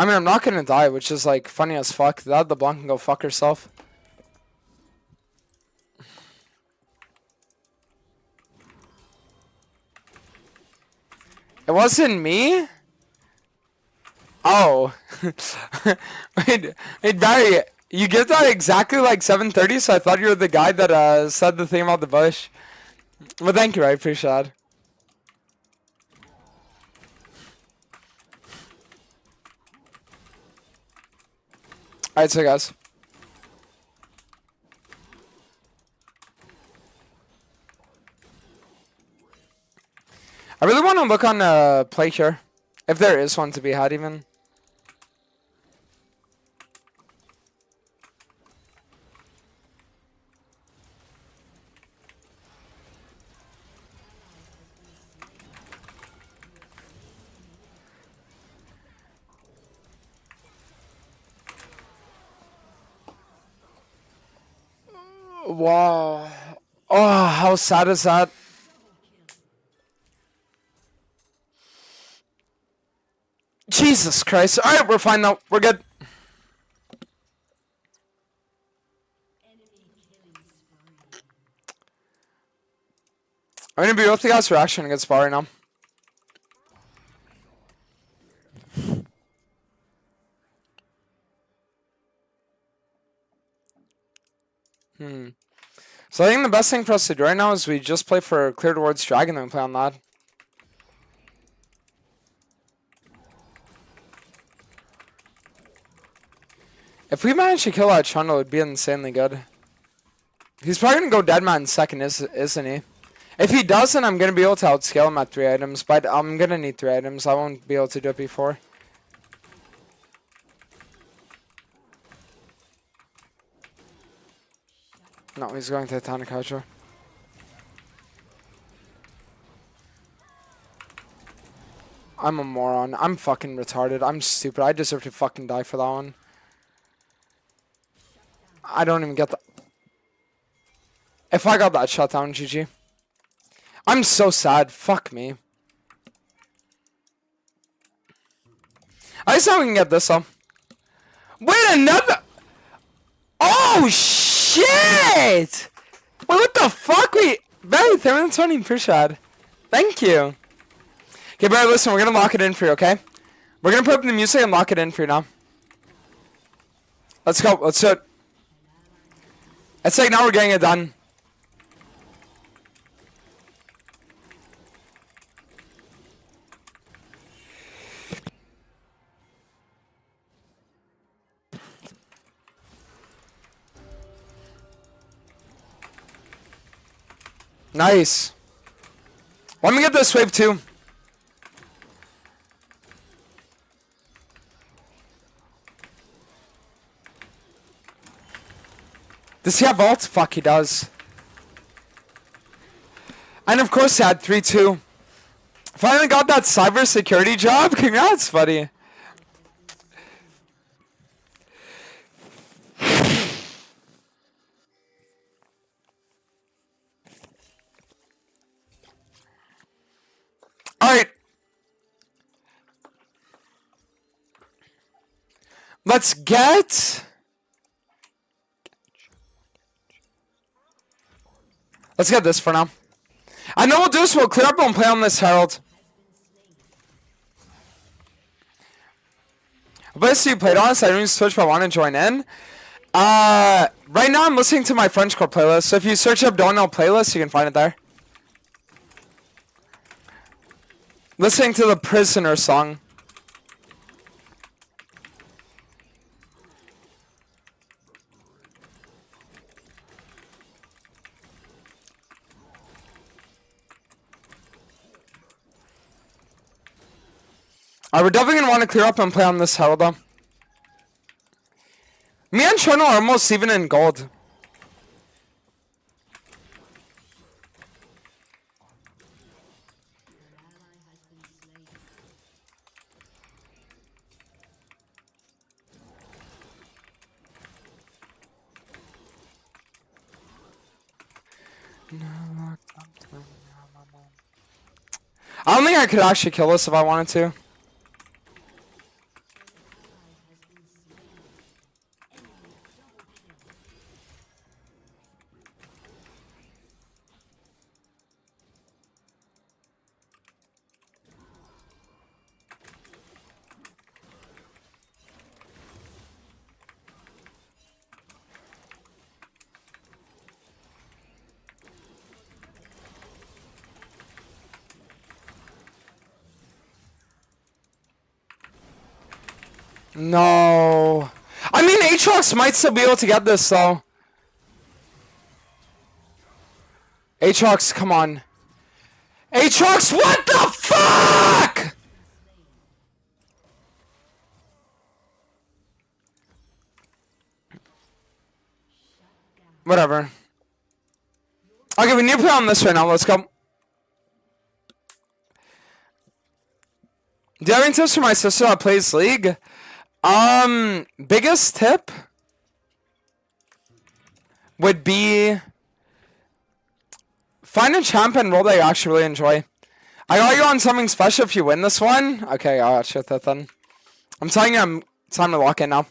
I mean, I'm not gonna die, which is like funny as fuck. That the Blanc can go fuck herself. It wasn't me? Oh. wait, Barry, you get that exactly like 7:30, so I thought you were the guy that said the thing about the bush. Well, thank you, I appreciate it. Alright, so guys. I really want to look on play here. If there is one to be had even. Wow. Oh, how sad is that? Jesus Christ. Alright, we're fine now. We're good. I'm gonna be with the guys reaction against Bar right now. So I think the best thing for us to do right now is we just play for clear towards Dragon and we play on that. If we manage to kill that Trundle, it would be insanely good. He's probably gonna go Deadman second, isn't he? If he doesn't, I'm gonna be able to outscale him at 3 items, but I'm gonna need 3 items. I won't be able to do it before. No, he's going to Titanic Hydra. I'm a moron. I'm fucking retarded. I'm stupid. I deserve to fucking die for that one. I don't even get that. If I got that shot down, GG. I'm so sad. Fuck me. I just know we can get this though. Wait, another. Oh shit! Wait, what the fuck? Barry, 320 appreciate. Thank you. Okay, Barry, listen, we're gonna lock it in for you, okay? We're gonna put up the music and lock it in for you now. Let's go. Let's do it. It's like now we're getting it done. Nice. Let me get this wave too. Does he have ult? Fuck, he does. And of course he had 3-2. Finally got that cybersecurity job. Congrats, buddy. Alright. Let's get... Let's get this for now. I know we'll do this. We'll clear up and play on this Herald. But if you played on this, I don't use Twitch, but I want to join in. Right now I'm listening to my Frenchcore playlist. So if you search up Doaenel playlist, you can find it there. Listening to the Prisoner song. Alright, we're definitely going to want to clear up and play on this Herald though. Me and and Chrono are almost even in gold. I don't think I could actually kill this if I wanted to. No. I mean, Aatrox might still be able to get this, though. Aatrox, come on. Aatrox, what the fuck?! Whatever. Okay, we need to play on this right now. Let's go. Do you have any tips for my sister that plays League? Biggest tip would be find a champion role that you actually really enjoy. I got you on something special if you win this one. Okay, alright, shit that then. I'm telling you, it's time to lock in now.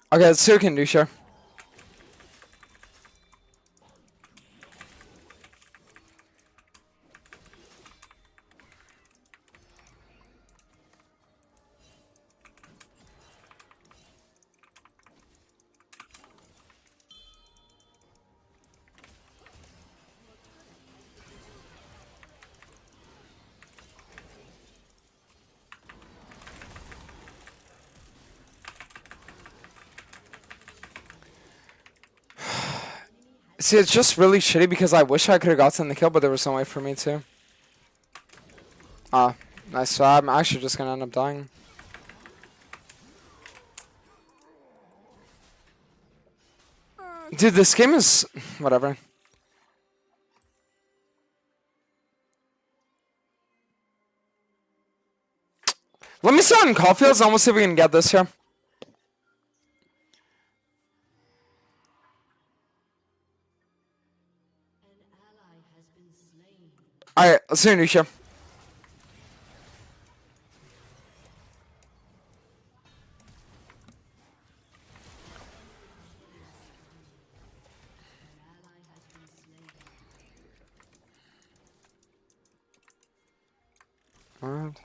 Okay, let's see what we can do, sure. See, it's just really shitty because I wish I could have gotten the kill, but there was no way for me to. Ah, nice. So I'm actually just gonna end up dying. Dude, this game is... whatever. Let me start on Caulfields and we'll see if we can get this here. Alright, let's do Nisha. Alright.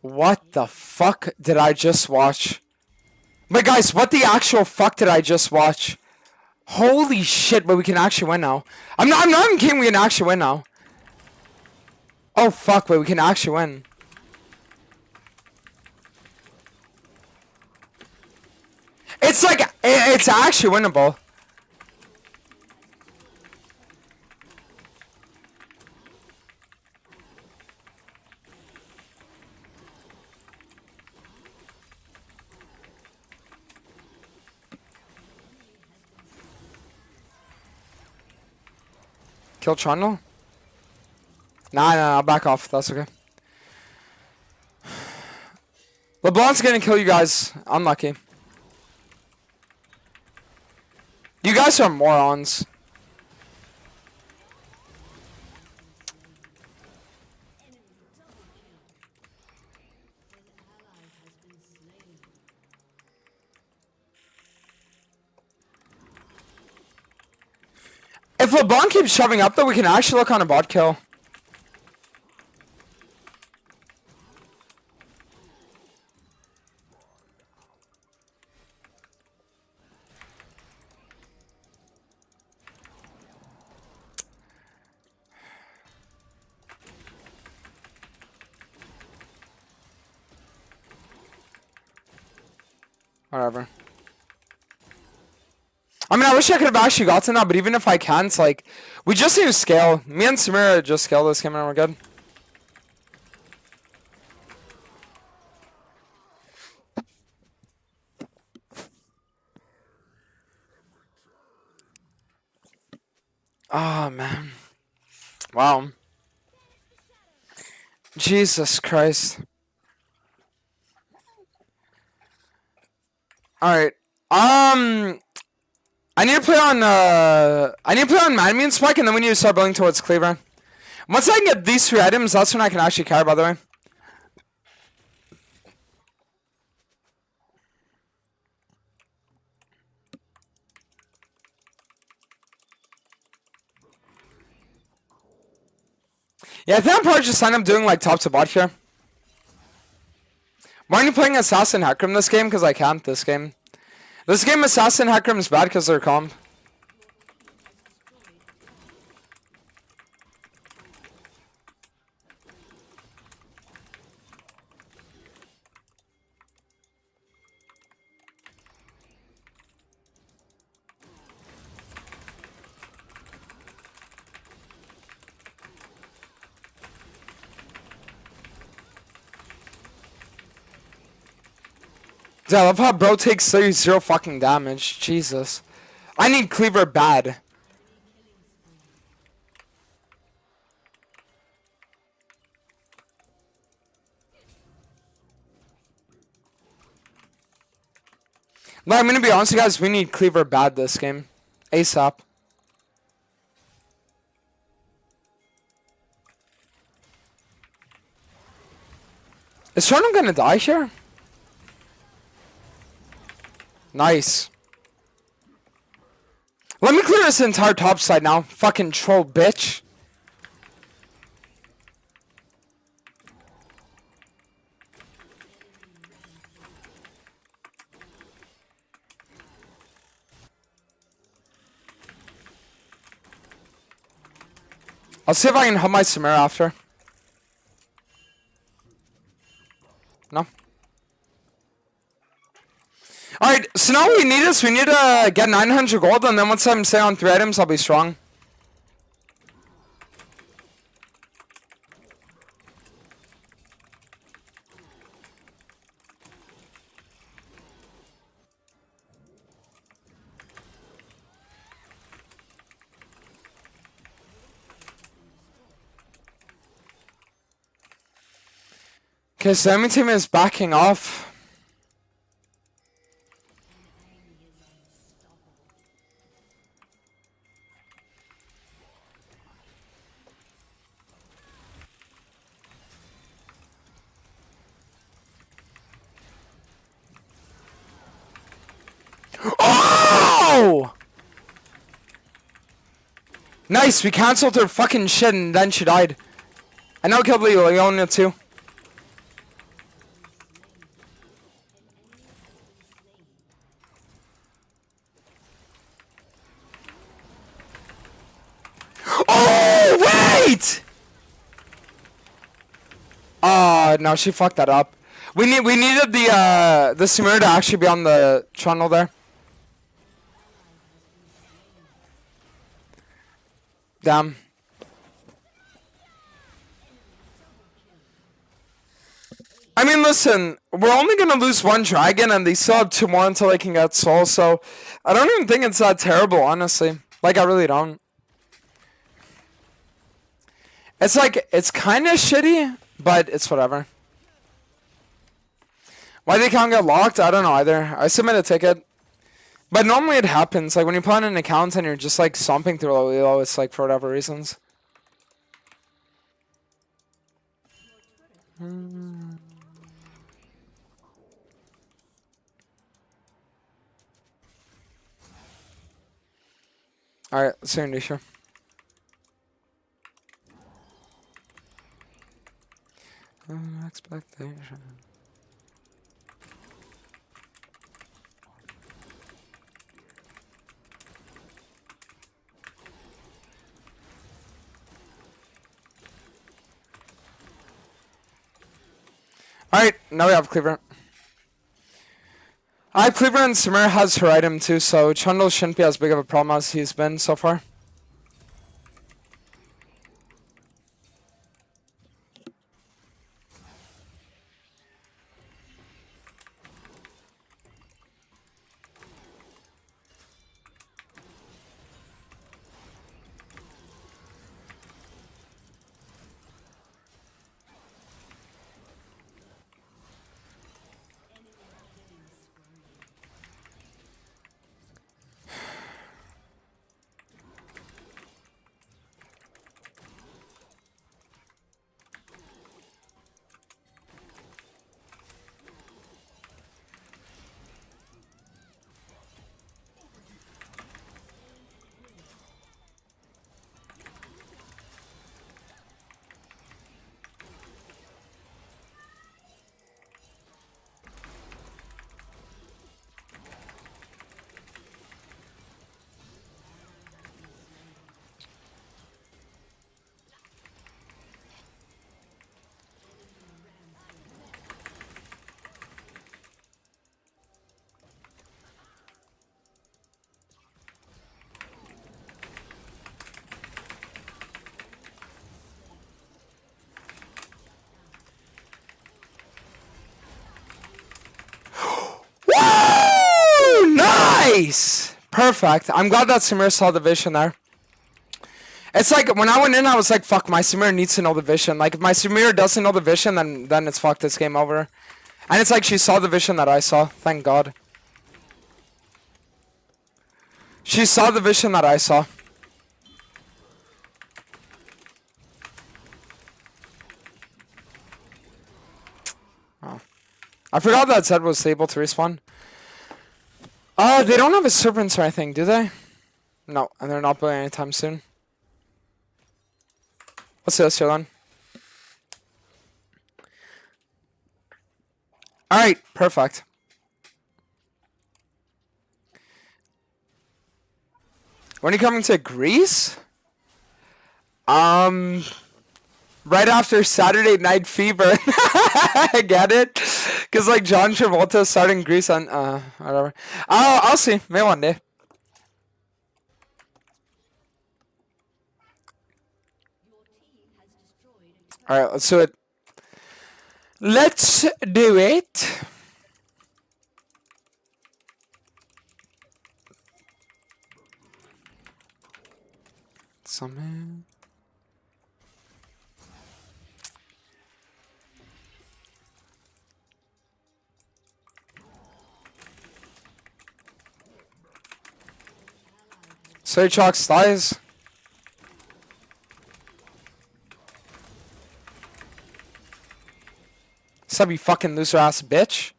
What the fuck did I just watch? But guys, what the actual fuck did I just watch? Holy shit, but we can actually win now. I'm not even kidding, we can actually win now. Oh fuck, wait, we can actually win. It's like, it's actually winnable. Kill Trundle? Nah, back off. That's okay. LeBlanc's gonna kill you guys. Unlucky. You guys are morons. If LeBlanc keeps shoving up, though, we can actually look on a bot kill. Whatever. I mean, I wish I could have actually gotten that, but even if I can't, like, we just need to scale. Me and Samira just scale this game and we're good. Oh, man. Wow. Jesus Christ. Alright. I need to play on Man Me and Spike, and then we need to start building towards Cleaver. Once I can get these 3 items, that's when I can actually care, by the way. Yeah, I think I'm probably just sign up doing like top to bot here. Why aren't you playing Assassin Heckram this game? Because I can't this game. This game Assassin Heckram is bad because they're comp. Dude, I love how bro takes 0 fucking damage. Jesus. I need Cleaver bad. No, I'm gonna be honest with you guys, we need Cleaver bad this game. ASAP. Is Sharnum gonna die here? Nice. Let me clear this entire top side now. Fucking troll bitch. I'll see if I can help my Samira after. No. Alright, so now what we need is we need to get 900 gold, and then once I'm say on 3 items, I'll be strong. Okay, so enemy team is backing off. Oh! Nice, we cancelled her fucking shit and then she died. I know killed Leona too. Oh, wait! No, she fucked that up. We needed the Samira to actually be on the channel there. Damn. I mean, listen, we're only gonna lose 1 dragon, and they still have 2 more until they can get soul. So I don't even think it's that terrible, honestly. Like, I really don't. It's like, it's kind of shitty, but it's whatever. Why they can't get locked? I don't know either. I submit a ticket. But normally it happens. Like when you put on an account and you're just like stomping through Elo, it's like for whatever reasons. Alright, let's see Nisha. Expectation. Alright, now we have Cleaver. Cleaver and Samir has her item too, so Trundle shouldn't be as big of a problem as he's been so far. Woo! Nice! Perfect. I'm glad that Samir saw the vision there. It's like, when I went in, I was like, fuck, my Samir needs to know the vision. Like, if my Samir doesn't know the vision, then it's fucked, it's game over. And it's like she saw the vision that I saw. Thank God. She saw the vision that I saw. Oh. I forgot that Zed was able to respawn. They don't have a serpents or anything, do they? No, and they're not building anytime soon. Let's see this here then. Alright, perfect. When are you coming to Greece? Right after Saturday Night Fever. I get it? Because like John Travolta is starting Greece on, whatever. I'll see. Maybe one day. Alright, let's do it. Let's do it. Summon. Sorry, Chalk slides. Sub, you fucking loser ass bitch.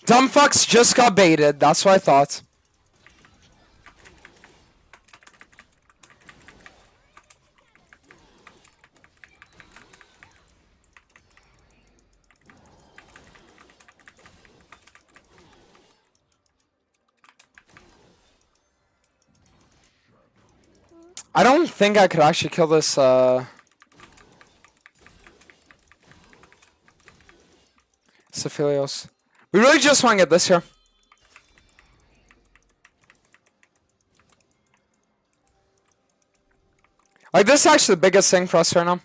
Dumb fucks just got baited. That's what I thought. I don't think I could actually kill this, Cephalios. We really just want to get this here. Like, this is actually the biggest thing for us right now.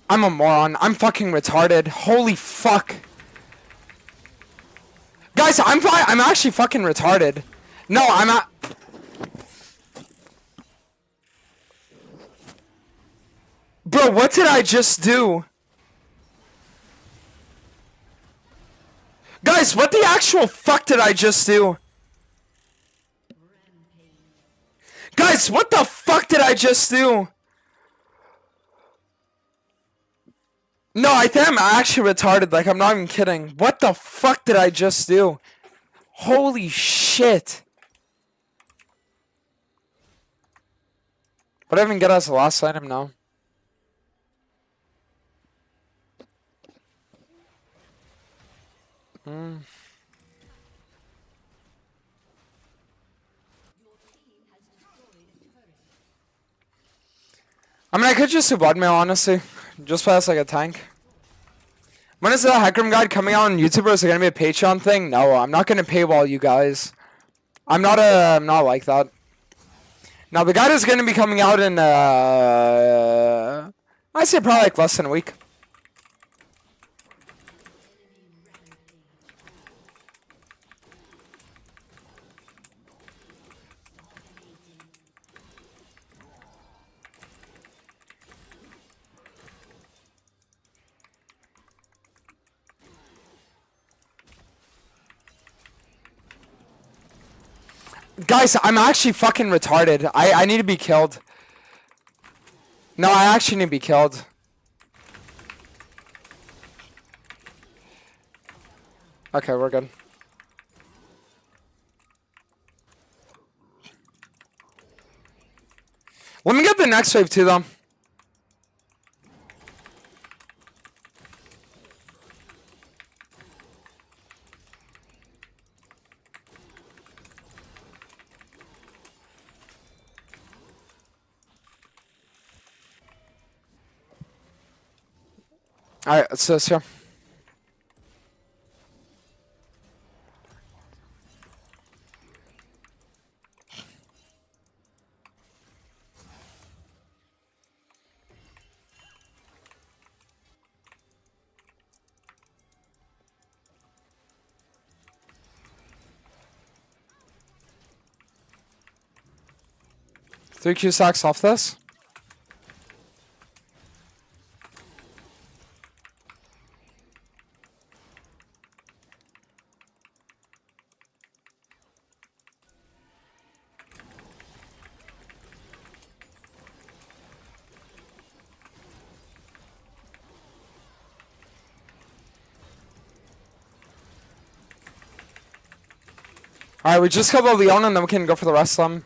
I'm a moron. I'm fucking retarded. Holy fuck. Guys, I'm actually fucking retarded. No, I'm not. Bro, what did I just do? Guys, what the actual fuck did I just do? Guys, what the fuck did I just do? No, I think I'm actually retarded. Like, I'm not even kidding. What the fuck did I just do? Holy shit. What did I even get as the last item now? I mean, I could just do blood mail, honestly. Just pass like a tank. When is the Heckram guide coming out on YouTube, or is it gonna be a Patreon thing? No, I'm not gonna paywall you guys. I'm not like that. Now the guide is gonna be coming out in I say probably like less than a week. Guys, I'm actually fucking retarded. I need to be killed. No, I actually need to be killed. Okay, we're good. Let me get the next wave too, though. Alright, let's do this here. Three Q sacks off this. Alright, we just killed the Leona and then we can go for the rest of them.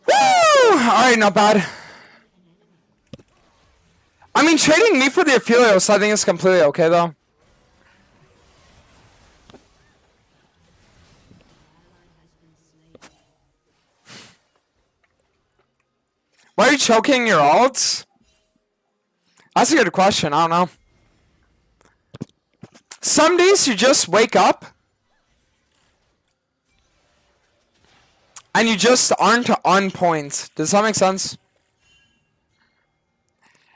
Woo! Alright, not bad. I mean, trading me for the Aphelios, I think is completely okay, though. Why are you choking your ults? That's a good question. I don't know. Some days you just wake up and you just aren't on point. Does that make sense?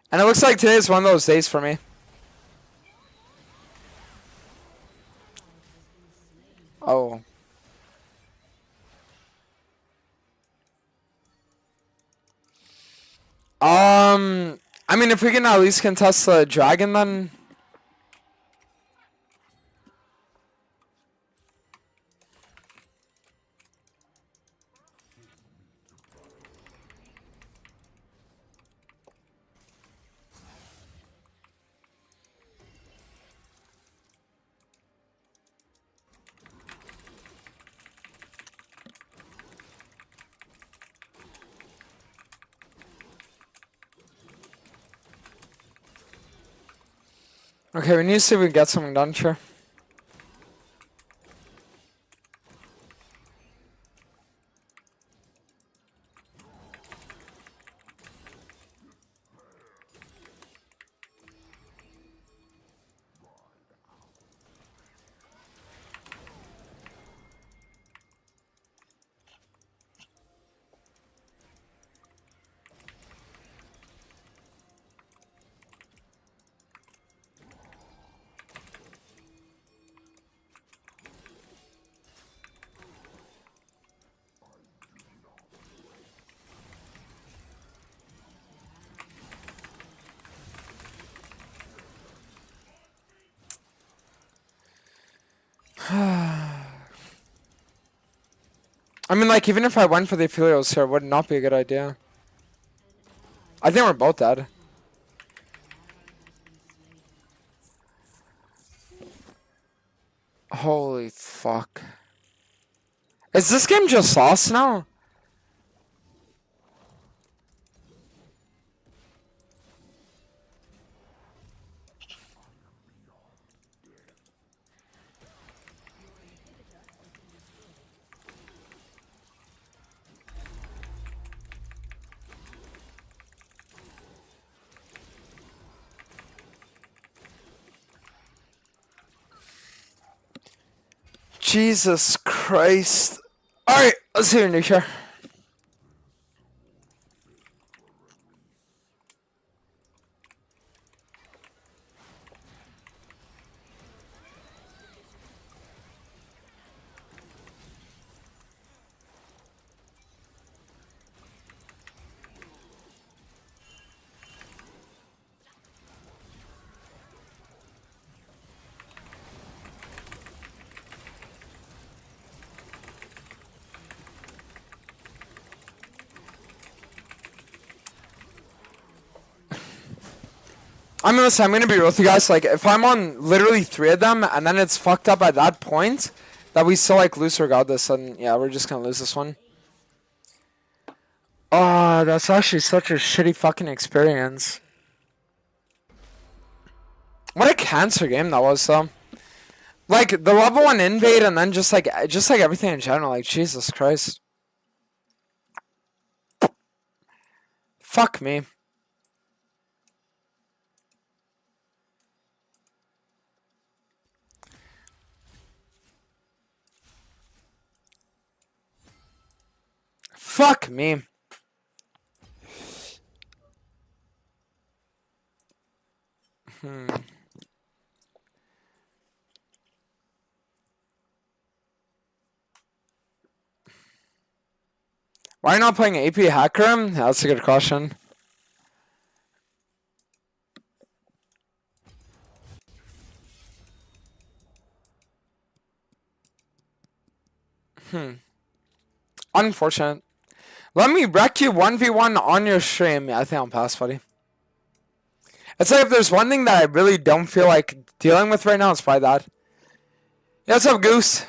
And it looks like today is one of those days for me. Oh. I mean, if we can at least contest the dragon, then. Okay, we need to see if we can get something done, sure. I mean, like, even if I went for the Aphelios here, it would not be a good idea. I think we're both dead. Holy fuck. Is this game just lost now? Jesus Christ. Alright, let's see your new share. I mean, listen, I'm gonna be real with you guys. Like, if I'm on literally 3 of them, and then it's fucked up at that point, that we still, like, lose regardless, then, yeah, we're just gonna lose this one. Oh, that's actually such a shitty fucking experience. What a cancer game that was, though. Like, the level 1 invade, and then just like everything in general. Like, Jesus Christ. Fuck me. Fuck me. Why are you not playing AP Hacker? Yeah, that's a good question. Unfortunate. Let me wreck you 1v1 on your stream. Yeah, I think I'll pass, buddy. It's like if there's one thing that I really don't feel like dealing with right now, it's probably that. Yeah, what's up, Goose?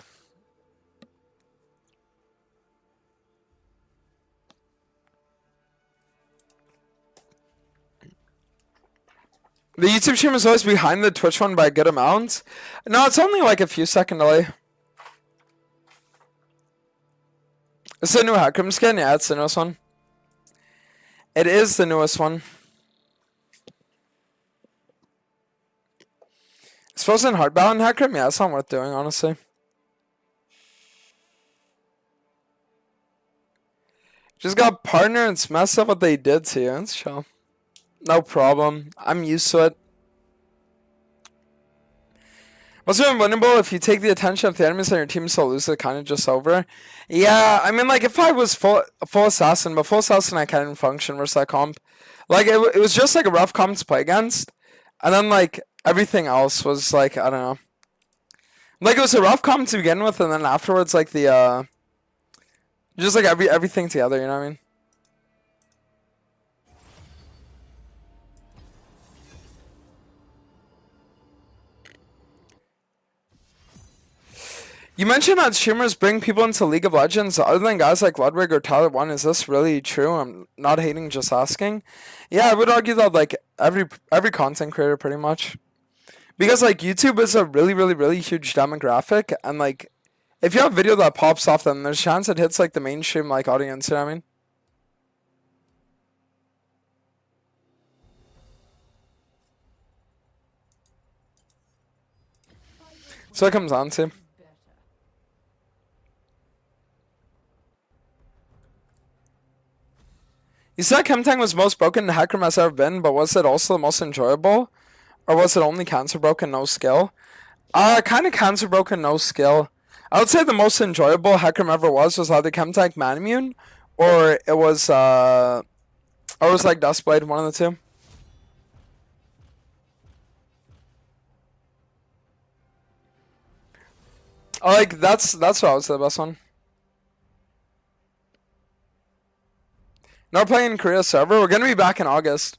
The YouTube stream is always behind the Twitch one by a good amount. No, it's only like a few second delay. It's the new Hackram skin? Yeah, it's the newest one. It is the newest one. Is Frozen Hardbound Hackram? Yeah, it's not worth doing, honestly. Just got partner and messed up what they did to you. It's chill. No problem. I'm used to it. Must have been winnable if you take the attention of the enemies on your team so lose it kind of just over. Yeah, I mean, like, if I was full assassin, but full assassin I can't function versus that comp. Like, it was just like a rough comp to play against. And then, like, everything else was like, I don't know. Like, it was a rough comp to begin with, and then afterwards, like, the, just like everything together, you know what I mean? You mentioned that streamers bring people into League of Legends other than guys like Ludwig or Tyler One. Is this really true? I'm not hating, just asking. Yeah, I would argue that like every content creator pretty much. Because like YouTube is a really huge demographic, and like if you have a video that pops off, then there's a chance it hits like the mainstream like audience, you know what I mean? So it comes on to. You said Chemtang was the most broken Hackram has ever been, but was it also the most enjoyable? Or was it only cancer broken, no skill? Kind of cancer broken, no skill. I would say the most enjoyable Hackram ever was either Chemtang Manimune, or it was like Dustblade, one of the two. Like that's what I would say the best one. No playing Korea server. We're gonna be back in August.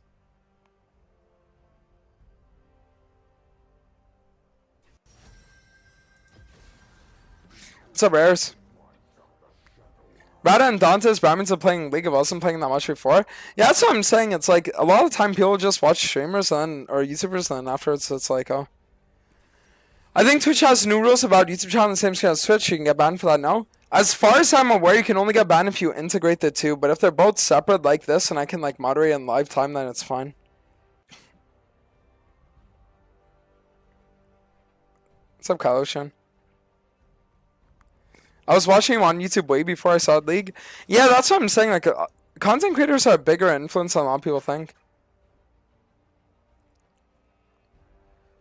What's up, Rares? Brad and Dante's Brahmins are playing League. I wasn't playing that much before. Yeah, that's what I'm saying. It's like a lot of the time people just watch streamers and or YouTubers, and then afterwards it's like, oh. I think Twitch has new rules about YouTube channel the same scale as Twitch. You can get banned for that now. As far as I'm aware, you can only get banned if you integrate the two. But if they're both separate like this, and I can like moderate in live time, then it's fine. What's up, Kyle-Shan? I was watching him on YouTube way before I saw League. Yeah, that's what I'm saying. Like, content creators are a bigger influence than a lot of people think.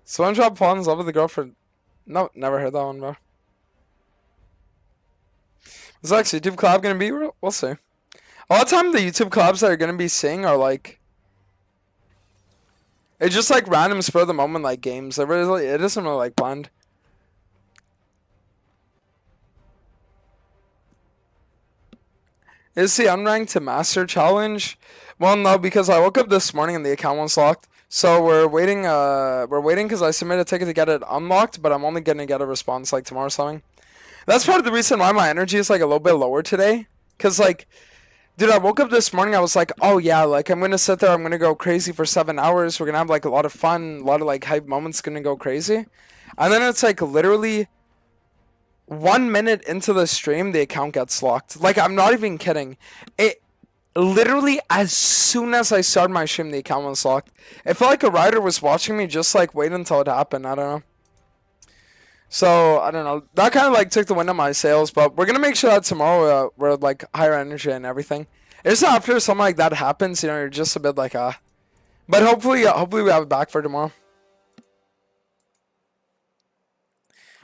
SpongeBob falls in love with the girl for... No, never heard that one, bro. Is the next YouTube collab gonna be? We'll see. A lot of time the YouTube collabs that are gonna be seeing are like... It's just like random spur of the moment like games. It isn't really like planned. Is the unranked to master challenge? Well, no, because I woke up this morning and the account was locked. So we're waiting because I submitted a ticket to get it unlocked, but I'm only gonna get a response like tomorrow or something. That's part of the reason why my energy is like a little bit lower today. Cause like, dude, I woke up this morning, I was like, oh yeah, like I'm gonna sit there, I'm gonna go crazy for 7 hours, we're gonna have like a lot of fun, a lot of like hype moments, gonna go crazy. And then it's like literally 1 minute into the stream, the account gets locked. Like, I'm not even kidding. It literally, as soon as I started my stream, the account was locked. It felt like a rider was watching me, just like wait until it happened. I don't know. So I don't know. That kind of like took the wind out of my sails. But we're gonna make sure that tomorrow we're like higher energy and everything. It's after something like that happens, you know, you're just a bit like ah. But hopefully we have it back for tomorrow.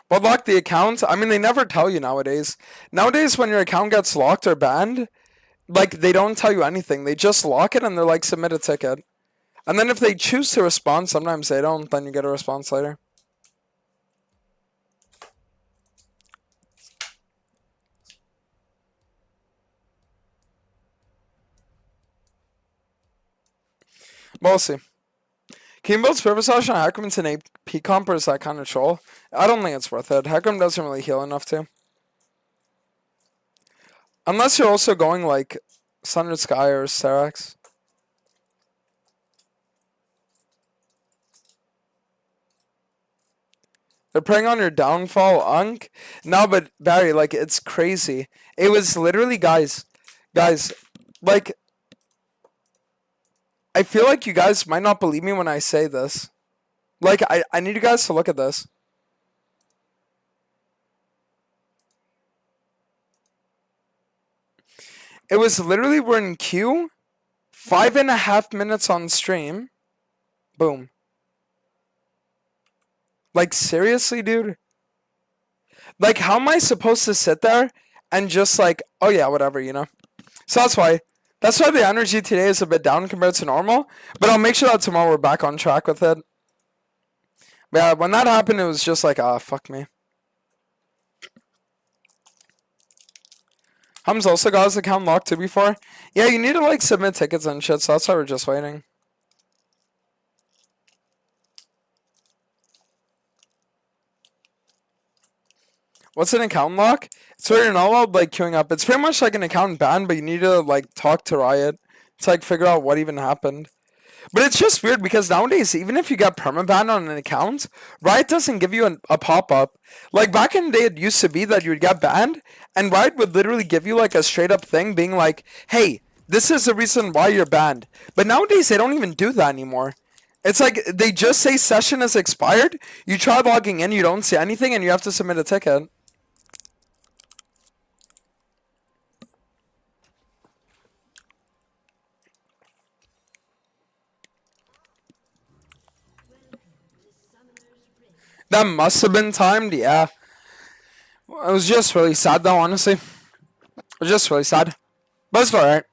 What locked the account? I mean, they never tell you nowadays. Nowadays, when your account gets locked or banned, like, they don't tell you anything. They just lock it and they're like, submit a ticket. And then if they choose to respond, sometimes they don't, then you get a response later. But we'll see. Can you build Spirit Slash on Hecarim into an AP comp, or is that kind of troll? I don't think it's worth it. Hecarim doesn't really heal enough to. Unless you're also going like Sundered Sky or Serax. They're preying on your downfall, Unk. No, but Barry, like, it's crazy. It was literally, guys, like, I feel like you guys might not believe me when I say this. Like, I need you guys to look at this. It was literally, we're in queue, 5.5 minutes on stream, boom. Like, seriously, dude? Like, how am I supposed to sit there and just like, oh yeah, whatever, you know? So that's why the energy today is a bit down compared to normal, but I'll make sure that tomorrow we're back on track with it. But yeah, when that happened, it was just like, ah, fuck me. Hum's also got his account locked too before. Yeah, you need to like submit tickets and shit, so that's why we're just waiting. What's an account lock? It's where you're not allowed like queuing up. It's pretty much like an account ban, but you need to like talk to Riot to like figure out what even happened. But it's just weird because nowadays, even if you get permaban on an account, Riot doesn't give you a pop-up. Like back in the day, it used to be that you would get banned, and Riot would literally give you like a straight-up thing being like, hey, this is the reason why you're banned. But nowadays, they don't even do that anymore. It's like they just say session is expired, you try logging in, you don't see anything, and you have to submit a ticket. That must have been timed, yeah. It was just really sad though, honestly. It was just really sad. But it's alright.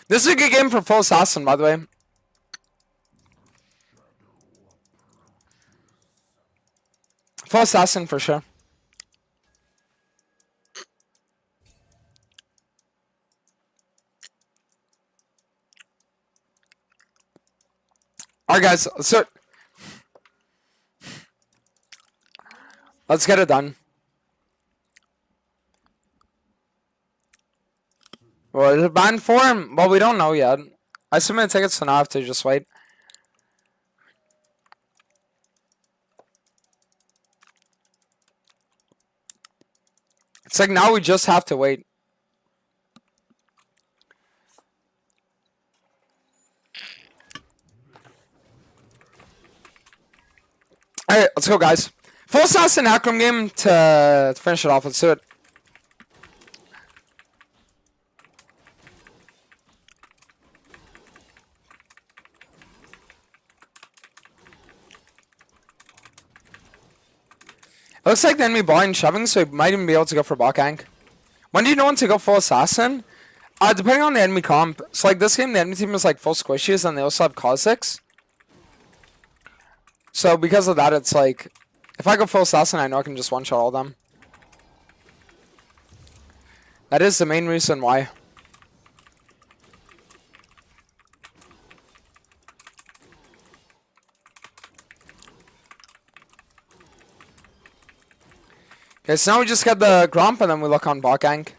This is a good game for full assassin, by the way. Full assassin for sure. Alright guys, so let's get it done. Well, is it banned for him? Well, we don't know yet. I submitted tickets, so now I have to just wait. It's like now we just have to wait. Alright, let's go, guys. Full assassin Akram game to finish it off. Let's do it. It looks like the enemy blind shoving, so he might even be able to go for bot gank. When do you know when to go full assassin? Depending on the enemy comp. So like this game, the enemy team is like full squishies, and they also have Kha'Zix. So because of that, it's like, if I go full assassin, I know I can just one-shot all of them. That is the main reason why. Okay, so now we just get the Gromp, and then we look on bot gank.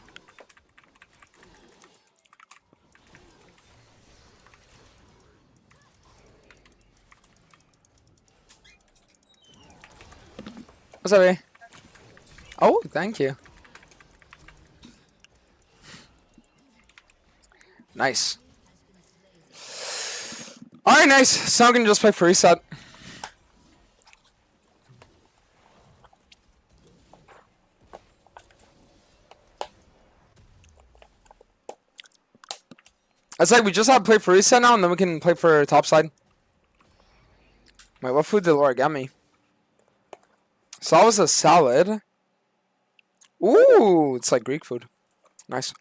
What's up, eh? Oh, thank you. Nice. Alright, nice. So I can just play for reset. It's like we just have to play for reset now, and then we can play for top side. Wait, what food did Laura get me? So that was a salad. Ooh, it's like Greek food. Nice.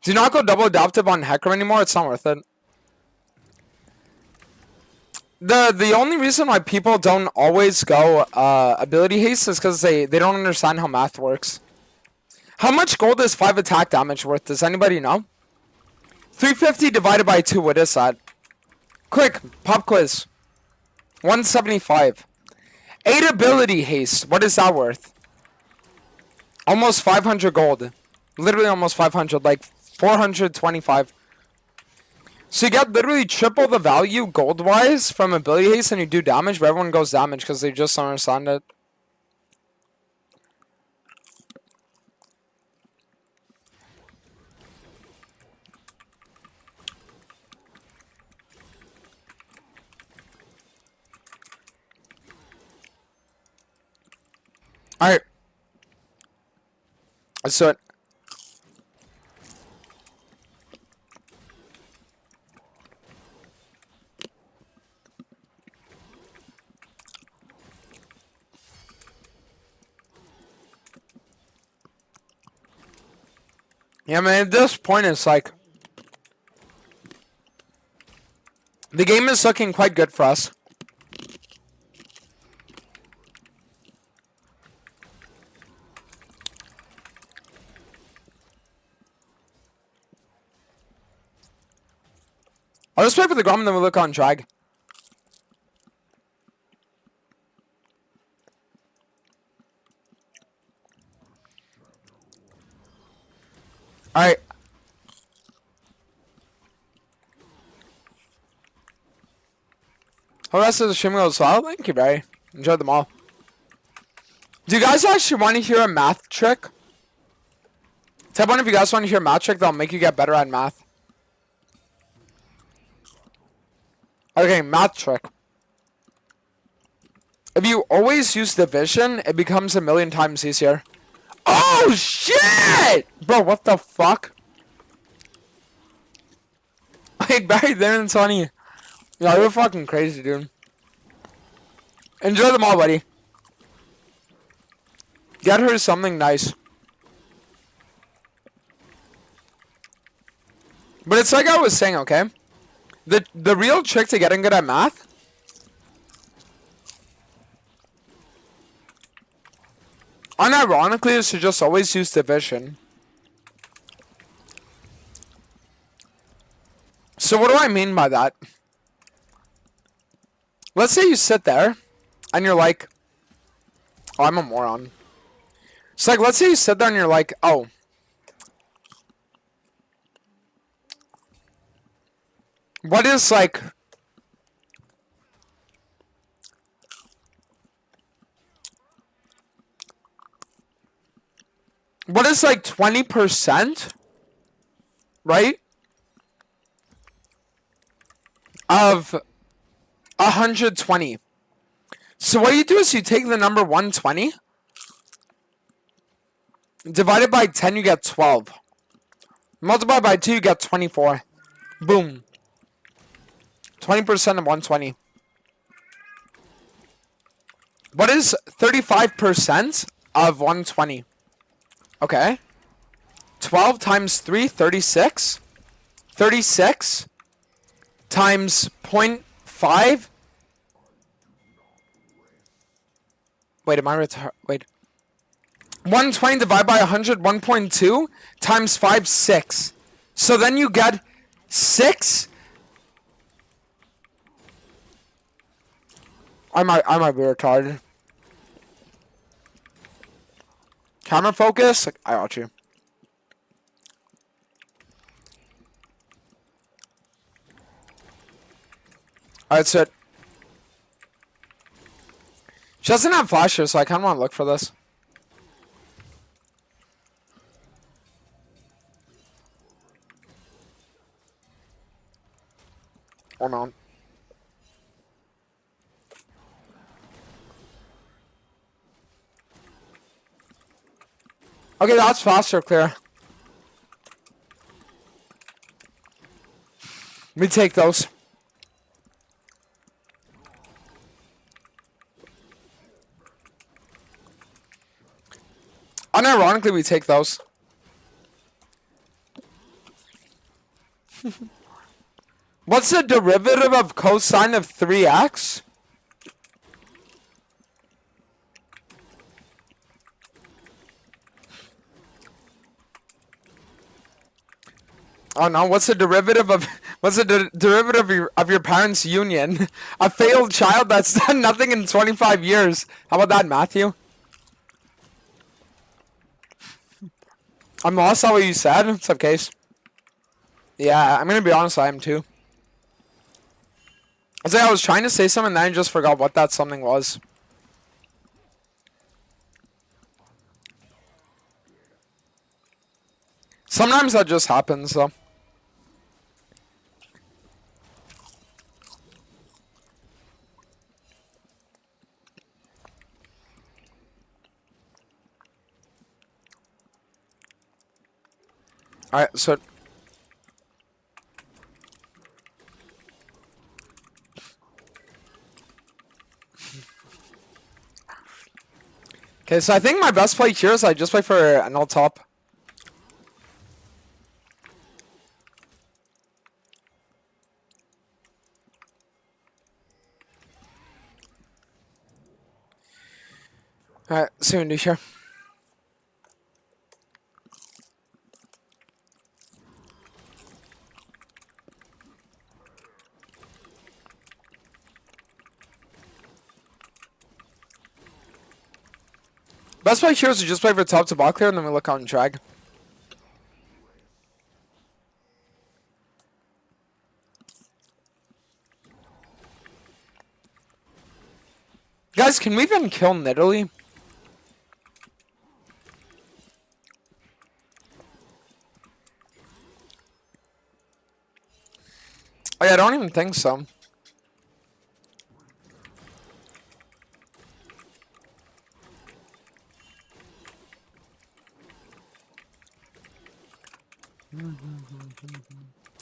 Do not go double adaptive on Hecarim anymore. It's not worth it. The only reason why people don't always go ability haste is because they don't understand how math works. How much gold is 5 attack damage worth? Does anybody know? 350 divided by 2. What is that? Quick, pop quiz. 175. 8 ability haste. What is that worth? Almost 500 gold. Literally almost 500. Like 425. So you get literally triple the value gold-wise from ability haste, and you do damage, but everyone goes damage because they just don't understand it. Alright. Let's do it. Yeah, man, at this point, it's like, the game is looking quite good for us. I'll just wait for the Grom and then we'll look on drag. Alright. Hope the rest of the stream goes well. Thank you, Barry. Enjoyed them all. Do you guys actually want to hear a math trick? Type 1 if you guys want to hear a math trick that'll make you get better at math. Okay, math trick. If you always use division, it becomes a million times easier. Oh, shit! Bro, what the fuck? Like, Barry, there and Sonny. Yeah, you're fucking crazy, dude. Enjoy them all, buddy. Get her something nice. But it's like I was saying, okay? The real trick to getting good at math Unironically, you should just always use division. So what do I mean by that? Let's say you sit there, and you're like, oh, I'm a moron. So like, let's say you sit there and you're like, oh, what is like, what is like 20%, right, of 120? So what you do is you take the number 120, divided by 10, you get 12. Multiply by 2, you get 24. Boom. 20% of 120. What is 35% of 120? Okay. 12 times 3, 36. 36 times 0.5. Wait, am I retarded? Wait. 120 divided by 100, 1.2 times 5, 6. So then you get 6. I might be retarded. Camera focus? I got you. Alright, so she doesn't have flashes, so I kinda wanna look for this. Or not. Okay, that's faster, clear. We take those. Unironically, we take those. What's the derivative of cosine of 3x? Oh no, what's the derivative of derivative of your parents' union? A failed child that's done nothing in 25 years. How about that, Matthew? I'm lost on what you said. What's up, Case? Yeah, I'm gonna be honest, I am too. I was trying to say something and then I just forgot what that something was. Sometimes that just happens, though. Alright, so... Okay, so I think my best play here is I just play for an all top. Alright, see what we do here. Best play here is to just play for top to bot clear and then we look out and drag. Guys, can we even kill Nidalee? Oh yeah, I don't even think so.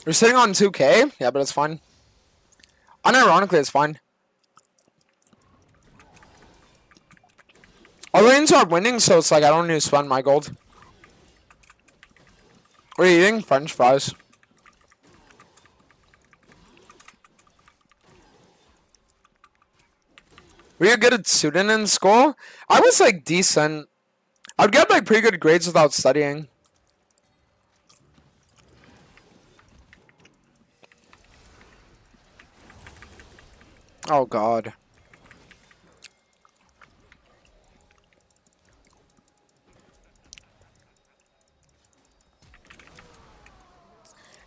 We're sitting on 2K? Yeah, but it's fine. Unironically, it's fine. Our lanes are winning, so it's like I don't need to spend my gold. We're eating French fries. Were you good at student in school? I was like decent. I'd get like pretty good grades without studying. Oh god.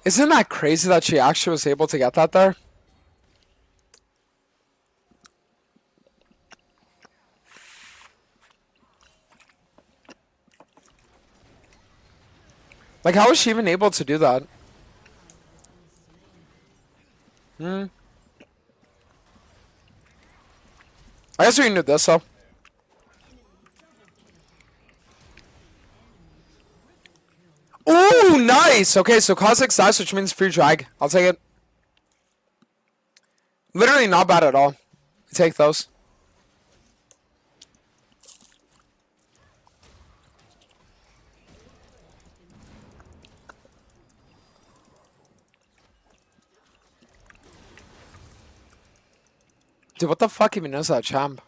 Isn't that crazy that she actually was able to get that there? Like, how was she even able to do that? Hmm. I guess we can do this, though. Ooh, nice! Okay, so Cosmic Slash, which means free drag. I'll take it. Literally not bad at all. Take those. Dude, what the fuck even is that champ?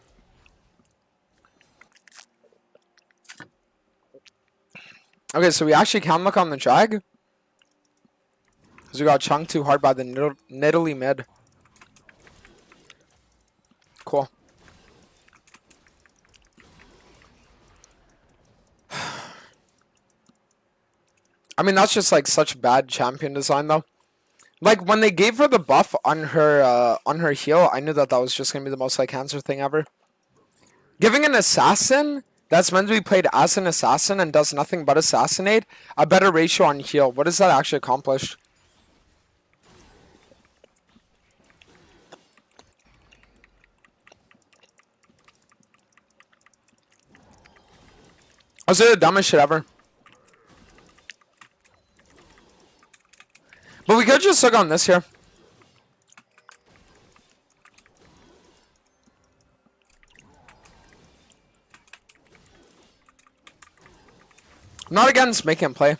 Okay, so we actually can look on the drag. Because we got chunked too hard by the Nidalee mid. Cool. I mean, that's just like such bad champion design, though. Like when they gave her the buff on her heal, I knew that that was just gonna be the most like cancer thing ever. Giving an assassin that's meant to be played as an assassin and does nothing but assassinate a better ratio on heal. What does that actually accomplish? Was it the dumbest shit ever? But we could just look on this here. I'm not against making him play.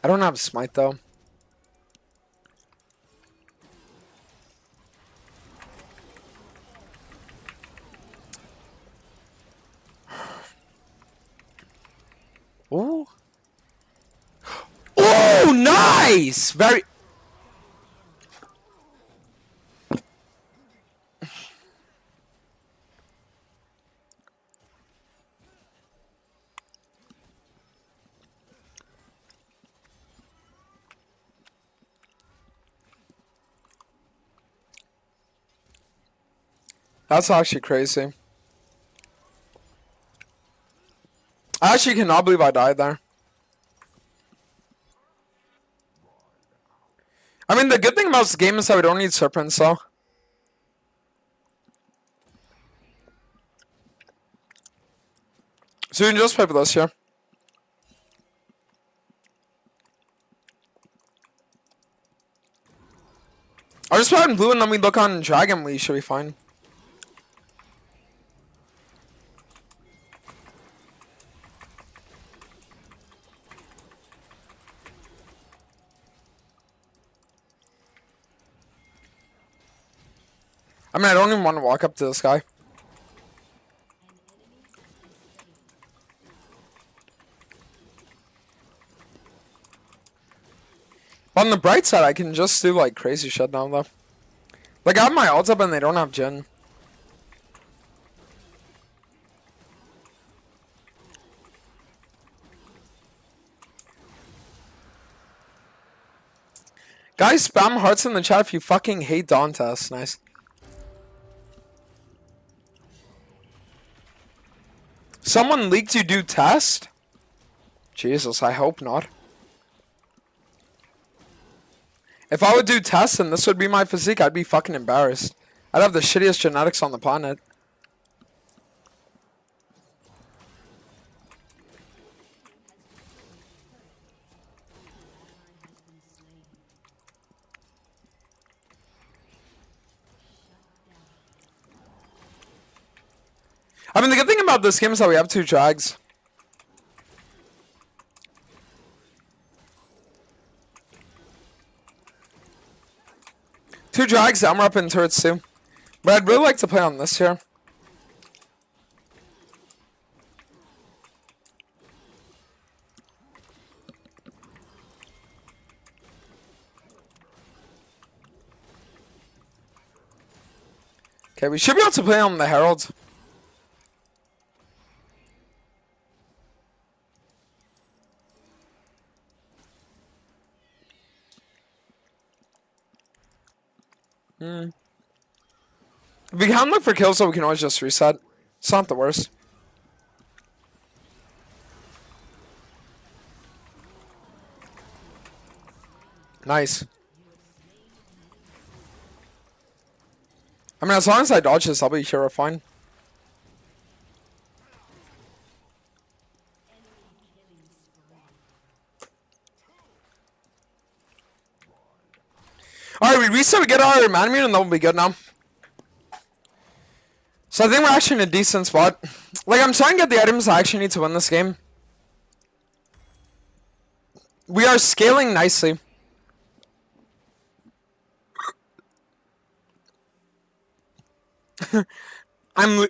I don't have smite though. Ooh. Ooh, nice! Very... That's actually crazy. I actually cannot believe I died there. I mean, the good thing about this game is that we don't need serpents, so. So we can just play with this here. I'll just play in blue and then we look on Dragon Lee, should be fine. I mean, I don't even want to walk up to this guy. On the bright side, I can just do like crazy shit now though. Like I have my ult up and they don't have Jhin. Guys, spam hearts in the chat if you fucking hate Dantes. Nice. Someone leaked you do test? Jesus, I hope not. If I would do tests and this would be my physique, I'd be fucking embarrassed. I'd have the shittiest genetics on the planet. I mean, the good thing about this game is that we have two drags. 2 drags, armor up, and turrets too. But I'd really like to play on this here. Okay, we should be able to play on the Herald. If we can look for kills, so we can always just reset. It's not the worst. Nice. I mean, as long as I dodge this, I'll be here fine. Alright, we reset, we get our mana meter, and then we'll be good now. So I think we're actually in a decent spot. Like, I'm trying to get the items I actually need to win this game. We are scaling nicely. I'm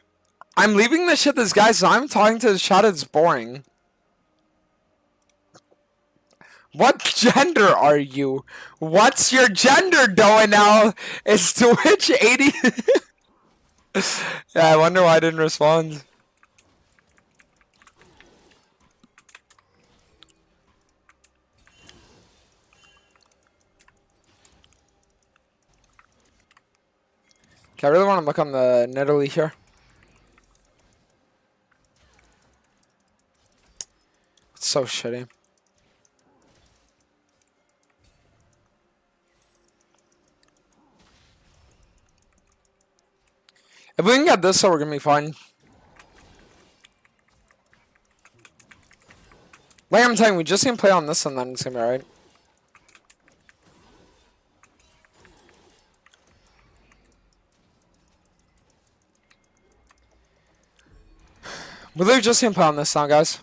leaving the shit this guy, so I'm talking to the chat, it's boring. What gender are you? What's your gender, Doaenel? Is Twitch 80? Yeah, I wonder why I didn't respond. Okay, I really want to look on the Nidalee here. It's so shitty. If we can get this, so we're gonna be fine. Like I'm telling you, we just need to play on this and then it's gonna be alright. We literally just need to play on this now, guys.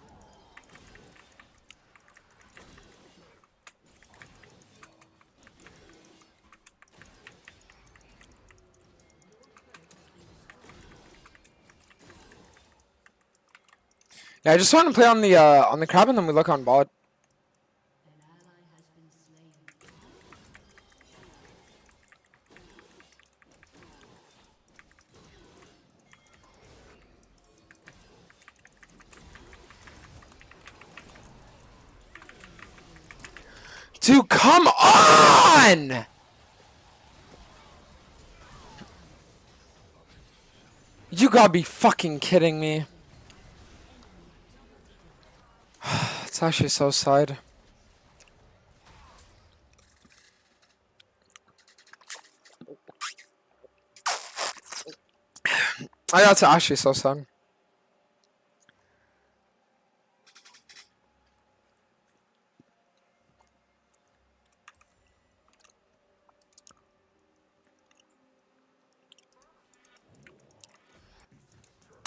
Yeah, I just want to play on the crab and then we look on bot. An ally has been slain. Dude, come on! You gotta be fucking kidding me. It's actually so sad. That's actually so sad.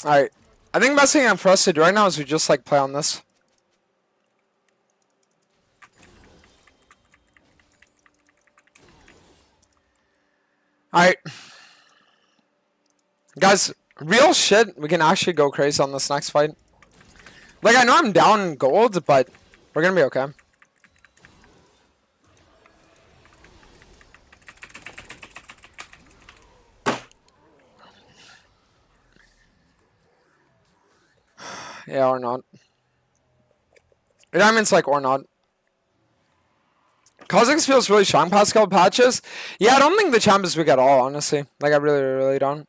Alright. I think the best thing for us to do right now is we just like play on this. Alright. Guys, real shit, we can actually go crazy on this next fight. Like, I know I'm down gold, but we're gonna be okay. Yeah, or not. That means like, or not. Kha'Zix feels really strong past couple patches. Yeah, I don't think the champ is weak at all, honestly. Like, I really, really don't.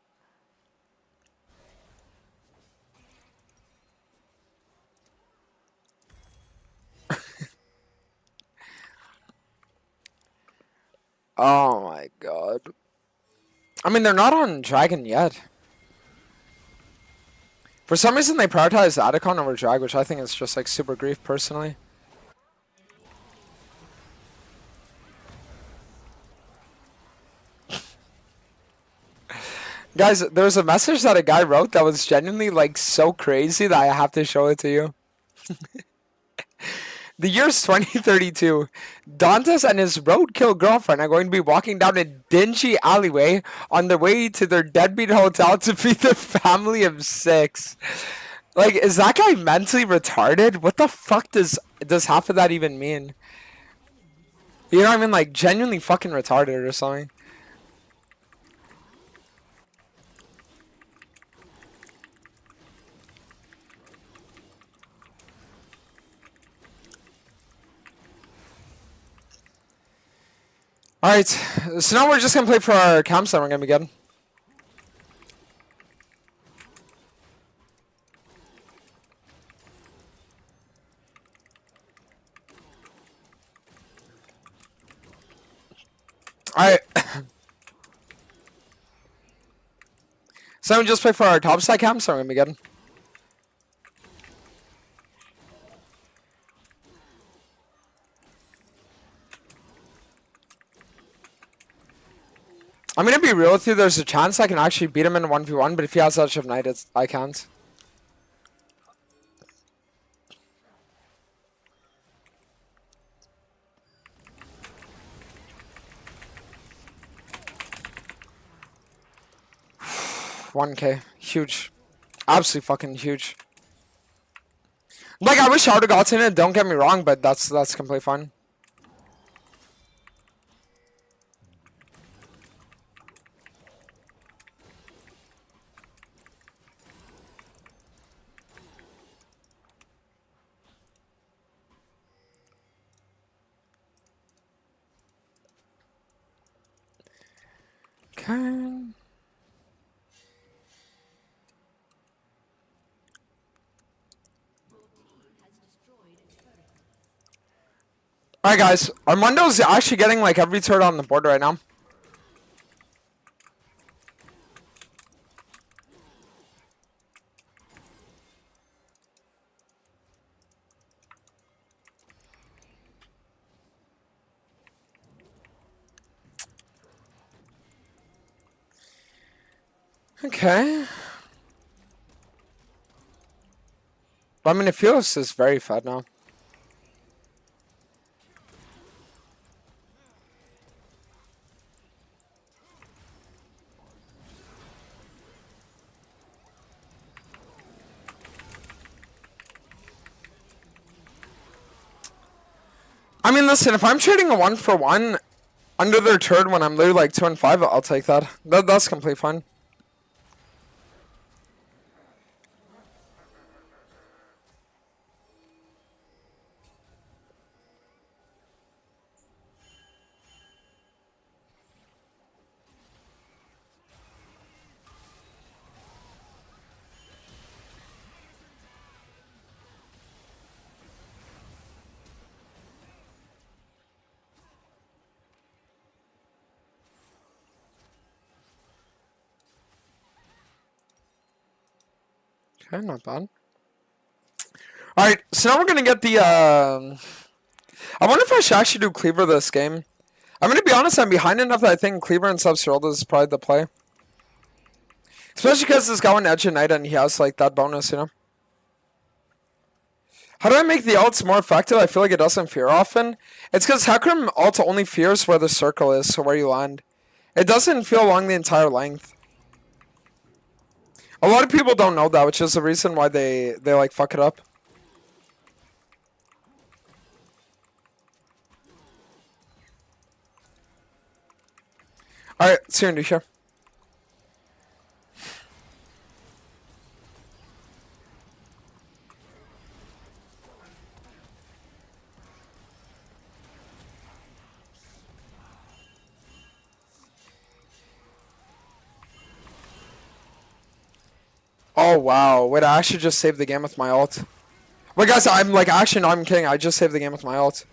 Oh my god. I mean, they're not on Dragon yet. For some reason, they prioritize Adicon over Drag, which I think is just like super grief, personally. Guys, there was a message that a guy wrote that was genuinely like so crazy that I have to show it to you. The year's 2032. Dantas and his roadkill girlfriend are going to be walking down a dingy alleyway on their way to their deadbeat hotel to feed their family of 6. Like, is that guy mentally retarded? What the fuck does half of that even mean? You know what I mean? Like, genuinely fucking retarded or something. Alright, so now we're just gonna play for our campsite. We're gonna be good. Alright. So we just play for our topside campsite. We're gonna be good. I'm gonna be real with you. There's a chance I can actually beat him in a 1v1, but if he has such of night, I can't. $1K, huge, absolutely fucking huge. Like, I wish I would've gotten it. Don't get me wrong, but that's completely fine. Okay. Alright guys, Armando's actually getting like every turret on the board right now. Okay. But I mean, it feels is very fat now. I mean, listen, if I'm trading a 1-for-1 under their turret when I'm literally like 2 and 5, I'll take that. That's completely fine. Okay, not bad. Alright, so now we're gonna get the, I wonder if I should actually do Cleaver this game. I'm gonna be honest, I'm behind enough that I think Cleaver and Sub-Zero is probably the play. Especially because this guy went Edge of Night and he has, like, that bonus, you know? How do I make the ults more effective? I feel like it doesn't fear often. It's because Hecarim ult only fears where the circle is, so where you land. It doesn't feel along the entire length. A lot of people don't know that, which is the reason why they like fuck it up. Alright, see you in here. Oh wow, wait, I actually just saved the game with my ult. Wait guys, I'm like, actually no, I'm kidding, I just saved the game with my ult.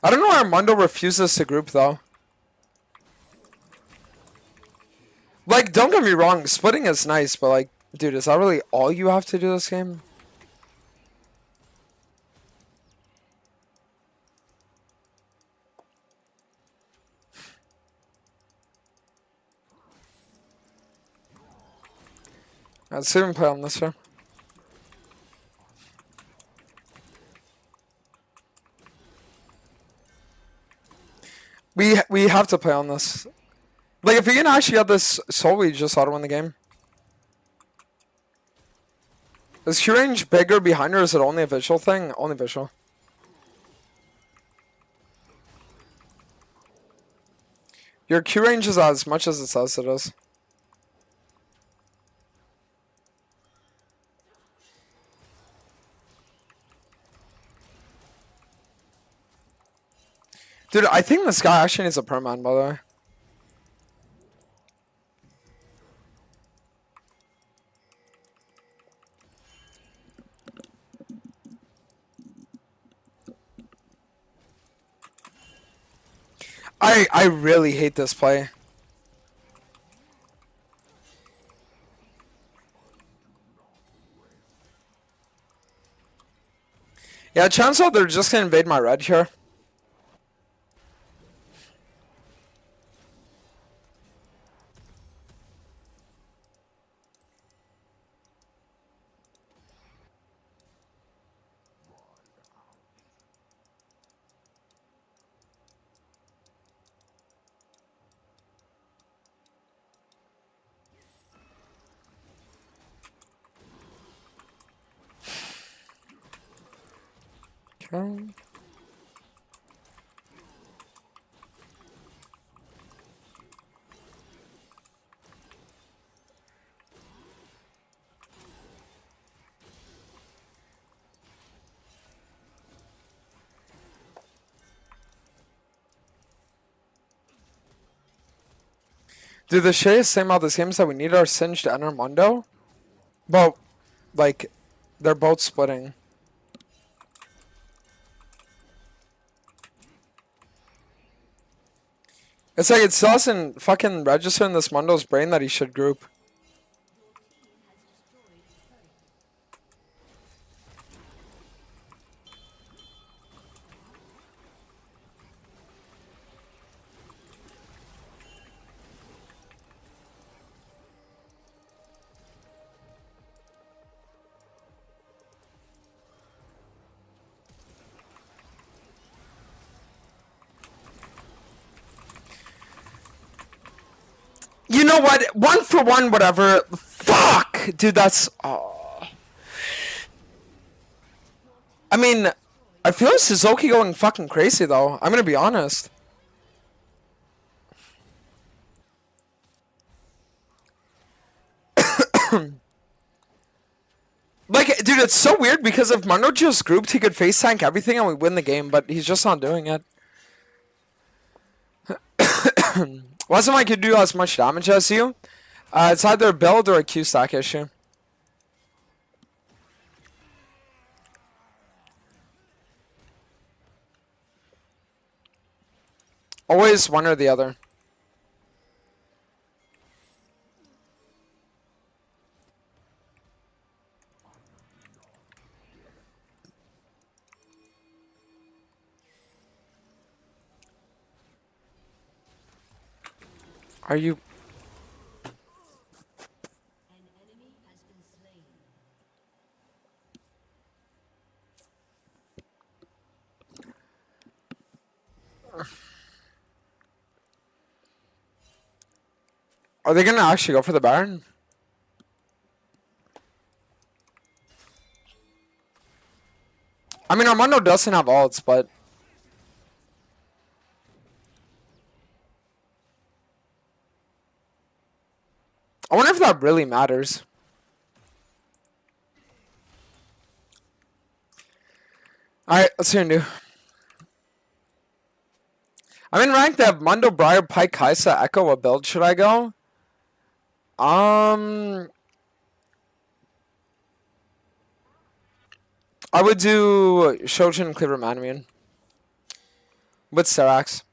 I don't know why Armando refuses to group though. Like, don't get me wrong, splitting is nice, but like, dude, is that really all you have to do this game? Let's even play on this here. We have to play on this. Like, if you can actually get this soul, we just ought to win the game. Is Q range bigger behind her, or is it only a visual thing? Only visual. Your Q range is as much as it says it is. Dude, I think this guy actually needs a perman, by the way. I really hate this play. Yeah, chance out they're just gonna invade my red here. Okay. Dude, the shittiest thing about this game is that we need our Singed to enter Mundo. But, like, they're both splitting. It's like it still doesn't fucking register in this Mundo's brain that he should group. You know what? 1-for-1, whatever. Fuck! Dude, that's... Oh. I mean, I feel Suzuki going fucking crazy, though. I'm gonna be honest. Like, dude, it's so weird because if Mundo just grouped, he could face tank everything and we win the game, but he's just not doing it. Wasn't like he could do as much damage as you. It's either a build or a Q stack issue. Always one or the other. Are you... An enemy has been slain. Are they gonna actually go for the Baron? I mean, Armando doesn't have ults, but... I wonder if that really matters. Alright, let's see what we can do. I'm in rank. They have Mundo, Briar, Pike, Kaisa, Echo. What build should I go? I would do Shojin, Cleaver, Manamian. With Serax.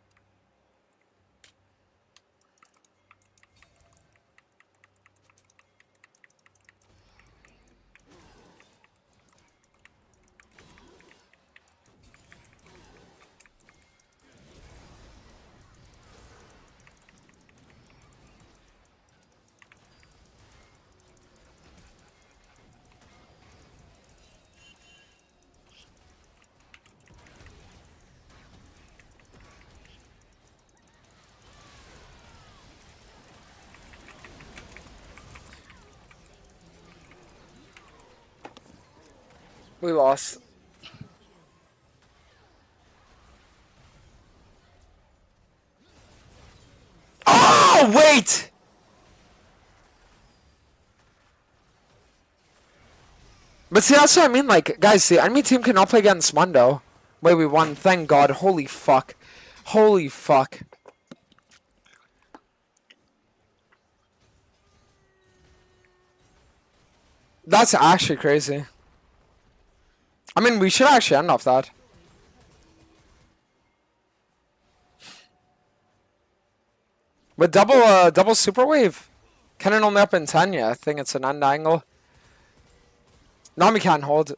We lost. Oh, wait! But see, that's what I mean. Like, guys, the enemy team cannot play against Mundo. Wait, we won. Thank God. Holy fuck. Holy fuck. That's actually crazy. I mean, we should actually end off that. With double super wave. Cannon only up in 10, yeah. I think it's an end angle. Nami can't hold.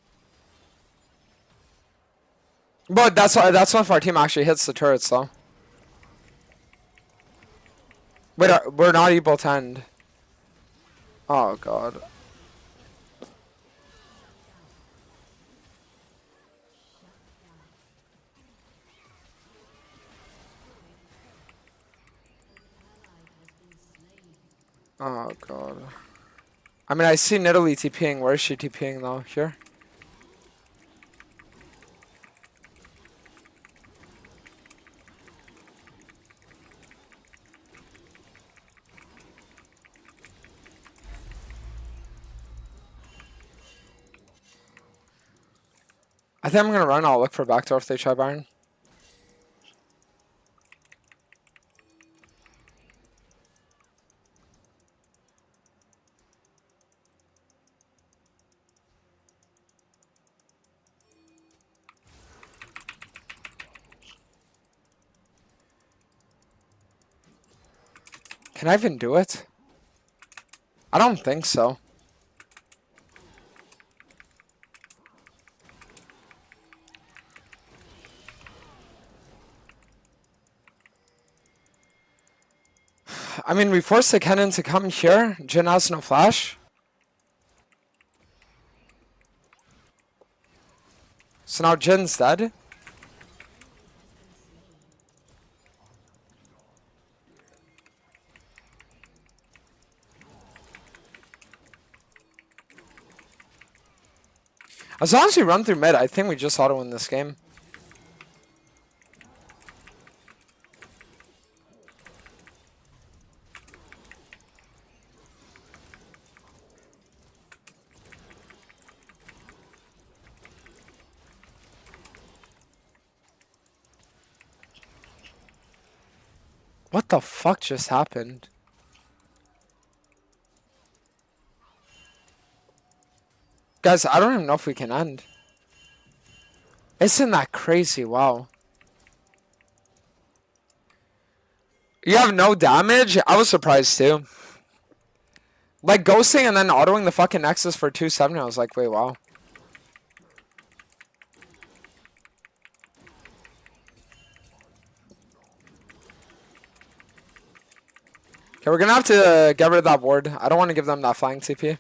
But that's not if our team actually hits the turrets, though. Wait, we're not able to end. Oh, God. Oh, God. I mean, I see Nidalee TPing. Where is she TPing, though? Here? I think I'm gonna run. I'll look for backdoor if they try Byron. Can I even do it? I don't think so. I mean, we forced the cannon to come here. Jin has no flash. So now Jin's dead. As long as we run through mid, I think we just auto win this game. What the fuck just happened? Guys, I don't even know if we can end. Isn't that crazy? Wow. You have no damage? I was surprised too. Like ghosting and then autoing the fucking Nexus for 270. I was like, wait, wow. Okay, we're gonna have to get rid of that ward. I don't want to give them that flying TP.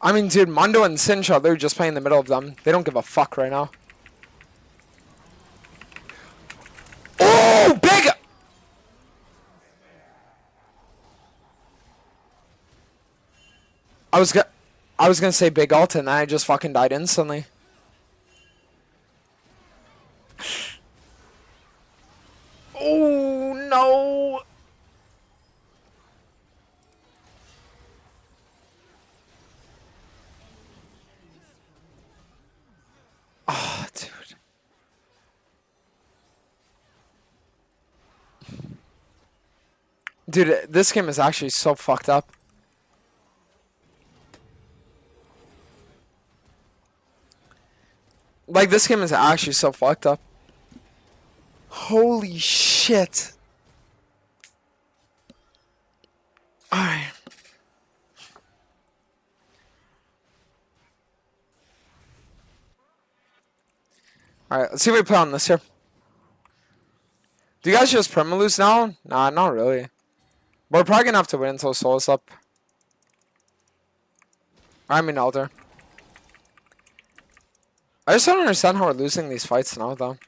I mean, dude, Mondo and Sincha, they're just playing in the middle of them. They don't give a fuck right now. Oh, big! I was gonna say big ult and then I just fucking died instantly. Oh no! Oh, dude. Dude, this game is actually so fucked up. Like, this game is actually so fucked up. Holy shit. Alright. Alright, let's see if we play on this here. Do you guys just perma lose now? Nah, not really. We're probably gonna have to win until Soul's up. I mean Elder. I just don't understand how we're losing these fights now though.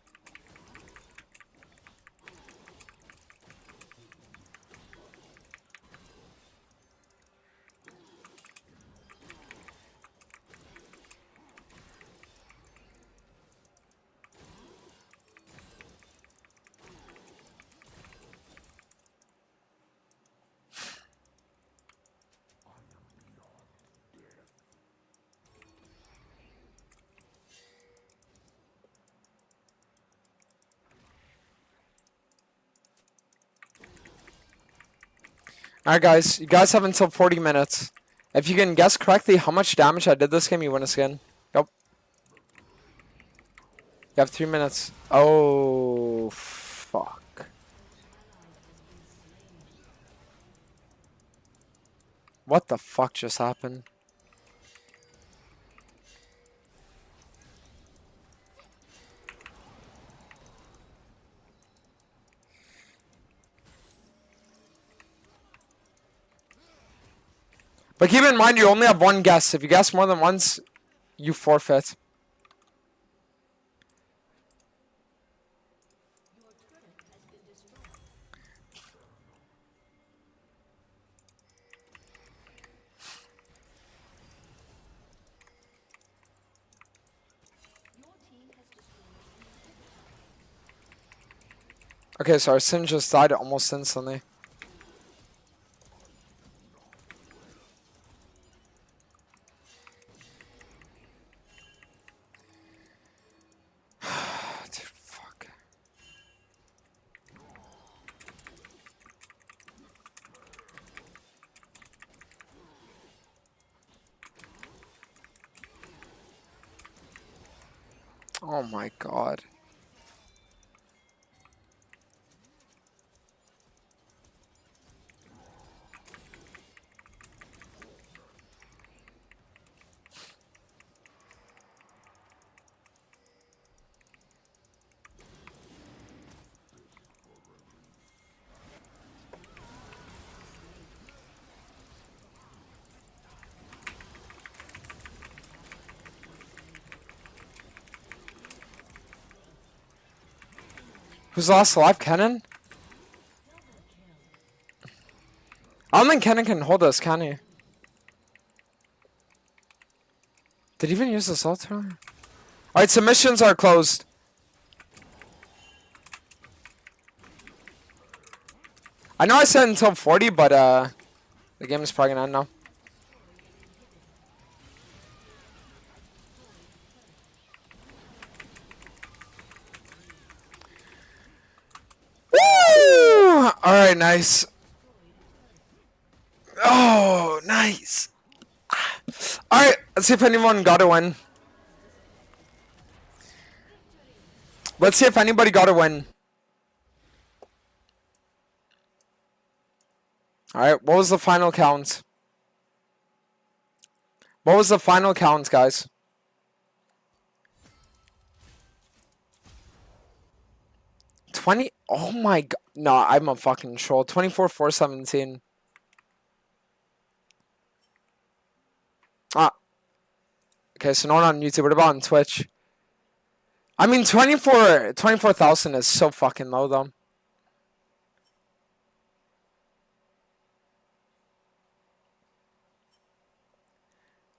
Alright guys, you guys have until 40 minutes. If you can guess correctly how much damage I did this game, you win a skin. Yep. You have 3 minutes. Oh, fuck. What the fuck just happened? But keep in mind, you only have one guess. If you guess more than once, you forfeit. Okay, so our Sin just died almost instantly. Dude, fuck. Oh my god. Who's last alive? Kennen? I don't think Kennen can hold us, can he? Did he even use the salt tower? Alright, submissions are closed. I know I said until 40, but the game is probably gonna end now. Woo! Alright, nice. Oh, nice. Alright, let's see if anyone got a win. Let's see if anybody got a win. Alright, what was the final count? What was the final count, guys? Oh my god. No, I'm a fucking troll. 24-4-17. Ah. Okay, so not on YouTube. What about on Twitch? I mean, 24,000 is so fucking low, though.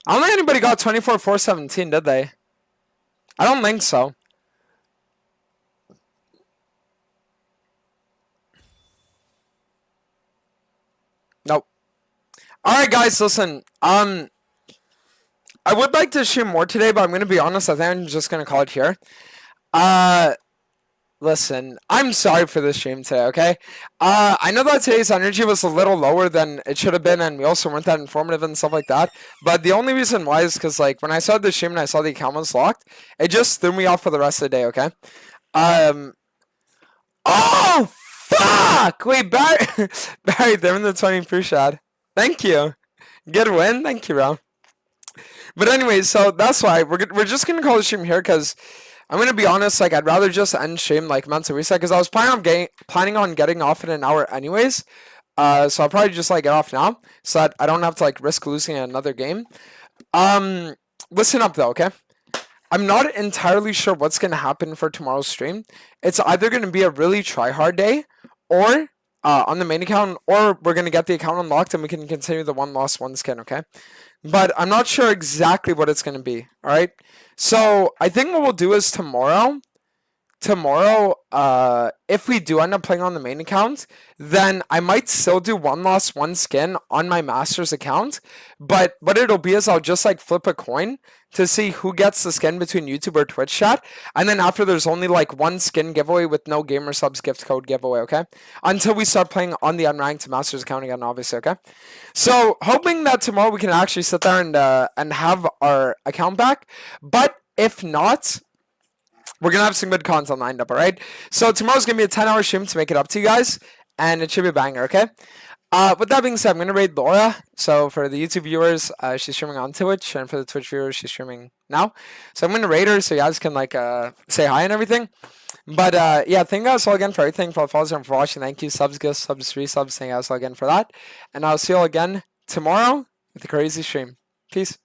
I don't think anybody got 24-4-17, did they? I don't think so. Nope. Alright, guys, listen. I would like to stream more today, but I'm going to be honest. I think I'm just going to call it here. Listen, I'm sorry for this stream today, okay? I know that today's energy was a little lower than it should have been, and we also weren't that informative and stuff like that. But the only reason why is because, like, when I started the stream and I saw the account was locked, it just threw me off for the rest of the day, okay? Oh, fuck! Wait, Barry, they're in the 20 pre-shad. Thank you. Good win. Thank you, bro. But anyway, so that's why we're just gonna call the stream here because I'm gonna be honest, like I'd rather just end stream like mental reset because I was planning on getting off in an hour anyways. So I'll probably just like get off now so that I don't have to like risk losing another game. Um, Listen up though, okay? I'm not entirely sure what's gonna happen for tomorrow's stream. It's either gonna be a really try hard day, or on the main account, or we're gonna get the account unlocked and we can continue the one loss one skin, okay? But I'm not sure exactly what it's gonna be. All right. So I think what we'll do is tomorrow, if we do end up playing on the main account, then I might still do one loss one skin on my master's account. But what it'll be is I'll just like flip a coin to see who gets the skin between YouTube or Twitch chat, and then after there's only like one skin giveaway with no gamer subs gift code giveaway, okay? Until we start playing on the unranked master's account again, obviously, okay? So hoping that tomorrow we can actually sit there and have our account back, but if not, we're gonna have some good content lined up, alright? So tomorrow's gonna be a 10-hour stream to make it up to you guys, and it should be a banger, okay? With that being said, I'm gonna raid Laura. So for the YouTube viewers, she's streaming on Twitch, and for the Twitch viewers, she's streaming now. So I'm gonna raid her so you guys can like say hi and everything. But yeah, thank you guys all again for everything, for the follows and for watching. Thank you, subs, gifts, subs, resubs. Thank you guys all again for that. And I'll see you all again tomorrow with a crazy stream. Peace.